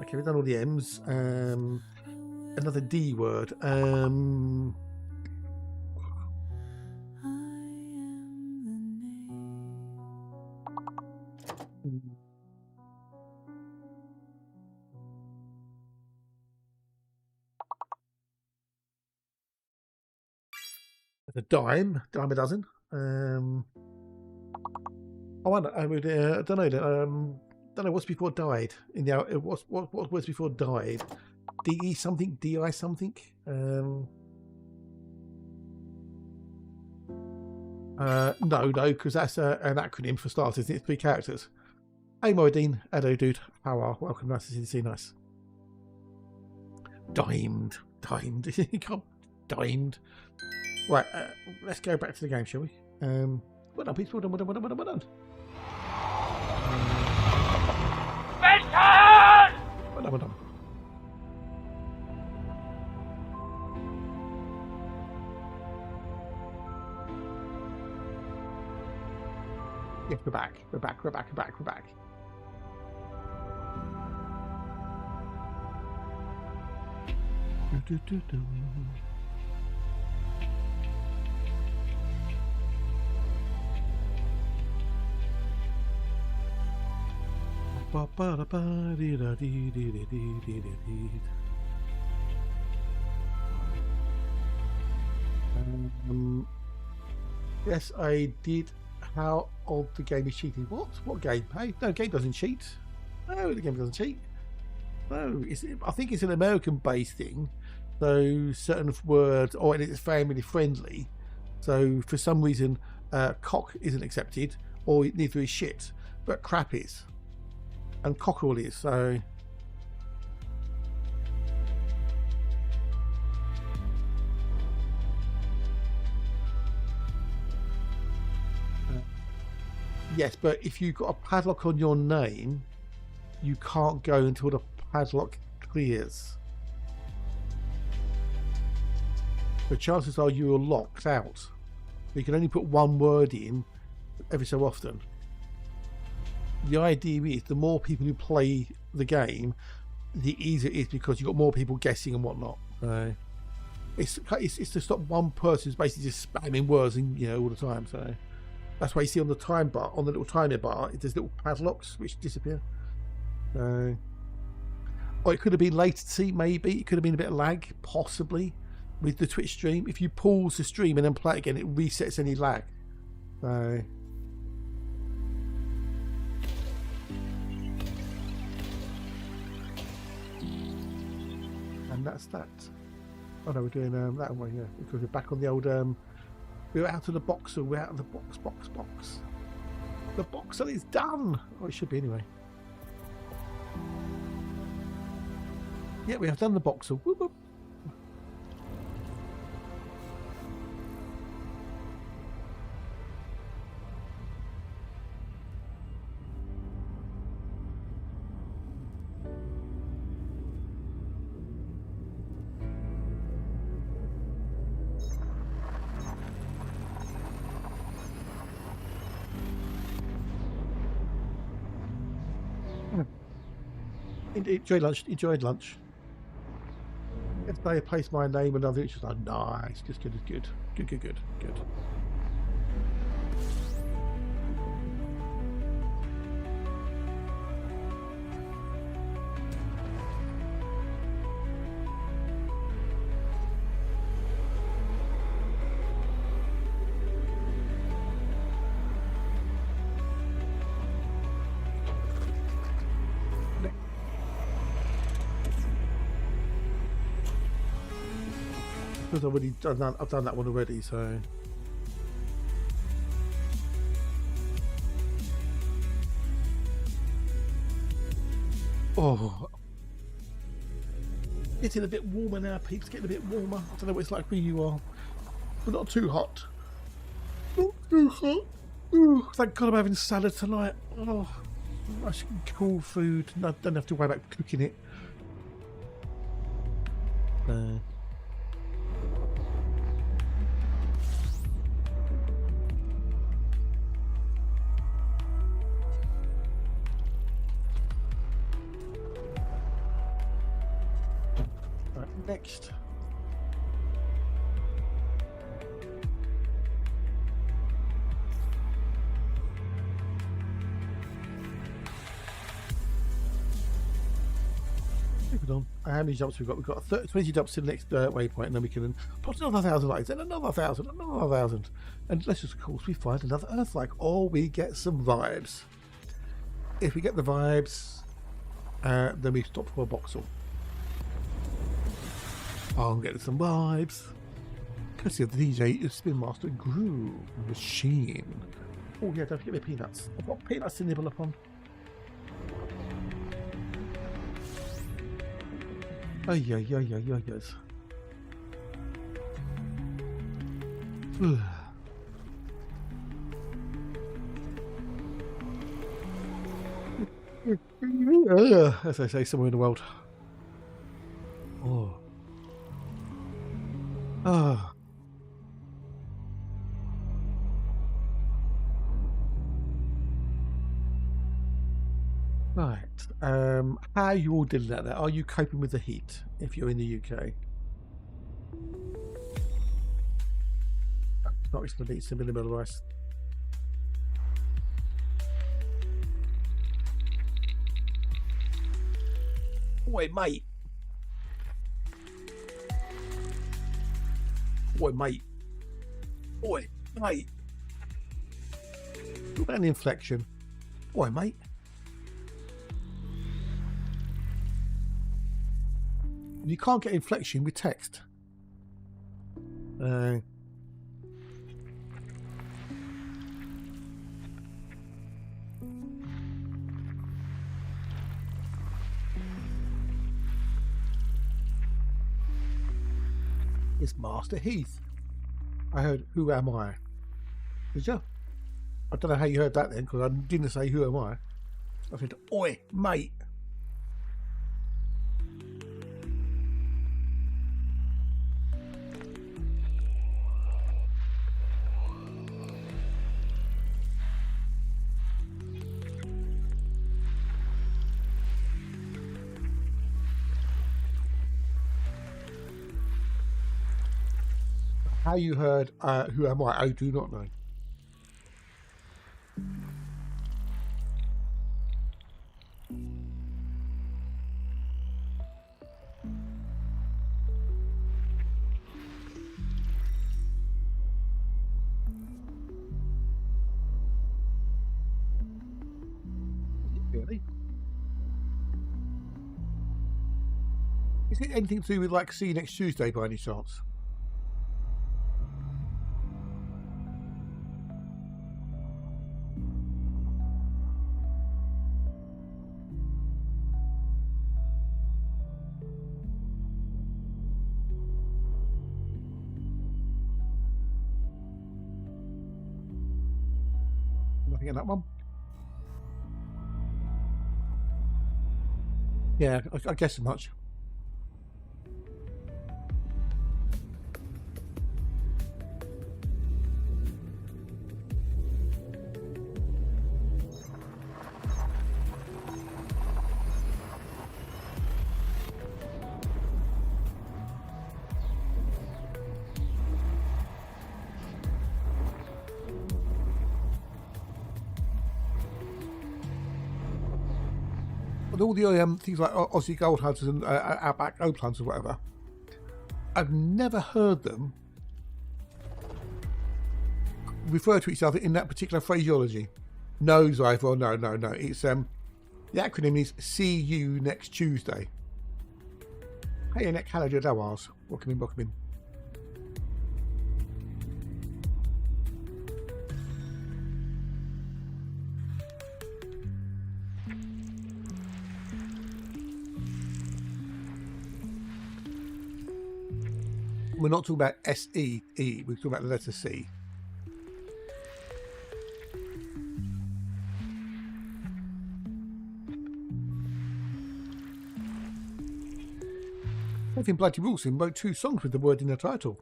Okay, we've done all the M's. Another D word. A dime a dozen. I don't know what's before died in the what was before died. DE something, DI something. No, because that's an acronym for starters. It's 3 characters. Hey, Moradine. Hello, dude. How are? Welcome. Nice to see you. Nice. Dimed. You can't dimed. Right. Let's go back to the game, shall we? Well done, please. Well done. Well done. Well done. Yes, we're back. We're back. We're back. We're back. We're back. Yes, I did. How old the game is cheating? What game? Hey, no, game doesn't cheat. No, the game doesn't cheat. No, I think it's an American-based thing. So certain words, or it's family friendly. So for some reason, cock isn't accepted, or neither is shit, but crap is, and cockerel is. So. Yes, but if you've got a padlock on your name, you can't go until the padlock clears. The chances are you are locked out. You can only put one word in every so often. The idea is the more people who play the game, the easier it is because you've got more people guessing and whatnot. It's to stop one person who's basically just spamming words and all the time. So. That's why you see on the time bar, on the little timer bar, there's little padlocks which disappear. Or it could have been latency, maybe. It could have been a bit of lag, possibly, with the Twitch stream. If you pause the stream and then play it again, it resets any lag. And that's that. Oh no, we're doing that one, yeah. Because we're back on the old... We're out of the Boxel. We're out of the box. The Boxel is done. Oh, it should be anyway. Yeah, we have done the Boxel. Whoop, whoop. Enjoyed lunch. If they place my name and other, it's just like nice, just good. Because I've done that one already, so. Oh, getting a bit warmer now, peeps. Getting a bit warmer. I don't know what it's like where you are, but not too hot. Not too hot. Ooh, thank God I'm having salad tonight. Oh, nice cool food. I don't have to worry about cooking it. Next. Moving on. How many jumps we've got? We've got 20 jumps to the next waypoint, and then we can put another 1,000 lights, then another 1,000, another 1,000. And let's just, of course, we find another Earthlike, or we get some vibes. If we get the vibes, then we stop for a Boxel. I'm getting some vibes. Courtesy of the DJ Spin Master Groove Machine. Oh yeah, don't forget my peanuts. I've got peanuts to nibble upon. Oh yeah. As they say somewhere in the world. Oh. Ah. How are you all dealing at that? Are you coping with the heat if you're in the UK? Not it's going to eat some in the middle rice. Oi, mate. Oi, mate. Oi, mate. What about an inflection? Oi, mate. You can't get inflection with text. It's Master Heath. I heard, who am I? Did you? I don't know how you heard that then, because I didn't say who am I. I said, oi, mate. How you heard who am I? I do not know. Really? Is it anything to do with like see you next Tuesday by any chance? Nothing in that one. Yeah, I guess as much. But all the things like Aussie gold hunters and outback oak hunters or whatever, I've never heard them refer to each other in that particular phraseology. Nosedive or no. It's the acronym is see you next Tuesday. Hey, Annette Callagher Dawars. Welcome in. We're not talking about S-E-E, we're talking about the letter C. Kevin Bloody Wilson wrote 2 songs with the word in the title.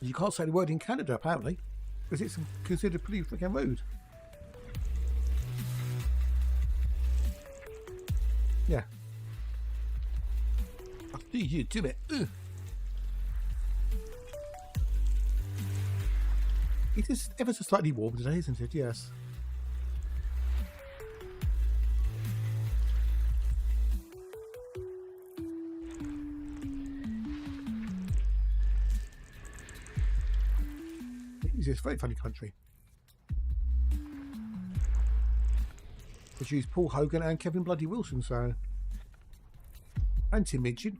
You can't say the word in Canada, apparently, because it's considered pretty fucking rude. Yeah. I see you do it. Ugh. It is ever so slightly warm today, isn't it? Yes. It's a very funny country. Which use Paul Hogan and Kevin Bloody Wilson, so. And Tim Minchin.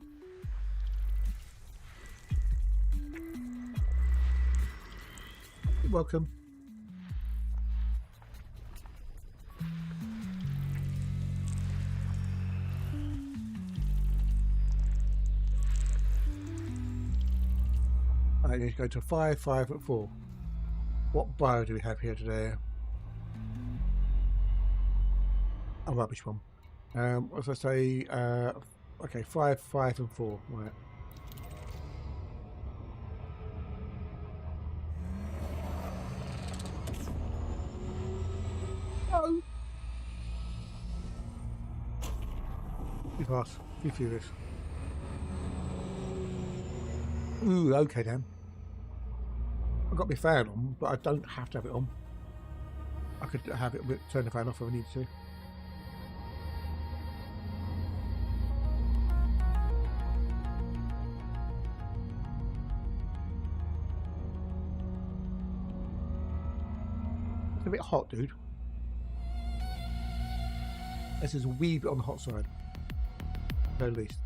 You're welcome. I need to go to 5, 5 at 4. What bio do we have here today? A rubbish one. What was I say? Okay, 5, 5 and 4. Right. Oh. pass. Be furious. Ooh, okay then. I've got my fan on, but I don't have to have it on. I could have it, turn the fan off if I needed to. It's a bit hot, dude. This is a wee bit on the hot side, at least.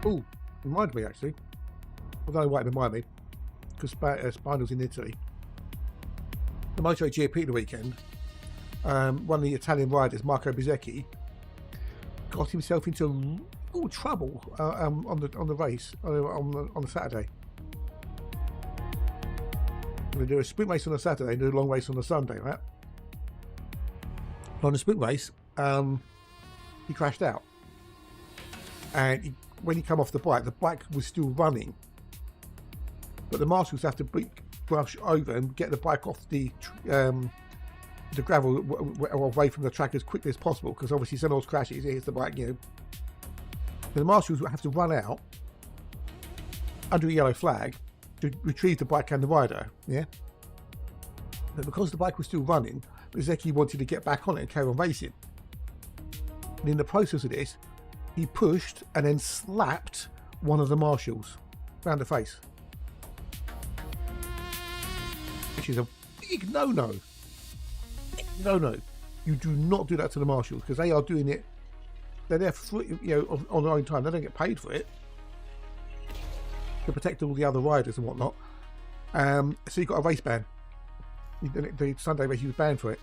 Oh, reminds me actually. I don't know why it reminded me, because Spinal's in Italy. The MotoGP the weekend, one of the Italian riders, Marco Bezzecchi, got himself into all trouble on the race on the Saturday. They do a sprint race on a Saturday and do a long race on a Sunday, right? On the sprint race, he crashed out, and when he came off the bike was still running, but the marshals have to brush over and get the bike off the gravel away from the track as quickly as possible, because obviously someone else crashes, it hits the bike, you know. The marshals have to run out under a yellow flag to retrieve the bike and the rider, yeah. But because the bike was still running, Bezzecchi wanted to get back on it and carry on racing. And in the process of this, he pushed and then slapped one of the marshals around the face, which is a big no-no. No. You do not do that to the marshals, because they are doing it. They're there for, you know, on their own time. They don't get paid for it, to protect all the other riders and whatnot. So he got a race ban. The Sunday race, he was banned for it.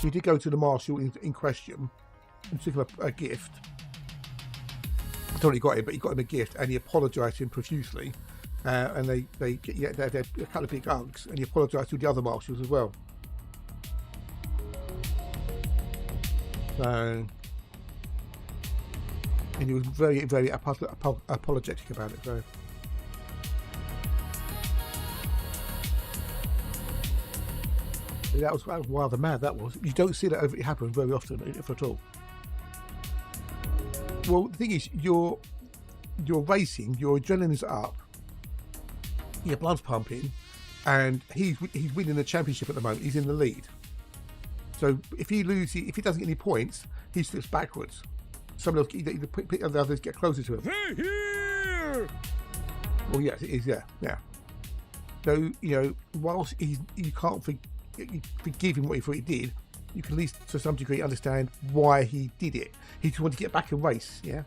He did go to the marshal in question and took him a gift. I don't know he got it, but he got him a gift, and he apologised to him profusely. And they had a couple of big hugs, and he apologised to the other marshals as well. So, and he was very, very apologetic about it. So, that was rather mad. That was. You don't see that happen very often, if at all. Well, the thing is, you're racing, your adrenaline's up, your blood's pumping, and he's winning the championship at the moment. He's in the lead. So if he doesn't get any points, he slips backwards. Some of the others get closer to him. Hey, here! Well, yes, it is. Yeah. So, you know, whilst you can't forgive him what he did, you can at least to some degree understand why he did it. He just wanted to get back and race. Yeah.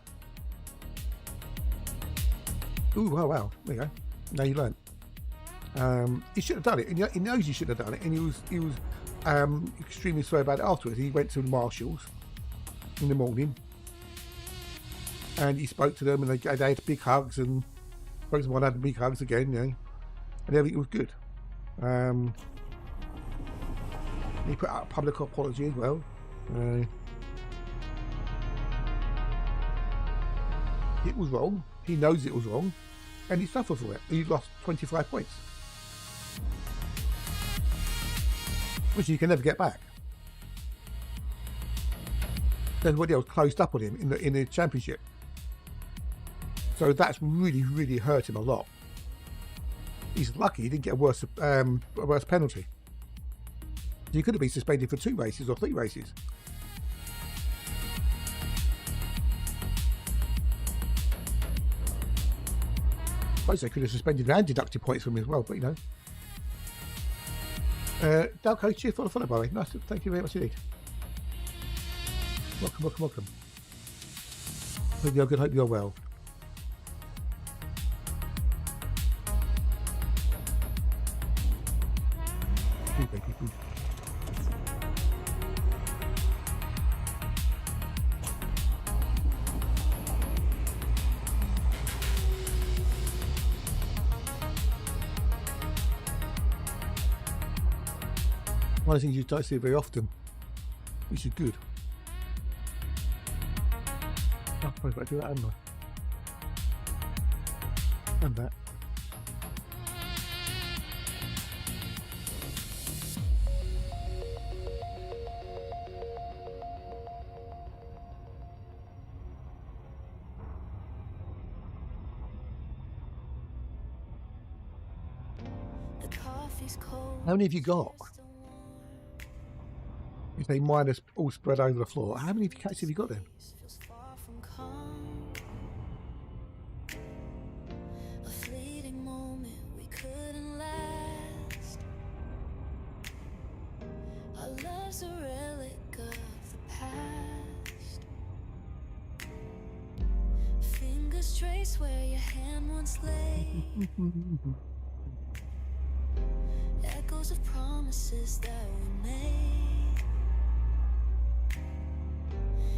Ooh, wow. There you go. Now you learn. He should have done it. He knows he should have done it, and he was extremely sorry about it afterwards. He went to the marshals in the morning, and he spoke to them, and they had big hugs, and one had big hugs again, you know, and everything was good. He put out a public apology as well. It was wrong. He knows it was wrong, and he suffered for it. He lost 25 points, which you can never get back. Everybody else closed up on him in the championship, so that's really, really hurt him a lot. He's lucky he didn't get a worse penalty. He could have been suspended for 2 races or 3 races. I suppose they could have suspended and deducted points from him as well, but you know. Dalco, cheers for the follow, by the way. Nice, thank you very much indeed. Welcome. Hope you're good, hope you're well. One of the things you don't see very often, which is good. I'll probably do that, haven't I? And that. freeze cold. How many have you got? If they minus all spread over the floor, how many cats have you got then? Feels far from calm. A fleeting moment we couldn't last. Our love's a relic of the past. Fingers trace where your hand once lay. Echoes of promises that we made.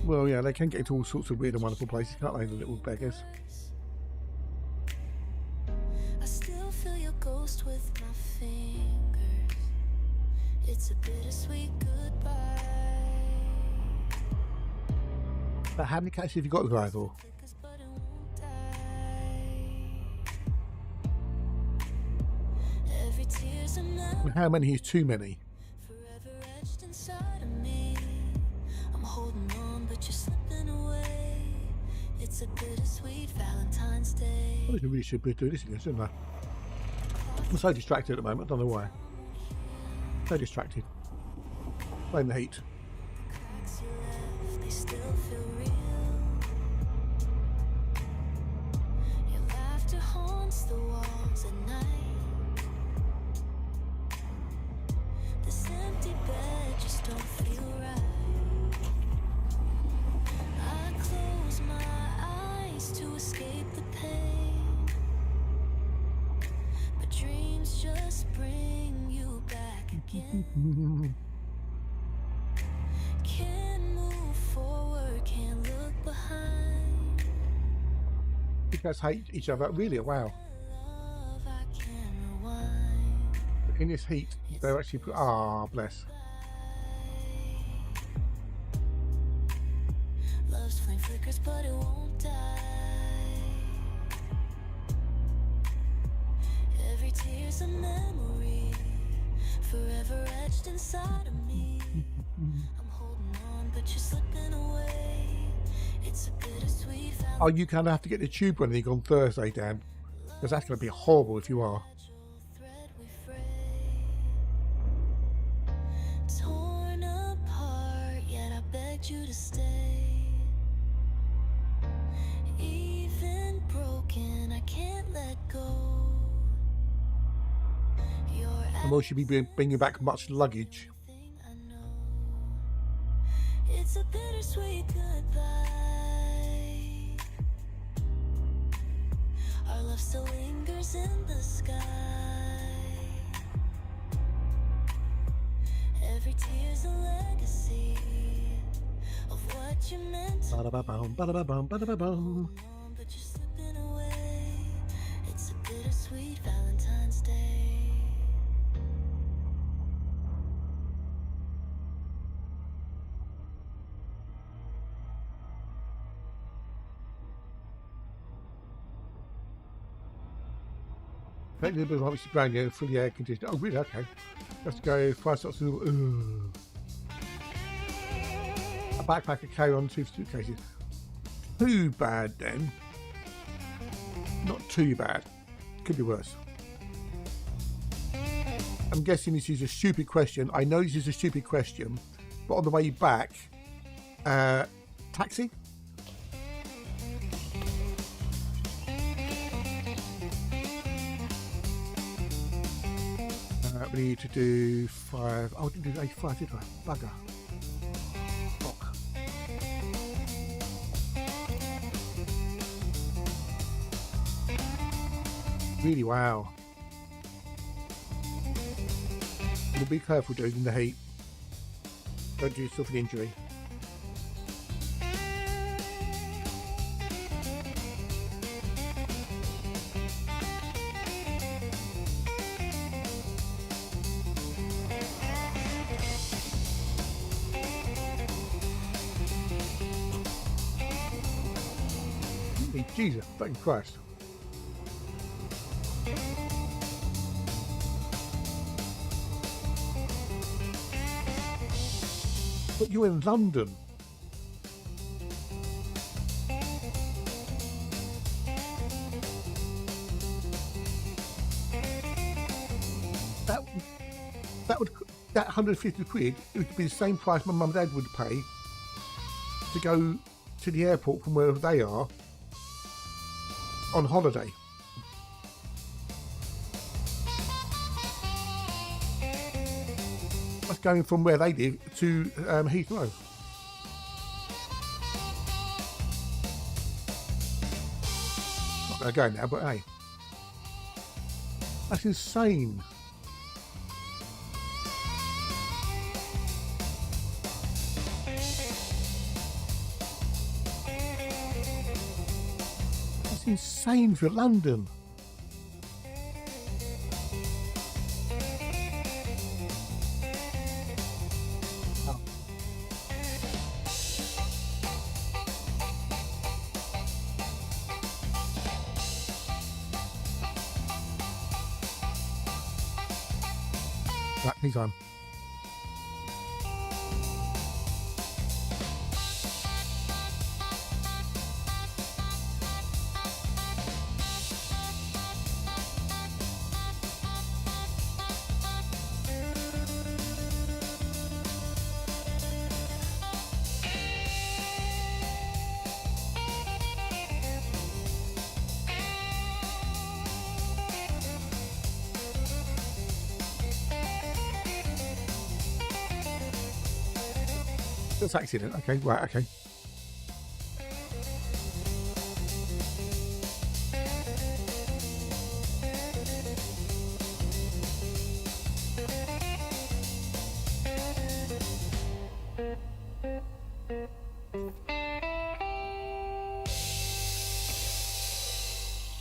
Well, yeah, they can get into all sorts of weird and wonderful places, can't they, the little beggars? I still feel your ghost with my fingers. It's a bittersweet goodbye. But how many cats have you got, Glythor? Flickers, but it won't die. Every tear's a memory How many is too many? forever etched inside of me. I'm holding on, but you're slipping away. It's a bittersweet Valentine's Day. I really should be doing this again, shouldn't I? I'm so distracted at the moment, I don't know why. So distracted. Playing the heat. Cracks you left, they still feel real. Your laughter haunts the walls at night. This empty bed just don't feel right. I close my eyes to escape the pain, but dreams just bring you back again. Can't move forward, can't look behind. You guys hate each other, really? Wow. Love, I can't rewind. In this heat, they're actually. Ah, bless. Love's flame flickers, but it won't die. Every tear's a memory, forever etched inside of me. I'm holding on, but you're slipping away. It's a bittersweet Oh, you kind of have to get the tube when you go on Thursday, Dan. Because that's going to be horrible if you are. thread we fray. Torn apart, yet I begged you to stay. Even broken, I can't let go. You're And will she be bringing back much luggage? everything I know. It's a bittersweet goodbye. Our love still lingers in the sky. Every tear's a legacy of what you meant to Ba-da-ba-bum, ba-da-ba-bum, ba-da-ba-bum. be, but you're slipping away. It's a bittersweet Valentine's Day. Take a little bit of obviously brand new, fully air conditioned. Oh, really? Okay. Let's go 5 slots of. A backpack, a carry on, 2 suitcases. Too bad then. Not too bad. Could be worse. I'm guessing this is a stupid question. I know this is a stupid question, but on the way back, taxi? We need to do 5. Oh, I didn't do 85, did I? Bugger. Fuck. Really, wow. Well, be careful, dude, in the heat. Don't do yourself an injury. Jesus fucking Christ. But you're in London. that 150 quid, it would be the same price my mum and dad would pay to go to the airport from wherever they are on holiday. That's going from where they live to Heathrow. Not going to go now, but hey, that's insane. That's insane for London. Right, he's on. That's accident. Okay, right, okay.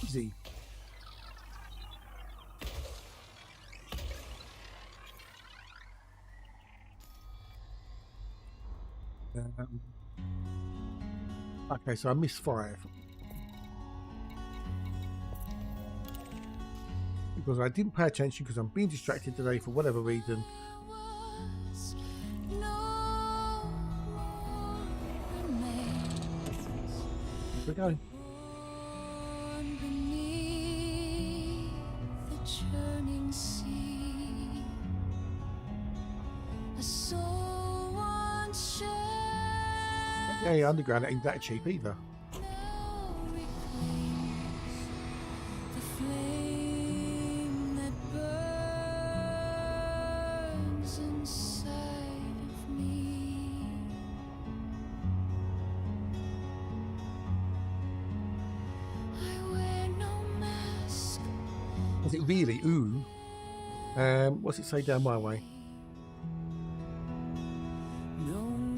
Easy. Okay, so I missed 5 because I didn't pay attention because I'm being distracted today for whatever reason. Here we go. Yeah, underground ain't that cheap either. Is it really? Ooh. What's it say down my way?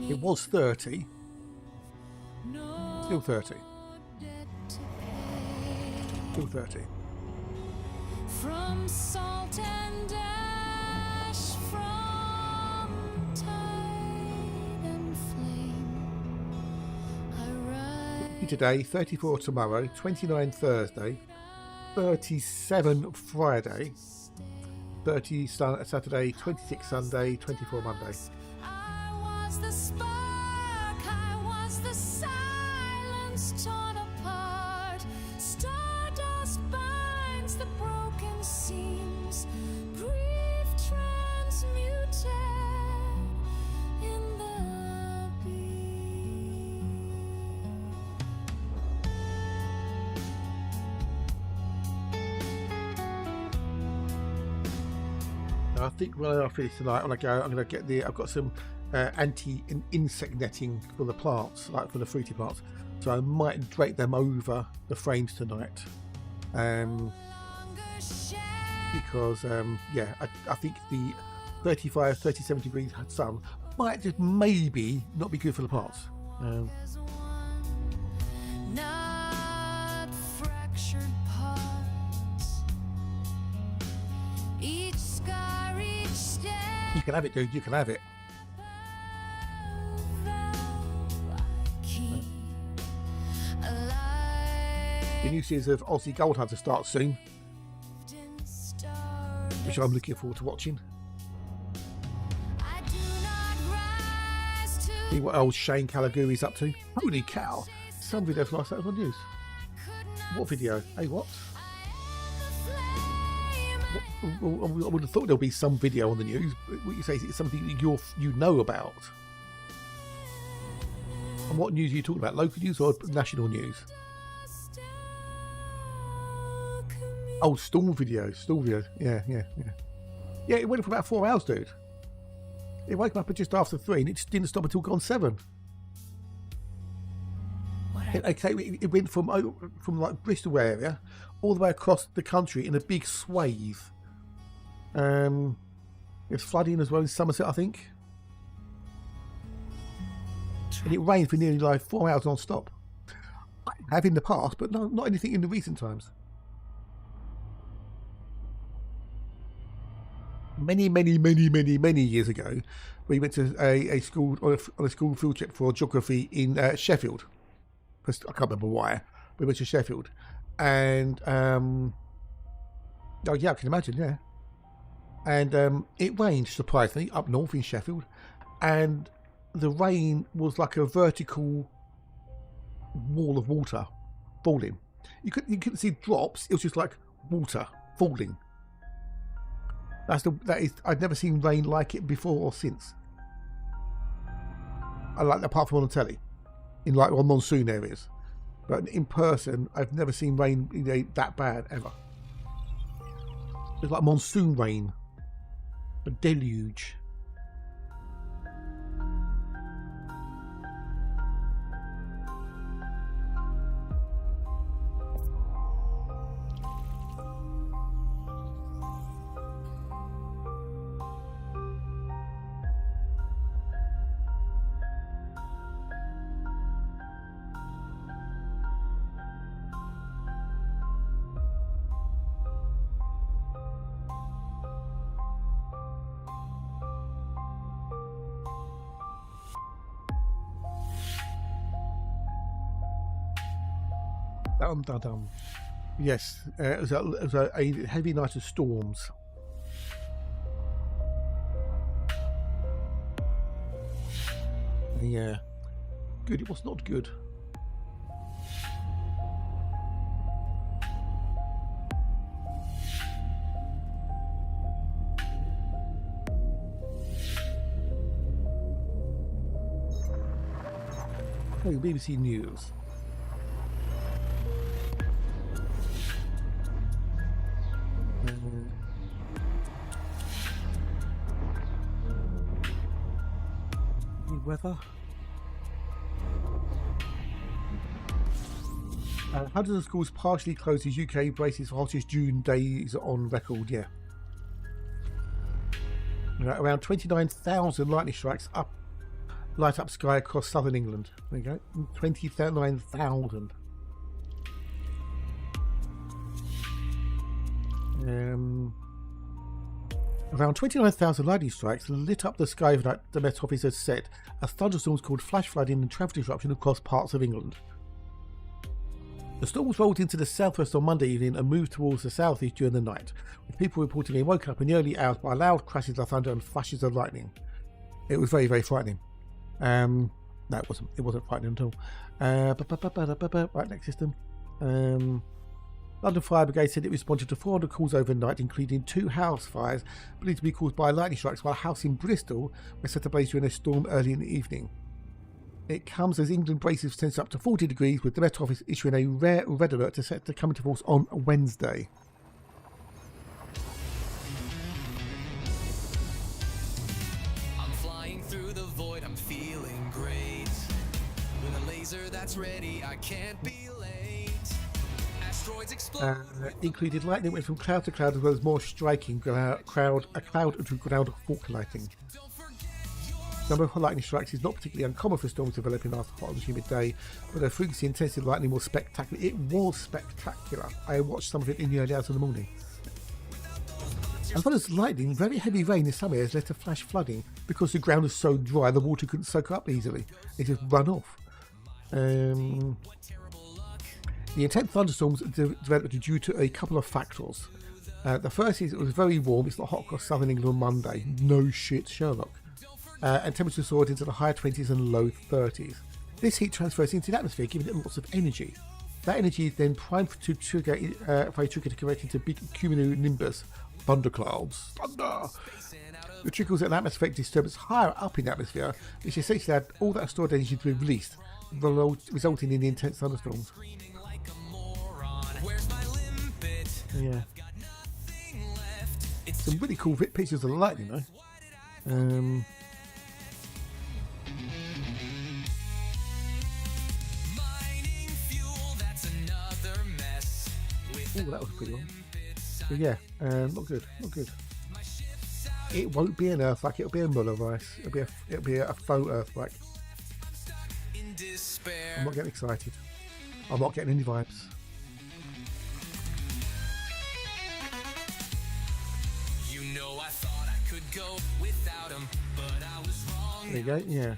It was 30. Still 30. Still 30. From salt and ash, from tide and flame, I rise. Today, 34 tomorrow, 29 Thursday, 37 Friday, 30 Saturday, 26 Sunday, 24 Monday. I was the spark, I was the silence torn apart. Stardust binds the broken seams, grief transmuted in the beam. I think when I finish tonight, when I go, I'm going to get I've got some anti-insect netting for the plants, like for the fruity plants. So I might drape them over the frames tonight. Because, yeah, I think the 35, 37 degrees sun might just maybe not be good for the plants. There's one, not fractured parts. Each scar, each step. You can have it, dude. You can have it. The new season of Aussie Gold Hunter starts soon, which I'm looking forward to watching. See what old Shane Calaguri's up to. Holy cow! Some video from last night was on news. What video? Hey, what? What? I would have thought there'll be some video on the news. But what you say is it's something that you know about. And what news are you talking about? Local news or national news? Oh, storm videos. Yeah. Yeah, it went for about 4 hours, dude. It woke up at just after 3 and it just didn't stop until gone 7. It went from like Bristol area all the way across the country in a big swathe. It's flooding as well in Somerset, I think. And it rained for nearly like 4 hours non-stop. I have in the past, but no, not anything in the recent times. Many years ago, we went to a school on a school field trip for geography in Sheffield. I can't remember why. We went to Sheffield, and oh yeah, I can imagine, yeah. And it rained surprisingly up north in Sheffield, and the rain was like a vertical wall of water falling. You couldn't see drops. It was just like water falling. I'd never seen rain like it before or since. I like apart from on the telly, in like on monsoon areas, but in person I've never seen rain that bad ever. It's like monsoon rain, a deluge. Yes, it was a heavy night of storms. Yeah, good. It was not good. Oh, BBC News. Weather. Hundreds of schools partially closed as UK braces for hottest June days on record. Yeah. Around 29,000 lightning strikes light up sky across southern England. There you go. 29,000. Around 29,000 lightning strikes lit up the sky overnight, the Met Office has said, as thunderstorms caused flash flooding and traffic disruption across parts of England. The storms rolled into the southwest on Monday evening and moved towards the southeast during the night, with people reporting they woke up in the early hours by loud crashes of thunder and flashes of lightning. It was very, very frightening. No, it wasn't. It wasn't frightening at all. Right, next system. London Fire Brigade said it responded to 400 calls overnight, including 2 house fires believed to be caused by lightning strikes, while a house in Bristol was set ablaze during a storm early in the evening. It comes as England braces temps up to 40 degrees, with the Met Office issuing a rare red alert to come into force on Wednesday. I'm flying through the void, I'm feeling great. With a laser that's ready, I can't be late. Asteroids explode. Included lightning went from cloud to cloud, as well as more striking cloud to ground fault lighting. The number of lightning strikes is not particularly uncommon for storms developing after a hot and humid day, but the frequency and intensity of lightning was spectacular. It was spectacular. I watched some of it in the early hours of the morning. As well as lightning, very heavy rain in some areas led to flash flooding because the ground was so dry the water couldn't soak up easily. It just run off. The intense thunderstorms developed due to a couple of factors. The first is it was very warm. It's not hot across southern England on Monday. No shit, Sherlock. And temperatures soared into the high 20s and low 30s. This heat transfers into the atmosphere, giving it lots of energy. That energy is then primed to trigger to convert into big cumulonimbus thunderclouds. Thunder! The trickles an atmospheric disturbance higher up in the atmosphere, which essentially had all that stored energy to be released, resulting in the intense thunderstorms. Yeah. Some really cool pictures of the lightning, though. Oh, that was a pretty one. But yeah, not good, not good. It won't be an Earthlike, it'll be a Muller Rice. It'll be a faux Earthlike. I'm not getting excited. I'm not getting any vibes. You know I thought I could go without him, but I was wrong. There you go, yeah.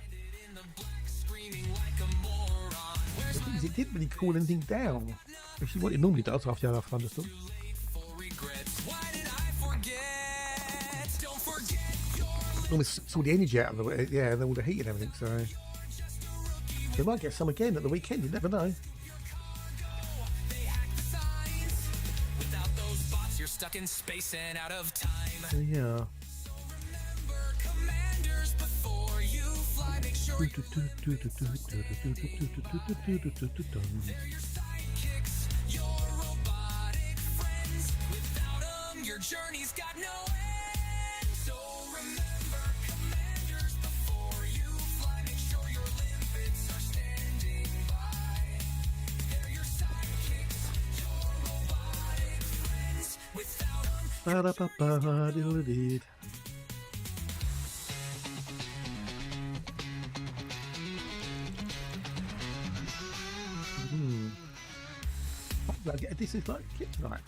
The thing is, it didn't really cool anything down, which is what it normally does after you have a thunderstorm. Almost saw the energy out of the way, yeah, and all the heat and everything, so we might get some again at the weekend, you never know. You're stuck in space and out of time. So, yeah. Your journey's got no end. So remember, commanders, before you fly, make sure your limpets are standing by. They're your sidekicks, your robotic friends. Without them, This is like kryptonite.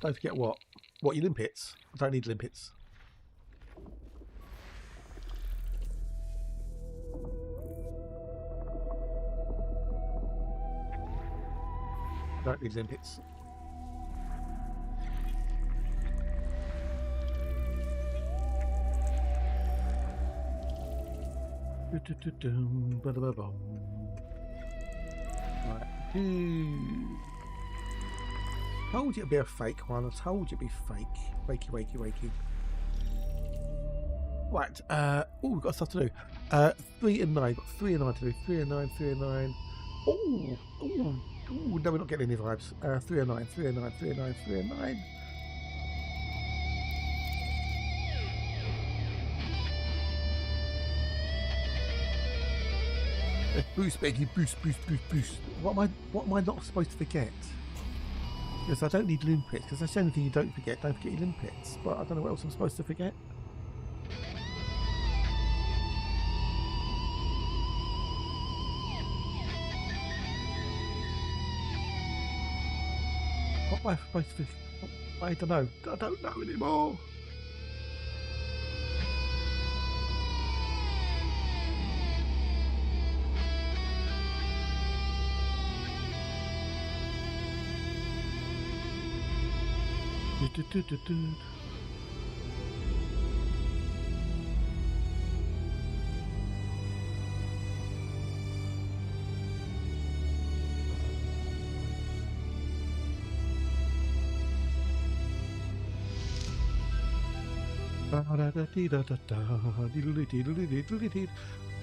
Don't forget what? What, your limpets? I don't need limpets. Don't need limpets. Right. Told you it'd be a fake one. I told you it'd be fake. Wakey, wakey, wakey. Right. Oh, we've got stuff to do. 3 and 9. Got 3 and 9 to do. 3 and 9. 3 and 9. Oh, oh, oh. No, we're not getting any vibes. 3 and 9. 3 and 9. 3 and 9. 3 and 9. Boost, Becky, boost, boost, boost, boost. What am I not supposed to forget? Because I don't need limpets, because that's the only thing you don't forget. Don't forget your limpets. But I don't know what else I'm supposed to forget. What am I supposed to forget? I don't know. I don't know anymore.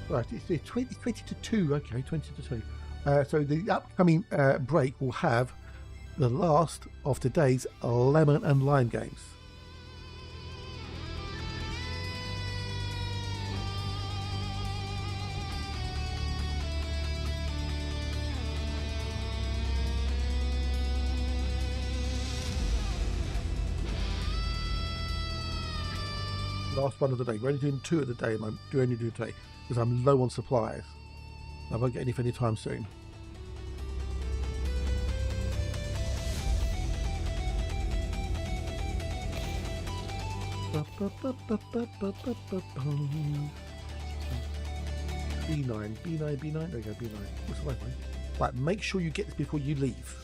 Right, it's 20 to 2. Okay, 20 to 2. So the upcoming break will have the last of today's lemon and lime games. Last one of the day. We're only doing 2 of the day, man. Do only do today because I'm low on supplies. I won't get any for any time soon. B9, B9, B9. There we go, B9. What's the right one? Right, make sure you get this before you leave.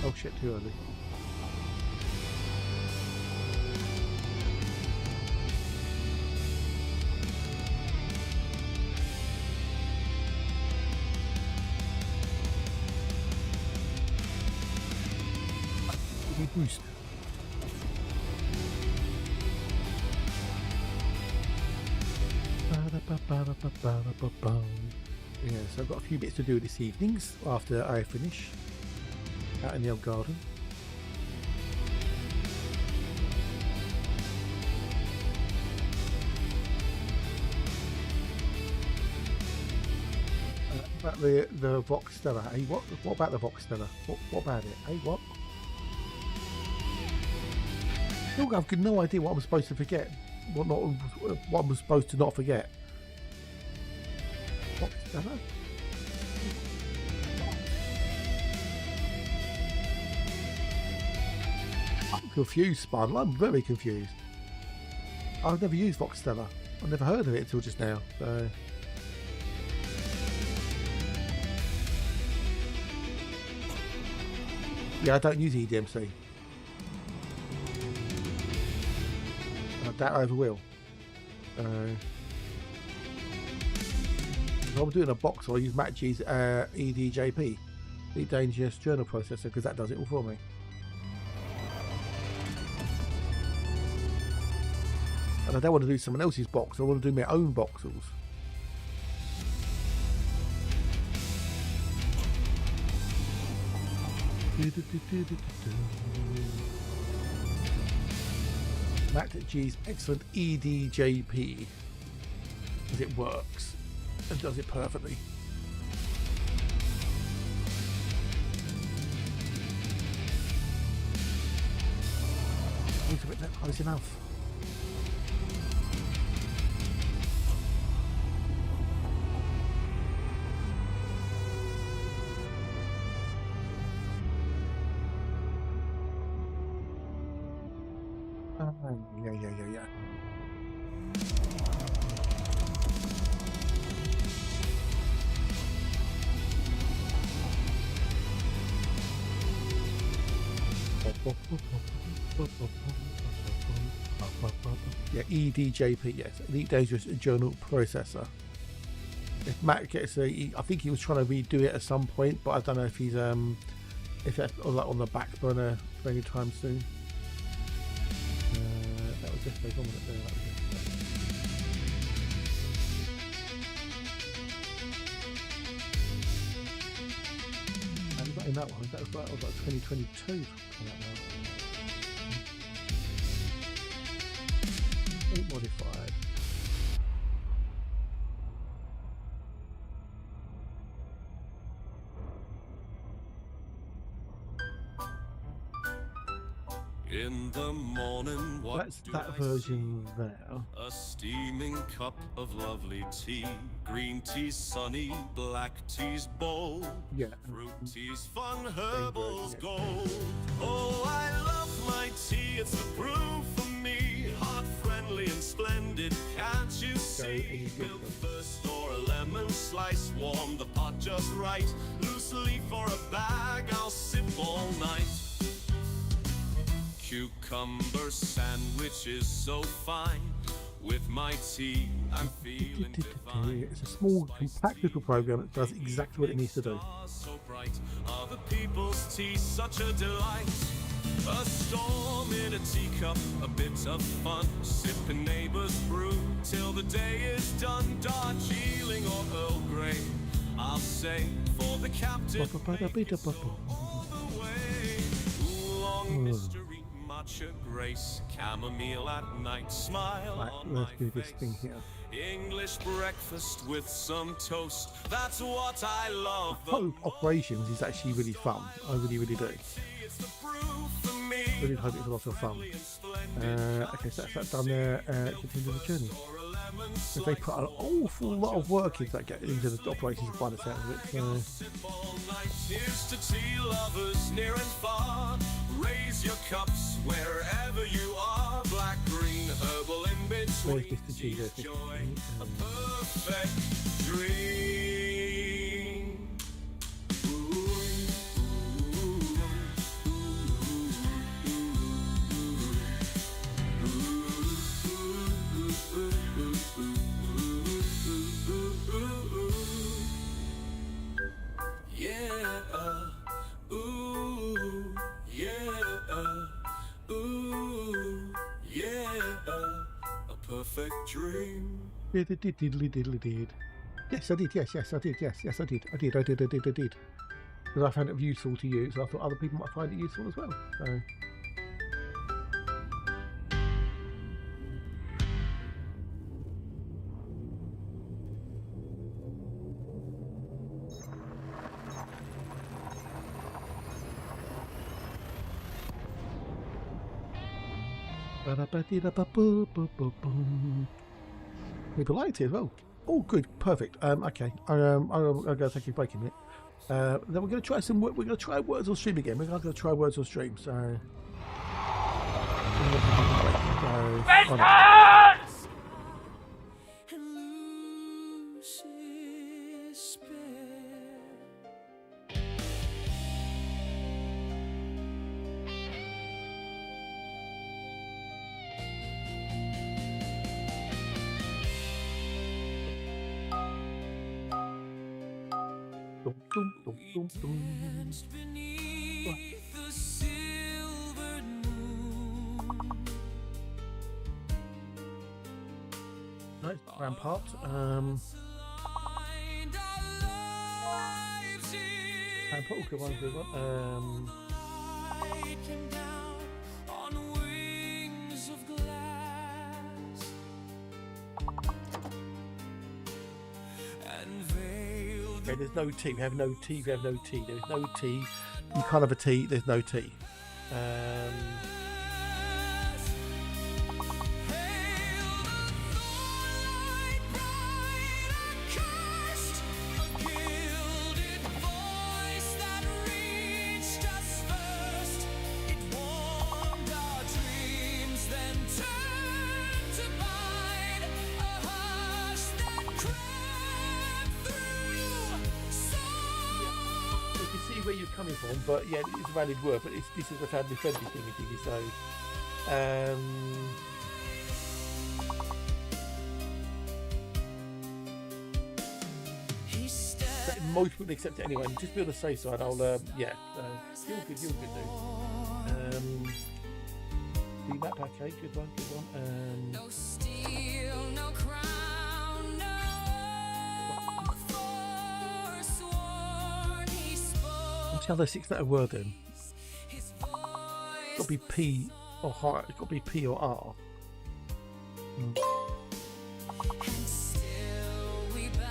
Oh shit, too early. Boost. Yeah, so I've got a few bits to do this evening after I finish out in the old garden. About the Boxel. Hey, what about the Boxel? What about it? Hey, what? I've got no idea what I'm supposed to forget. What I'm supposed to not forget. Boxel? I'm confused, Spun. I'm very confused. I've never used Boxel. I've never heard of it until just now. So. Yeah, I don't use EDMC. I doubt I ever will. If I'm doing a box, I'll use Match's EDJP, the Dangerous Journal Processor, because that does it all for me. And I don't want to do someone else's box, I want to do my own Boxels. Match's excellent EDJP, because it works and does it perfectly. It's a bit that close enough. Yeah. Yeah, EDJP, yes, Elite Dangerous Journal Processor. If Matt gets I think he was trying to redo it at some point, but I don't know if he's if that's on the back burner for any time soon. That was just like 1 minute there. And in that one, that was like 2022. Modified. In the morning, what That's do that I version there. see? A steaming cup of lovely tea. Green tea's sunny, black tea's bold. Yeah. Fruit tea's fun, herbals yeah. gold. Oh, I love my tea, it's a brew for me. Hot, friendly, and splendid, can't you see? Milk first or a lemon slice, warm the pot just right. Loose leaf or a bag, I'll sip all night. Cucumber sandwiches so fine. With my tea, I'm feeling divine. It's a small, compact little program that does exactly what it needs to do. So bright, other people's tea, such a delight. A storm in a teacup, a bit of fun. Sipping neighbor's brew till the day is done. Darjeeling or Earl Grey, I'll say for the captain. All the way. Oolong mystery. Matcha grace, chamomile at night, smile Right, on let's my do this face. thing here. English breakfast with some toast, that's what I love the Hope Operations is actually really fun. I really do. It's the brew for me. Really hope it's a lot of fun. Okay, so that's that done there. Continue the journey. If they put an awful lot of work into the operations by the sound of it. Sip all night. Here's to tea lovers near and far. Raise your cups wherever you are. Black Where's Mr. G? There's Mr. G. Perfect dream. Yeah, ooh, yeah, ooh, yeah, a perfect dream. Diddly. Yes, I did. Yes, I did. Yes, I did. I did. Because I found it useful to use. I thought other people might find it useful as well. So. People liked it as well. Oh, good, perfect. Okay, I'll go take a break in a minute. Then we're going to try some. We're going to try words on stream again. We're going to try words on stream. So. And lose despair. Danced beneath the silvered moon. Nice Rampart. Aligned our lives in Rampart. Good one. Good one. light came down on wings of glass and veiled Okay, there's no T. We have no T. We have no T. There's no T. You can't have a T. There's no T. Where you're coming from, but yeah, it's a valid word. But this is a family friendly thing, so most people accept it anyway. And just be on the safe side. I'll yeah, you're good, dude. Do that, okay, good one. no steel, no crown, no forsworn he spoke. What's the other 6-letter word then? His It's got to be P or R. It's got to be P or R. and still we bow.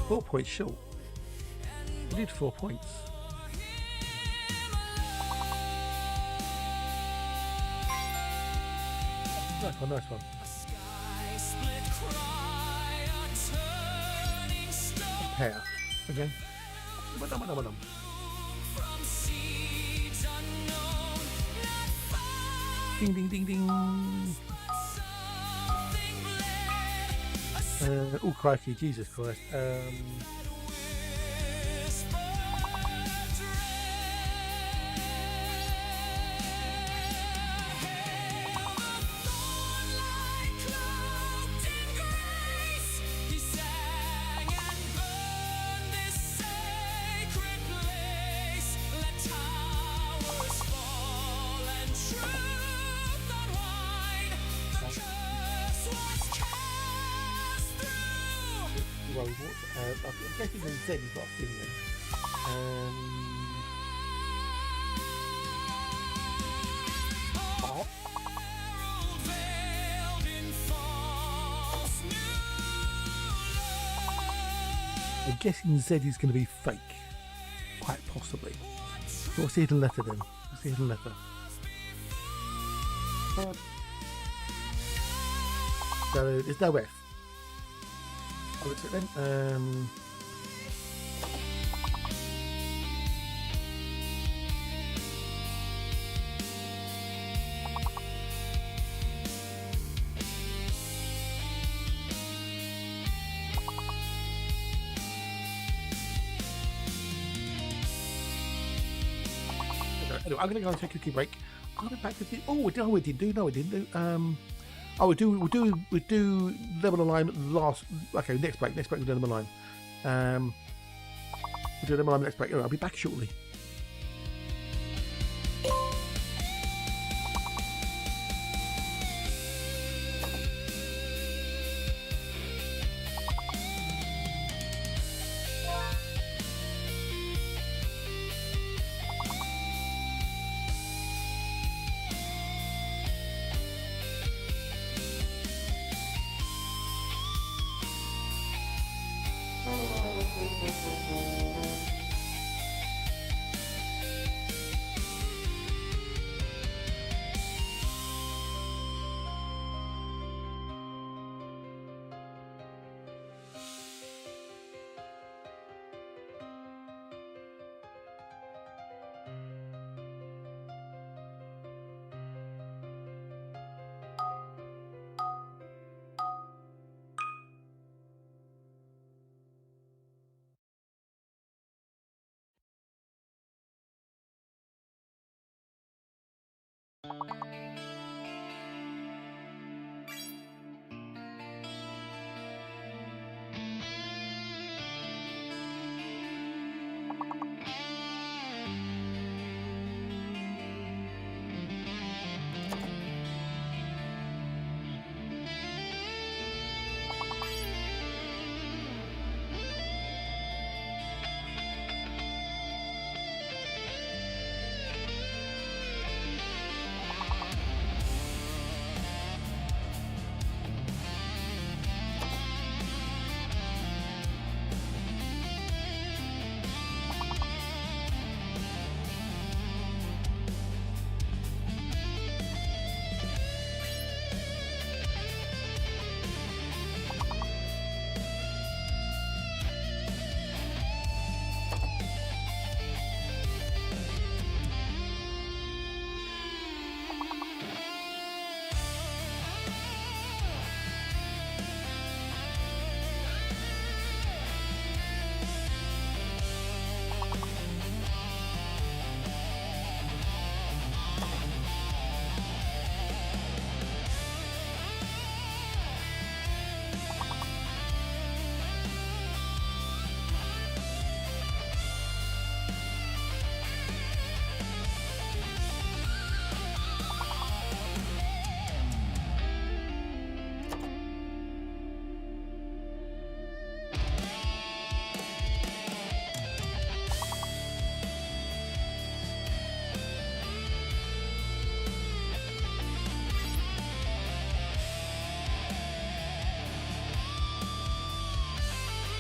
4 points short. We did 4 points. Nice one. Sky split cry, a turning stone Pair. Okay. Ba-dum. from seeds unknown. Not far, Ding ding ding. something bled, a Oh crikey, Jesus Christ. whisper dread. Hail the thorn-like cloaked in grace. He sang and burned this sacred place. Let towers fall and truth unwind. The curse was cast through. Well, I'm guessing the Z is not a thing then. Oh, Herald veiled in false new love. I'm guessing Z is going to be fake. Quite possibly. So what's the hidden letter then? What's the hidden letter? So there's no F. I would say then. Anyway, I'm going to go and take a quick break. I'll be back with you. Oh, we didn't do. No, we didn't do. We'll do level alignment last. Okay, next break. Next break we'll do level line. We'll do level alignment next break. Anyway, I'll be back shortly.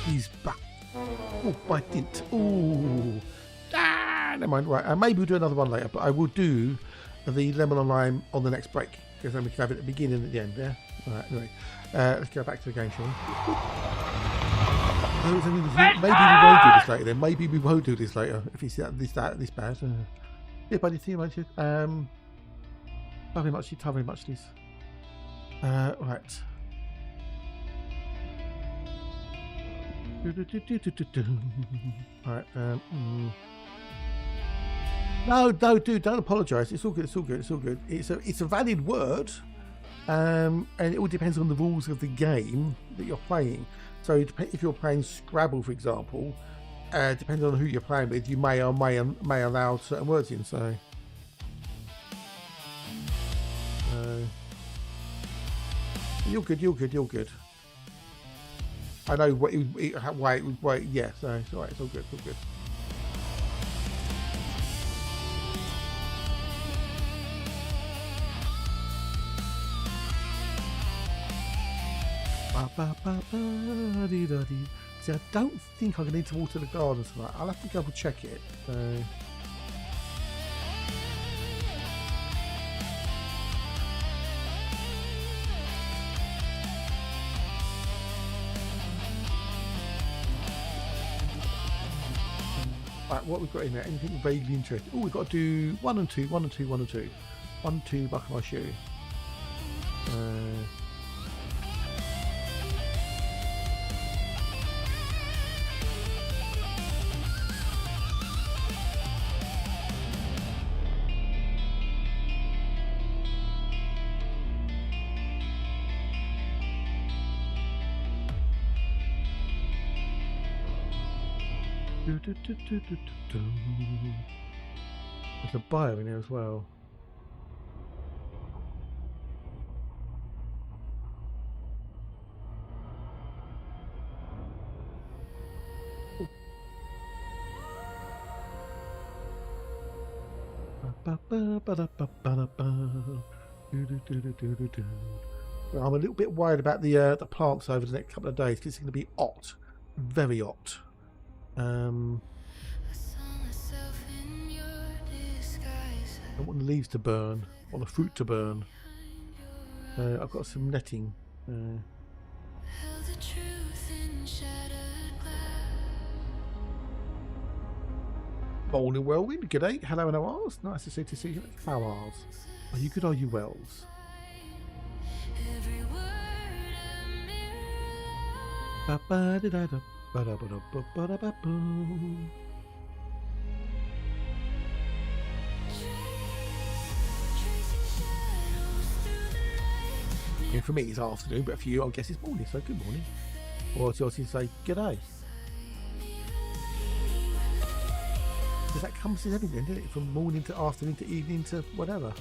He's back. Oh, I didn't. Oh, never mind. Right, maybe we'll do another one later, but I will do the lemon and lime on the next break because then we can have it at the beginning and at the end. Yeah. All right. Anyway, let's go back to the game, shall we? Oh, maybe we won't do this later. Then maybe we won't do this later if it's this bad. Yeah, buddy. See you later. Very much. Very much this. Right. Alright, no, dude, don't apologise. It's all good. It's all good. It's all good. It's a valid word, and it all depends on the rules of the game that you're playing. So if you're playing Scrabble, for example, depending on who you're playing with, you may or may allow certain words in. So, you're good. You're good. I know why it was. Yeah, so it's alright. It's all good. It's all good. See, I don't think I'm going to need to water the garden tonight. I'll have to double check it. So. Right, what we've got in there? Anything vaguely interesting? Oh, we've got to do 1 and 2, 1 and 2, 1 and 2. 1, 2, buckle my shoe. There's a bio in here as well. Well, I'm a little bit worried about the plants over the next couple of days because it's going to be hot, very hot. I don't want the leaves to burn or the fruit to burn. I've got some netting. Morning, Whirlwind. G'day. Hello, and how are? Nice to see you. How are? Are you good? Are you wells? And for me it's afternoon, but for you I guess it's morning, so good morning. Or to yours say g'day. Because that comes in everything, doesn't it? From morning to afternoon to evening to whatever.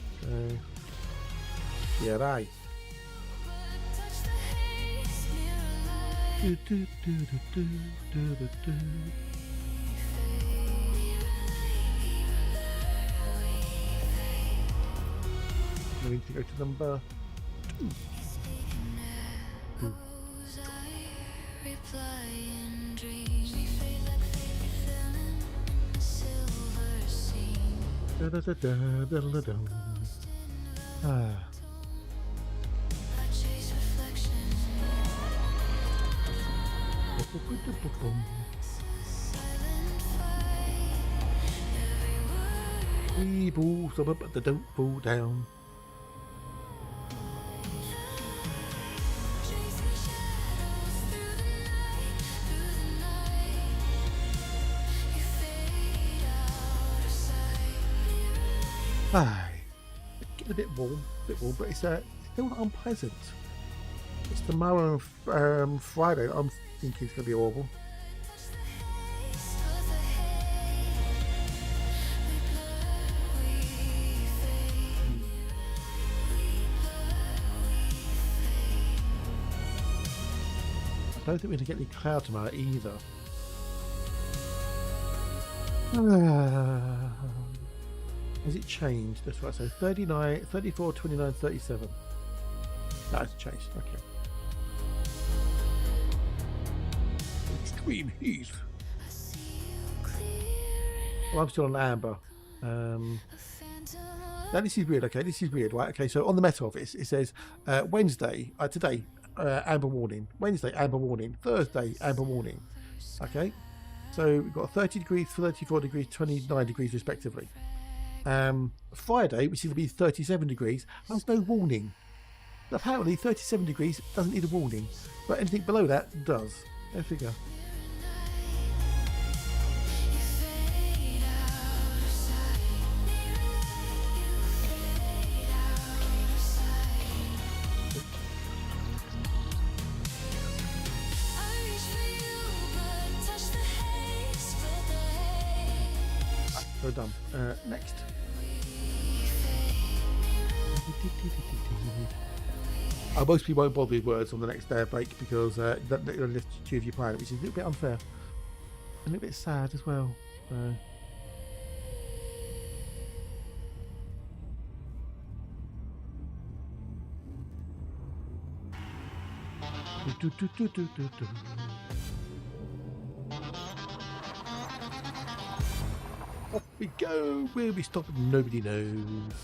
Yeah, right. We need to go to number 2. We balls up, but they don't fall down. Getting a bit warm, but it's still unpleasant. It's tomorrow and Friday that I'm thinking it's going to be horrible. I don't think we're going to get any cloud tomorrow either. Has it changed? That's right, so 39, 34, 29, 37. No, it's changed, okay. Extreme heat. Well, I'm still on amber. Now this is weird, okay, this is weird, right? Okay, so on the meta of it, it says Wednesday, today, amber warning. Wednesday, amber warning. Thursday, amber warning. Okay, so we've got 30 degrees, 34 degrees, 29 degrees respectively. Friday, which is going to be 37 degrees, has no warning. Apparently 37 degrees doesn't need a warning, but anything below that does. There we go. So done. Next. Most people won't bother with words on the next day of break because that will lift you of your planet, which is a little bit unfair. A little bit sad as well. Off we go. Where we stop, nobody knows.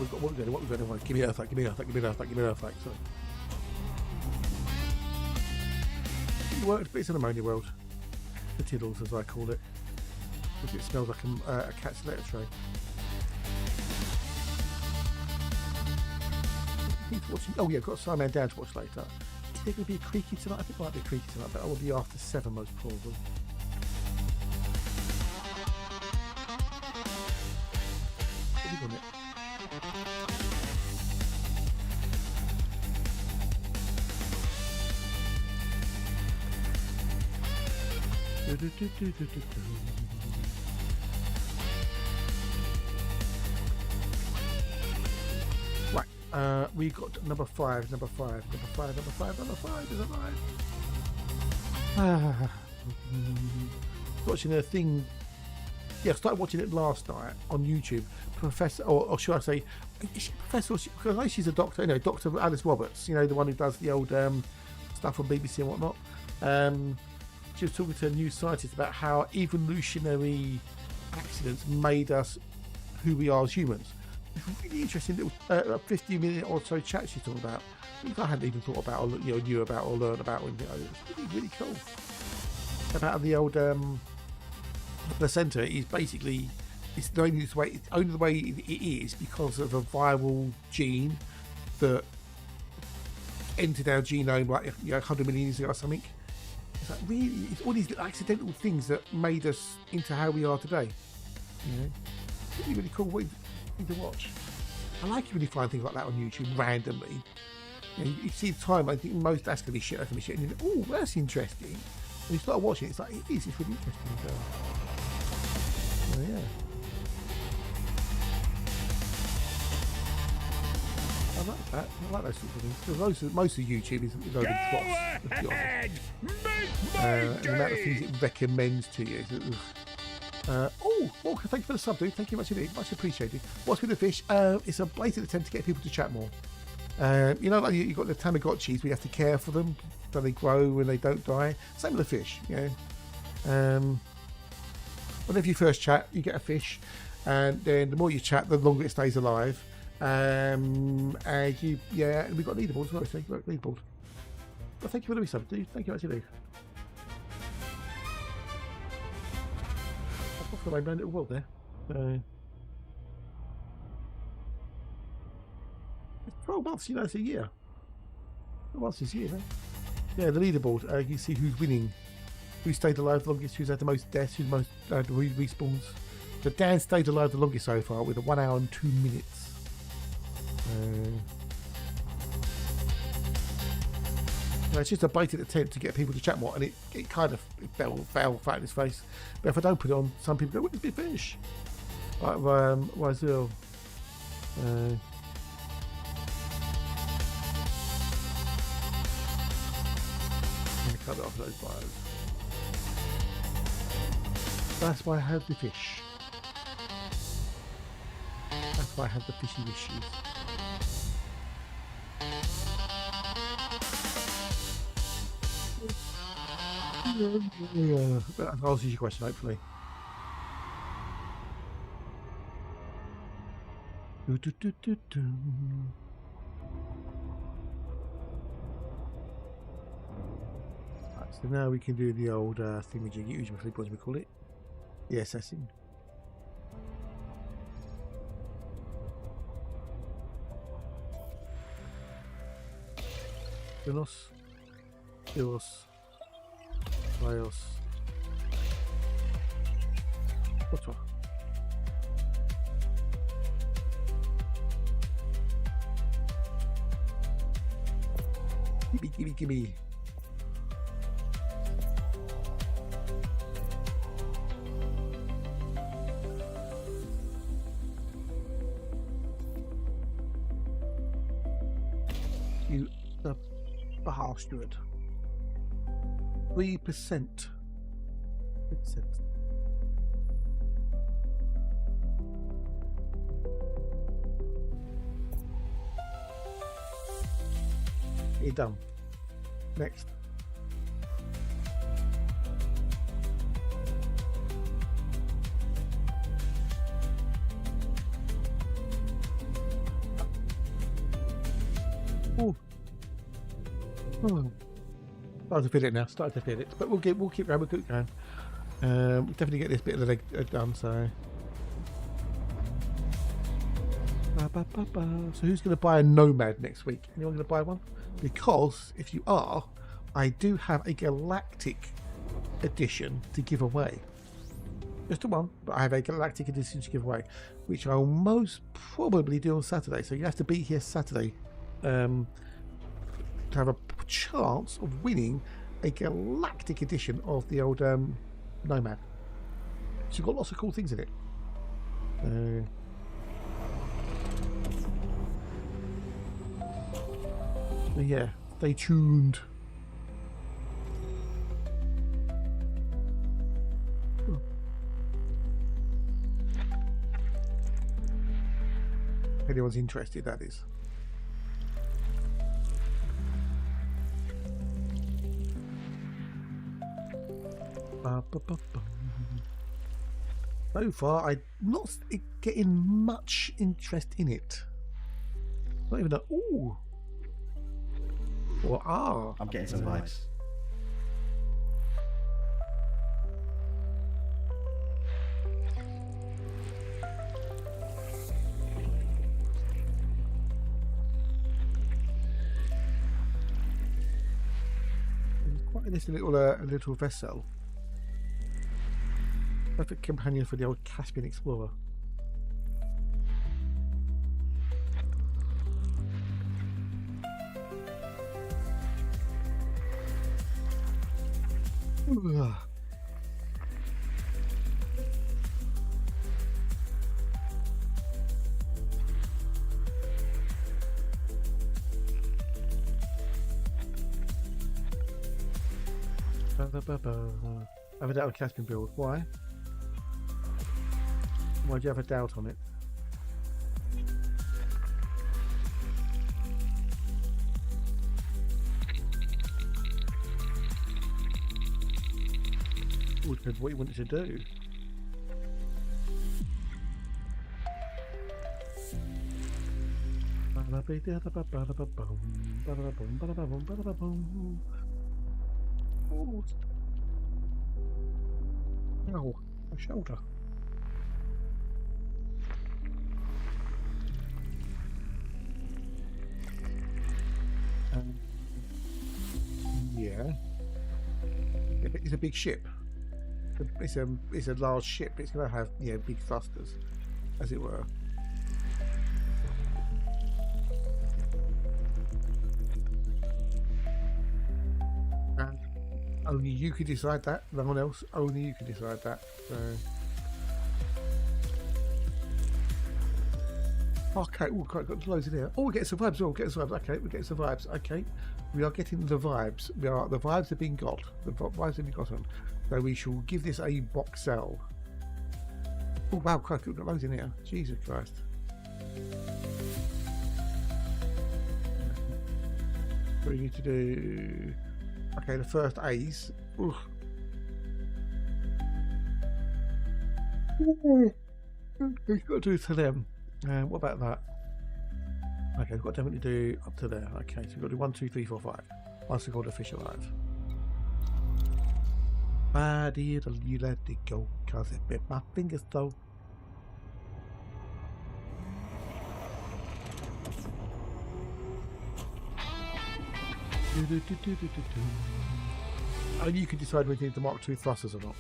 What we're going to give me Earthlikes, give me Earthlikes, give me Earthlikes, give me Earthlikes. Sorry. It worked, but it's an ammonia world. The tiddles, as I call it. Because it smells like a cat's letter tray. Watching, oh yeah, I've got Simon Down to watch later. Is there going to be a creaky tonight? I think it might be a creaky tonight, but I will be after 7 most probably. What have you got it? We got number 5, is it right? Watching a thing. Yeah, I started watching it last night on YouTube. Professor, or should I say, is she Professor? Because I know she's a doctor. You know, Dr. Alice Roberts. You know, the one who does the old stuff on BBC and whatnot. She was talking to a new scientist about how evolutionary accidents made us who we are as humans. Really interesting little 50-minute or so chat she's talking about. Things I hadn't even thought about, or knew about, or learned about. It was really cool. About the old placenta is basically the only way it is because of a viral gene that entered our genome like 100 million years ago or something. It's like really, it's all these accidental things that made us into how we are today. You know, really cool. To watch. I like it when you find things like that on YouTube randomly. You see the time, I think most that's going to be shit, and you think, oh, that's interesting. And you start watching it, it's like, it's really interesting. So yeah. I like that. I like those sorts of things. Most of YouTube is loaded plots. And the amount of things it recommends to you. Walker, thank you for the sub, dude. Thank you much indeed. Much appreciated. What's with the fish? It's a blatant attempt to get people to chat more. Like you've got the Tamagotchis, we have to care for them so they grow and they don't die. Same with the fish, whenever you first chat, you get a fish, and then the more you chat, the longer it stays alive. And we've got leaderboards as well, so you've got leaderboard. Well, thank you for the resub, dude. Thank you much indeed. The way around little world there. It's 12 months, it's a year. 12 months is a year, Yeah, the leaderboard. You see who's winning, who stayed alive the longest, who's had the most deaths, who's the most respawns. So Dan stayed alive the longest so far with 1 hour and 2 minutes. It's just a blatant attempt to get people to chat more, and it kind of fell flat in his face. But if I don't put it on, some people go, "Wouldn't it be a fish?" Like Wazil. Cut it off those bios. That's why I have the fish. That's why I have the fishy wishes. Yeah, that answers your question, hopefully. Right, so now we can do the old thingamajig, usually what do we call it? The assessing. Dinos. Bios. What's wrong? Gimme. You the bastard. 3%. You're done. Next. Oh. Starting to feel it now. But we'll keep going. We'll keep going. Definitely get this bit of the leg done. So, so who's going to buy a Nomad next week? Anyone going to buy one? Because if you are, I do have a galactic edition to give away. Just the one, but I have a galactic edition to give away, which I'll most probably do on Saturday. So you have to be here Saturday to have a chance of winning a galactic edition of the old Nomad. It's got lots of cool things in it. So yeah, stay tuned. If anyone's interested, that is. So far, I'm not getting much interest in it. Not even a ooh or ah. I'm getting some vibes. It's quite a nice little vessel. Perfect companion for the old Caspian explorer. Ugh. I have a doubt on Caspian build. Why? Why do you have a doubt on it? Ooh, depends what you want it to do. Ow, my shoulder. Yeah. It's a big ship. It's a large ship. It's going to have big thrusters, as it were. And only you can decide that. No one else. Only you can decide that. So. Okay, oh, got loads in here. Oh, we get some vibes. Oh, we get some vibes. Okay, we get some vibes. Okay, we are getting the vibes. The vibes have been got. The vibes have been gotten. So we shall give this a Boxel. Oh wow, Christ, we've got loads in here. Jesus Christ. What do we need to do? Okay, the first A's. Ugh. We've got to do to them. What about that? Okay, we've got to definitely do up to there. Okay, so we've got to do 1, 2, 3, 4, 5. Once we got the fish alive. Why did you let it go? Cause it bit my fingers though. Only you can decide whether you need the Mark II thrusters or not.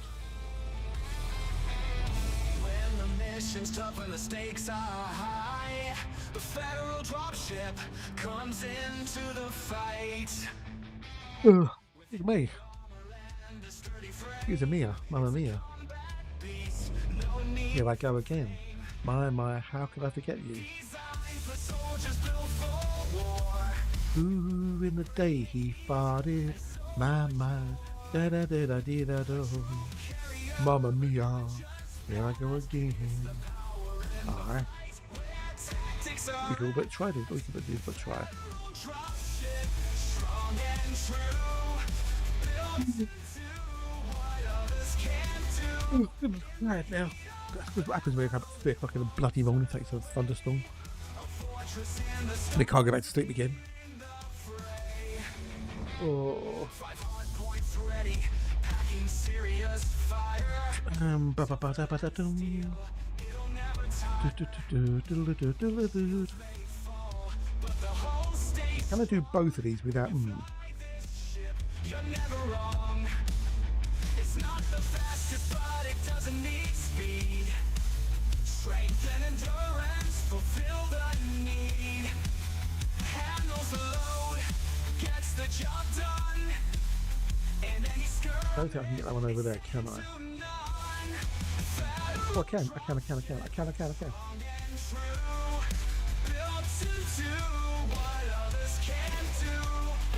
When the mission's tough and the stakes are high, the federal dropship comes into the fight. Ugh, it's me. Excuse me, Mamma Mia. Here I go again. My, how could I forget you? Who in the day he farted? My, da da da da da da da. Mamma Mia, here I go again. Alright. We could but try this. We could but try. Right now, that's what happens when you have 3 o'clock in the bloody morning. Takes a thunderstorm. They can't go back to sleep again. Oh. Can I do both of these without? You're never wrong. It's not the fastest, but it doesn't need speed. Strength and endurance fulfill the need. Handles the load, gets the job done. And any skirt I don't think I can get that one over there, can I? to none. Oh, I can. And true, built to do what others can't do.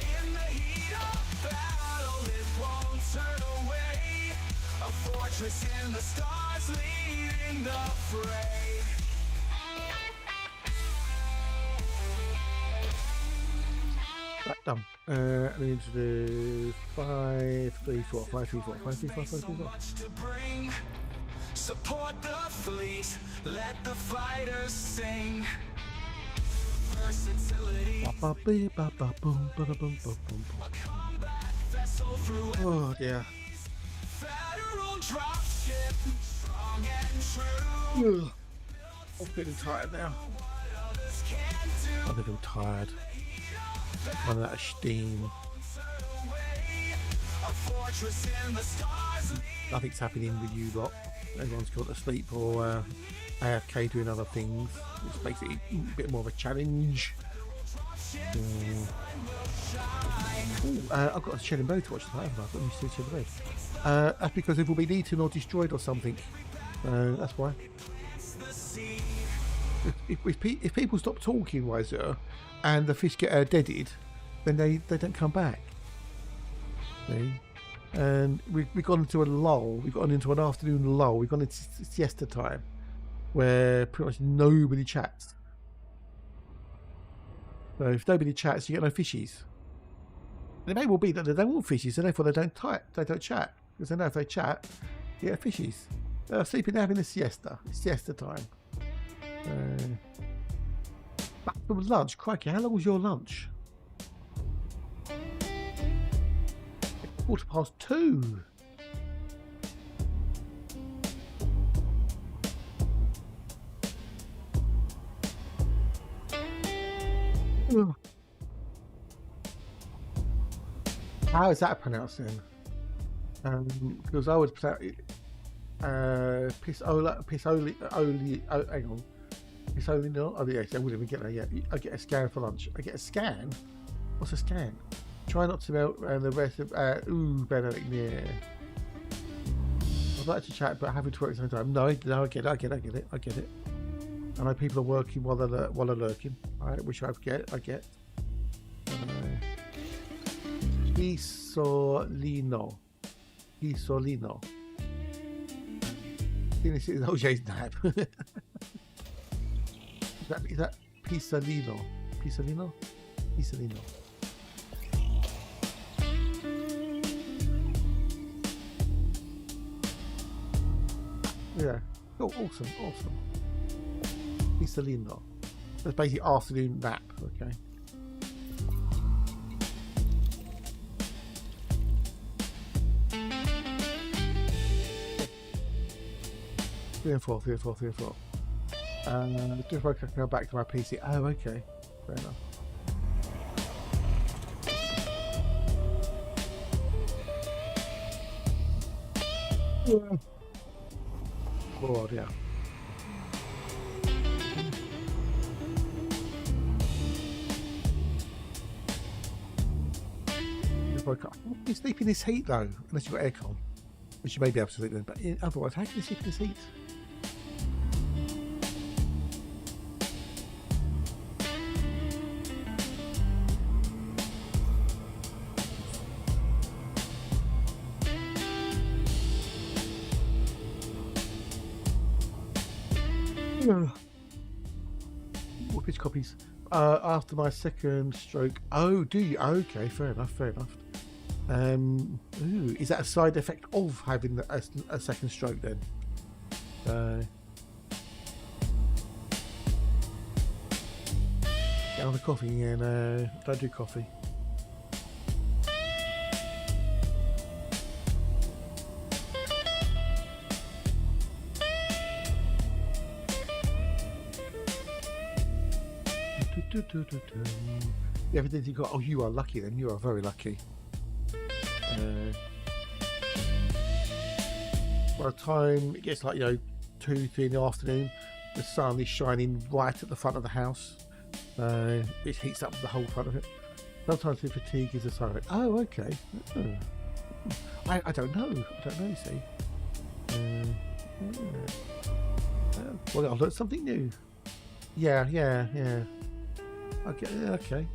In the heat of battle, it won't turn away. A fortress in the stars leading the fray. Right, done. I need to do 5, 3, 4, 5, 3, 4, 5, 3, 4, 5, 3, 4. Much to bring. Support the fleet, let the fighters sing. Versatility, Ba, ba, ba, ba, boom, ba, da, boom, ba, boom, boom. combat vessel through Oh dear. federal dropship, strong and true. Ugh. I'm feeling tired now. What others can't do. I'm feeling tired. Running out of steam. Turn away. A fortress in the stars leading. Nothing's happening with you lot. Everyone's gone to sleep or AFK doing other things, which makes it a bit more of a challenge. I've got a Shed and Bow to watch tonight, haven't I? I've got a new Shed and Bow. That's because it will be eaten or destroyed or something. That's why. If people stop talking, Wiser, and the fish get deaded, then they don't come back. See? And we've gone into a lull. We've gone into an afternoon lull. We've gone into siesta time, where pretty much nobody chats. So if nobody chats, you get no fishies. And it may well be that they don't want fishies, so therefore they don't chat. Because they know if they chat, you get fishies. They're sleeping, they're having a siesta. It's siesta time. Back from lunch. Crikey, how long was your lunch? 2:15. Ugh. How is that pronounced then? Because I would pronounce it Pisoli, hang on. Pisoli, no? Oh, yes, I wouldn't even get that yet. I get a scan for lunch. I get a scan? What's a scan? Try not to melt the rest of Benedict, yeah. I'd like to chat, but having to work at the same time. No, I get it. I know people are working while they're lurking. Which I get. Pisolino. This is OJ's nap. Is that Pisolino? Pisolino? Yeah. Oh, awesome. Pisolino. That's basically afternoon nap, okay. Three and four. Just so I can go back to my PC. Oh, okay. Fair enough. Oh, yeah. You sleep in this heat though, unless you've got aircon, which you may be able to sleep in. But otherwise, how can you sleep in this heat? Which copies? After my second stroke. Oh, do you? Okay, fair enough. Is that a side effect of having a second stroke then? Get on the coffee. Yeah, no, don't do coffee. The evidence you got. Oh, you are lucky then. You are very lucky. By the time it gets like 2, 3 in the afternoon, the sun is shining right at the front of the house. It heats up the whole front of it. Sometimes the fatigue is a sign of it. Oh, okay. I don't know. You see. Well, I've learned something new. Yeah. Okay.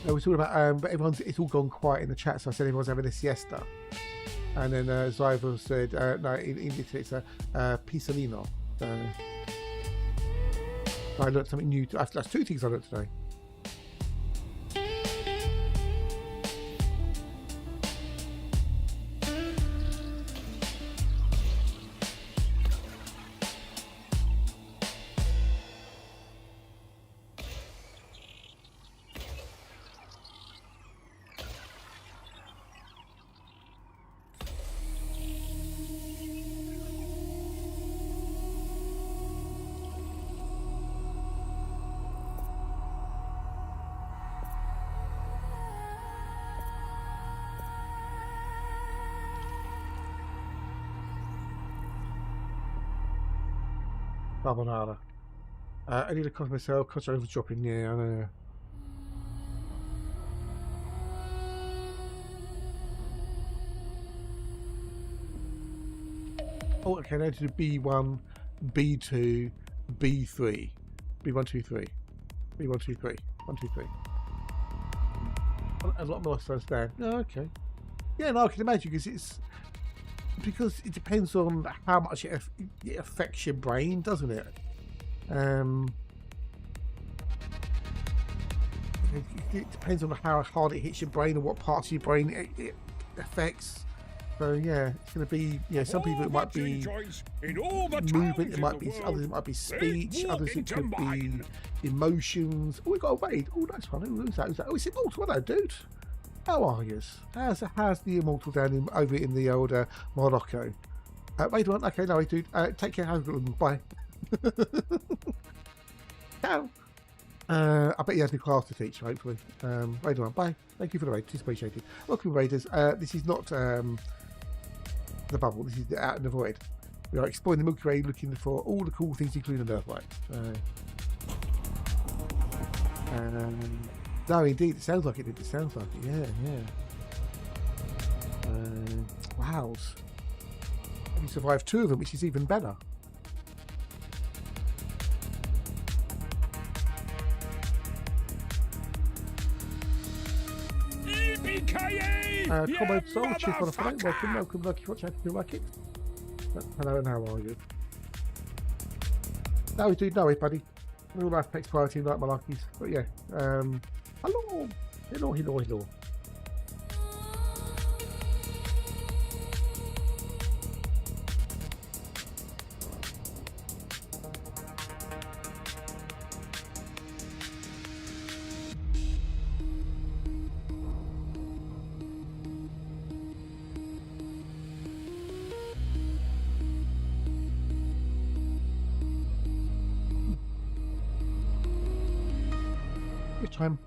We're talking about, but it's all gone quiet in the chat, so I said everyone's having a siesta. And then Zyva said, no, in Italy it's a pisolino. I learned something new. That's 2 things I learned today. Carbonara. I need to cost myself, cost over dropping. Yeah, I know. Oh, okay, now to do B1, B2, B3. B1, 2, 3. B1, 2, 3. 1, 2, 3. A lot more to understand. Oh, okay. Yeah, no, I can imagine because it depends on how much it affects your brain, doesn't it? It depends on how hard it hits your brain and what parts of your brain it affects. So yeah, it's going to be some people it might be movement, it might be others, it might be speech, others it could be emotions. Oh, we got a raid. Oh, that's funny. Who's that? Oh, it's Immortal. Hello, dude. How are you? How's the Immortal down over in the old Morocco? Wait one. Okay, no, dude. Take care. Have a good one. Bye. Ciao. I bet he has new class to teach, hopefully. Wait one. Bye. Thank you for the raid. It's appreciated. Welcome, raiders. This is not the bubble. This is the Out in the Void. We are exploring the Milky Way, looking for all the cool things, including Earthlikes. No, indeed, it sounds like it. It sounds like it. Yeah. Wow. You survived 2 of them, which is even better. Comrade Soul, cheers for the fight. Welcome, Lucky. Watch out if you like it. Hello, and how are you? No, dude, no, buddy. Real life takes priority like my luckies. But yeah, hello. Time.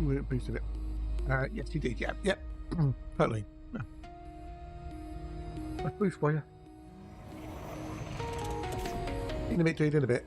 We boosted it. Yes, you did. Yep. Totally. No. Let's boost for you. In a bit, dude. In a bit.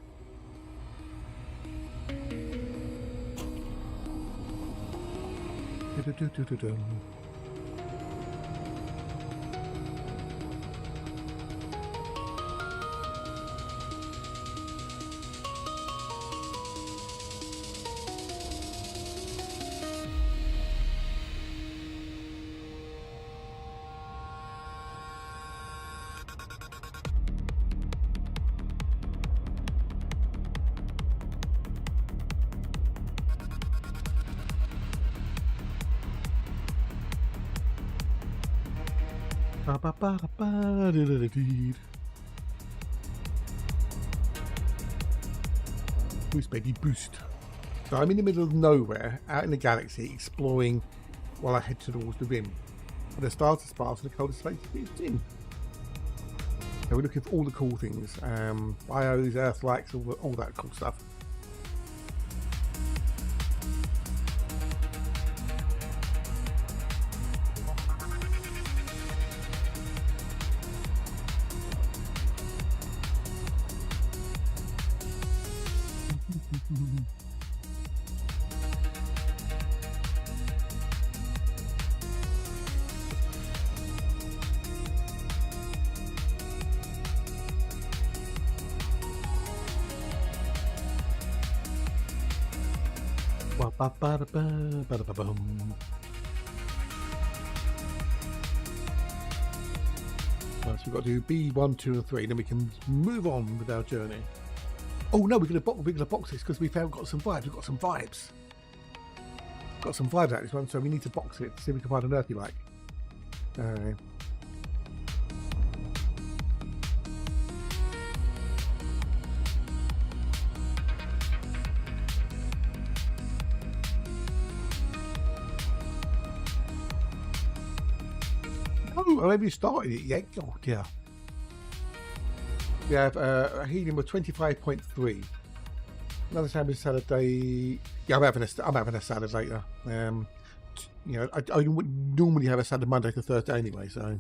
Boost, baby, boost. So I'm in the middle of nowhere, out in the galaxy, exploring while I head towards the rim. And the stars are sparse and the coldest space is in. So we're looking for all the cool things. Bios, Earthlikes, all that cool stuff. So we've got to do B1, 2 and 3, then we can move on with our journey. Oh no, we're gonna box this because we've got some vibes. We've got some vibes. Got some vibes out of this one, so we need to box it to see if we can find an Earthly-like. Oh, I haven't started it yet. Oh dear. We have a helium of 25.3. Another sandwich salad day. Yeah, I'm having a salad later. You know, I would normally have a salad Monday to Thursday anyway, so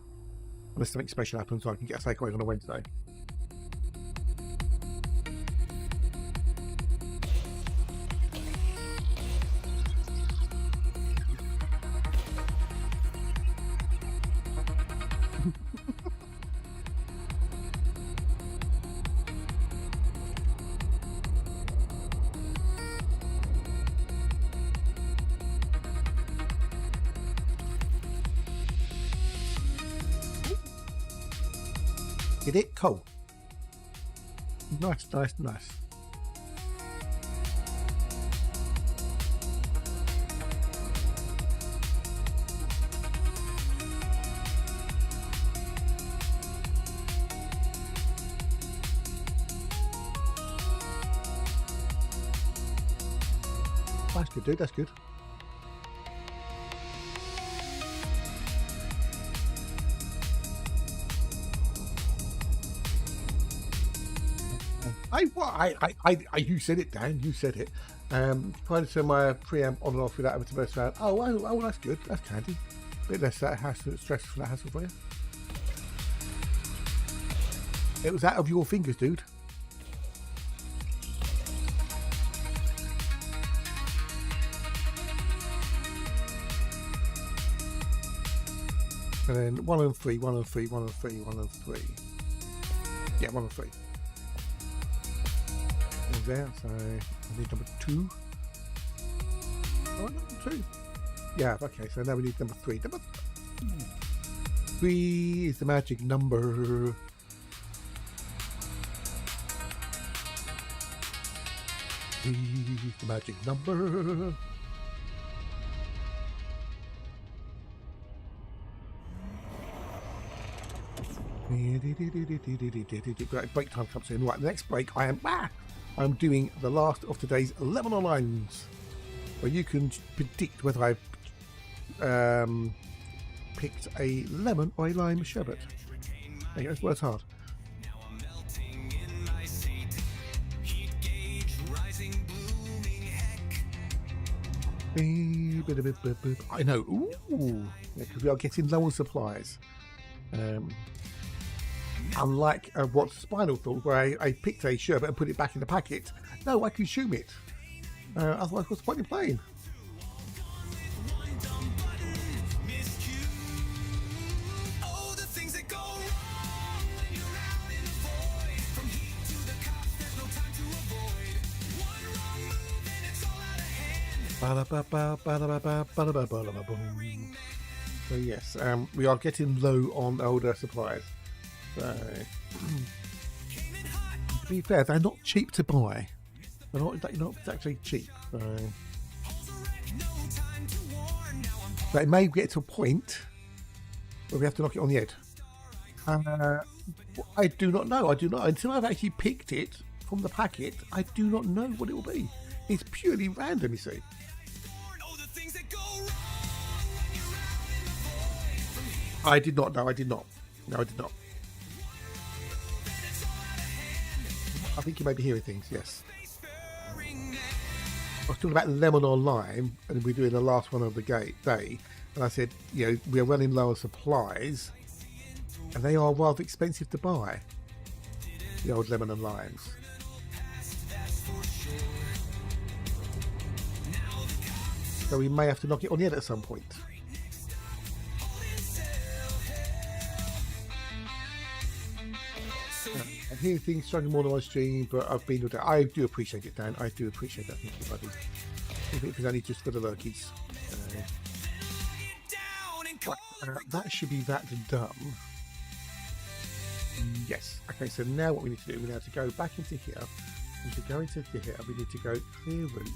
unless something special happens, so I can get a takeaway on a Wednesday. Get it? Cool. Nice. That's good, dude. That's good. You said it, Dan. You said it. Trying to turn my preamp on and off without having to mess around. Oh, that's good. That's handy. Bit less stress for that hassle for you. It was out of your fingers, dude. And then 1 and 3, 1 and 3, 1 and 3, 1 and 3. Yeah, 1 and 3. There, so I need number 2. Oh, number 2. Yeah, okay, so now we need number 3. Number 3 is the magic number. The magic number. Break time comes in. Right, the next break I'm doing the last of today's lemon lines, where you can predict whether I've picked a lemon or a lime sherbet. There you go, words hard. I know. Ooh, because we are getting low on supplies. Unlike what Spinal thought, where I picked a sherbet and put it back in the packet. No, I consume it. Otherwise, what's the point in playing? So yes, we are getting low on older supplies. So, to be fair, they're not cheap to buy. They're not exactly cheap. So, but it may get to a point where we have to knock it on the head. I do not know. I do not. Until I've actually picked it from the packet, I do not know what it will be. It's purely random, you see. I did not know. I did not. No, I did not. I think you may be hearing things, yes. I was talking about lemon or lime, and we're doing the last one of the day, and I said, you know, we're running low on supplies, and they are rather expensive to buy, the old lemon and limes. So we may have to knock it on the head at some point. I hear things struggling more than my stream, but I've been with it. I do appreciate it, Dan. I do appreciate that. Thank you, buddy. If it was only just for the lurkies. That should be that done. Yes. Okay, so now what we need to do, we have to go back into here. We need to go into here. We need to go clear routes.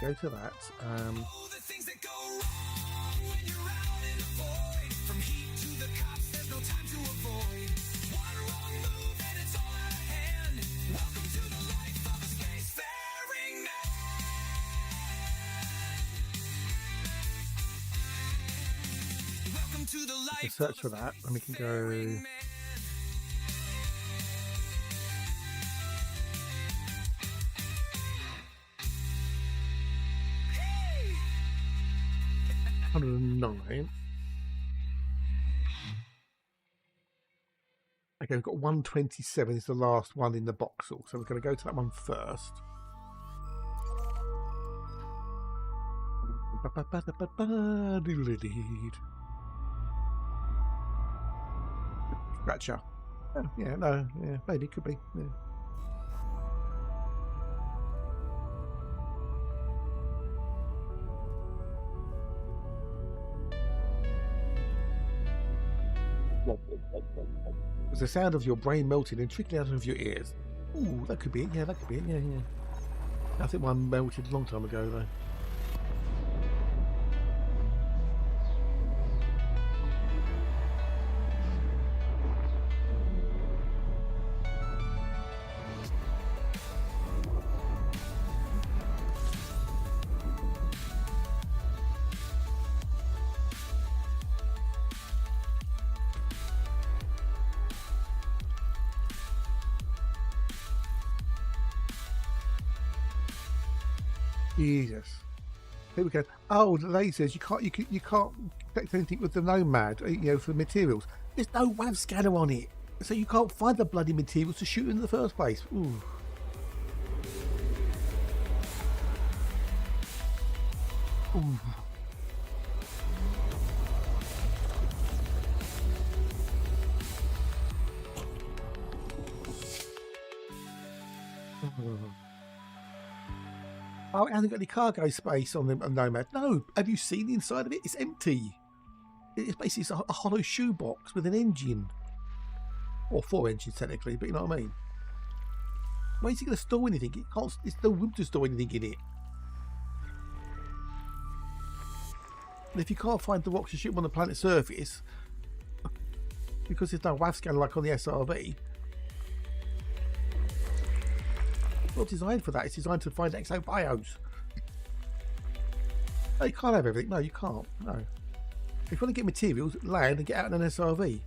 Go to that. We can search for that, and we can go. $109. Okay, we've got 127 is the last one in the Boxel, so we're going to go to that one first. Scratcher. Oh, yeah, no, yeah, maybe it could be. Yeah. It's the sound of your brain melting and trickling out of your ears. Ooh, that could be it. Yeah, that could be it. Yeah, yeah. I think one melted a long time ago, though. Jesus. Here we go. Oh, the lady says you can't collect anything with the Nomad, you know, for the materials. There's no WAV scanner on it, so you can't find the bloody materials to shoot in the first place. Ooh. Ooh. Oh, it hasn't got any cargo space on the Nomad. No, have you seen the inside of it? It's empty. It's basically a hollow shoebox with an engine. Or 4 engines, technically, but you know what I mean? Where is he going to store anything? It can't, there's no room to store anything in it. And if you can't find the rocks to shoot on the planet's surface, because there's no WAV scanner like on the SRV, it's not designed for that. It's designed to find exobios. No, you can't have everything. No, you can't. No. If you want to get materials, land and get out in an SRV.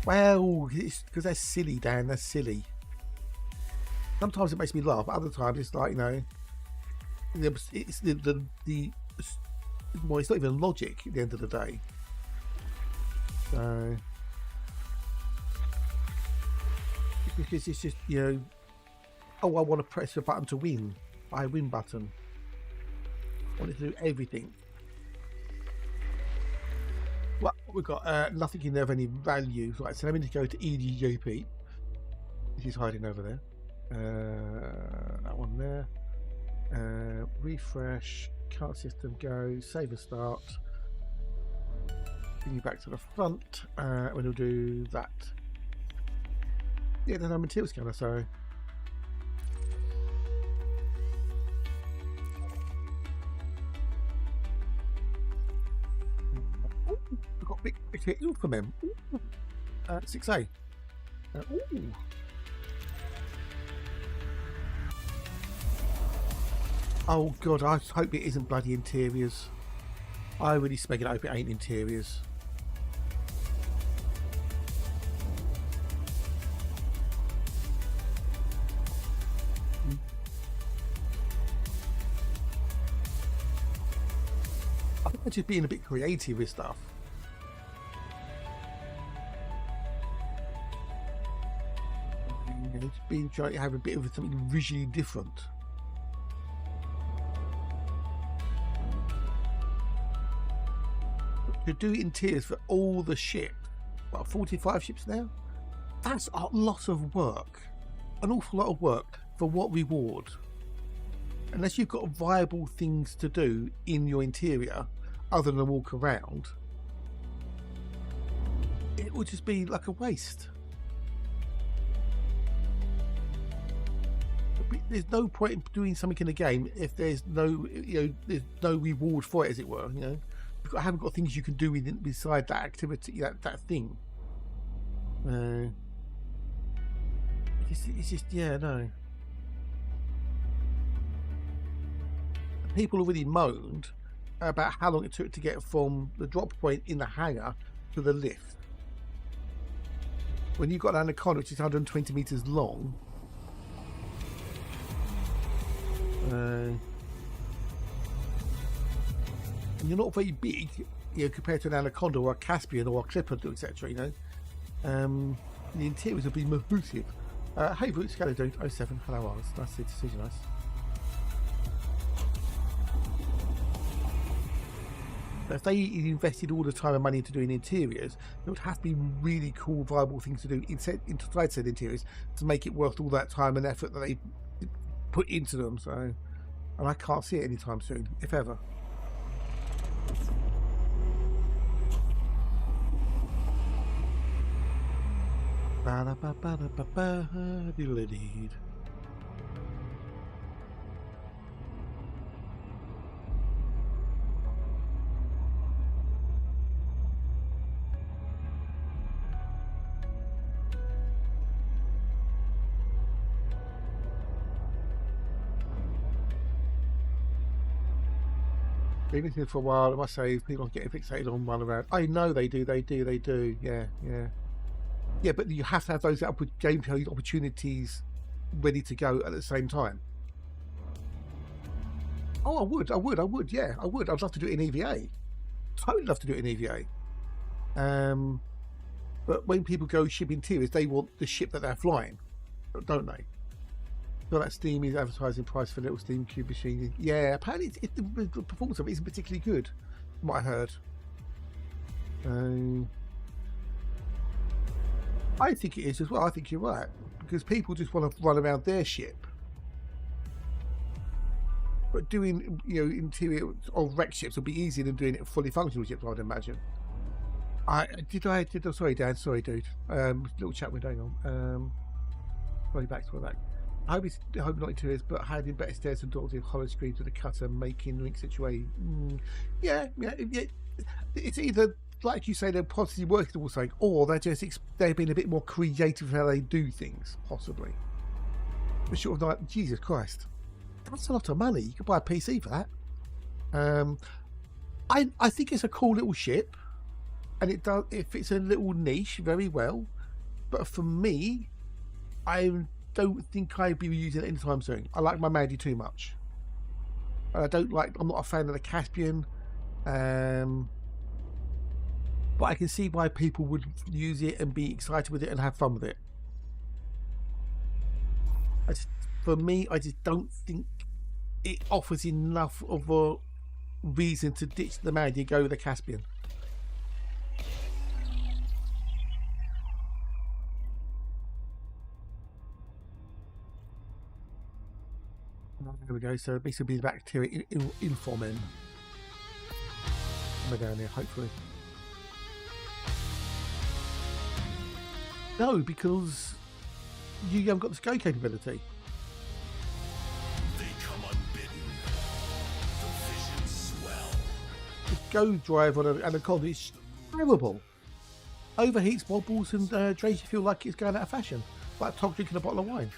Well, it's because they're silly, Dan. They're silly. Sometimes it makes me laugh, but other times it's like, you know, it's well, it's not even logic at the end of the day. So, because it's just, you know, oh, I want to press a button to win. Buy a win button. I want it to do everything. Well, we've got nothing in there of any value. Right, so let me just go to EDJP. She's hiding over there. That one there. Refresh. Card system go. Save and start. Bring you back to the front. We'll do that. Yeah, there's no material scanner, so. Superman. 6A. Ooh. Oh god, I hope it isn't bloody interiors. I really spec it, hope it ain't interiors. I think I'm just being a bit creative with stuff. Just being trying to have a bit of something visually different. To do interiors for all the ships, what, 45 ships now? That's a lot of work, an awful lot of work for what reward? Unless you've got viable things to do in your interior other than walk around, it would just be like a waste. There's no point in doing something in the game if there's no, there's no reward for it, as it were. I haven't got things you can do beside that activity, that thing. It's just, yeah, no. People already moaned about how long it took to get from the drop point in the hangar to the lift. When you've got an anaconda which is 120 meters long, and you're not very big, compared to an anaconda or a Caspian or a Clipper, etc. The interiors will be massive. Hey, Root Scalar Dude 07. Hello, Oz. Nice to see you. Nice. If they invested all the time and money into doing interiors, there would have to be really cool, viable things to do inside said interiors to make it worth all that time and effort that they put into them. So, and I can't see it anytime soon, if ever. Been listening for a while. I must say, people are getting fixated on one around. I know they do. Yeah, but you have to have those gameplay opportunities ready to go at the same time. Oh, I would. Yeah, I would. I'd love to do it in EVA. Totally love to do it in EVA. But when people go ship interiors, they want the ship that they're flying, don't they? So that Steam is advertising price for little Steam Cube machine. Yeah, apparently the performance of it isn't particularly good, from what I heard. I think it is as well. I think you're right, because people just want to run around their ship. But doing, interior of wreck ships would be easier than doing it fully functional ships, I'd imagine. Sorry, Dan. Sorry, dude. Little chat window on. Sorry, back to that. I hope not interiors, but having better stairs and doors with hollow screens with a cutter making link situation. Yeah. It's either, like you say, they're possibly working towards something, or they're being a bit more creative how they do things, possibly. But sort of like, Jesus Christ, that's a lot of money. You could buy a PC for that. I think it's a cool little ship, and it fits a little niche very well. But for me, I don't think I'd be using it anytime soon. I like my Mandy too much. I'm not a fan of the Caspian. But I can see why people would use it and be excited with it and have fun with it. For me, I just don't think it offers enough of a reason to ditch the Mandy and go with the Caspian. There we go. So basically, the bacteria informen. We're down here, hopefully. No, because you haven't got the SCO capability. They come unbidden. The visions swell. The Go drive on an Anaconda is terrible. overheats, wobbles, and drains your fuel like it's going out of fashion, like Tog drinking a bottle of wine.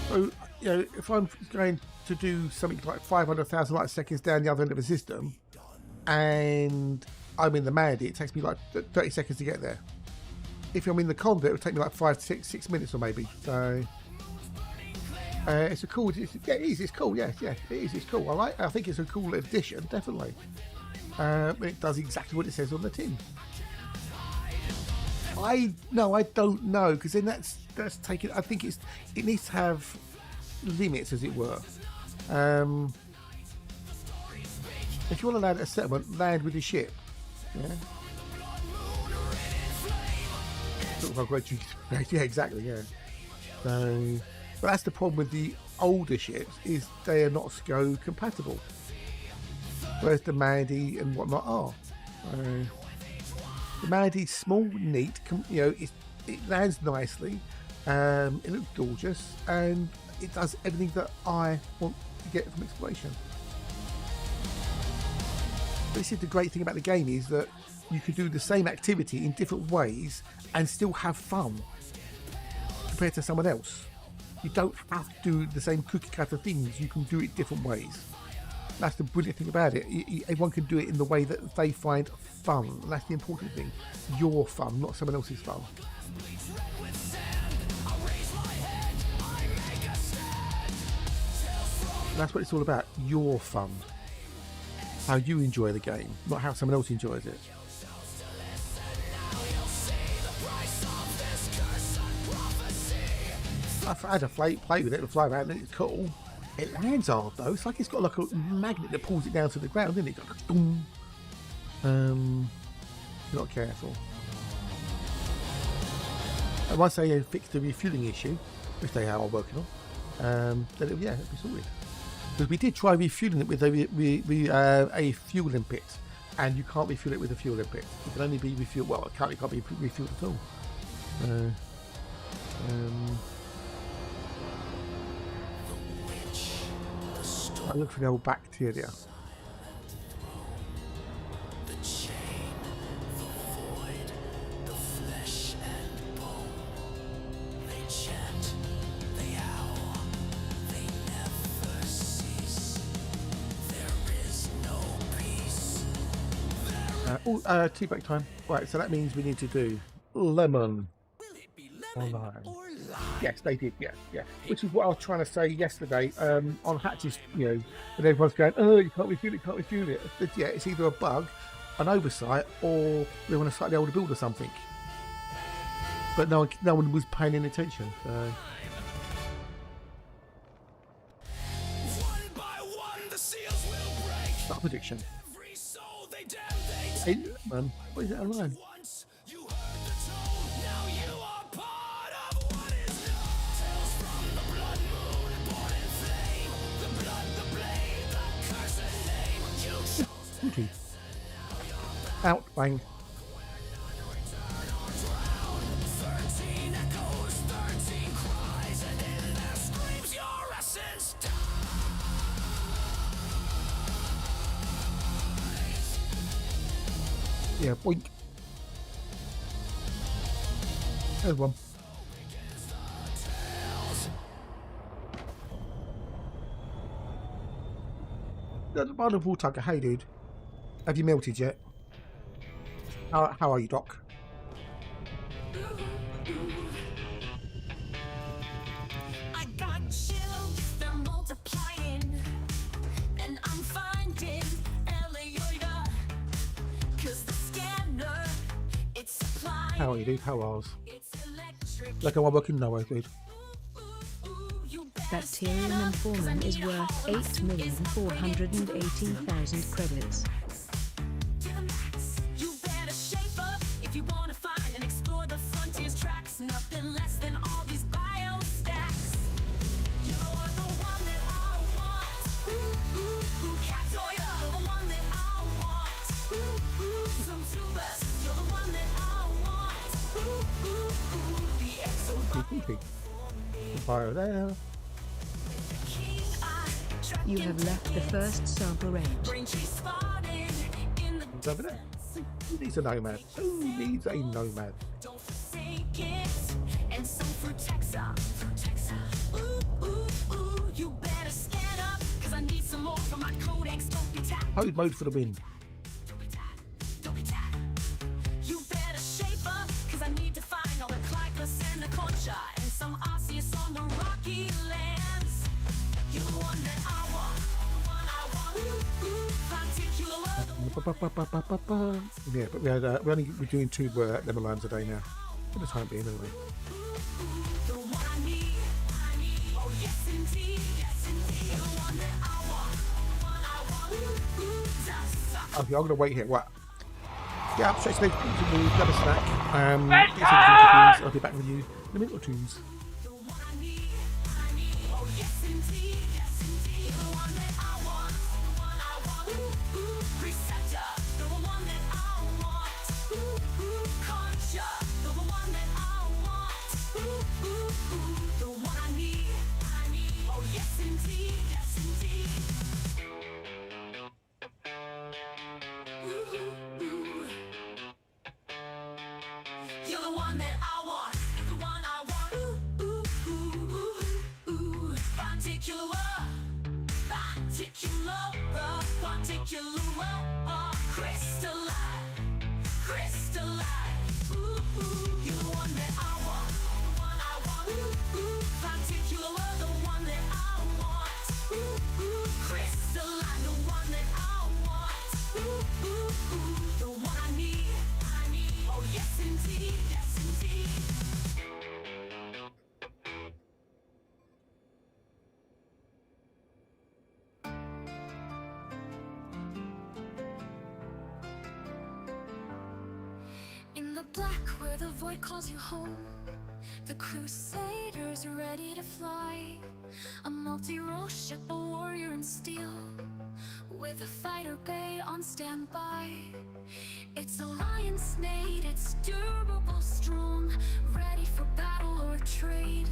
So, you know, if I'm going to do something like 500,000 light seconds down the other end of the system, and I'm in the Mandy, it takes me like 30 seconds to get there. If I'm in the Conduit, it would take me like 5 to 6 minutes or maybe. So it's a cool. Yeah, it is. It's cool. Yes, yeah, it is. It's cool. I think it's a cool addition, definitely. It does exactly what it says on the tin. I don't know, because then that's taken. I think it needs to have limits, as it were. If you want to land at a settlement, land with your ship. Yeah. Yeah, exactly. Yeah. So, but that's the problem with the older ships, is they are not SCO compatible, whereas the Mandy and whatnot are. The Mandy's small, neat. You know, it lands nicely. It looks gorgeous, and it does everything that I want to get from exploration. This is the great thing about the game, is that you can do the same activity in different ways and still have fun compared to someone else. You don't have to do the same cookie cutter things, you can do it different ways. That's the brilliant thing about it. Everyone can do it in the way that they find fun, and that's the important thing. Your fun, not someone else's fun. And that's what it's all about, your fun. How you enjoy the game, not how someone else enjoys it. I've had a play with it, to fly around, and it's cool. It lands hard though. It's like it's got like a magnet that pulls it down to the ground, isn't it? It's like, boom. You're not careful. And once they fix the refueling issue, which they are working on, then it'll be sorted. Because we did try refueling it with a fueling pit, and you can't refuel it with a fueling pit. It can only be refueled. Well, it can't be refueled at all. I look for the old bacteria. Tea break time. Right, so that means we need to do lemon. Will it be lemon or lime? Yes, they did. Yeah. Which is what I was trying to say yesterday on Hatches. You know, when everyone's going, "Oh, you can't refuel it." Yeah, it's either a bug, an oversight, or they want to slightly older build or something. But no one was paying any attention. So. One by one, the seals will break. Start prediction. Every soul they damn, they Hey, man, what is it online? once. You heard the tone, now you are part of what is known. Tales from the blood moon, born in flame. The blood, the blade, the curse and name. You chose Okay. Out, bang. 13 echoes, 13 cries, and in their screams your essence dies. Yeah, boink. There's one. The wonderful Tucker. Hey, dude. Have you melted yet? How are you, Doc? I got chills, they're multiplying, and I'm finding ELWs, 'cause the scanner, it's supplying, How are you, dude? How are you? it's electric. Like I'm working nowhere, dude. You better Bacterium and Foreman is worth 8,418,000 credits. You better shape up if you want to find and explore the frontier's tracks. Nothing less than all these bio stacks. You're the one that I want. Cactoya, you're the one that I want. Some tubers, you're the one that I want. The exobiological Fire there. king, I track You have left the first sample range. brain tree spotted. nomads over there. Who needs a nomad? Who needs a nomad? Don't forsake it. And some fruit Texas. Ooh, ooh, ooh. You better scan up, cause I need some more for my codex. Don't be tapped. Code mode for the win. Don't be tapped. Don't be tapped. You better shape up, cause I need to find all the Clipus and the concha and some osseous on the rocky lands. You're the one that I want. The one I want. Ooh, ooh. Particular Yeah, but we're doing 2 lemon limes a day now. For the time being, anyway. the one I need. Oh yes indeed. Yes indeed. The one that I want. The one I want. Ooh, ooh. That's Okay, I'm gonna wait here. What? Yeah, I'm straight to we'll grab a snack. Get some cookies. I'll be back with you in a minute or two. the one I need. Oh yes indeed. Yes indeed. The one that I want. The one I want. Ooh, ooh. Preceptor. The one that I want. Ooh, ooh. Concha. The one that I want. Ooh, ooh, ooh. The one I need. Oh yes indeed. Yes indeed. Ooh, ooh. You're the one that I want. The one I want. Ooh, ooh, ooh, ooh, ooh. Particular. Crystalline. Ooh, ooh. You're the one that I want. The one I want. Ooh, ooh. Particular. The one that I want. Ooh, ooh. Crystalline. The one that I want. Ooh, ooh, ooh. The one I need. Oh yes indeed. Yes indeed. In the black where the void calls you home, the crusaders are ready to fly. A multi-role ship, a warrior in steel, with a fighter bay on standby. It's alliance made, it's durable, strong, ready for battle or trade.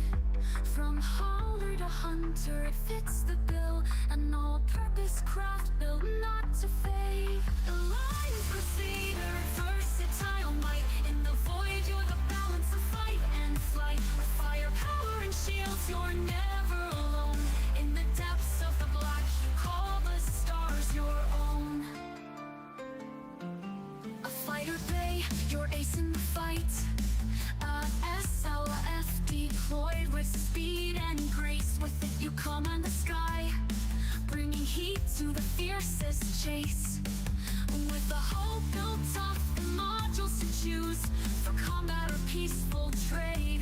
From hauler to hunter, it fits the bill. An all-purpose craft built not to fade. Alliance crusader, versatile might. In the void, you're the balance of fight and flight. With firepower and shields, you're never alone. In the depths of the black, you call the stars your own. A fighter bay, your ace in the fight. A SLF deployed with speed and grace. With it you command the sky, bringing heat to the fiercest chase. With the hull built up and modules to choose for combat or peaceful trade.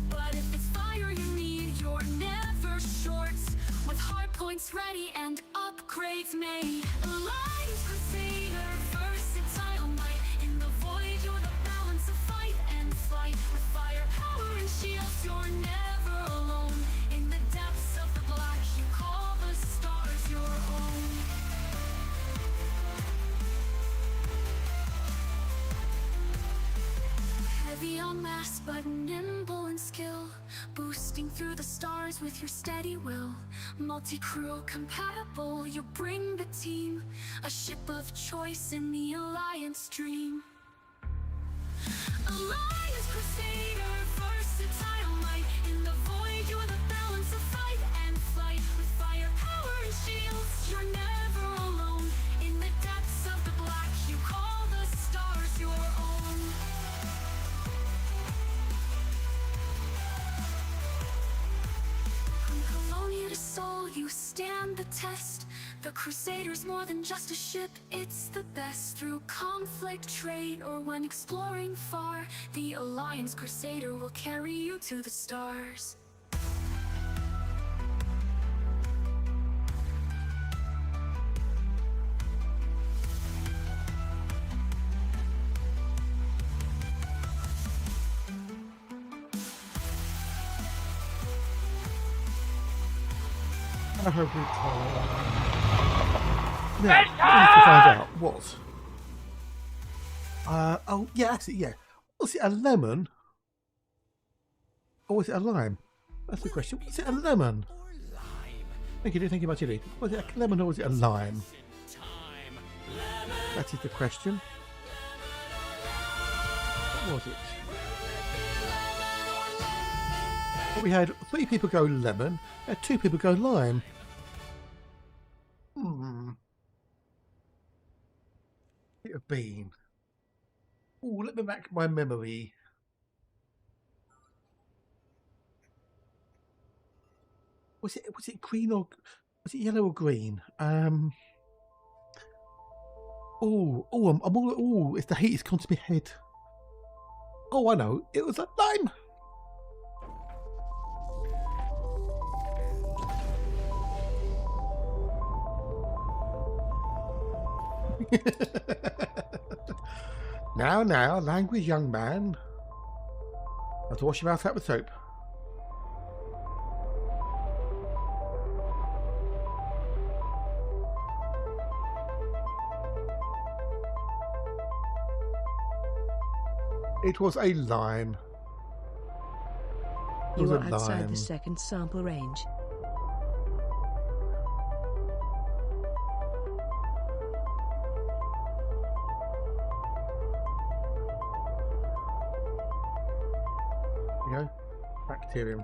But if it's fire you need, you're never short. With hard points ready and upgrades made. Alliance crusader, versatile might. In the void, you're the balance of fight and flight. With firepower and shields, you're never alone. In the depths of the black, you call the stars your own. Heavy on mass, but nimble in skill. Boosting through the stars with your steady will. Multi-crew compatible, you bring the team. A ship of choice in the Alliance dream. Alliance crusader, versatile might. In the void, you're the balance of fight and flight. With firepower and shields, you're never alone. In the depths of the black, you call the stars your own. From Colonia to Sol, you stand the test. The Crusader's more than just a ship, it's the best. Through conflict, trade, or when exploring far, the Alliance Crusader will carry you to the stars. Now, what I need to find out what. Oh, yeah, that's it, yeah. Was it a lemon? Or was it a lime? That's the question. Was it a lemon? Thank you, my chili. Was it a lemon or was it a lime? Lemon That is the question. What was it? Well, we had 3 people go lemon, and 2 people go lime. It have been. Oh, let me back my memory. Was it green or was it yellow or green? I'm all. Oh, it's the heat. It's gone to my head. Oh, I know. It was a lime. Now, language, young man. Have to wash your mouth out with soap. It was a lime. It was You a are outside lime. the second sample range. There you go. Bacterium.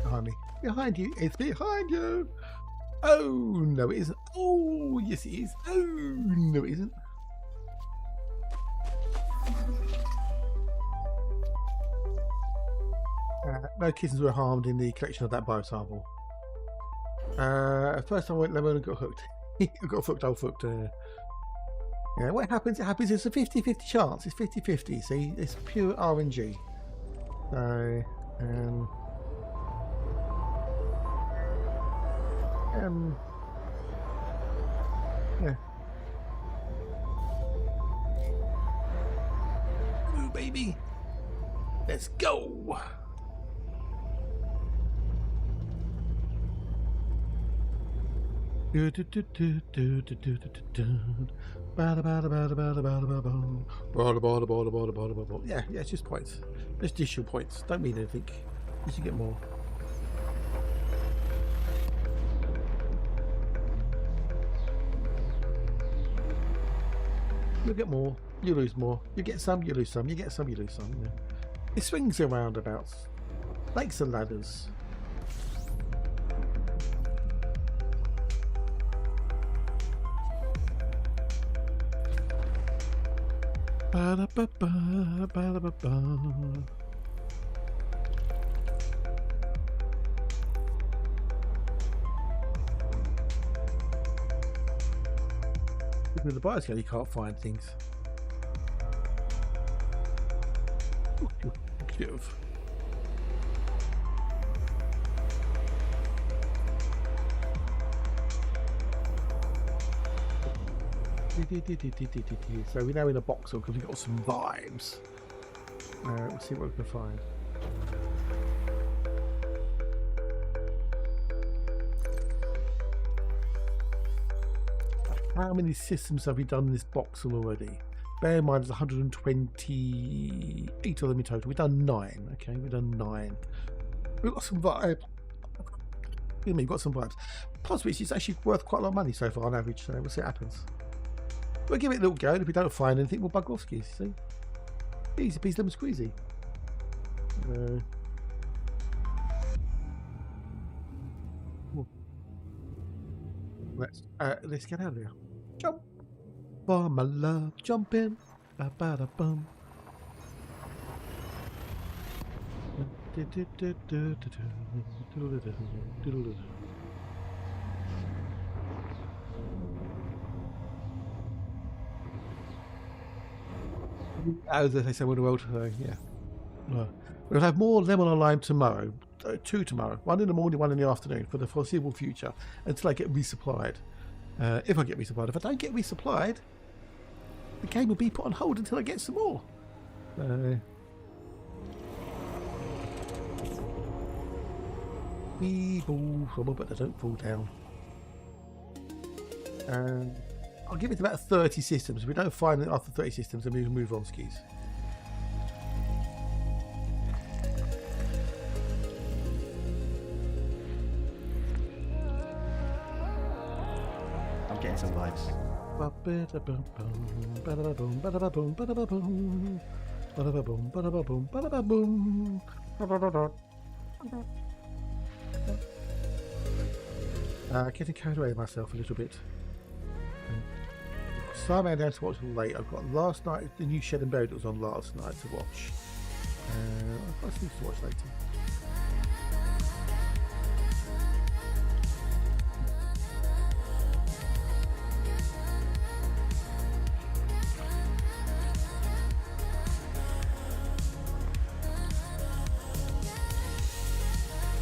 Behind me. Behind you. It's behind you. Oh, no, it isn't. Oh, yes, it is. Oh, no, it isn't. No kittens were harmed in the collection of that biosample. First time I went lemon and got hooked. I got hooked, yeah, what happens? It happens. It's a 50-50 chance. It's 50-50. See, it's pure RNG. So, yeah. Ooh, baby. Let's go. Yeah, it's just points. Just issue points. Don't mean anything. You should get more. You'll get more. You lose more. You get some. You lose some. You get some. You lose some. Yeah. It swings and roundabouts, lakes and ladders. Ba-da-ba-ba, ba-da-ba-ba. With the bioscale, you can't find things. Give. So we're now in a Boxel because we've got some vibes. We'll see what we can find. How many systems have we done in this Boxel already? Bear in mind there's 128 of them in total. We've done 9. Okay, we've done 9. We've got some vibes. We've got some vibes. Plus, which is actually worth quite a lot of money so far on average. So we'll see what happens. We'll give it a little go, and if we don't find anything, we'll bug off skis. See? Easy peasy lemon squeezy. Let's get out of here. Jump! For my love, jump in. Ba-ba-da-bum. As they say, in the world, yeah. We'll have more lemon and lime tomorrow. 2 tomorrow. 1 in the morning, 1 in the afternoon for the foreseeable future until I get resupplied. If I get resupplied. If I don't get resupplied, the game will be put on hold until I get some more. Ball trouble, but they don't fall down. I'll give it about 30 systems. If we don't find it after 30 systems, then we move on skis. I'm getting some vibes. Getting carried away with myself a little bit. So I'm down to watch late. I've got last night, the new Shed and Buried that was on last night to watch. I've got things to watch later.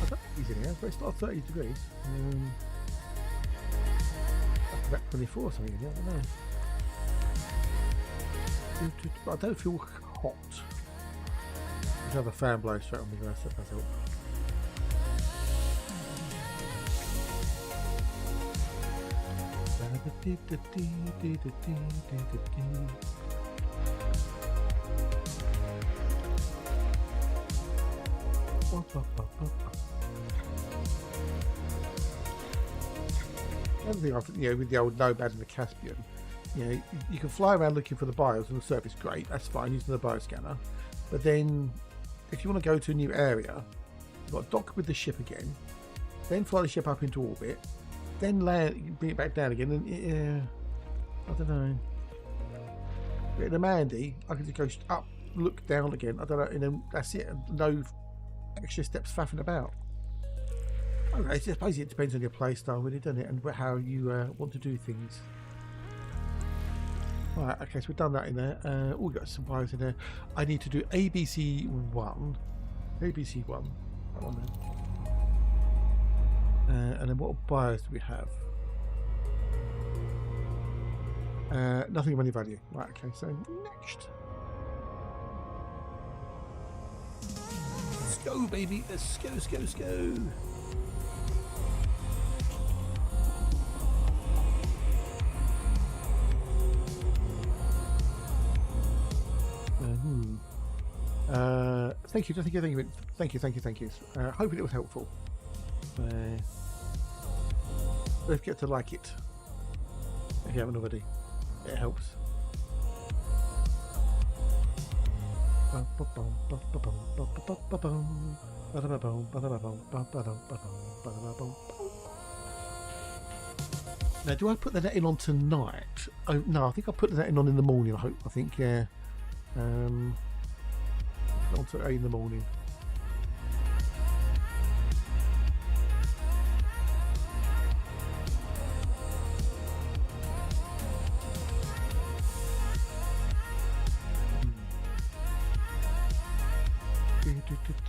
I don't think he's in here, but it's not 30 degrees. About 24 or something, I don't know. But I don't feel hot. I have a fan blowing straight on me, that does help. Another thing, with the old Nomad and the Caspian, you can fly around looking for the bios on the surface, great, that's fine, using the bioscanner. But then, if you want to go to a new area, you've got to dock with the ship again, then fly the ship up into orbit, then land, bring it back down again, and I don't know. But in a Mandy, I can just go up, look down again, I don't know, and then that's it, no extra steps faffing about. I don't know, I suppose it depends on your play style, really, doesn't it, and how you want to do things. Right, okay, so we've done that in there. We've got some bios in there. I need to do ABC1. ABC1. That one there. And then what bios do we have? Nothing of any value. Right, okay, so next. Let's go, baby. Let's go, let's go, let's go. Thank you. Thank you. Hoping it was helpful. Let's get to like it. If you haven't already, it helps. Now, do I put the netting on tonight? Oh no, I think I put the netting on in the morning. I think, yeah. On to 8 in the morning.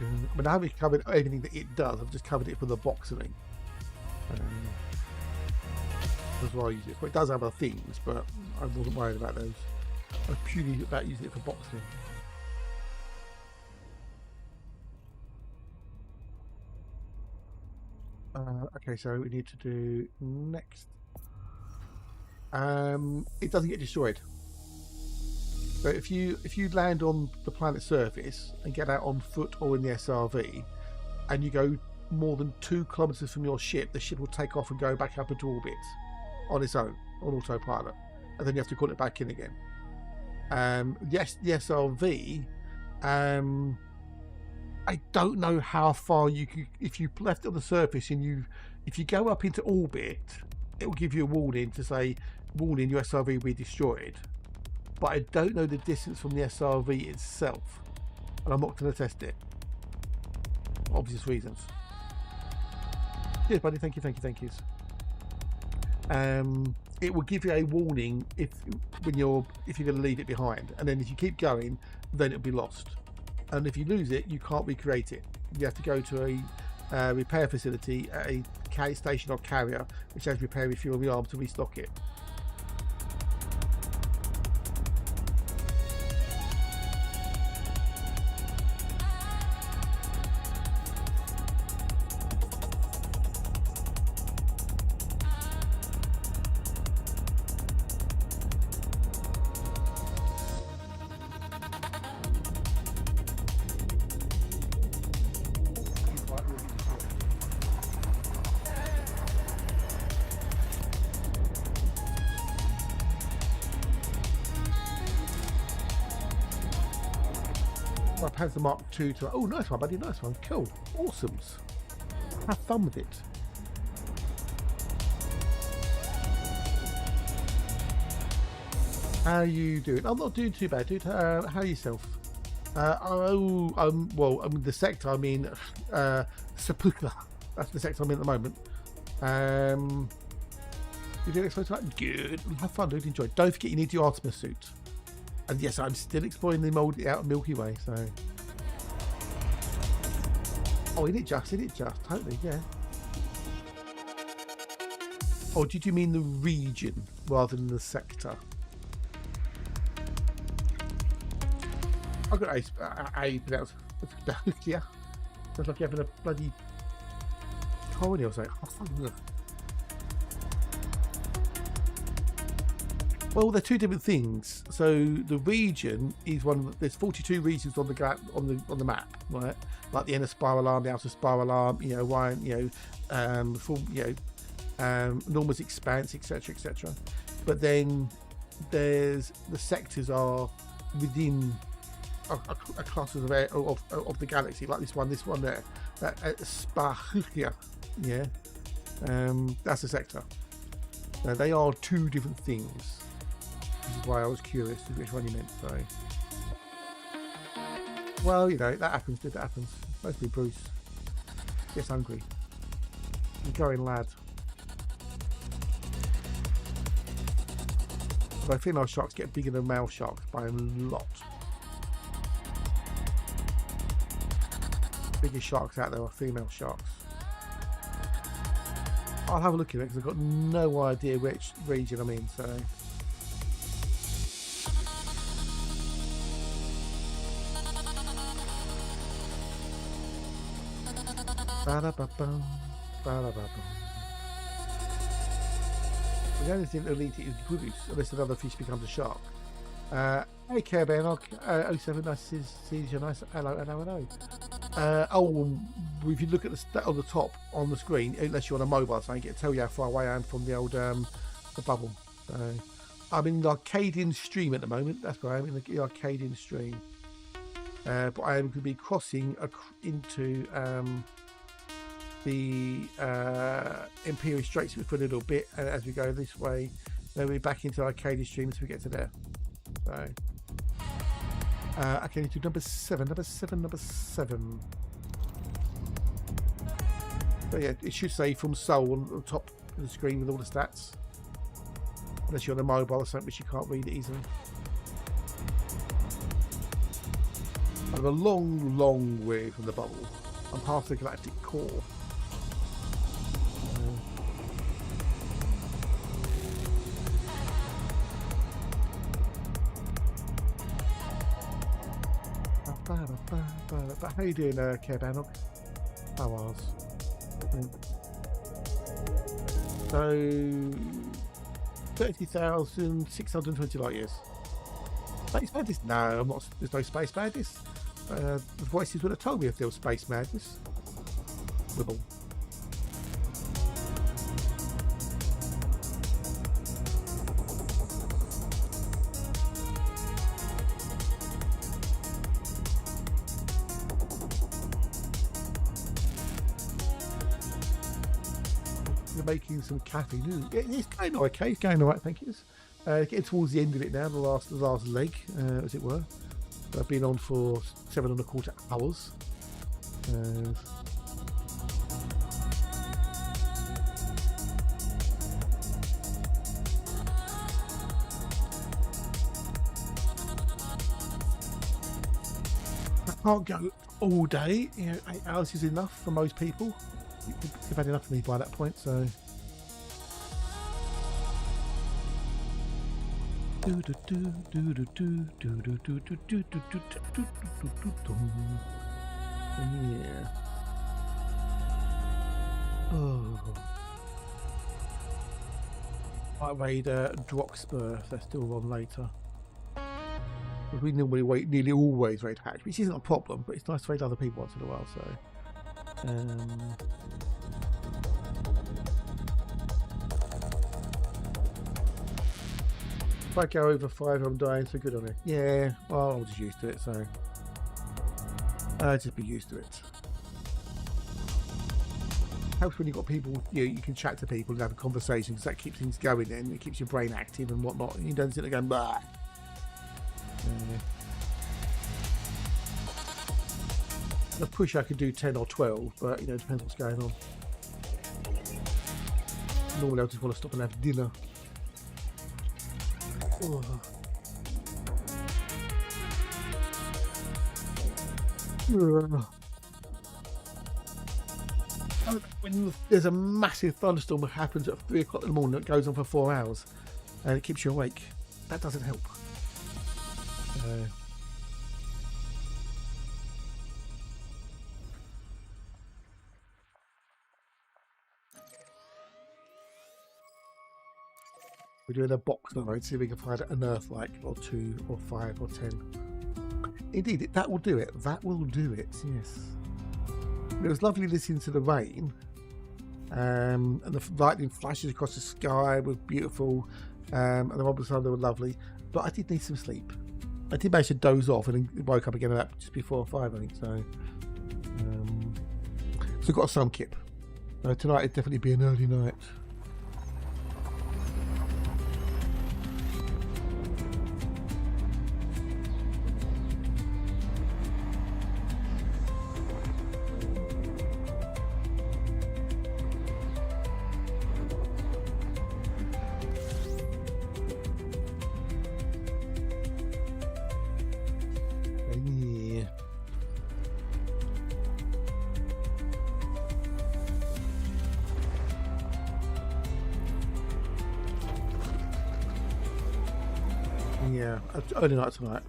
I mean, I haven't covered anything that it does. I've just covered it for the boxeling. That's why I use it. Well, it does have other things, but I wasn't worried about those. I was purely about using it for boxeling. Okay, so we need to do next. It doesn't get destroyed. So if you land on the planet's surface and get out on foot or in the SRV, and you go more than 2 kilometers from your ship, the ship will take off and go back up into orbit on its own, on autopilot, and then you have to call it back in again. Yes, the SRV. I don't know how far you could, if you left it on the surface and if you go up into orbit, it will give you a warning to say, warning, your SRV will be destroyed. But I don't know the distance from the SRV itself, and I'm not going to test it for obvious reasons. Yes, buddy, thank you. It will give you a warning if you're going to leave it behind, and then if you keep going, then it'll be lost. And if you lose it, you can't recreate it. You have to go to a repair facility at a carry station or carrier, which has repair refuel on the arm to restock it. My Panzer Mark II to. Oh, nice one, buddy. Nice one. Cool. Awesomes. Have fun with it. How are you doing? I'm not doing too bad, dude. How are yourself? Well, I mean, the sector I'm in, Sepulchre. That's the sector I'm in at the moment. You doing explore tonight? Good. Have fun, dude. Enjoy. Don't forget you need your Artemis suit. And yes, I'm still exploring the outer Milky Way, so. Oh, in it just, totally, yeah. Oh, did you mean the region rather than the sector? I've got a pronounce yeah. Sounds like you're having a bloody colony or something. Well, they're two different things. So the region is one. There's 42 regions on the map, right? Like the inner spiral arm, the outer spiral arm. You know, why? You know, full. You know, enormous expanse, etc., etc. But then there's the sectors are within a cluster of the galaxy, like this one there. Spahia, yeah. That's a sector. Now, they are two different things. This is why I was curious as which one you meant. So, well, you know, that happens. That happens. Mostly Bruce gets hungry. You're going, lad. Although female sharks get bigger than male sharks by a lot. Biggest sharks out there are female sharks. I'll have a look at it because I've got no idea which region I'm in. So. Ba-da-ba-bum, ba-da-ba-bum. The only thing that'll eat it is Bruce, unless another fish becomes a shark. Hey, Care Bear, 07, nice to see you. Nice. Hello. If you look at on the top on the screen, unless you're on a mobile, so I can tell you how far away I am from the old the bubble. I'm in the Arcadian stream at the moment. That's where I am, in the Arcadian stream. But I am going to be crossing into the Imperial Straits for a little bit, and as we go this way, then we're back into Arcadian stream as we get to there. So, okay, to number seven. So yeah, it should say from Seoul on the top of the screen with all the stats. Unless you're on a mobile or something, which you can't read it easily. I'm a long way from the bubble. I'm half the galactic core. How you doing, Care Bannock? How was? So 30,620 light years. Space madness? No, I'm not. There's no space madness. The voices would have told me if there was space madness. Wibble. Making some caffeine. It's going okay. It's going all right, thank you. Getting towards the end of it now, the last leg, as it were. I've been on for 7.25 hours. I can't go all day. You know, 8 hours is enough for most people. You've had enough of me by that point, so. Yeah. Oh. I raid Droxburr if they're still on later. We nearly always raid Hatch, which isn't a problem, but it's nice to raid other people once in a while, so. If I go over 5, I'm dying, so good on it. Yeah, well, I'm just used to it, so. Just be used to it. Helps when you've got people, you can chat to people and have a conversation, because that keeps things going and it keeps your brain active and whatnot. And you don't sit there going, bah. I push I could do 10 or 12, but it depends what's going on. Normally I just want to stop and have dinner. When there's a massive thunderstorm that happens at 3 o'clock in the morning that goes on for 4 hours and it keeps you awake, that doesn't help. We're doing a box now, see if we can find an Earthlike or 2 or 5 or 10. Indeed, that will do it. That will do it, yes. It was lovely listening to the rain, and the lightning flashes across the sky was beautiful, and the Robin Thunder were lovely, but I did need some sleep. I did manage to doze off and then woke up again about just before 5, I think, so I've got some kip. Tonight it'd definitely be an early night. Yeah, early night tonight.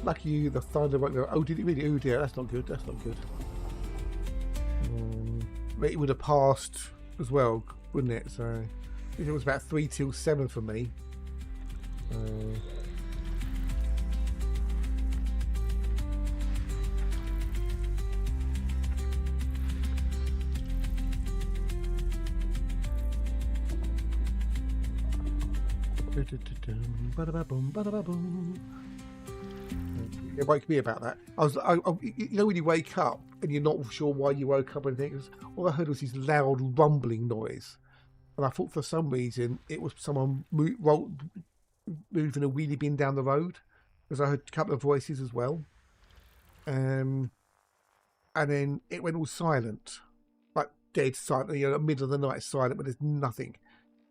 Lucky you, the thunder won't go. Oh, did it really? Oh dear, that's not good. That's not good. It would have passed as well, wouldn't it? So it was about 3 till 7 for me. It woke me about that. When you wake up and you're not sure why you woke up and things, all I heard was this loud rumbling noise, and I thought for some reason it was someone moving a wheelie bin down the road, because I heard a couple of voices as well, and then it went all silent, like dead silent. Middle of the night silent, but there's nothing.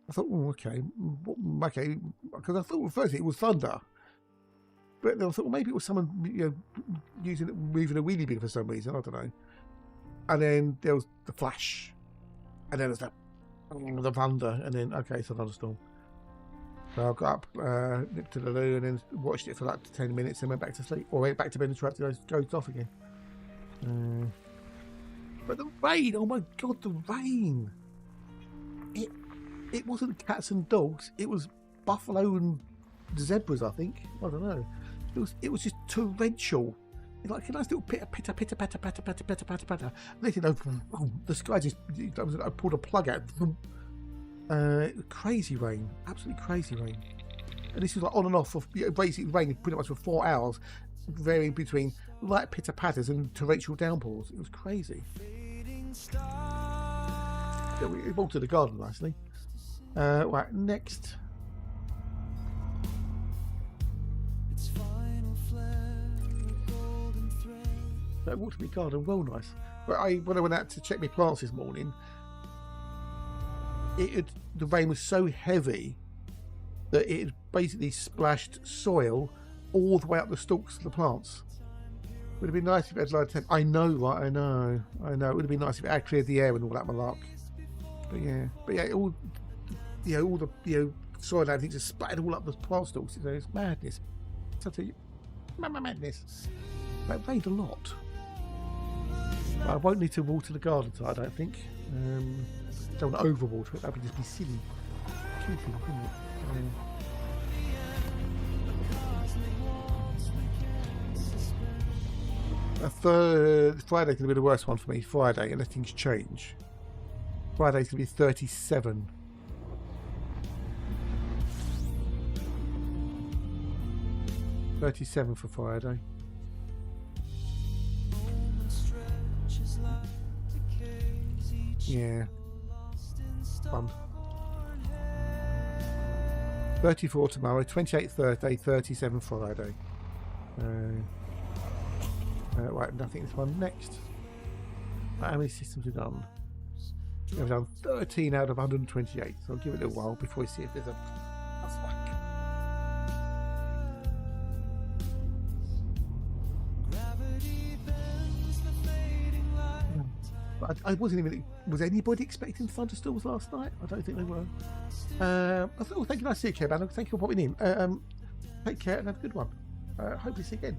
I thought, oh, okay, because I thought at first it was thunder, but then I thought, well, maybe it was someone moving a wheelie bin for some reason. I don't know. And then there was the flash, and then there's the thunder, and then okay, it's a thunderstorm. So I got up, nipped to the loo, and then watched it for like 10 minutes, and went back to sleep, or went back to bed and tried to go off again. But the rain! Oh my god, the rain! It wasn't cats and dogs. It was buffalo and zebras, I think. I don't know. It was just torrential. It's like a nice little pitter, pitter, pitter, patter, patter, patter, patter, patter, patter. Next thing you know, the sky just. I pulled a plug out. Crazy rain, absolutely crazy rain. And this was like on and off for basically raining pretty much for 4 hours, varying between light pitter patters and torrential downpours. It was crazy. Yeah, we walked to the garden nicely. Right, next. I walked to my garden, well nice. But when I went out to check my plants this morning, the rain was so heavy that it had basically splashed soil all the way up the stalks of the plants. Would have been nice if it had light temp. I know, right? I know. It would have been nice if it had cleared the air and all that malark. But yeah, all the soil and everything just splattered all up the plant stalks. It's madness. I tell you, madness. That rained a lot. I won't need to water the garden tonight, I don't think. Don't want to overwater it. That would just be silly. Stupid, wouldn't it? Friday's going to be the worst one for me. Friday, unless things change. Friday's going to be 37. $37 for Friday. Yeah. Fun. 34 tomorrow, 28 Thursday, 37 Friday. Right, nothing this one. Next. How many systems we've done? We've done 13 out of 128, so I'll give it a while before we see if there's a flag. I wasn't even. Was anybody expecting thunderstorms last night? I don't think they were. I thought, oh, thank you, nice to see you, Chairman. Thank you for popping in. Take care and have a good one. Hopefully see you again.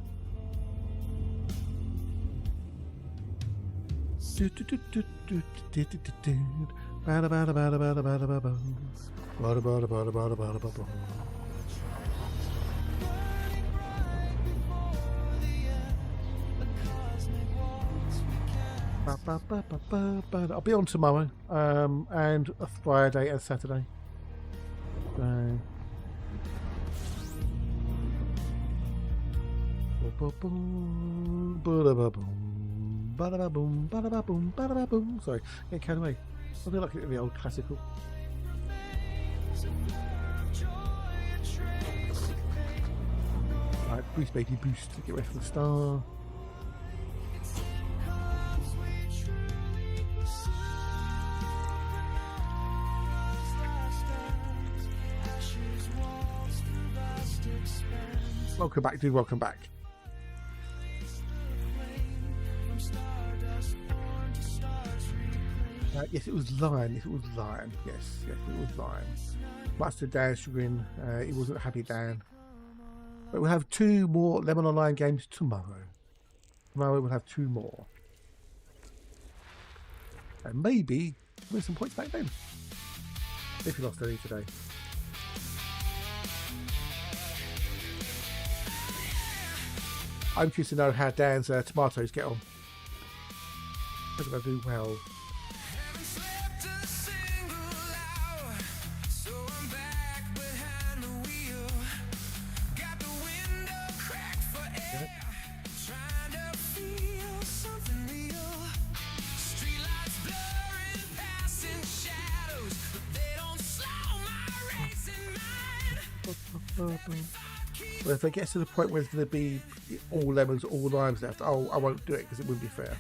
I'll be on tomorrow, and a Friday and Saturday. Sorry, get carried away. I feel like the old classical. Right, boost baby boost to get ready for the star. Welcome back, dude. Welcome back. Yes, it was Lion. It was Lion. Yes, it was Lion. Much to Dan's chagrin, he wasn't happy, Dan. But we'll have 2 more Lemon Online games tomorrow. Tomorrow we'll have 2 more. And maybe win some points back then. If you lost any today. I'm curious to know how Dan's tomatoes get on. I think I do well. Well, if it gets to the point where it's going to be all lemons, all limes left, I won't do it because it wouldn't be fair.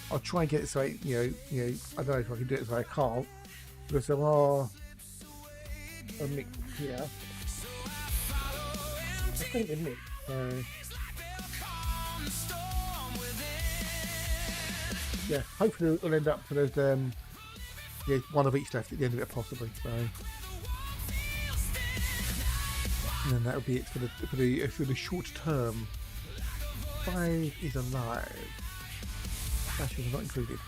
I'll try and get it so I don't know if I can do it so I can't. Because there are a mix here. I think a mix. Yeah, hopefully it'll end up to those one of each left at the end of it possibly. So. And then that'll be it for the short term. 5 is alive. Dashes are not included.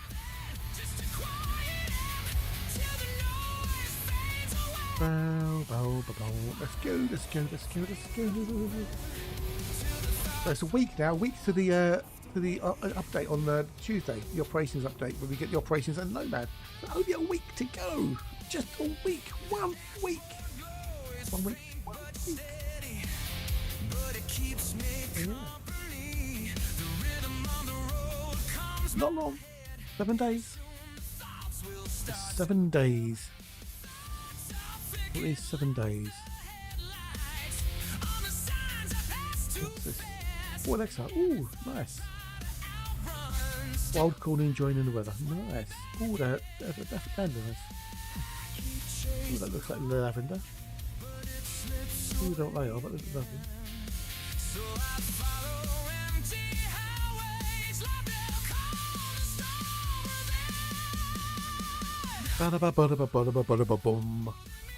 Let's go. So it's a week now. A week to the update on Tuesday. The operations update when we get the operations and Nomad. So only a week to go. Just a week. 1 week. 1 week. Yeah. Not long. 7 days. 7 days. What is 7 days? What's this? Oh, Alexa. Ooh, nice. Wild corn enjoying in the weather. Nice. Oh, that's nice. Ooh, that looks like lavender. Ooh, don't they are, but it looks lovely.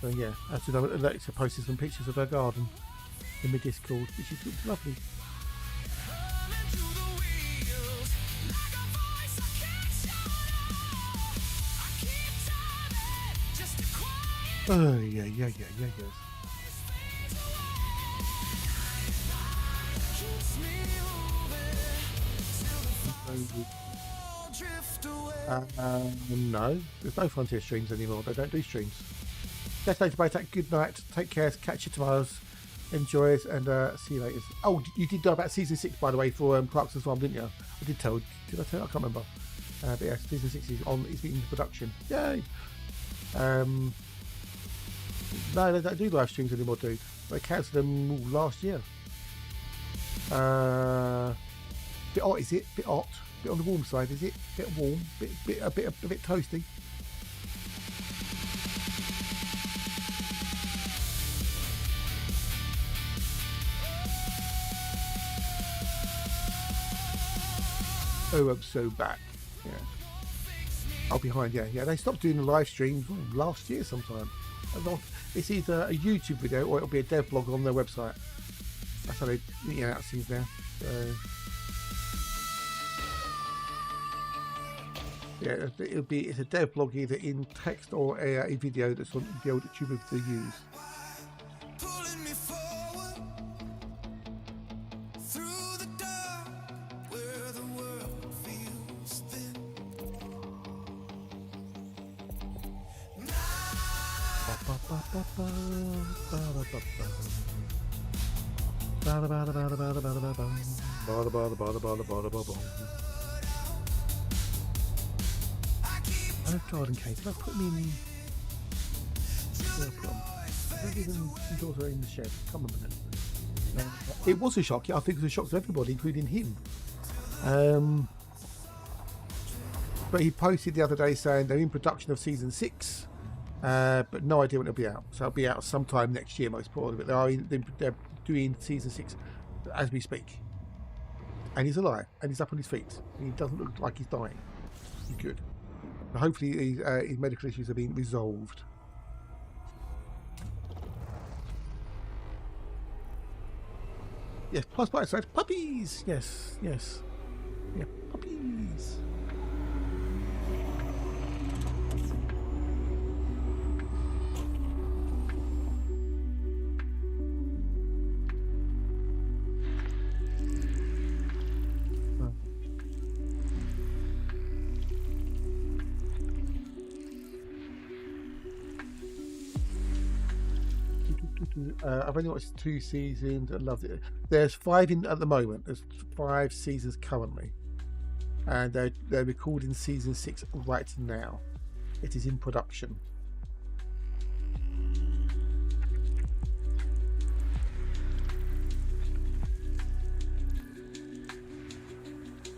So yeah, as Alexa posted some pictures of her garden in the Discord, which is lovely. Oh yeah. No, there's no Frontier streams anymore. They don't do streams. That's later, bye. Good night. Take care. Catch you tomorrow. Enjoy it and see you later. Oh, you did know about season 6, by the way, for Clarkson's Farm, didn't you? I did tell. Did I tell? I can't remember. But yeah, season 6 is on. It's in production. Yay! No, they don't do live streams anymore, dude. They cancelled them last year. Bit hot, is it? Bit hot. Bit on the warm side, is it? Bit warm. A bit toasty. Oh, I'm so back. Yeah. Oh, behind. Yeah. They stopped doing the live streams last year sometime. It's either a YouTube video or it'll be a dev blog on their website. That's how they announce things now. Yeah, it's a dev blog either in text or a video that's on the old YouTube to use. Pulling me forward through the dark where the world feels thin. Oh, garden cake. Did I put them in? Where I put them? I don't even thought they were in the shed. Come on a minute. It was a shock. I think it was a shock to everybody, including him. But he posted the other day saying they're in production of season 6, but no idea when it'll be out. So it'll be out sometime next year, most probably. But they're doing season 6 as we speak. And he's alive, and he's up on his feet. And he doesn't look like he's dying. He's good. But hopefully his medical issues have been resolved. Yes, plus by side puppies. Yes. Yeah, puppies. I've only watched 2 seasons and loved it. There's 5 in at the moment. There's 5 seasons currently, and they're recording season 6 right now. It is in production.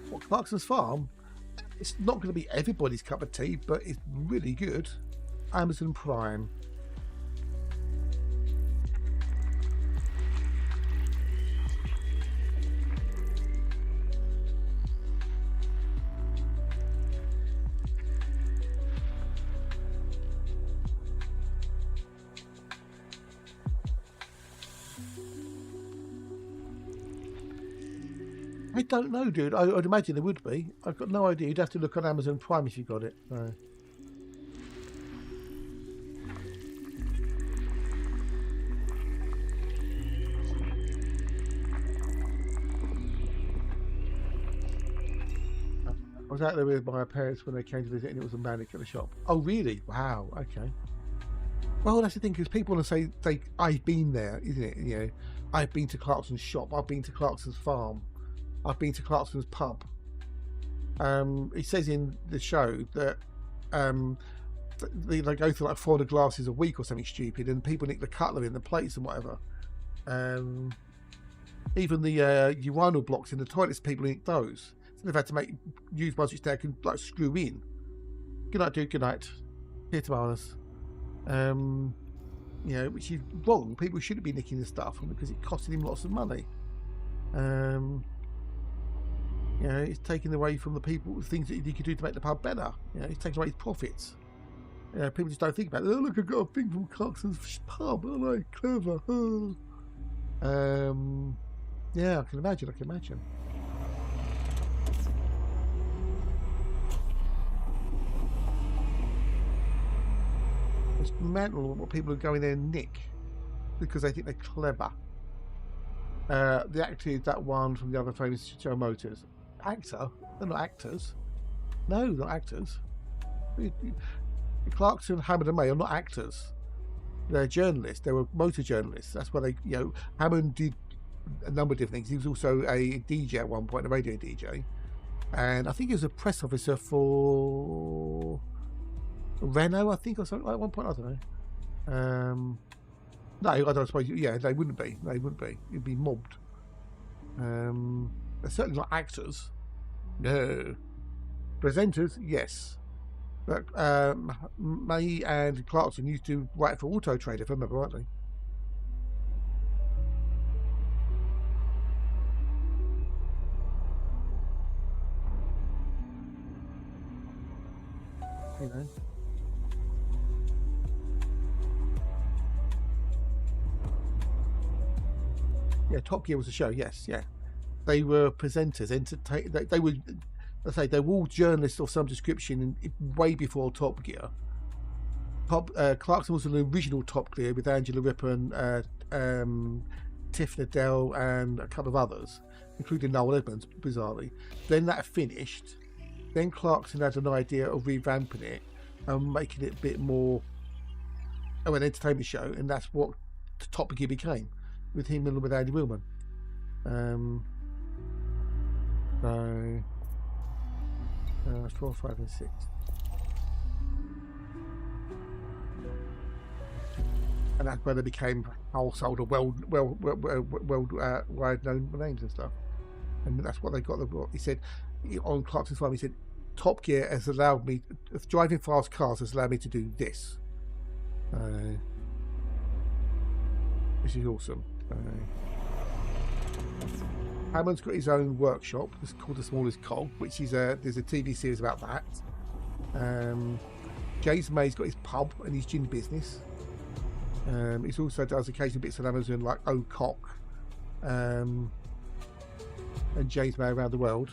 What, Clarkson's Farm? It's not going to be everybody's cup of tea, but it's really good. Amazon Prime. I don't know, dude. I'd imagine there would be. I've got no idea. You'd have to look on Amazon Prime if you got it. So. I was out there with my parents when they came to visit, and it was a manic at the shop. Oh, really? Wow. Okay. Well, that's the thing, because people want to say, I've been there, isn't it? You know, I've been to Clarkson's shop. I've been to Clarkson's farm. I've been to Clarkson's pub. It says in the show that they go through like 400 glasses a week or something stupid, and people nick the cutlery and the plates and whatever. Even the urinal blocks in the toilets, people nick those. So they've had to use ones which they can like screw in. Good night, dude. Good night. Here tomorrow. You know, which is wrong. People shouldn't be nicking the stuff because it costed him lots of money. You know, it's taking away from the people things that he could do to make the pub better. You know, it's taking away his profits. You know, people just don't think about it. Oh, look, I got a thing from Clarkson's pub. Oh, no, clever. Oh. Yeah, I can imagine. It's mental what people are going there and nick because they think they're clever. The actor is that one from the other famous show Motors. Actor? They're not actors. No, not actors. Clarkson, Hammond and May are not actors. They're journalists. They were motor journalists. That's why they, you know, Hammond did a number of different things. He was also a DJ at one point, a radio DJ. and I think he was a press officer for Renault, I think, or something at one point. I don't know. No, I don't suppose. Yeah, they wouldn't be. They wouldn't be. You'd be mobbed. They're certainly not actors. No. Presenters, yes. But May and Clarkson used to write for Auto Trader, if I remember rightly. You know. Yeah, Top Gear was a show. Yes, yeah. They were presenters. They were. I say they were all journalists of some description way before Top Gear. Clarkson was an original Top Gear with Angela Rippon, Tiff Liddell, and a couple of others, including Noel Edmonds, bizarrely. Then that finished. Then Clarkson had an idea of revamping it and making it a bit more of an entertainment show, and that's what Top Gear became, with him and with Andy Willman. So 4, 5, and 6. And that's where they became household or wide known names and stuff. And that's what they got. He said on Clarkson's farm, he said, Top Gear has allowed me, driving fast cars has allowed me to do this. This is awesome. Hammond's got his own workshop. It's called The Smallest Cog, which is there's a TV series about that. James May's got his pub and his gin business. He also does occasional bits on Amazon like O'Cock and James May Around the World.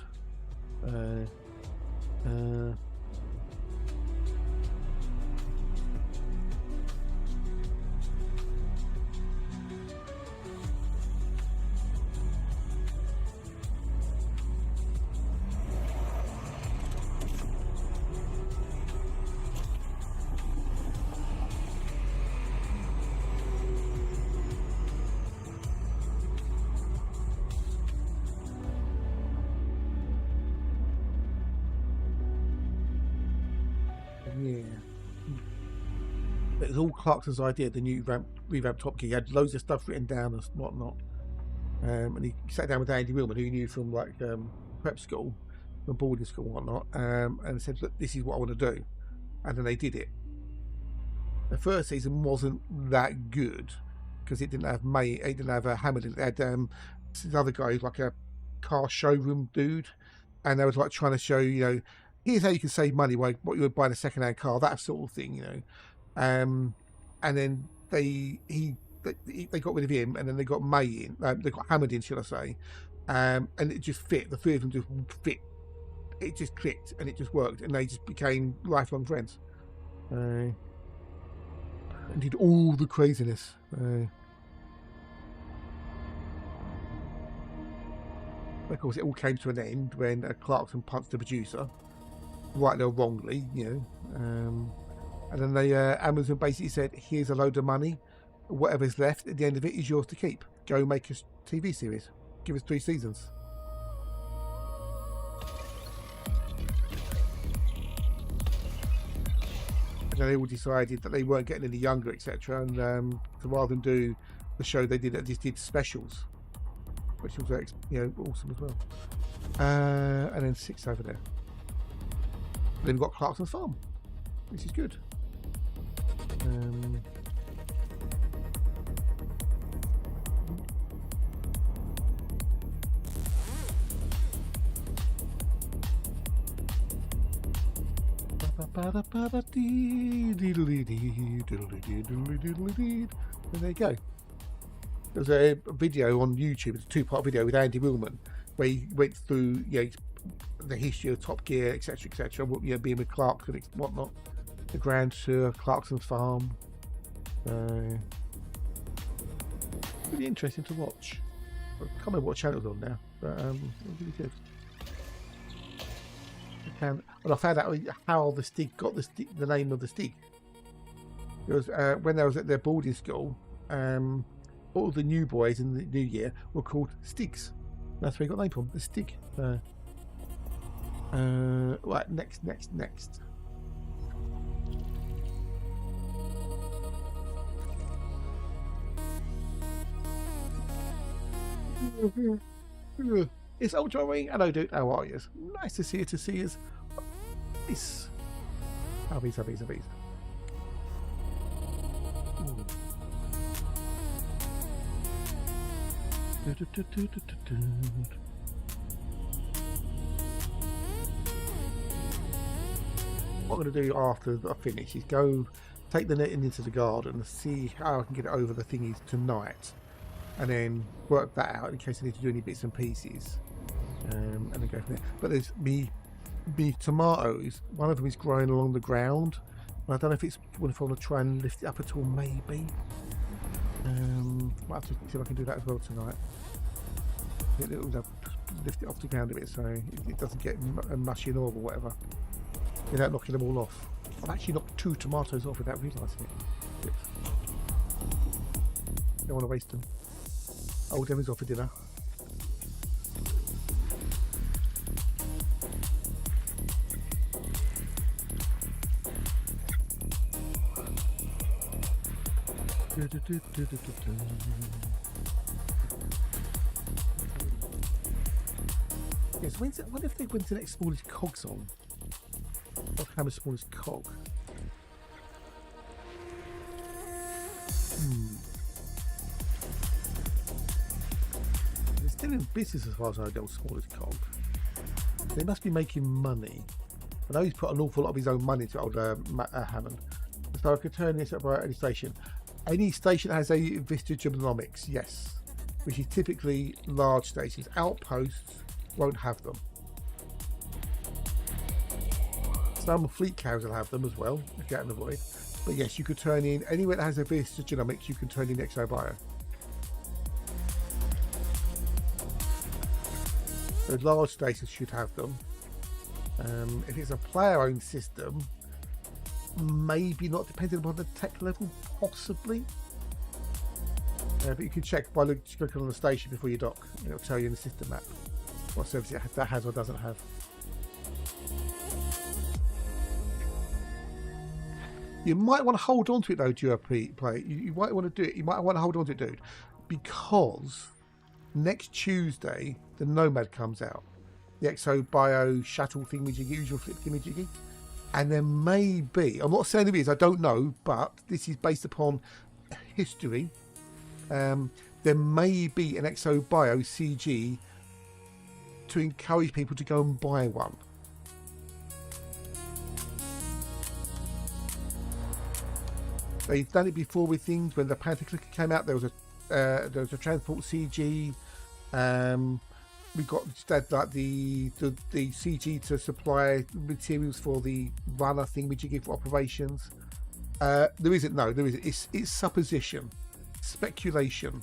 Yeah. It was all Clarkson's idea, the new revamped Top Gear. He had loads of stuff written down and whatnot. And he sat down with Andy Willman, who he knew from like prep school, from boarding school and whatnot, and said, look, this is what I want to do. And then they did it. The first season wasn't that good because it didn't have it didn't have Hamilton. It had this other guy who's like a car showroom dude, and they was like trying to show, you know, here's how you can save money by what you would buy in a second-hand car, that sort of thing, you know. And then they got rid of him, and then they got May in. They got Hammond in, should I say? And it just fit. The three of them just fit. It just clicked, and it just worked, and they just became lifelong friends. And did all the craziness. Of course, it all came to an end when Clarkson punched the producer, rightly or wrongly, you know. And then they Amazon basically said, here's a load of money, whatever's left at the end of it is yours to keep. Go make a TV series, give us 3 seasons. And then they all decided that they weren't getting any younger, etc. And so rather than do the show they just did specials, which was, you know, awesome as well. And then 6 over there. Then we've got Clarkson's Farm, which is good. And there you go. There's a video on YouTube, it's a 2-part video with Andy Willman, where he went through, you know, the history of Top Gear, etc., etc. You know, being with Clarkson and whatnot, the Grand Tour, Clarkson's Farm. Really interesting to watch. I can't remember what channel it's on now, but it was really good. And I found out how the Stig got the name of the Stig. It was when I was at their boarding school. All the new boys in the new year were called Stigs. That's where he got the name from, the Stig. Right, next. It's Ultramarine. Hello, dude. How are you? Nice to see you. Nice. Bees. What I'm going to do after I finish is go take the netting into the garden and see how I can get it over the thingies tonight, and then work that out in case I need to do any bits and pieces, and then go from there. But there's me tomatoes. One of them is growing along the ground. I don't know if it's if I want to try and lift it up at all. Maybe. Might have to see if I can do that as well tonight. It'll lift it off the ground a bit so it doesn't get mushy and all or whatever, without knocking them all off. I've actually knocked 2 tomatoes off without realising it. Don't want to waste them. Old Emmy's off for dinner. Yes, what if they went to the next smallest cogs on? Not Hammer's smallest cog. It's still in business as far as I know, smallest cog. They must be making money. I know he's put an awful lot of his own money into old Hammond. So I could turn this up by any station. Any station has a vestige of genomics, yes. Which is typically large stations. Outposts won't have them. Some fleet cows will have them as well, if you can avoid. But yes, you could turn in anywhere that has a vestige of genomics, you can turn in exobio. So large stations should have them. If it's a player-owned system, maybe not, depending upon the tech level, possibly. But you can check by looking on the station before you dock. It'll tell you in the system map what service that has or doesn't have. You might want to hold on to it though, play. You might want to do it. You might want to hold on to it, dude, because next Tuesday the Nomad comes out, the exobio shuttle thingamajiggy, usual flip thingamajiggy, and there may be. I'm not saying it is. I don't know, but this is based upon history. There may be an exobio CG to encourage people to go and buy one. They've done it before with things. When the Panther Clicker came out, there was a transport CG. We got like the CG to supply materials for the runner thing which you give for operations. There isn't. No, there isn't. It's supposition, speculation,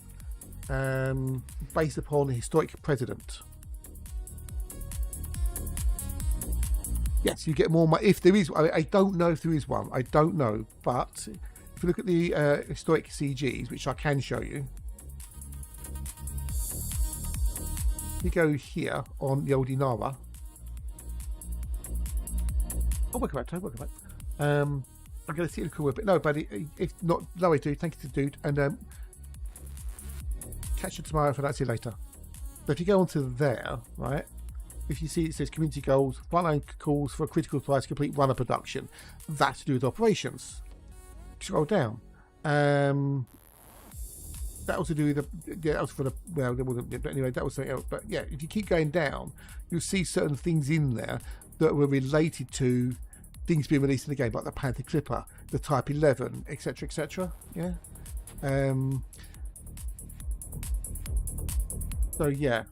based upon a historic precedent. Yes, you get more money if there is. I don't know if there is one. I don't know, but if you look at the historic CGs, which I can show you, you go here on the old Inara. Oh, welcome back, Toad. Welcome back. I'm going to see it cool with it. No, buddy. If not, no, I do. Thank you to dude, and catch you tomorrow for that. See you later. But if you go onto there, right? If you see it says community goals, frontline calls for a critical price, complete runner production. That's to do with operations. Scroll down. That was to do with that was for the, well, there wasn't, but anyway, that was something else. But yeah, if you keep going down, you'll see certain things in there that were related to things being released in the game, like the Panther Clipper, the Type 11, etc., etc. Yeah. So yeah.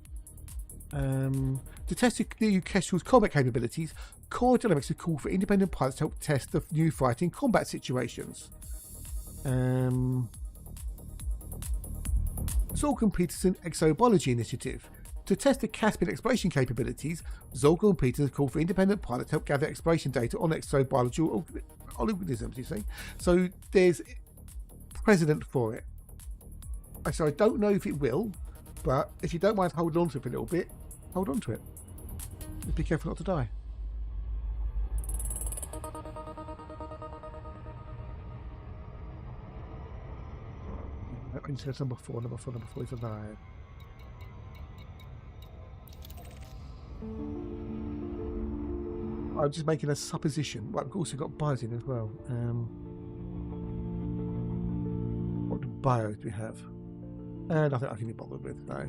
To test the new Kestrel's combat capabilities, core dynamics are called for independent pilots to help test the new fighting combat situations. Zorgon Peterson Exobiology Initiative. To test the Caspian exploration capabilities, Zorgon Peterson called for independent pilots to help gather exploration data on exobiological organisms, you see. So there's precedent for it. So I don't know if it will, but if you don't mind holding on to it for a little bit, hold on to it. Just be careful not to die. Instead number 4 is alive. I'm just making a supposition. Right, we've also got biotin as well. What bios do we have? Nothing I can be bothered with. No.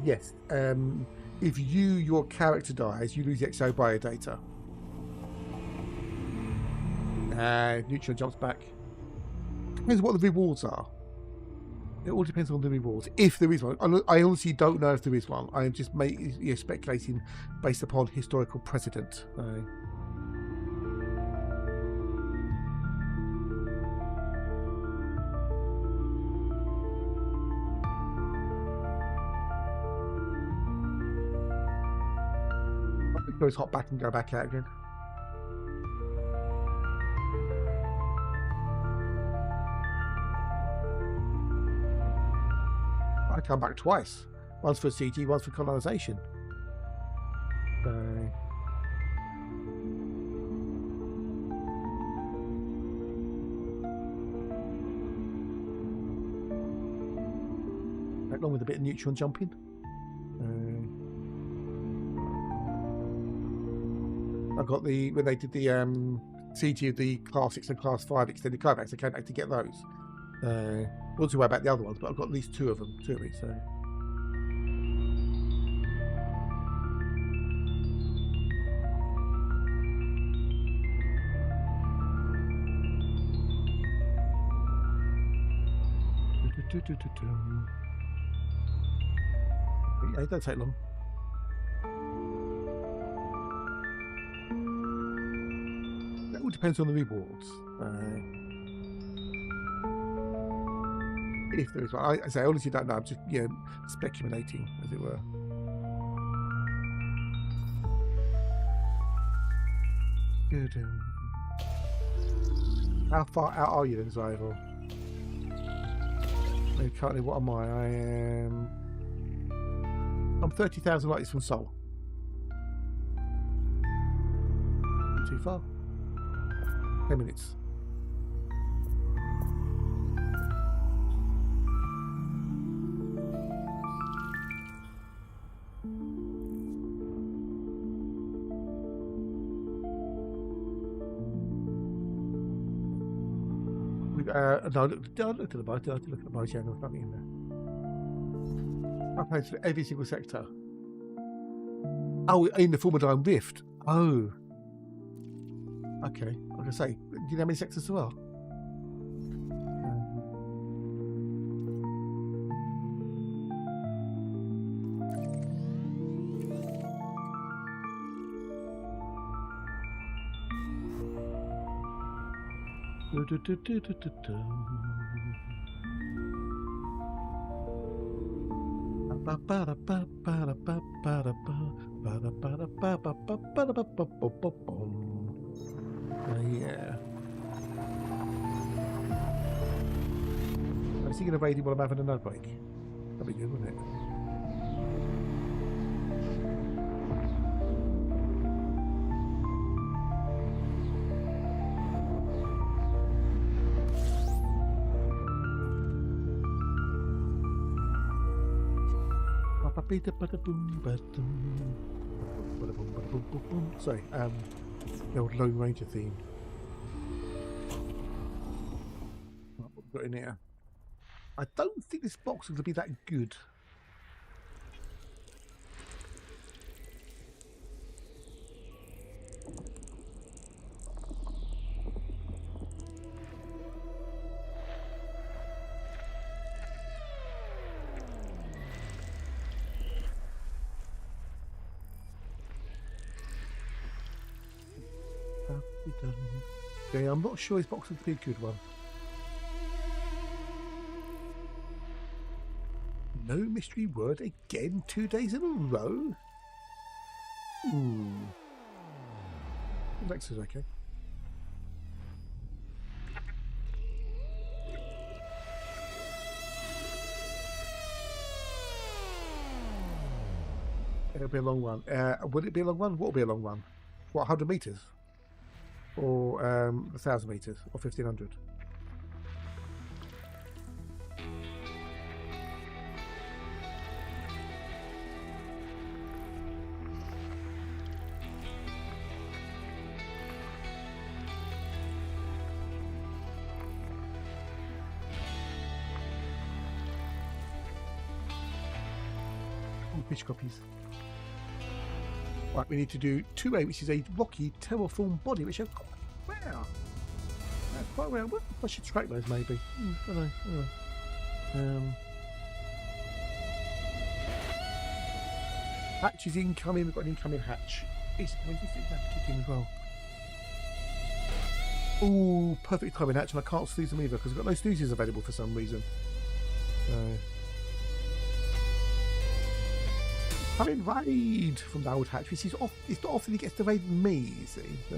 Yes. If your character dies, you lose the exobio data. Neutron jumps back. Depends what the rewards are. It all depends on the rewards, if there is one. I honestly don't know if there is one. I am just speculating based upon historical precedent. Goes hop back and go back out again. I come back twice. Once for CG, once for colonisation. Along with a bit of neutron jumping. I got when they did the CG of the Class 6 and Class 5 extended codex, I came back to get those. Not too worry about the other ones, but I've got at least 2 of them, 2 of each, so. Yeah, it don't take long. That all depends on the rewards. If there is one, I say I honestly don't know. I'm just speculating, as it were. How far out are you then, Zyval? Currently, what am I? I'm 30,000 light years from Sol. Not too far. 10 minutes. No, I looked at the boat. I looked at the boat. Yeah, there was nothing in there. I played for every single sector. Oh, in the Formidine Rift. Oh. Okay. I was going to say, do you know how many sectors there are? Yeah. I was thinking of raiding while I'm having another break. That'd be good, wouldn't it? Sorry, the old Lone Ranger theme. What we've got in here. I don't think this box is going to be that good. Okay, I'm not sure this box would be a good one. No mystery word again 2 days in a row? Lex is okay. It'll be a long one. Would it be a long one? What will be a long one? What, 100 meters? Or 1,000 meters? Or 1,500? fish copies. Right, we need to do 2A, which is a rocky terraform body, which are quite rare. Quite rare. Well, I should track those maybe. I don't know. Hatch is incoming. We've got an incoming hatch. When's this kicking as well? Ooh, perfect timing hatch, and I can't snooze them either because I've got no snoozes available for some reason. Having raid from the old hatch, which is off. It's not often he gets to raid me, you see. So,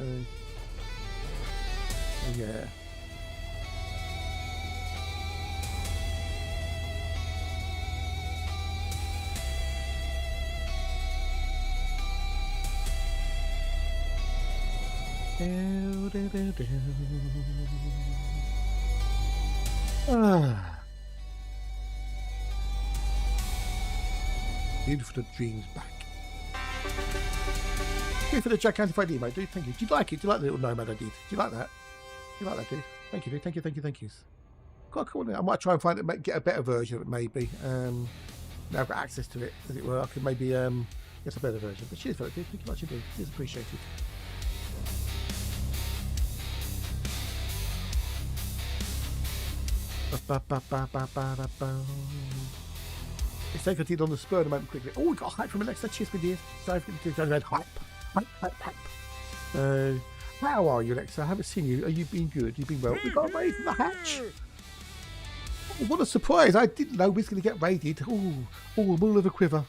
yeah. Need for the dreams back. Here for the gigantified emote, dude. Thank you. Do you like it? Do you like the little nomad I did? Do you like that? Do you like that, dude? Thank you, dude. Thank you, thank you, thank you. Quite cool. I might try and find it, get a better version of it, maybe. Now I've got access to it, as it were. I could maybe get a better version. But cheers for it, dude. Thank you much indeed. It is appreciated. It's like I did on the spur of the moment quickly. Oh, we got a hype from Alexa. Cheers, my dear. Sorry for the hype. How are you, Alexa? I haven't seen you. Are you been good? You've been well. We got raided from the hatch. Oh, what a surprise. I didn't know we was going to get raided. Oh, wool of a quiver.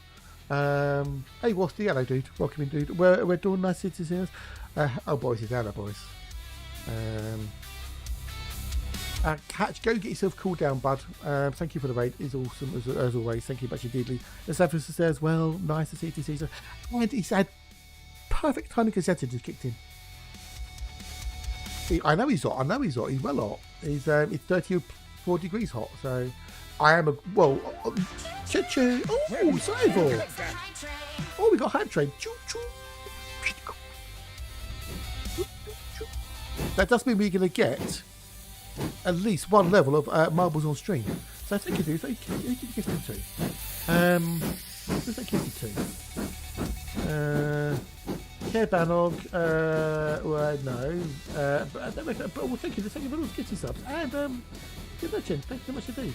Hey, what's the hello, dude? Welcome in, dude. We're doing nice citizens. Oh, boys, it's hello, boys. Catch, go get yourself cooled down, bud. Thank you for the raid. It's awesome as always. Thank you much indeedly. The Savage says, well, nice to see you, Caesar. And he's had perfect timing because Zeta just kicked in. I know he's hot. He's well hot. He's 34 degrees hot. So I am Oh, Cyborg. Oh, we got hype train. That does mean we're going to get at least one level of marbles on stream. So thank you, dude. Thank you. Who did you give them to? Who's that give you to? Care Banog, no. But well, thank you for all the kitty subs. And, good legend. Thank you so much indeed.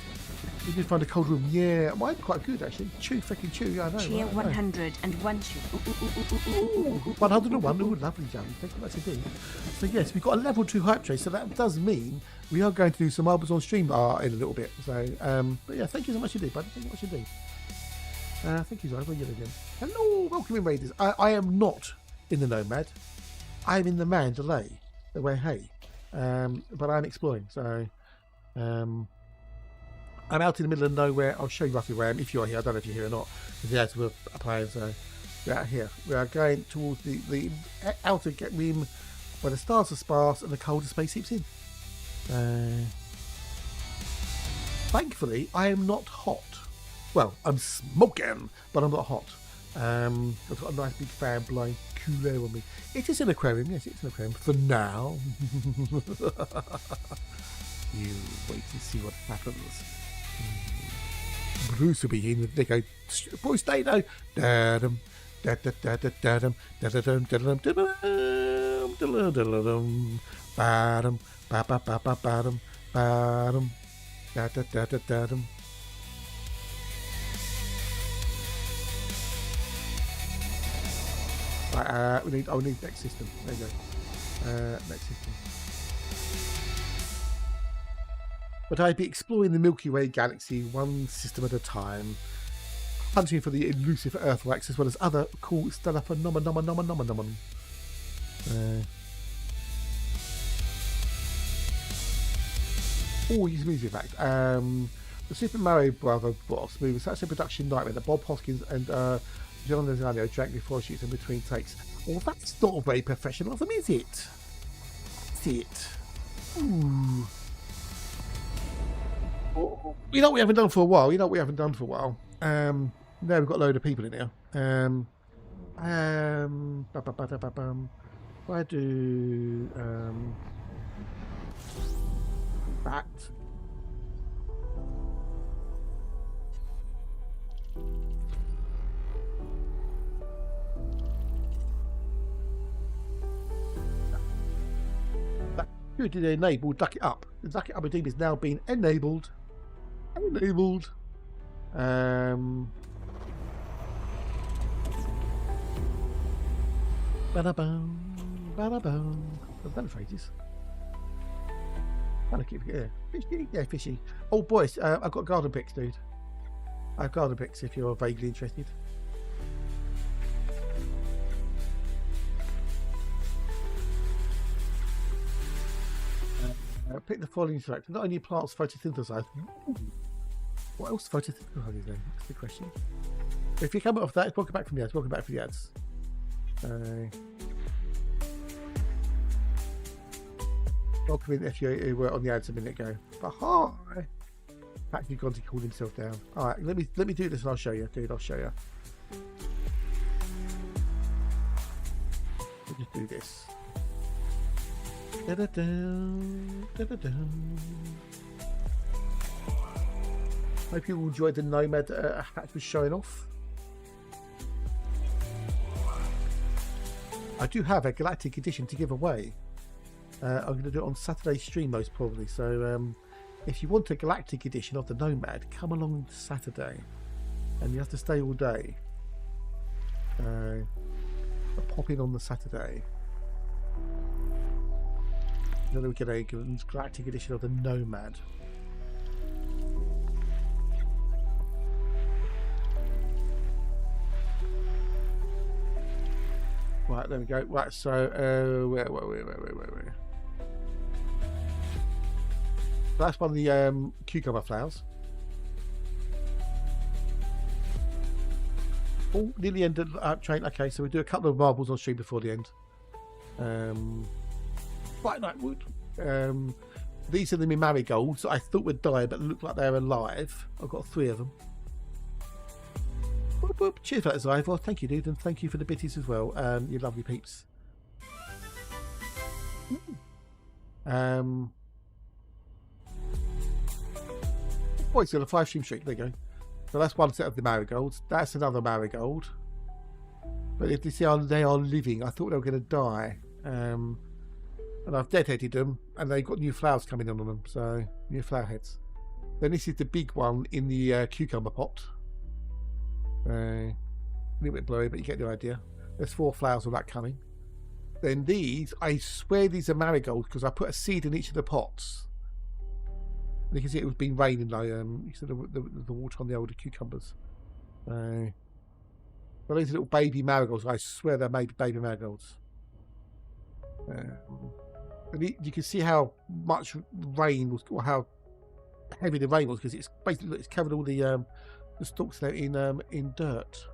You did find a cold room. Yeah, mine's quite good actually. Fucking chew. Yeah, I know. Cheer 101 chew. 101. Oh, lovely, Jamie. Thank you much indeed. So, yes, we've got a level 2 hype trace. So, that does mean we are going to do some marbles on stream in a little bit. So, but yeah, thank you so much indeed, buddy. Thank you so much indeed. Thank you, Zara. Again. Hello, welcome in, Raiders. I am not in the Nomad. I am in the Mandalay. The way, hey. But I'm exploring. So, I'm out in the middle of nowhere. I'll show you roughly where I am if you're here. I don't know if you're here or not. Because we're playing, so we're out here. We are going towards the outer rim where the stars are sparse and the colder space seeps in. Thankfully, I am not hot. Well, I'm smoking, but I'm not hot. I've got a nice big fan blowing cool air on me. It is an aquarium, yes, it's an aquarium for now. You wait to see what happens. Bruce will be in. They go, Bruce, stay though. Da-dum, da-da-da-da-dum, da-da-dum, da-da-dum, da-da-dum, da-da-dum, ba-dum, ba-ba-ba-ba-ba-dum, ba-dum, da-da-da-da-da-dum. Right, we need next system. There you go. Next system. But I'd be exploring the Milky Way galaxy one system at a time, hunting for the elusive Earthlikes as well as other cool stellar phenomenon. Oh, use music fact. The Super Mario Brother boss movie was such a production nightmare that Bob Hoskins and John Lozano drank before shoots in between takes. Well, that's not very professional of them, is it? Is it? Ooh. You know what we haven't done for a while? Now we've got a load of people in here. If I do that. Who did enable Duck It Up? The Duck It Up redeem is now being enabled. Enabled. Ba-da-bum, ba-da-bum. I've done it for ages. Trying to keep it, yeah. Fishy, yeah, fishy. Oh, boys, I've got garden picks, dude. I have garden picks if you're vaguely interested. Pick the following select. Not only plants photosynthesize. What else photosynthesize then? That's the question. If you come off that, welcome back from the ads. Welcome back for the ads. Welcome in if you were on the ads a minute ago. But hi. Fact, you've gone to cool himself down. All right, let me do this and I'll show you, dude. I'll show you. We'll just do this. Da-da-da, da-da-da. Hope you all enjoyed the Nomad hat was showing off. I do have a Galactic edition to give away. I'm going to do it on Saturday's stream most probably. So if you want a Galactic edition of the Nomad, come along Saturday. And you have to stay all day. Pop in on the Saturday. Then we get a Galactic edition of the Nomad. Right, there we go. Right, so where? That's one of the cucumber flowers. Oh, nearly ended train. Okay, so we do a couple of marbles on stream before the end. White Nightwood. These are the marigolds that I thought would die, but look like they're alive. I've got 3 of them. Boop, boop. Cheers for that, Zyvor. Thank you, dude, and thank you for the bitties as well. You lovely peeps. Oh, it's got a 5 stream streak. There you go. So that's one set of the marigolds. That's another marigold. But if you see how they are living, I thought they were going to die. And I've deadheaded them, and they've got new flowers coming on them, so new flower heads. Then this is the big one in the cucumber pot. A little bit blurry, but you get the idea. There's 4 flowers of that coming. Then these, I swear these are marigolds because I put a seed in each of the pots. And you can see it was been raining, like you see the water on the older cucumbers. But these are little baby marigolds. I swear they're baby marigolds. And you can see how much rain was, or how heavy the rain was, because it's basically it's covered all the stalks there in dirt.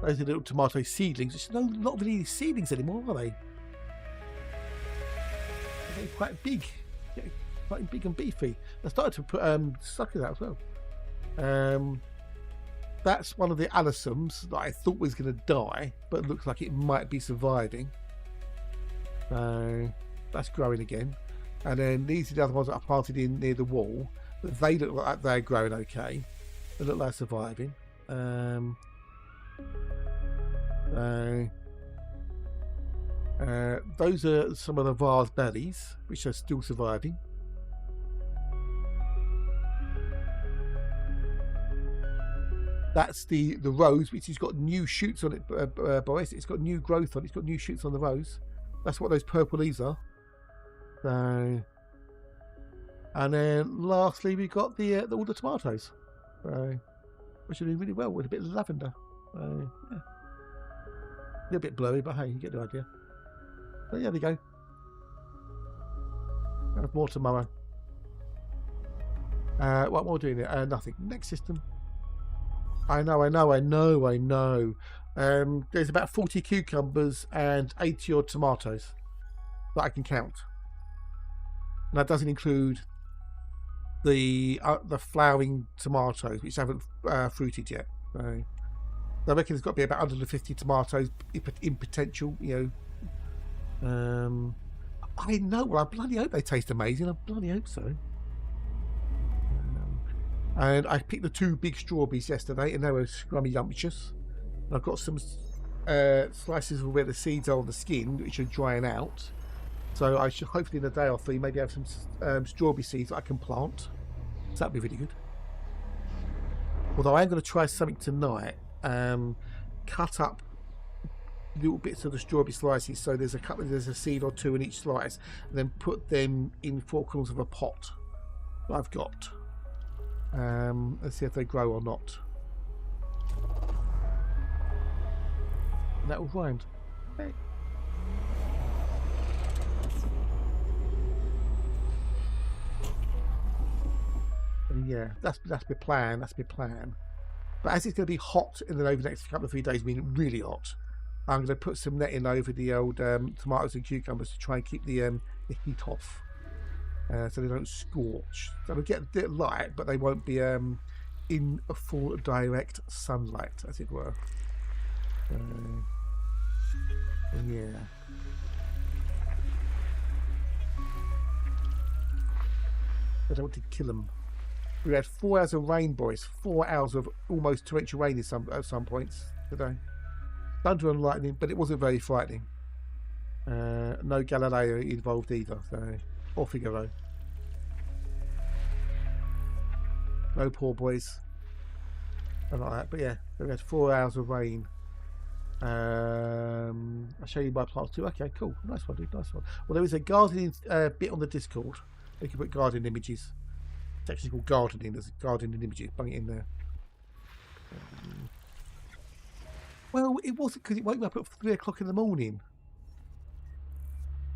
Those are little tomato seedlings. There's not really seedlings anymore, are they? They're quite big, quite big and beefy. I started to put suckers out as well. That's one of the alyssums that I thought was going to die, but looks like it might be surviving. That's growing again. And then these are the other ones that I planted in near the wall. They look like they're growing okay. They look like they're surviving. Those are some of the vase berries, which are still surviving. That's the rose, which has got new shoots on it, Boris. It's got new growth on it. It's got new shoots on the rose. That's what those purple leaves are. So, and then lastly, we got all the tomatoes, which are doing really well with a bit of lavender. Yeah. A little bit blurry, but hey, you get the idea. So yeah, there you go. I'll have more tomorrow. What more doing there? Nothing. Next system. I know. There's about 40 cucumbers and 80 odd tomatoes that I can count. And that doesn't include the flowering tomatoes, which haven't fruited yet. So I reckon there's got to be about 150 tomatoes in potential, you know. I know. Well, I bloody hope they taste amazing. I bloody hope so. And I picked the 2 big strawberries yesterday, and they were scrummy yumptious. And I've got some slices of where the seeds are on the skin, which are drying out. So I should hopefully in a day or three maybe have some strawberry seeds that I can plant. So that'd be really good. Although I am going to try something tonight. Cut up little bits of the strawberry slices, so there's a seed or two in each slice, and then put them in 4 corners of a pot that I've got. Let's see if they grow or not. And that will rhymed. Okay. And yeah, that's my plan. That's my plan. But as it's going to be hot in the over the next couple of 3 days, meaning really hot, I'm going to put some netting over the old tomatoes and cucumbers to try and keep the heat off, so they don't scorch. So they'll get a bit light, but they won't be in a full direct sunlight, as it were. Yeah. I don't want to kill them. We had 4 hours of rain, boys. 4 hours of almost torrential rain at some points today. Thunder and lightning, but it wasn't very frightening. No Galileo involved either, so, or Figaro. No poor boys. I like that, but yeah, we had 4 hours of rain. I'll show you my plants too. Okay, cool. Nice one, dude. Nice one. Well, there is a gardening bit on the Discord. You can put gardening images. It's actually called gardening. There's gardening images. Bung it in there. Well, it wasn't, because it woke me up at 3 o'clock in the morning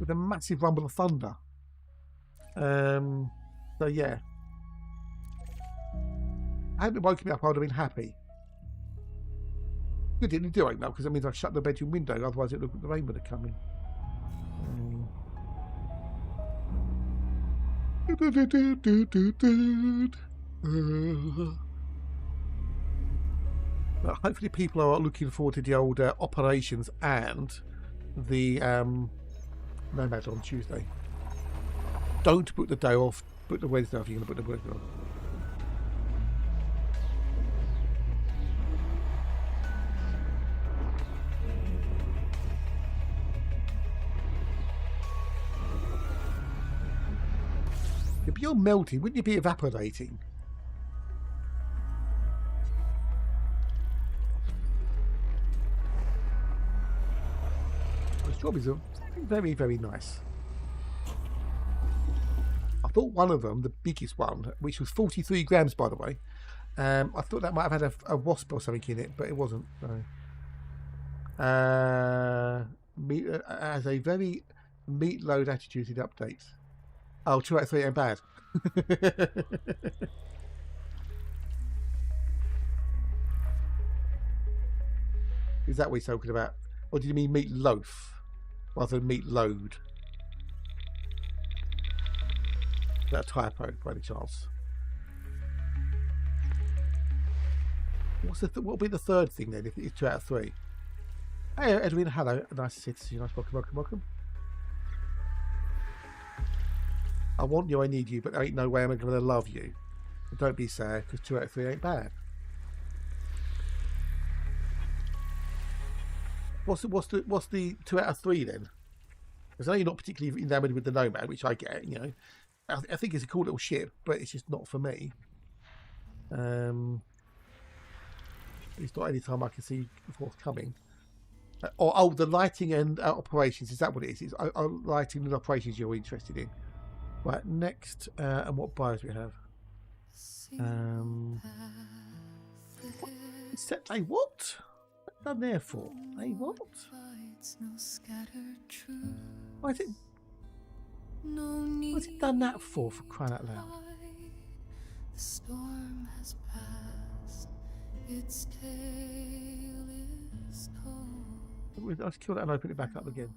with a massive rumble of thunder. So yeah, had it woken me up, I would have been happy. It didn't do it now, because that means I shut the bedroom window. Otherwise, it looked like the rain would have come in. But hopefully people are looking forward to the old operations and the Nomad on Tuesday. Don't book the day off, book the Wednesday off. You're going to book the Wednesday off. If you're melting, wouldn't you be evaporating? The strawberries are very, very nice. I thought one of them, the biggest one, which was 43 grams, by the way, I thought that might have had a wasp or something in it, but it wasn't. So. Has a very meat load attitude in updates. Oh, 2 out of 3 ain't bad. Is that what he's talking about? Or did you mean meat loaf rather than meat load? Is that a typo by any chance? What will be the third thing then if it's 2 out of 3? Hey Edwin, hello. Nice to see you. Nice, welcome. I want you, I need you, but there ain't no way I'm going to love you. But don't be sad, because 2 out of 3 ain't bad. What's the 2 out of 3 then? Because I know you're not particularly enamored with the Nomad, which I get. You know, I think it's a cool little ship, but it's just not for me. It's not any time I can see forthcoming. The lighting and operations. Is that what it is? It's lighting and operations you're interested in. Right, next, and what bios we have? Set a what? What's done there for? A what? Why is it? What's it done that for crying out loud? The storm has passed, its tale is told. Let's kill that and open it back up again.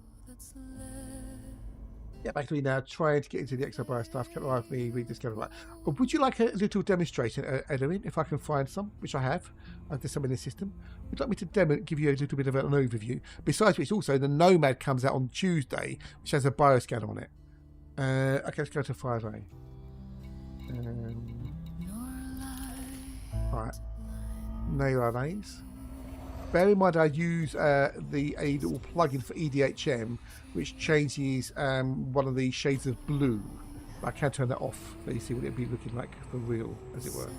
Yeah, back to me now, trying to get into the exobio stuff. Can I me rediscover that? Would you like a little demonstration, Edwin, if I can find some, which I have? There's some in the system. Would you like me to give you a little bit of an overview? Besides which, also, the Nomad comes out on Tuesday, which has a bioscanner on it. Okay, let's go to 5A. Alright. Nail our names. bear in mind I use a little plugin for EDHM, which changes one of the shades of blue. I can turn that off, so you see what it'd be looking like for real, as it were.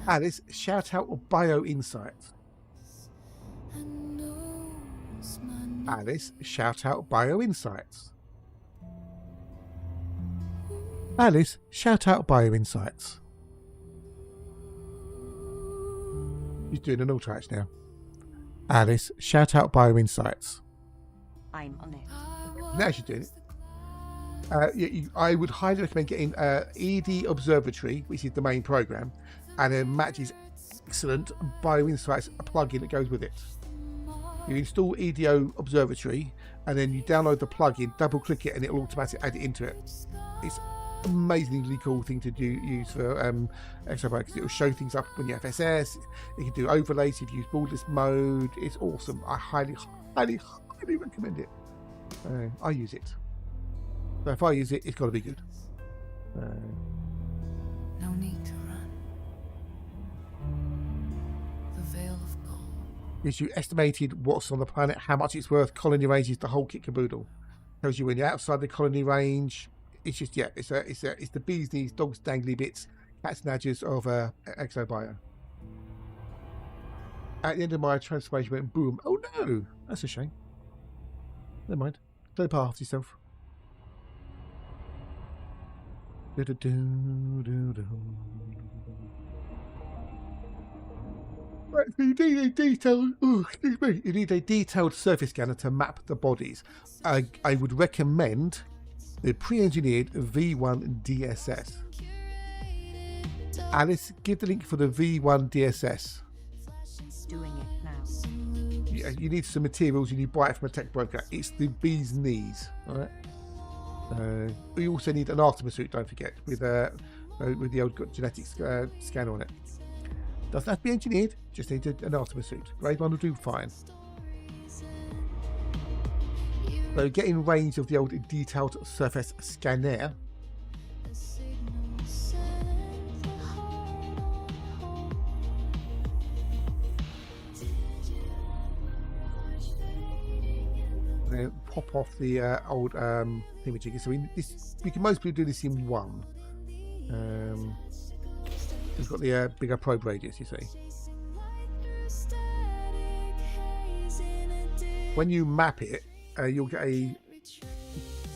Alice, shout out Bio Insights. Alice, shout out Bio Insights. Alice, shout out Bio Insights. She's doing an auto-hatch now. Alice, shout out Bio Insights. I'm on it. Now she's doing it. I would highly recommend getting ED Observatory, which is the main program, and then Match's excellent Bio Insights plugin that goes with it. You install EDO Observatory, and then you download the plugin, double click it, and it will automatically add it into it. It's amazingly cool thing to use for exobiology, because it will show things up when you have SS. You can do overlays if you use borderless mode. It's awesome. I highly recommend it. I use it. So if I use it, it's got to be good. No need to run. The veil of gold. Gives you estimated what's on the planet, how much it's worth, colony ranges, the whole kit caboodle. Tells you when you're outside the colony range. It's just, yeah, it's the bees knees, dogs dangly bits, cats nudges of exobio. At the end of my transformation went boom. Oh no, that's a shame. Never mind. Play the part after yourself. Right, you need a detailed. Oh, excuse me. You need a detailed surface scanner to map the bodies. I would recommend the pre-engineered V1 DSS. Alice, give the link for the V1 DSS. Doing it now. Yeah, you need some materials. You need to buy it from a tech broker. It's the bee's knees. All right. We also need an Artemis suit. Don't forget, with the old genetics scanner on it. Doesn't have to be engineered. Just need an Artemis suit. Grade 1 will do fine. So get in range of the old detailed surface scanner. Then pop off the old thingamajigger. So we can mostly do this in one. We've got the bigger probe radius, you see. When you map it, you'll get a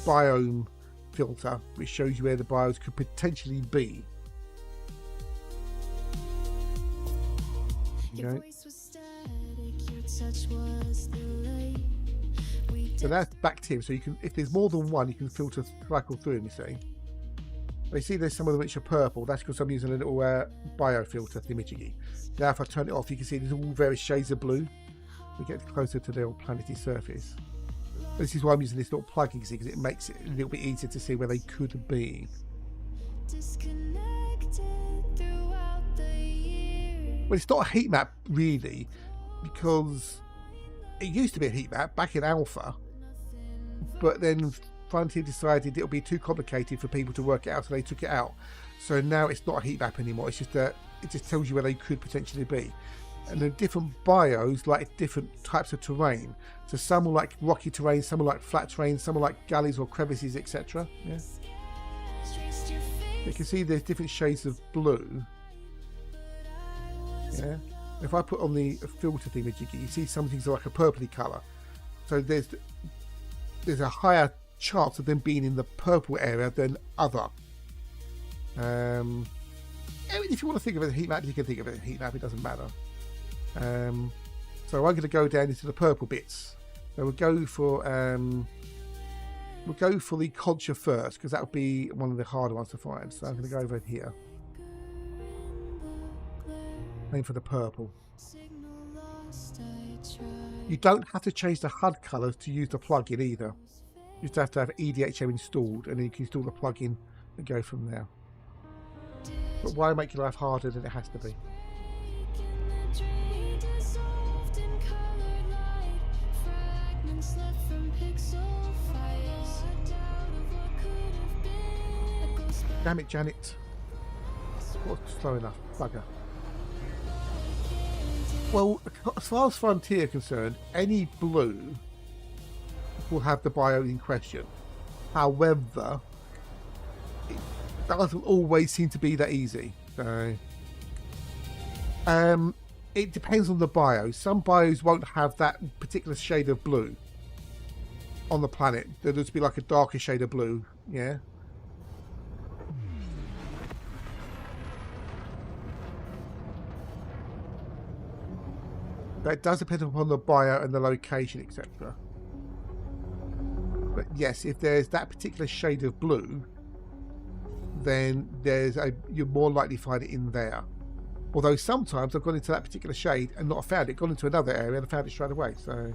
biome filter which shows you where the biomes could potentially be. Okay. So that's bacteria. So you can, if there's more than one, you can filter cycle through them. You see. You see, there's some of them which are purple. That's because I'm using a little biofilter thingamajiggy. Now, if I turn it off, you can see there's all various shades of blue. We get closer to the old planetary surface. This is why I'm using this little plugin, because it makes it a little bit easier to see where they could be. Well, it's not a heat map really, because it used to be a heat map back in Alpha, but then Frontier decided it'll be too complicated for people to work it out, so they took it out. So now it's not a heat map anymore. It's just it just tells you where they could potentially be. And the different bios like different types of terrain. So some will like rocky terrain, some will like flat terrain, some will like gullies or crevices, etc. Yeah. You can see there's different shades of blue. Yeah. If I put on the filter thingamajiggy, you see some things are like a purpley colour. So there's a higher chance of them being in the purple area than other. I mean, if you want to think of it as a heat map, you can think of it as a heat map. It doesn't matter. So I'm going to go down into the purple bits. So we'll go for the concha first, because that would be one of the harder ones to find. So I'm going to go over here. Aim for the purple. You don't have to change the HUD colours to use the plugin either. You just have to have EDHM installed, and then you can install the plugin and go from there. But why make your life harder than it has to be? Damn it, Janet. Not slow enough. Bugger. Well, as far as Frontier are concerned, any blue will have the bio in question. However, it doesn't always seem to be that easy. So, it depends on the bio. Some bios won't have that particular shade of blue on the planet. There'll just be like a darker shade of blue. Yeah. But it does depend upon the bio and the location, etc. But yes, if there's that particular shade of blue, then you're more likely to find it in there. Although sometimes I've gone into that particular shade and not found it, gone into another area and I found it straight away. So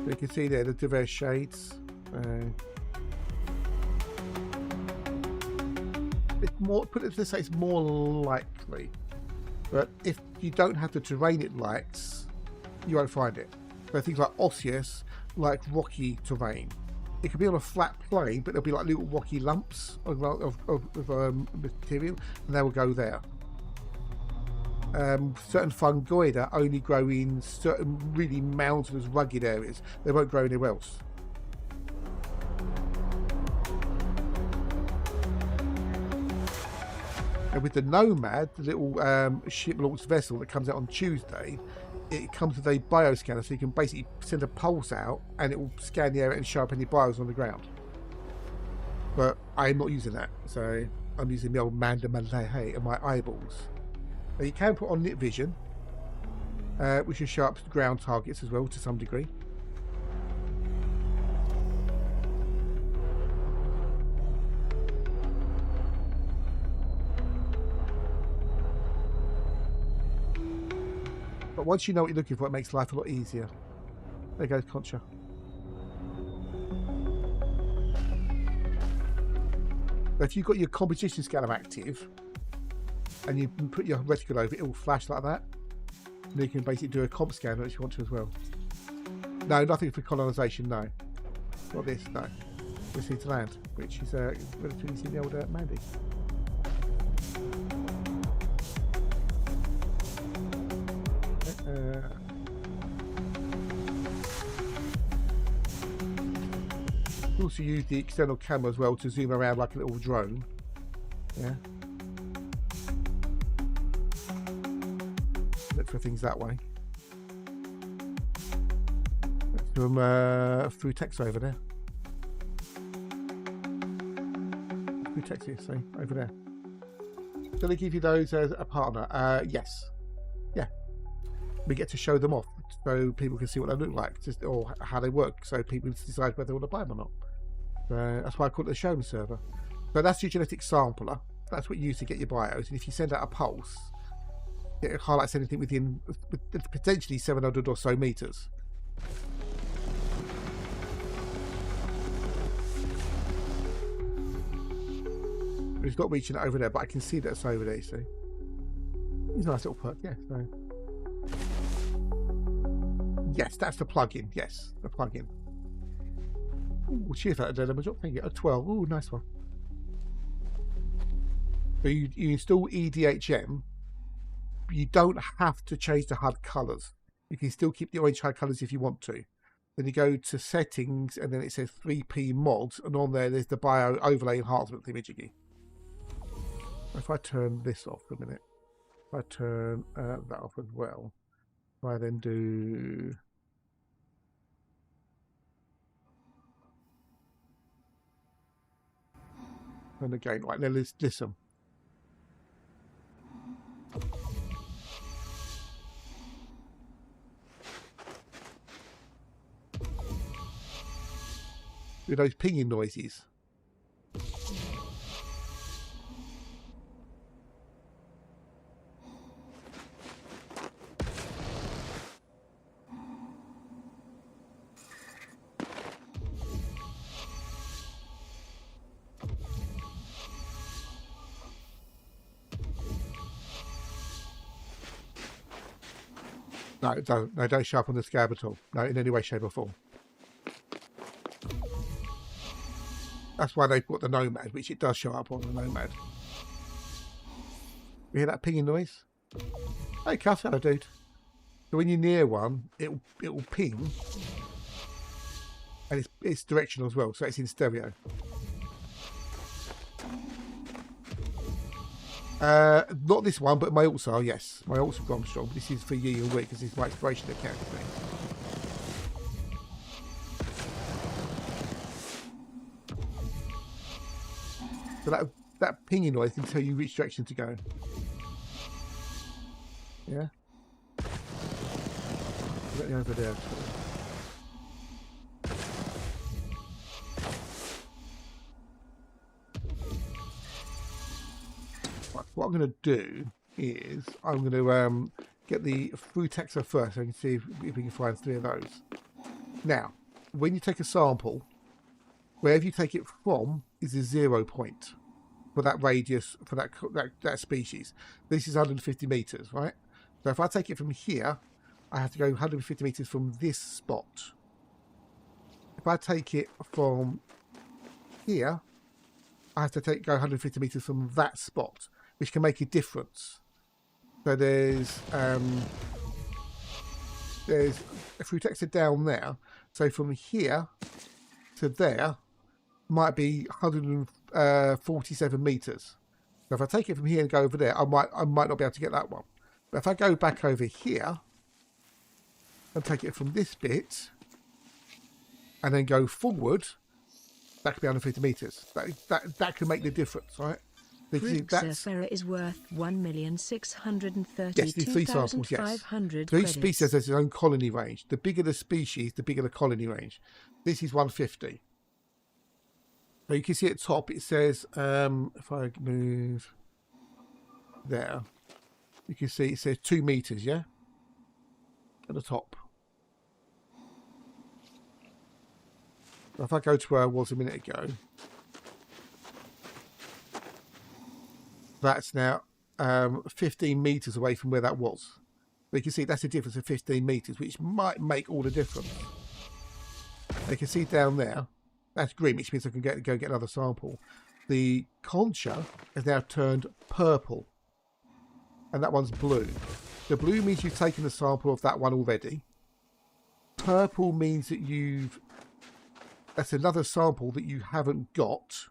you can see there the diverse shades. It's more, put it to say, it's more likely. But if you don't have the terrain it likes, you won't find it. So things like osseous, like rocky terrain. It could be on a flat plane, but there'll be like little rocky lumps of material, and they will go there. Certain fungoida only grow in certain really mountainous, rugged areas. They won't grow anywhere else. And with the Nomad, the little ship-launched vessel that comes out on Tuesday, it comes with a bioscanner, so you can basically send a pulse out and it will scan the area and show up any bios on the ground. But I'm not using that, so I'm using the old Mandamalahe and my eyeballs. Now you can put on Nit Vision, which will show up ground targets as well to some degree. But once you know what you're looking for, it makes life a lot easier. There goes Concha. So if you've got your composition scanner active and you put your reticle over it, it will flash like that. And you can basically do a comp scanner if you want to as well. No, nothing for colonisation, no. Not this, no. We just need to land, which is relatively easy in the old Mandy. Also use the external camera as well to zoom around like a little drone. Yeah. Look for things that way. Through text over there. Through text here, see, over there. Do they give you those as a partner? Yes. Yeah. We get to show them off so people can see what they look like, or how they work, so people decide whether they want to buy them or not. That's why I call it a shown server. So that's your genetic sampler. That's what you use to get your bios. And if you send out a pulse, it highlights anything within potentially 700 or so meters. It's not reaching it over there, but I can see that it's over there, you see. It's a nice little perk, yeah. So. Yes, that's the plugin. Yes, the plugin. Ooh, cheers for that damage drop. Thank you. A 12. Ooh, nice one. So you install EDHM. You don't have to change the HUD colours. You can still keep the orange HUD colours if you want to. Then you go to settings, and then it says 3P mods, and on there's the bio overlay enhancement thingamajiggy. If I turn this off for a minute, if I turn that off as well, if I then do. And again, right, then let's listen. With those pinging noises. No, it doesn't. No, don't show up on the scab at all. No, in any way, shape or form. That's why they put the nomad, which it does show up on the nomad. You hear that pinging noise? Hey, cuss, hello, dude. So when you're near one, it will ping, and it's directional as well, so it's in stereo. Not this one, but my alts are, yes. My alts have gone strong. This is for Yi and Wee, because this is my exploration account thing. So that pinging noise can tell you which direction to go. Yeah? Directly over there. Right, what I'm going to do is I'm going to get the Frutaxa first so I can see if we can find 3 of those. Now, when you take a sample, wherever you take it from is a 0 point for that radius, for that species. This is 150 meters, right? So if I take it from here, I have to go 150 meters from this spot. If I take it from here, I have to go 150 meters from that spot, which can make a difference. So there's a Frutaxa down there. So from here to there might be 147 meters. So if I take it from here and go over there, I might not be able to get that one. But if I go back over here and take it from this bit and then go forward, that could be 150 meters. That can make the difference, right? Frutaxa is worth 1,632,500 yes, these 3 samples, yes. So each species has its own colony range. The bigger the species, the bigger the colony range. This is 150. So you can see at the top it says, if I move there, you can see it says 2 meters, yeah? At the top. So if I go to where I was a minute ago, that's now 15 meters away from where that was. But you can see that's a difference of 15 meters, which might make all the difference. You can see down there, that's green, which means I can go get another sample. The concha has now turned purple, and that one's blue. The blue means you've taken a sample of that one already. Purple means that that's another sample that you haven't got.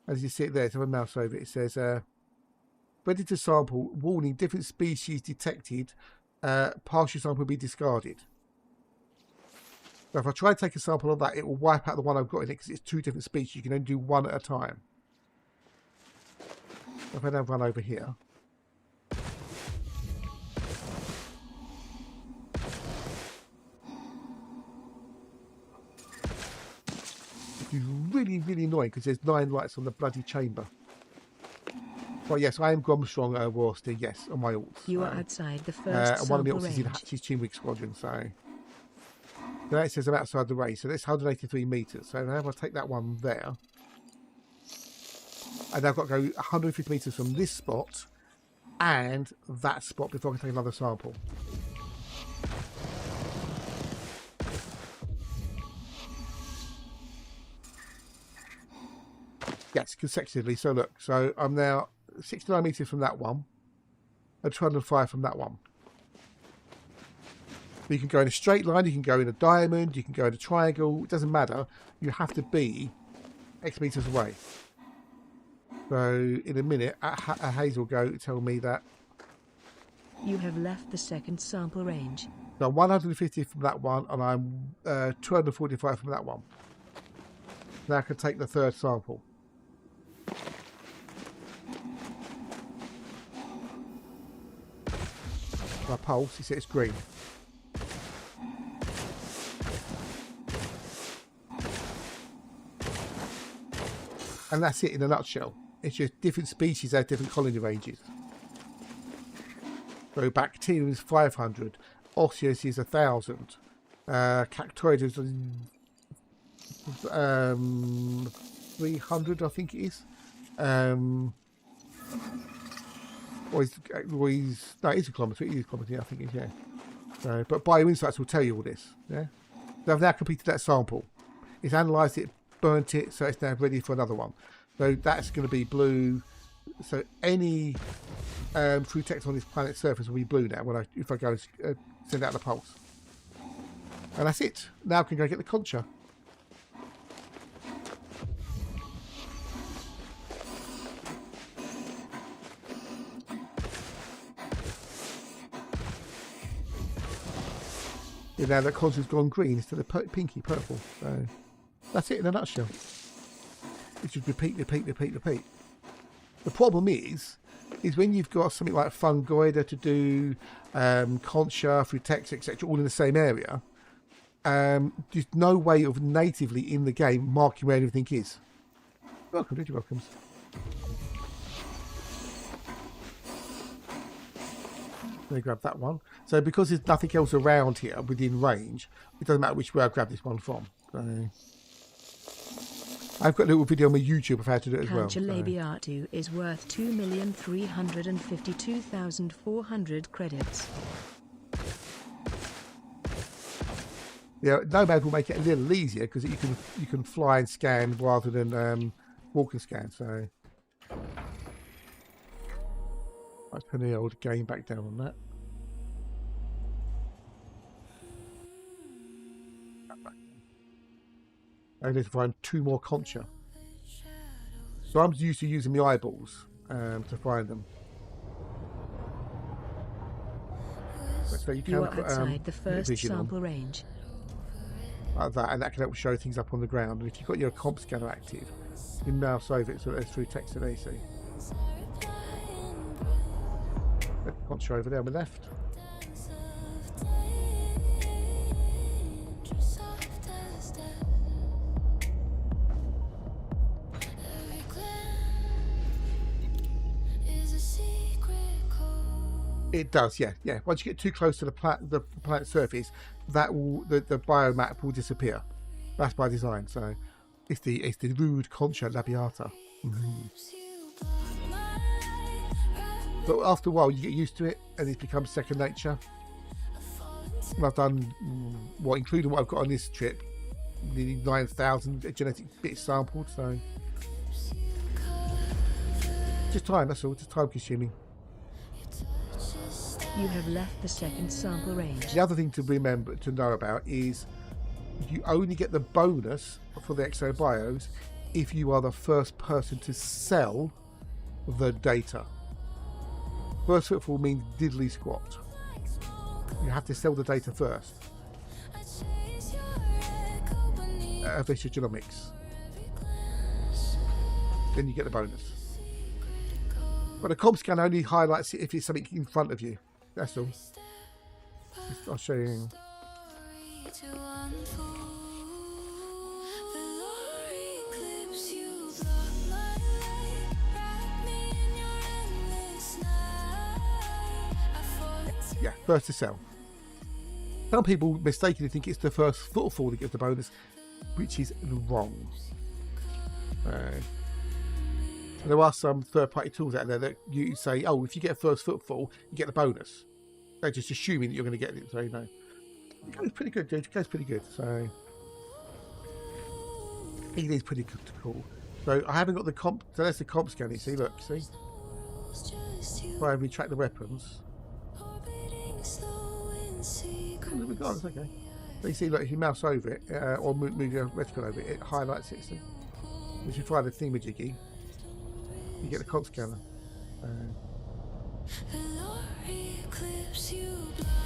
As you see it there, so I mouse over it, it says, ready to sample, warning, different species detected, partial sample will be discarded. So if I try and take a sample of that, it will wipe out the one I've got in it because it's 2 different species. You can only do 1 at a time. If I now run over here. It's really, really annoying because there's 9 lights on the bloody chamber. Well, yes, I am Gromstrong Warster, yes, on my alts. You are outside the first and one of the sample alts is in range. Hatch's Chinwig Squadron, so... Now it says I'm outside the range, so that's 183 meters. So now if I take that one there, and I've got to go 150 meters from this spot and that spot before I can take another sample. Yes, consecutively. So look, so I'm now 69 meters from that one and 205 from that one. You can go in a straight line, you can go in a diamond, you can go in a triangle, it doesn't matter. You have to be X meters away. So in a minute, a haze will go to tell me that. You have left the second sample range. So I'm 150 from that one, and I'm 245 from that one. Now I can take the third sample. My pulse, you see it's green. And that's it in a nutshell. It's just different species have different colony ranges. So bacterium is 500, osseous is 1,000, cactoid is 300, I think it is. No, it is a kilometre. It is a kilometre, I think it is, yeah. So, but bioinsights will tell you all this. Yeah. So I've now completed that sample. It's analysed it, burnt it, so it's now ready for another one. So that's going to be blue. So any true text on this planet's surface will be blue now if I go and send out the pulse. And that's it. Now I can go get the concha. Yeah, now that concha's gone green instead of pinky purple. So that's it in a nutshell. It should repeat. The problem is when you've got something like fungoida to do, concha, frutex, etc., all in the same area, there's no way of natively in the game marking where everything is. Welcome, did you welcomes? Let me grab that one. So because there's nothing else around here within range, it doesn't matter which way I grab this one from. So I've got a little video on my YouTube of how to do it as well. Cancha labiatu is worth 2,352,400 credits. Yeah, Nomad will make it a little easier because you can fly and scan rather than walk and scan. So let's turn the old game back down on that. I need to find 2 more concha. So I'm used to using my eyeballs to find them. So you are outside the first sample range. Like that, and that can help show things up on the ground. And if you've got your comp scanner active, you mouse over it so there's through text and AC. Concha over there on the left. It does, yeah. Once you get too close to the planet's surface, that will the biomap will disappear. That's by design. So it's the rude concha labiata. But after a while, you get used to it, and it becomes second nature. And I've done including what I've got on this trip, nearly 9,000 genetic bits sampled. So just time. That's all. Just time consuming. You have left the second sample range. The other thing to know about is you only get the bonus for the exobios if you are the first person to sell the data. First footfall means diddly squat. You have to sell the data first. Visual genomics. Then you get the bonus. But the comp scan only highlights it if it's something in front of you. That's all. I'll show you. Yeah, first to sell. Some people mistakenly think it's the first footfall that gives the bonus, which is wrong. There are some third-party tools out there that you say, oh, if you get a first footfall, you get the bonus. They're just assuming that you're going to get it. So, you know, it goes pretty good, dude. It goes pretty good. So, it is pretty cool. So, I haven't got the comp. So, that's the comp scanning. See, look, see? If I retract the weapons. Regardless, okay. So, you see, look, if you mouse over it, or move your reticle over it, it highlights it, see? If you try the thingamajiggy, you get the comp scanner.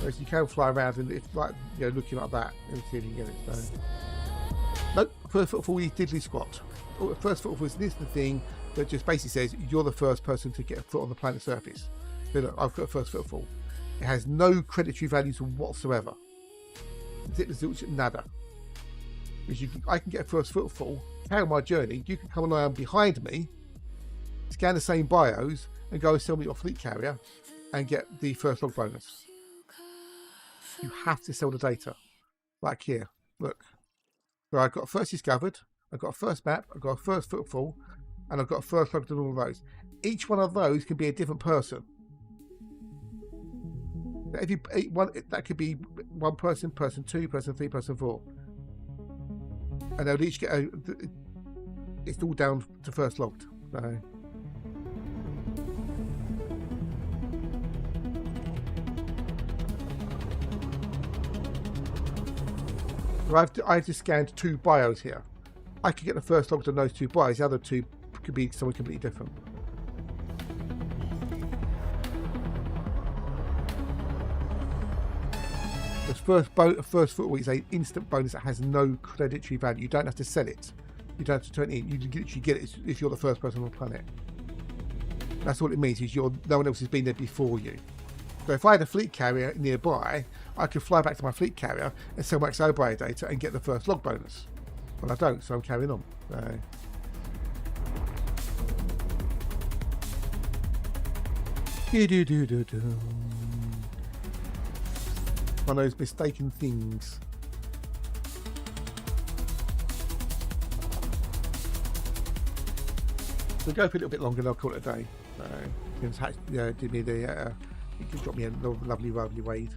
Whereas you can fly around and it's like, you know, looking like that and see if you can get it. So. Nope, first footfall is diddly squat. First footfall is this the thing that just basically says you're the first person to get a foot on the planet's surface. So look, I've got a first footfall. It has no creditary values whatsoever. Zilch nada. Because I can get a first footfall, carry on my journey, you can come along behind me, scan the same bios, and go and sell me your fleet carrier and get the first log bonus. You have to sell the data. Like here, look. So I've got first discovered, I've got a first map, I've got a first footfall, and I've got a first log to all of those. Each one of those can be a different person. If you one, that could be one person, person 2, person 3, person 4, and they'll each get it's all down to first logged. So. I've just scanned 2 bios here. I could get the first logged on those 2 bios. The other 2 could be something completely different. The first football is an instant bonus that has no creditary value. You don't have to sell it. You don't have to turn it in. You literally get it if you're the first person on the planet. That's all it means. Is no one else has been there before you. So if I had a fleet carrier nearby, I could fly back to my fleet carrier and sell my exobiological data and get the first log bonus. Well, I don't, so I'm carrying on. So. One of those mistaken things. We'll go for a little bit longer and I'll call it a day. So, do me the, you can drop me a lovely wade.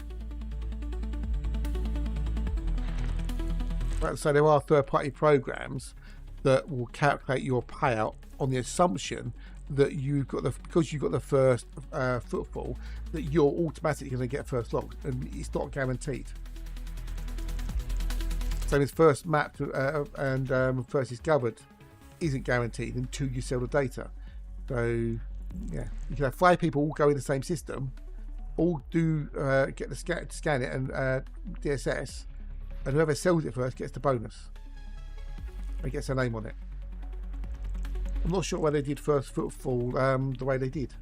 Right, so there are third-party programs that will calculate your payout on the assumption that you've got because you've got the first footfall, that you're automatically going to get first log, and it's not guaranteed. Same as first mapped and first discovered isn't guaranteed until you sell the data. So yeah, you can have 5 people all go in the same system, all do get the scan it and DSS, and whoever sells it first gets the bonus and gets their name on it. I'm not sure why they did first footfall the way they did.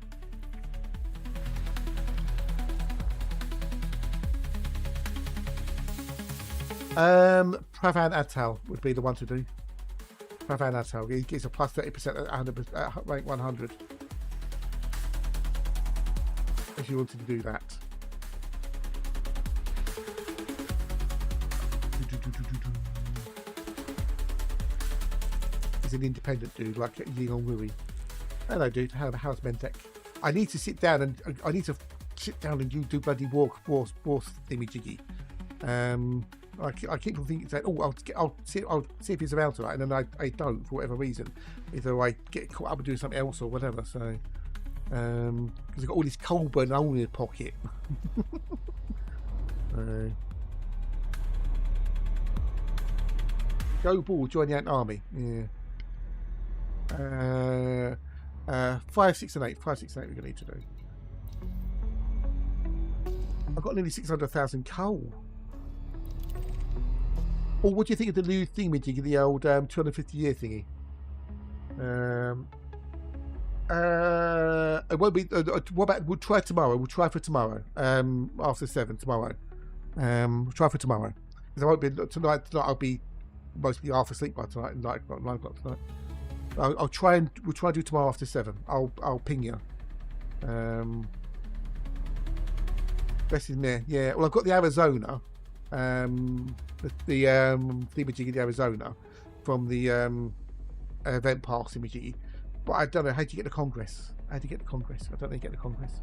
Pravan Atal would be the one to do. Pravan Atal, he gets a plus 30% at rank 100. If you wanted to do that. He's an independent dude like Leon Rui. Hello dude, how's Mentec? I need to sit down and do bloody war thingy jiggy. I keep on thinking that I'll see if he's around tonight, and then I don't for whatever reason. Either I get caught up and doing something else or whatever. So because I've got all this coal burn hole in the pocket. Go ball, join the Ant Army. Yeah. 5, 6, and 8. 5, 6, and 8 we're gonna need to do. I've got nearly 600,000 coal. Or what do you think of the new thingy, the old 250-year thingy? It won't be. What about? We'll try tomorrow. We'll try for tomorrow. After 7 tomorrow. We'll try for tomorrow. Because I won't be tonight. I'll be mostly half asleep by tonight. 9 o'clock tonight. We'll try and do tomorrow after 7. I'll ping you. Best in there. Yeah. Well, I've got the Arizona. The thingamajig in Arizona from the event pass thingamajig. But I don't know, how do you get the Congress? How do you get the Congress? I don't know how you get the Congress.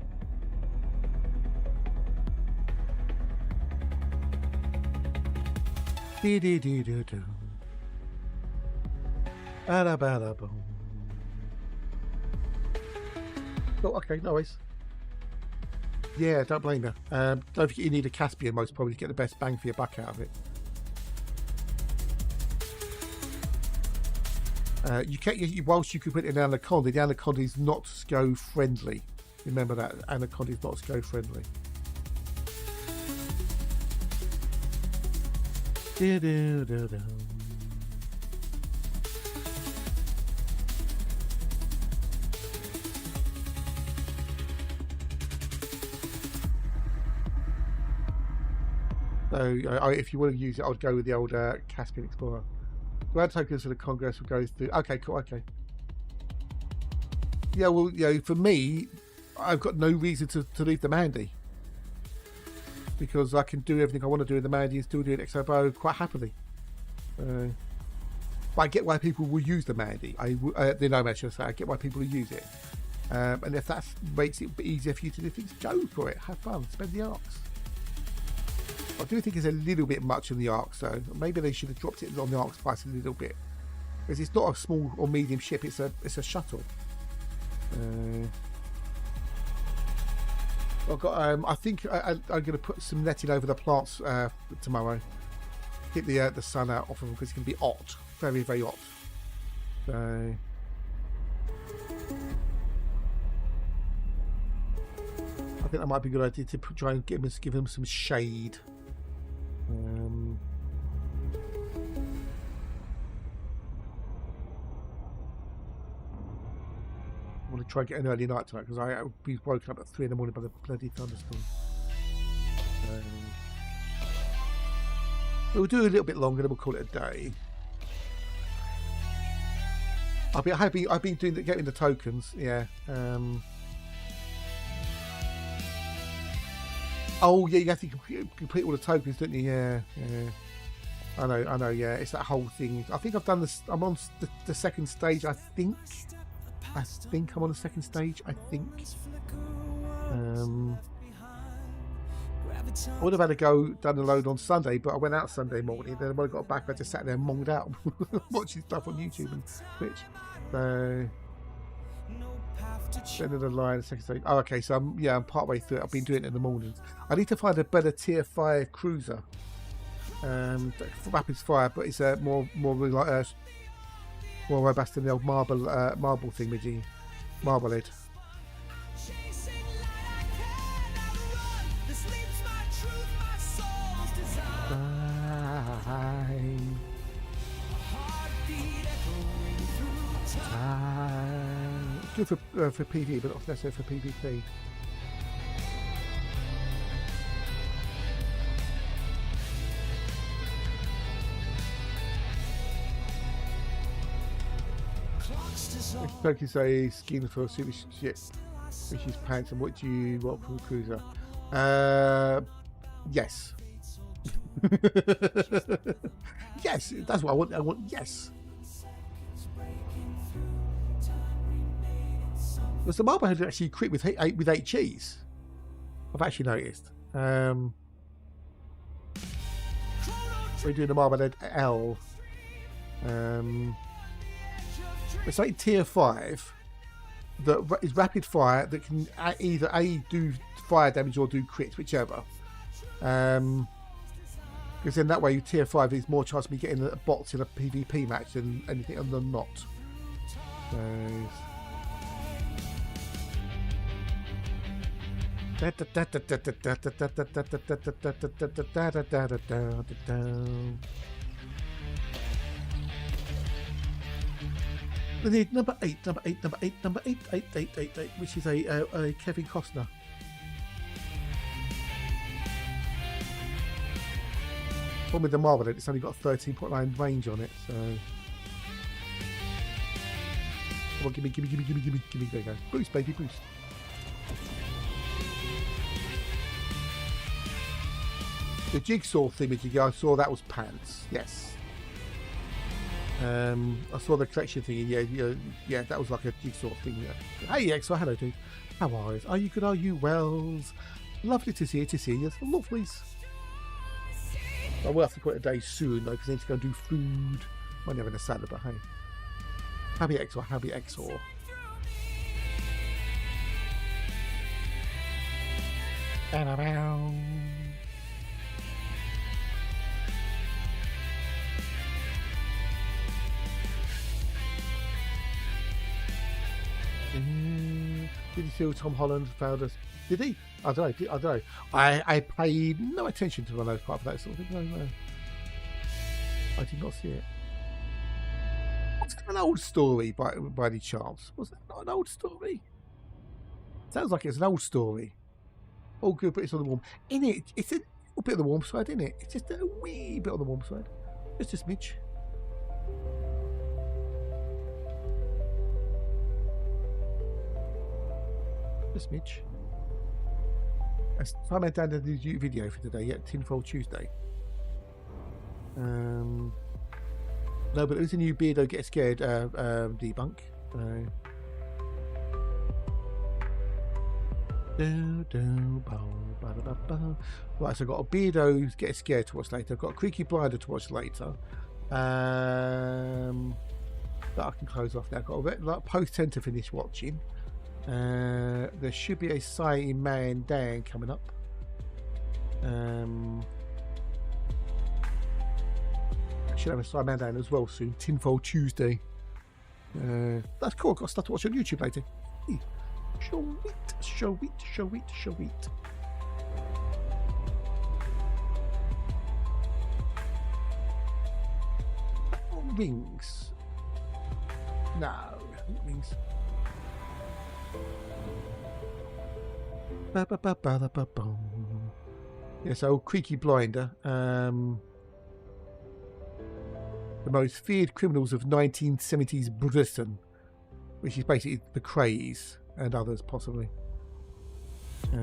Oh, okay, no worries. Yeah, don't blame you. Don't forget you need a Caspian most probably to get the best bang for your buck out of it. You can't. Whilst you could put it in Anaconda, the Anaconda is not SCO friendly. Remember that Anaconda is not SCO friendly. So if you want to use it, I'd go with the old Caspian Explorer. Grand tokens for the Congress will go through. Okay, cool. Okay. Yeah, well, for me, I've got no reason to leave the Mandy because I can do everything I want to do in the Mandy and still do an Exobo quite happily. But I get why people will use the Mandy. The Nomad, should I say. I get why people will use it. And if that makes it easier for you to do things, go for it. Have fun. Spend the arcs. I do think it's a little bit much in the arcs, though. Maybe they should have dropped it on the arcs price a little bit, because it's not a small or medium ship. It's a shuttle. I've got. I think I'm going to put some netting over the plants tomorrow. Get the sun out off of them because it's going to be hot, very very hot. So. I think that might be a good idea to try and give them some shade. I want to try and get an early night tonight because I'll be woken up at 3 in the morning by the bloody thunderstorm. We'll do a little bit longer, then we'll call it a day. I've been doing getting the tokens, yeah. Oh yeah, you have to complete all the tokens, don't you? Yeah, yeah. I know. Yeah, it's that whole thing. I think I've done this. I'm on the second stage. I think I'm on the second stage. I think. I would have had to go down the load on Sunday, but I went out Sunday morning. Then when I got back, I just sat there and monged out, watching stuff on YouTube and Twitch. So. End of the line, second stage. Oh, okay. So I'm part way through it. I've been doing it in the mornings. I need to find a better tier 5 cruiser. Rapid fire, but it's more like more robust than the old marble thing with the Marblehead. Good for PvE, but not necessarily for PvP. Tokyo say skin for a super ship, which is pants, and what do you want from a cruiser? Yes. Yes, that's what I want. I want yes. Because the Marblehead actually crit with HEs. I've actually noticed. We're doing the Marblehead L. It's like tier 5 that is rapid fire that can either do fire damage or do crits, whichever. Because then that way tier 5 is more chance of me getting a bots in a PvP match than anything other than not. We need number 8, which is a Kevin Costner. One with the Marblehead, it's only got 13.9 range on it, so. Come on, gimme. There you go. Boost, baby, boost. The jigsaw thing that you guys saw, that was pants. Yes. I saw the collection thing. Yeah, that was like a jigsaw thing. Yeah. Hey, Exo, hello, dude. How are you? Are you good? Are you wells? Lovely to see you. Lovelies. I will have to quit a day soon though, because I need to go and do food. I'm having a salad, but hey. Happy Exo. Did he feel Tom Holland failed us? Did he? I don't know. I paid no attention to the most part of that sort of thing. No. I did not see it. Was it an old story by any chance? Was that not an old story? Sounds like it's an old story. All good, but it's on the warm. In it, it's a little bit on the warm side, isn't it? It's just a wee bit on the warm side. Just a smidge. Just a smidge. I went down to the video for today, Tinfoil Tuesday. No, but it was a new Beardo Get Scared debunk. Right, so I've got a Beardo Get Scared to watch later. I've got a Creaky Blinder to watch later. That I can close off now. I've got a like, Post 10 to finish watching. There should be a Society Man Dan coming up. I should have a Society Man Dan as well soon. Tinfoil Tuesday. That's cool. I've got stuff to watch on YouTube later. Show it. Rings. No, rings. Yeah, so Creaky Blinder. The most feared criminals of 1970s Britain, which is basically the Crays and others possibly. I've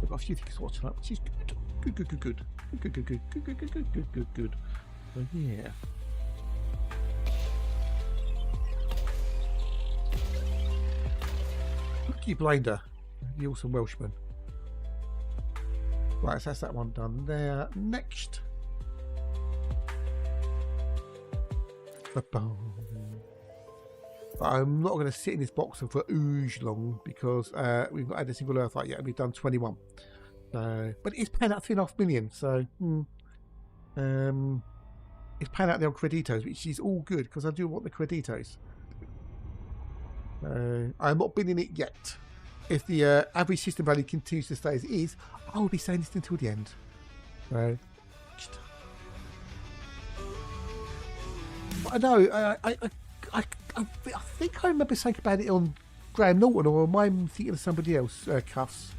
got a few things to watch tonight, which is good. Good. So, yeah. Creaky Blinder, the awesome Welshman. Right, so that's that one done there. Next. I'm not going to sit in this box for ooge long because we've not had a single Earthlight yet and we've done 21. But it's paying out 3.5 million, so it's paying out the old creditos, which is all good because I do want the creditos. I'm not bidding it yet. If the average system value continues to stay as it is, I will be saying this until the end. I know. I think I remember saying about it on Graham Norton, or am I thinking of somebody else? Cuffs.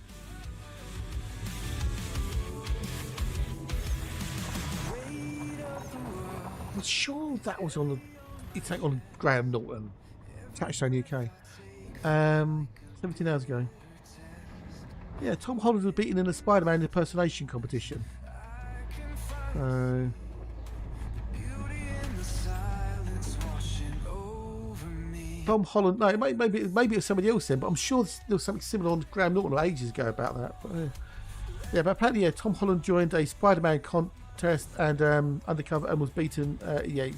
I'm sure that was on on Graham Norton. Touchstone UK. 17 hours ago. Yeah, Tom Holland was beaten in a Spider-Man impersonation competition. Tom Holland, no, maybe it was somebody else then, but I'm sure there was something similar on Graham Norton ages ago about that. But, yeah, but apparently, yeah, Tom Holland joined a Spider-Man contest and undercover and was beaten. Yeah.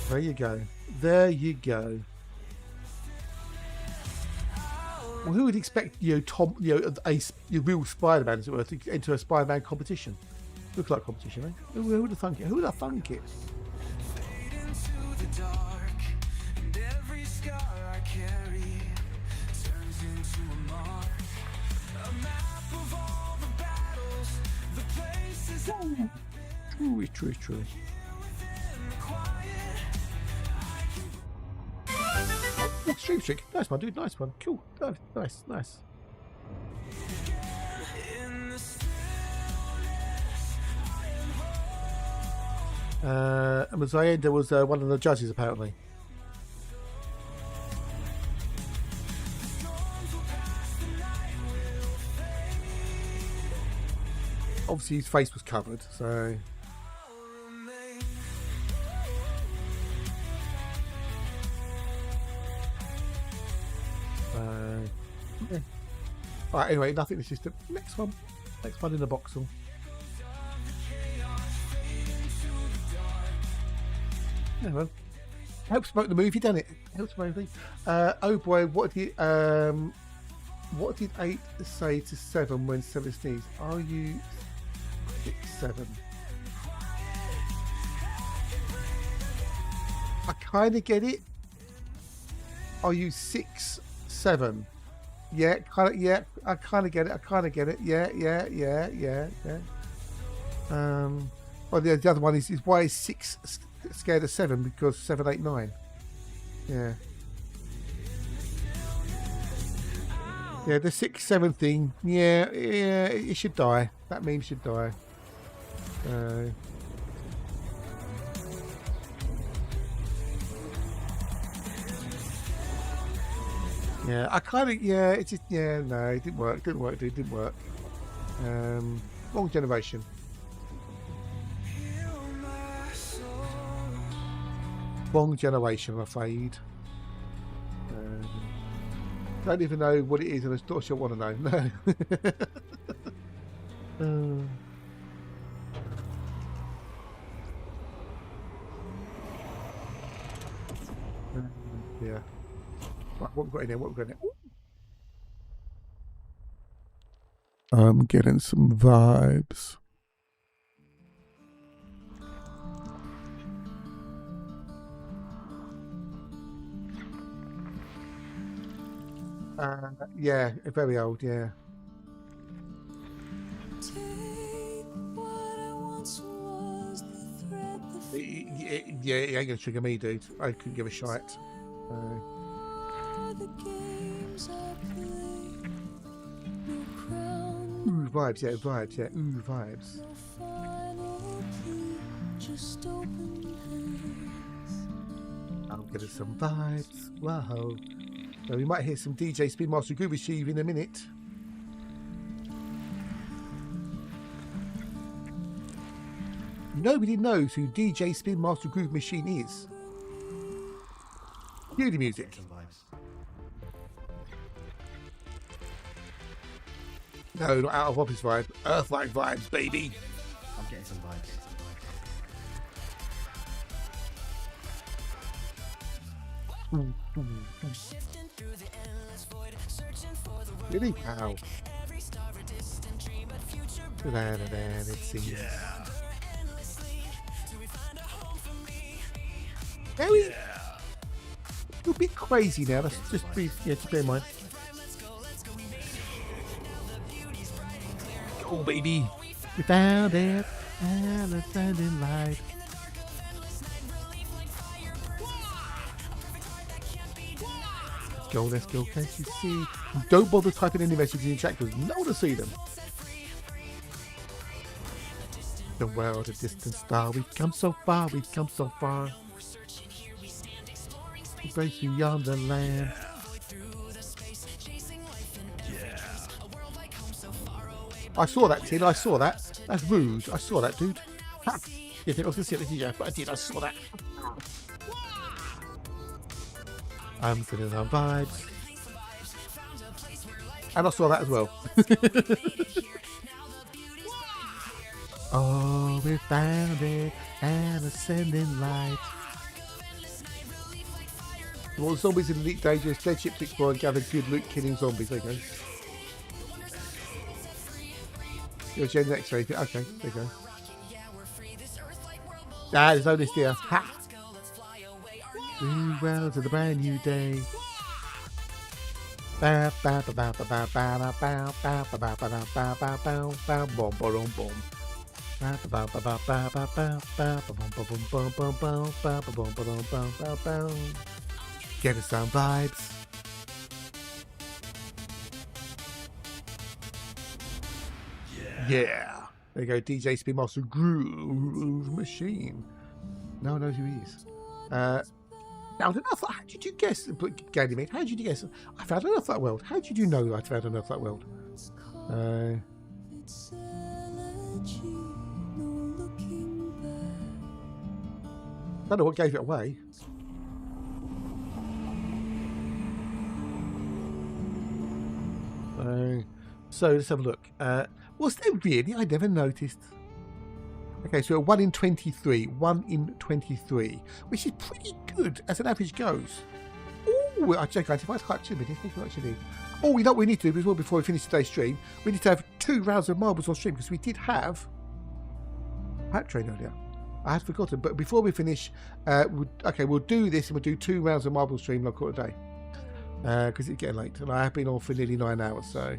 There you go. Well, who would expect Tom, a real Spider-Man, as it were, to enter a Spider-Man competition? Looks like competition, eh? Who would have thunk it? Who would have thunk it? True. Stream Streak. Nice one, dude. Nice one. Cool. Nice. Mazayenda was one of the judges, apparently. Obviously, his face was covered, so... yeah. Alright, anyway, nothing in the system. Next one in the Boxel. Yeah, well, helps promote the movie, doesn't it? Helps promote the movie. Oh boy, what did 8 say to 7 when 7 sneezed? Are you 6-7? I kind of get it. Are you 6-7? Yeah, I kind of get it. Yeah. Well, the other one is why is 6 scared of 7? Because 7, 8, 9. Yeah. Yeah, the 6-7 thing. Yeah, it should die. That meme should die. Yeah, I kind of, yeah, it just, yeah, no, it didn't work, dude, it didn't work. Wrong generation. Wrong generation, I'm afraid. Don't even know what it is, and I'm not sure I want to know. No. Yeah. Right, what we got in there? What we got in there? I'm getting some vibes. Yeah, very old, yeah. Yeah, it ain't gonna trigger me, dude. I couldn't give a shite. Ooh, vibes, yeah, vibes, yeah, ooh, vibes. I'm getting some vibes. Wow. So we might hear some DJ Spin Master Groove Machine in a minute. Nobody knows who DJ Spin Master Groove Machine is. Cue the music. No, not out of office vibe. Earthlikes vibes, baby. I'm getting some vibes. Really? Wow. Let's see. Yeah. Very, a bit crazy now. Let's just be, yeah, just bear in mind. Oh, baby. We found it. And it's shining light. Let's go, can't you see? Don't bother typing any messages in the chat because no one will see them. The world, a distant star, we've come so far, we've come so far. Embrace beyond the land. I saw that, Tin, I saw that. That's rude, I saw that, dude. Ha! You think I was going to see it, yeah, but I did, I saw that. I'm feeling our vibes. And I saw that as well. Oh, we found it, an ascending light. You want zombies in Elite Dangerous, dead ships explore and gather good loot killing zombies. There you go. Your Gen X-ray. Okay, there you go. Ah, there's no list here. Ha! Well to the brand new day. Ba ba ba ba ba ba ba ba ba ba ba ba ba ba ba ba boom boom boom. Ba ba ba ba ba ba ba ba boom boom boom boom boom ba boom boom boom boom boom. Get us some vibes. Yeah. There you go, DJ Spin Master Groove Machine. No one knows who he is. Now, how did you guess, Ganymede? How did you guess? I found an Earthlight world. How did you know I found an Earthlight world? I don't know what gave it away. So let's have a look. Was there really? I never noticed. Okay, so 1 in 23, 1 in 23, which is pretty good as an average goes. Oh, I check if I touch it, actually. Oh, you know what we need to do as well before we finish today's stream? We need to have 2 rounds of marbles on stream because we did have Hat Train earlier. I had forgotten, but before we finish, we'll do this and we'll do 2 rounds of marble stream like a day because it's getting late and I have been on for nearly 9 hours, so.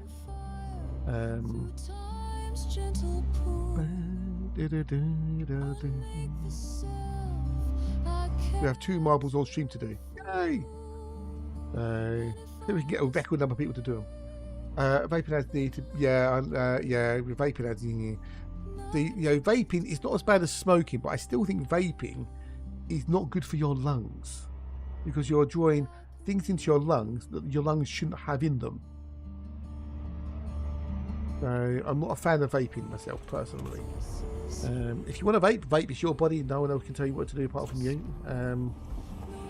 We have 2 marbles on stream to do. Yay! We can get a record number of people to do them. Vaping ads need to, vaping ads. Vaping is not as bad as smoking, but I still think vaping is not good for your lungs because you're drawing things into your lungs that your lungs shouldn't have in them. So I'm not a fan of vaping myself personally. If you want to vape, vape is your body. No one else can tell you what to do apart from you.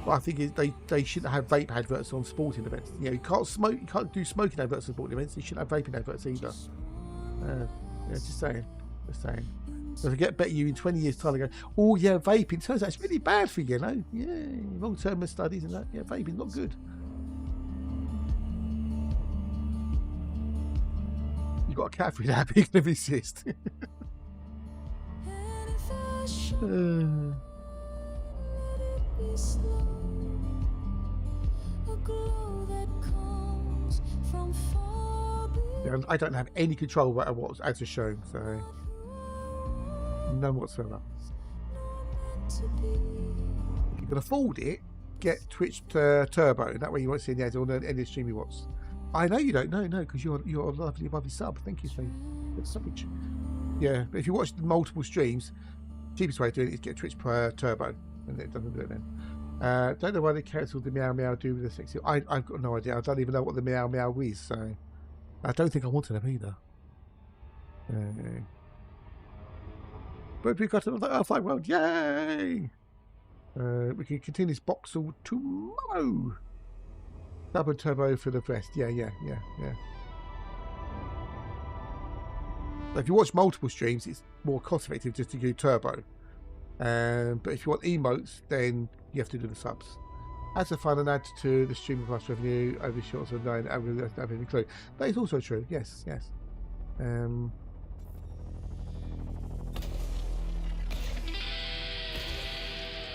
But I think they shouldn't have vape adverts on sporting events. You know, you can't smoke. You can't do smoking adverts on sporting events. You shouldn't have vaping adverts either. Yeah, just saying. Just saying. So if I bet you in 20 years' time, they go, oh yeah, vaping. Turns out it's really bad for you, know? Yeah, long-term studies and that. Yeah, vaping's not good. You've got a Catherine Abbey going to resist. Yeah, I don't have any control over what ads are shown, so none whatsoever. If you can afford it, get Twitch Turbo. That way you won't see any ads on any stream you watch. I know you don't. No, because you're a lovely sub. Thank you, Steve. Yeah, but if you watch multiple streams, cheapest way of doing it is get Twitch Turbo, and it doesn't do it then. Don't know why they cancelled the Meow Meow do with the sexy. I've got no idea. I don't even know what the Meow Meow is, so I don't think I wanted them either. But we got another Earthlight world, yay! We can continue this Boxel tomorrow. Double turbo for the rest. Yeah. If you watch multiple streams, it's more cost effective just to do turbo. But if you want emotes, then you have to do the subs. As a fun and add to the stream plus revenue over the shorts of 9 having clue. That is also true. Yes.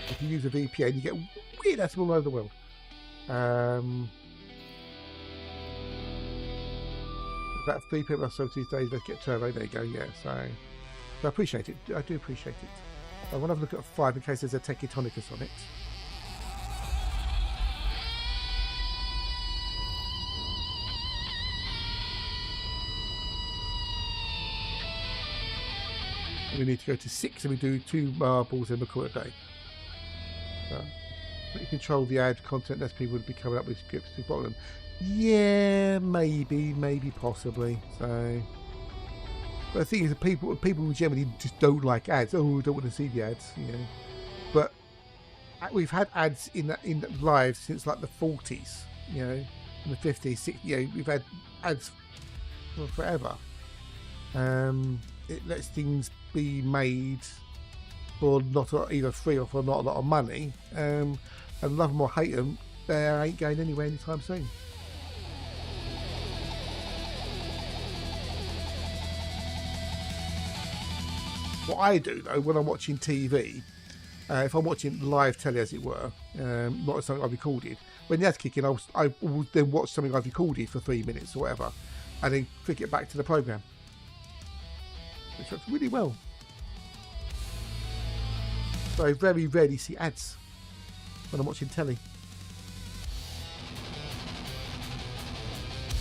If you use a VPN, you get weird ads all over the world. About 3 people or so these days, let's get turbo. There you go. Yeah, so I appreciate it. I do appreciate it. I want to have a look at 5 in case there's a Teketonicus on it. We need to go to 6 and we do 2 marbles and we call it a day. So, you control the ad content, less people would be coming up with scripts to bottom. Yeah, maybe, possibly. So, but the thing is, that people generally just don't like ads. Oh, don't want to see the ads, you know. But we've had ads in live since like the 40s, you know, in the 50s, 60s. You know, we've had ads for forever. It lets things be made for not either free or for not a lot of money. And love them or hate them, they ain't going anywhere anytime soon. What I do though, when I'm watching TV, if I'm watching live telly as it were, not something I've recorded, when the ads kick in, I will then watch something I've recorded for 3 minutes or whatever, and then flick it back to the programme. Which works really well. So I very rarely see ads when I'm watching telly.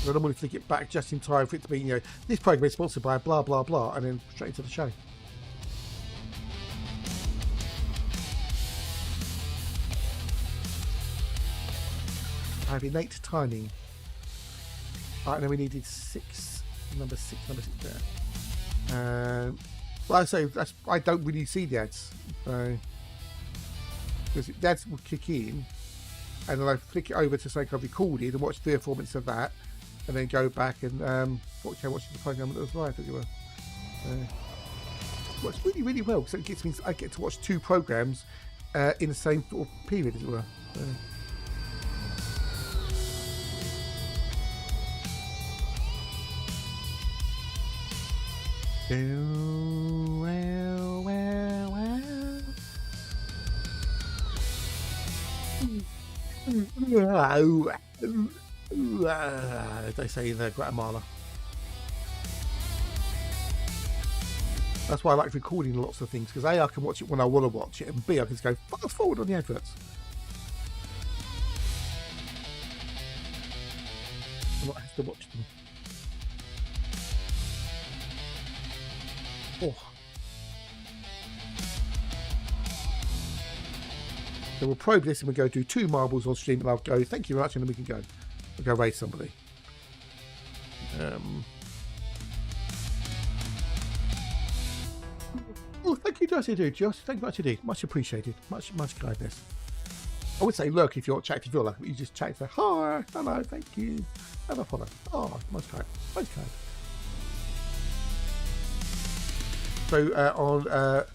I don't want to flick it back just in time for it to be, you know, this programme is sponsored by blah blah blah, and then straight into the show. I have innate timing. Right, and then we needed 6. Number 6 there. Well, I say I don't really see the ads, so because the ads will kick in, and then I flick it over to something I've recorded and watch 3 or 4 minutes of that, and then go back and watch the program that was live, as it were. Works really well because it gets me. I get to watch 2 programs in the same sort of period, as it were. They say in Guatemala. That's why I like recording lots of things, because A, I can watch it when I want to watch it, and B, I can just go fast forward on the adverts. I might have to watch them. Oh. So we'll probe this and we'll go do 2 marbles on stream, and I'll go, thank you very much, and then we can go. We'll go raise somebody. Oh, thank you, Josh. Josh, thank you much indeed. Much appreciated. Much kindness. I would say lurk if you're chatting, if you're like, you just chat and say, hi, hello, thank you. Have a follow. Oh, much kind. Much kind. So on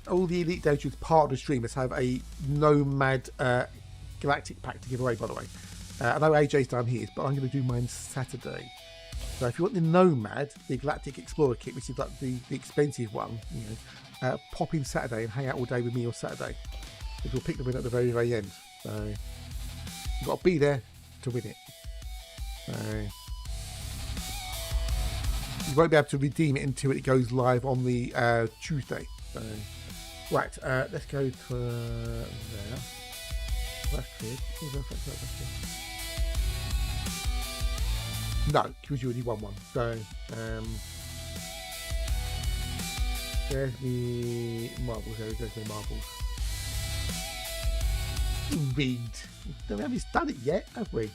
all the Elite Dangerous partner streamers have a Nomad Galactic pack to give away, by the way. I know AJ's done his, but I'm going to do mine Saturday. So if you want the Nomad, the Galactic Explorer kit, which is like the expensive one, you know, pop in Saturday and hang out all day with me on Saturday. Because we'll pick them in at the very, very end. So you've got to be there to win it. So you won't be able to redeem it until it goes live on the Tuesday. So, right, let's go to there. That's good. No, because you already won one. So there's the marbles. There's the marbles. Read. We haven't done it yet, have we?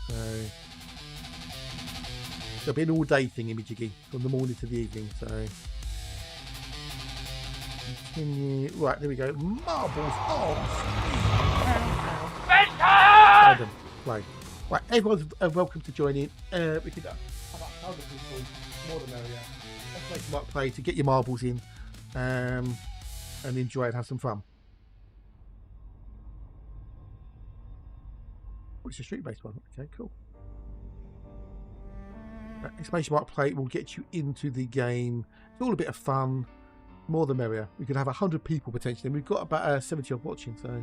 So it'll be an all-day thing, Jiggy, from the morning to the evening. So continue. Right, there we go. Marbles. Oh, play. Right, everyone's welcome to join in. We could have other people, more than area. Let's make them up play to get your marbles in, and enjoy and have some fun. Oh, it's a street-based one. Okay, cool. Exclamation mark play will get you into the game. It's all a bit of fun. More the merrier. We could have 100 people potentially. And we've got about 70 odd watching. So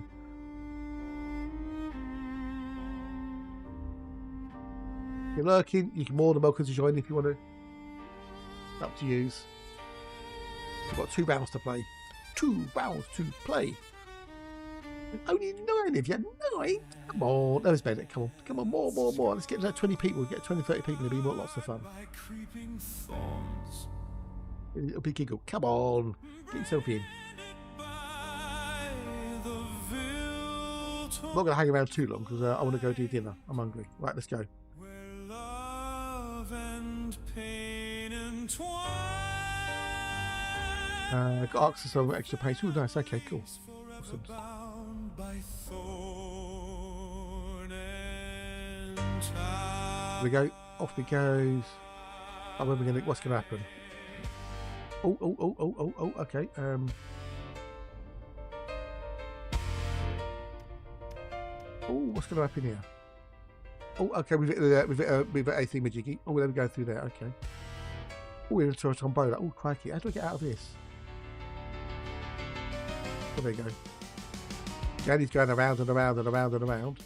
if you're lurking, you can more than welcome to join if you want to. Up to you. We've got 2 rounds to play. 2 rounds to play. Only 9 of you. 9? Come on. That was better. Come on. More. Let's get to 20 people. Get 20, 30 people. It'll be lots of fun. A little big giggle. Come on. Get yourself in. I'm not going to hang around too long because I want to go do dinner. I'm hungry. Right, let's go. Got access to some extra pace. Oh, nice. Okay, cool. Awesome. Here we go. Off we goes. Oh, where are we gonna? What's gonna happen? Oh. Okay. Oh, what's gonna happen here? Oh, okay. We've hit a thingamajiggy. Oh, there we go through there. Okay. Oh, we're into a tombola. Oh, crikey! How do I get out of this? Oh, there you go. Danny's going around and around and around and around.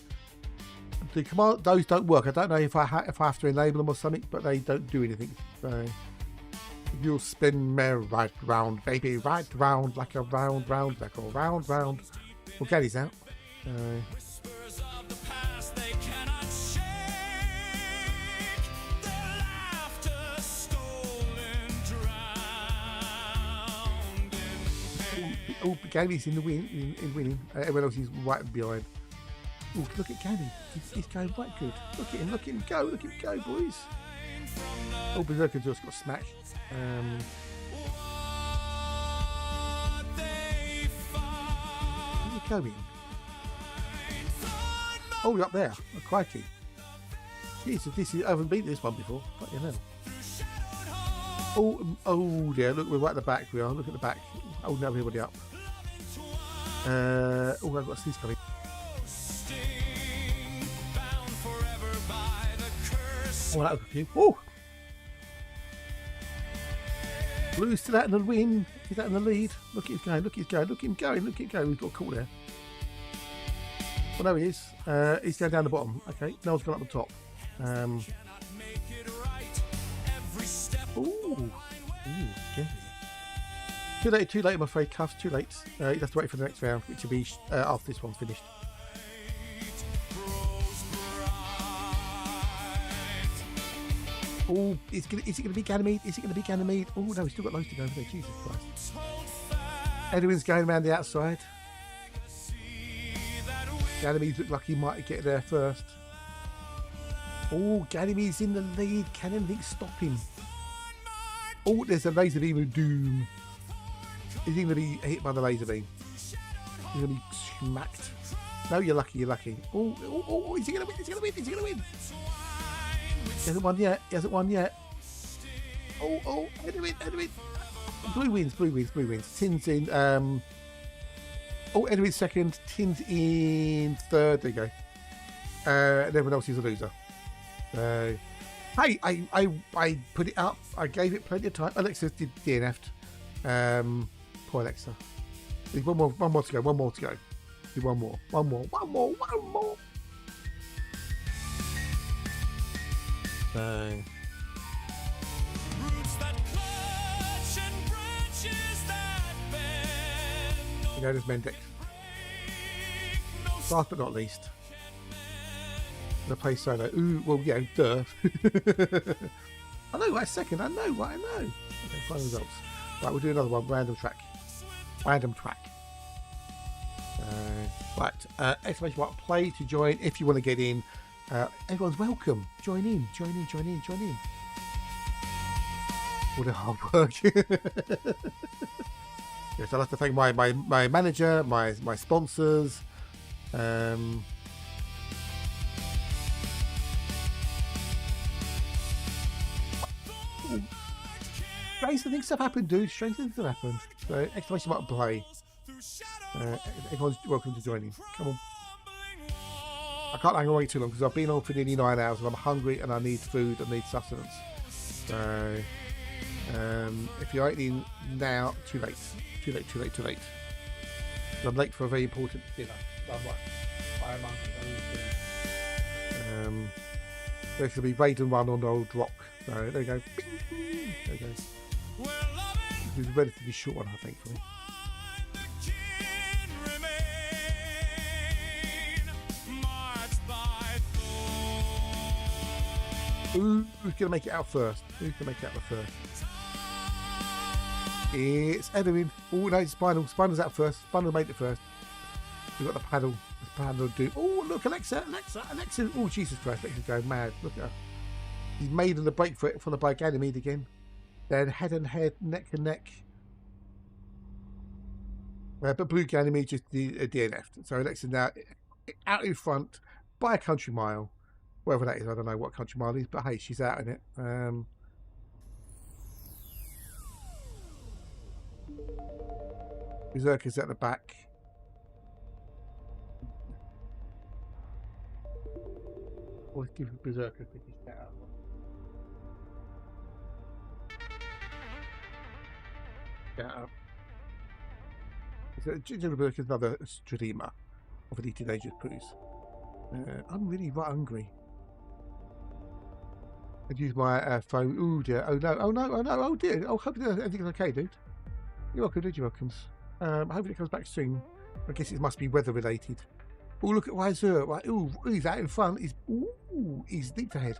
The command, those don't work. I don't know if I have to enable them or something, but they don't do anything. So you'll spin me right round, baby, right round like a round, like a round. Well, Danny's out. Oh, Gary's in the winning. Everyone else is right behind. Oh, look at Gary. He's going right good. Look at him go. Look at him go, boys. Oh, Berserker just got smashed. Where are you going? Oh, you're up there. Oh, crikey. Jesus, I haven't beaten this one before. What the hell? Oh dear. Look, we're right at the back. We are. Look at the back. Holding everybody up. I've got Steve's coming. Oh, that was a few. Oh! Blue's still out in the win. He's out in the lead. Look at him going. Look at him going. We've got a call there. Well, there he is. He's going down the bottom. Okay, Noel's gone up the top. Okay. Too late, I'm afraid, Cuffs. Too late. You have to wait for the next round, which will be after this one's finished. Oh, is it going to be Ganymede? Oh, no, we've still got loads to go over there. Jesus Christ. Edwin's going around the outside. Ganymede looked like he might get there first. Oh, Ganymede's in the lead. Can anything stop him? Oh, there's a laser beam of doom. Is he going to be hit by the laser beam? He's going to be smacked. No, you're lucky. You're lucky. Oh! Is he going to win? Is he going to win? Is he going to win? He hasn't won yet. He hasn't won yet. Oh! Edwin. Blue wins. Tin's in. Edwin's second. Tin's in third. There you go. And everyone else is a loser. Hey, I put it up. I gave it plenty of time. Alexa did DNF'd. Poor Alexa. There's one more to go. One more to go. Do one more. Bang. You know, there's Mendex. Last but not least, I'm gonna play solo. Ooh, well, yeah, duh. I know, right? Second, I know. Okay, final results. Right, we'll do another one. Random track. Right, exclamation mark play to join if you want to get in. Everyone's welcome. Join in. All the hard work. Yes, I'd like to thank my manager, my sponsors. Strange things have happened, dude. Strange things have happened. So, exclamation mark play. Everyone's welcome to join in. Come on. I can't hang away too long because I've been on for nearly 9 hours and I'm hungry and I need food, I need sustenance. So, if you're eating now, too late. I'm late for a very important dinner. I'm hungry. There's going to be Raid and Run on Old Rock. So there you go. There you go. This is a relatively short one, I think, for me. Who's going to make it out first? It's Edwin. Oh no, it's Spinal. Spinal's out first. Spinal made it first. We've got the paddle. The paddle do. Oh look, Alexa. Oh Jesus Christ, Alexa's going mad. Look at her. He's made a break for it, followed by Ganymede again. Then head and head, neck and neck. But Blue Ganymede just DNF'd. So Alexa's now out in front by a country mile. Whatever that is, I don't know what country mile is, but hey, she's out in it. Berserker's at the back. Let's give Berserker a quick shout out. Shout out. So, Ginger Berserker's another streamer of the Teenagers Poos. I'm really right hungry. I'd use my phone. Oh dear. Oh no. Oh dear. Oh, hope everything's okay, dude. You're welcome, dude. You're welcome. Hopefully it comes back soon. I guess it must be weather related. Oh, look at Wiser. Right. Ooh, he's out in front. He's deep ahead.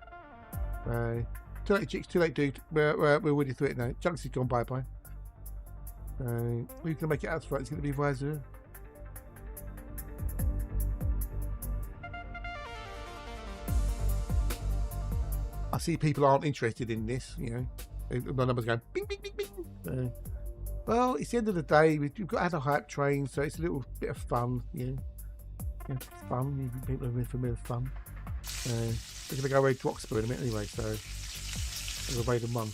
Too late, chicks. Too late, dude. We're already through it now. Junks is gone bye. We're gonna make it out right. It's gonna be Wiser. I see people aren't interested in this, you know. The numbers going bing, bing, bing, bing. Well, it's the end of the day. We've got to have a hype train, so it's a little bit of fun, you know. Yeah, it's fun. People are familiar with fun. We're going to go away to Boxel in a minute anyway, so we'll raid and run.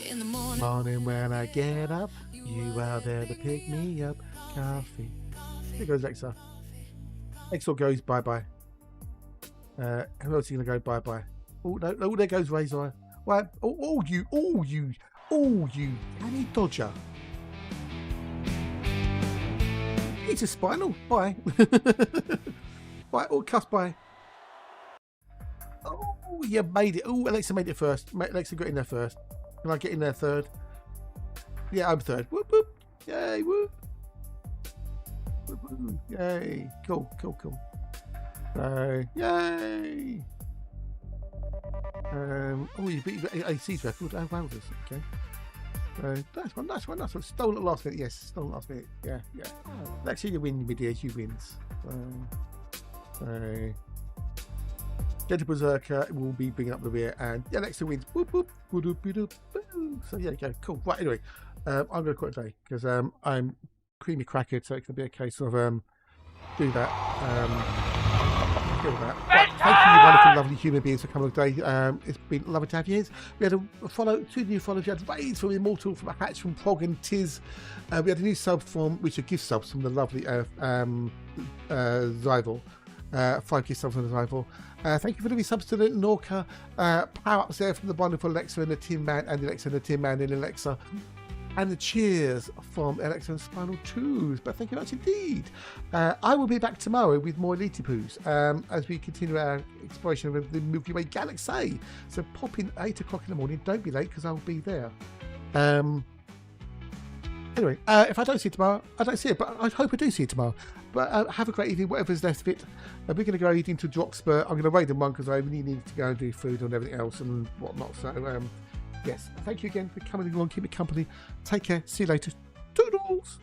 In the morning. Morning when I get up, you are there to pick me up. Coffee. There goes Exa. Exor goes bye-bye. Who else is going to go bye-bye? Oh, no. Oh, there goes Razor. Right. Oh, you. Danny Dodger. It's a Spinal. Bye. Right. Oh, cuss bye. Oh, you made it. Oh, Alexa made it first. Alexa got in there first. Can I get in there third? Yeah, I'm third. Whoop, whoop. Yay, whoop. Whoop, whoop. Yay. Cool. Yay. You beat AC's record. Oh, Wowzers. Okay. Nice one. Stole at last minute. Yes, stole at last minute. Yeah. Let's see you win, videos. You wins. So, Gentle Berserker will be bringing up the rear, and the Alexa wins. Whoop, whoop, whoop, whoop, whoop, whoop. So yeah, go cool. Right, anyway, I'm going to quit today because I'm creamy crackered, so it's going to be a case of do that. Kill that. Right, thank you, wonderful, lovely human beings, for coming today. It's been lovely to have you. We had two new followers. We had Raids from Immortal, from Hatch, from Prog and Tiz. We had a new sub from, which are gift subs from the lovely Zyval. 5 gift subs from the Zyval. Thank you for the subs to the Norca. Power ups there from the wonderful Alexa and the Tin Man, and the Alexa and the Tin Man and Alexa. And the cheers from Alexa and Spinal 2s. But thank you much indeed. I will be back tomorrow with more Elite Poos as we continue our exploration of the Milky Way galaxy. So pop in 8 o'clock in the morning. Don't be late because I'll be there. Anyway, if I don't see you tomorrow, I don't see it. But I hope I do see you tomorrow. But have a great evening, whatever's left of it. We're going to go eating to Droxper. I'm going to raid them one because I really need to go and do food and everything else and whatnot. So, yes, thank you again for coming along, keep me company. Take care. See you later. Toodles.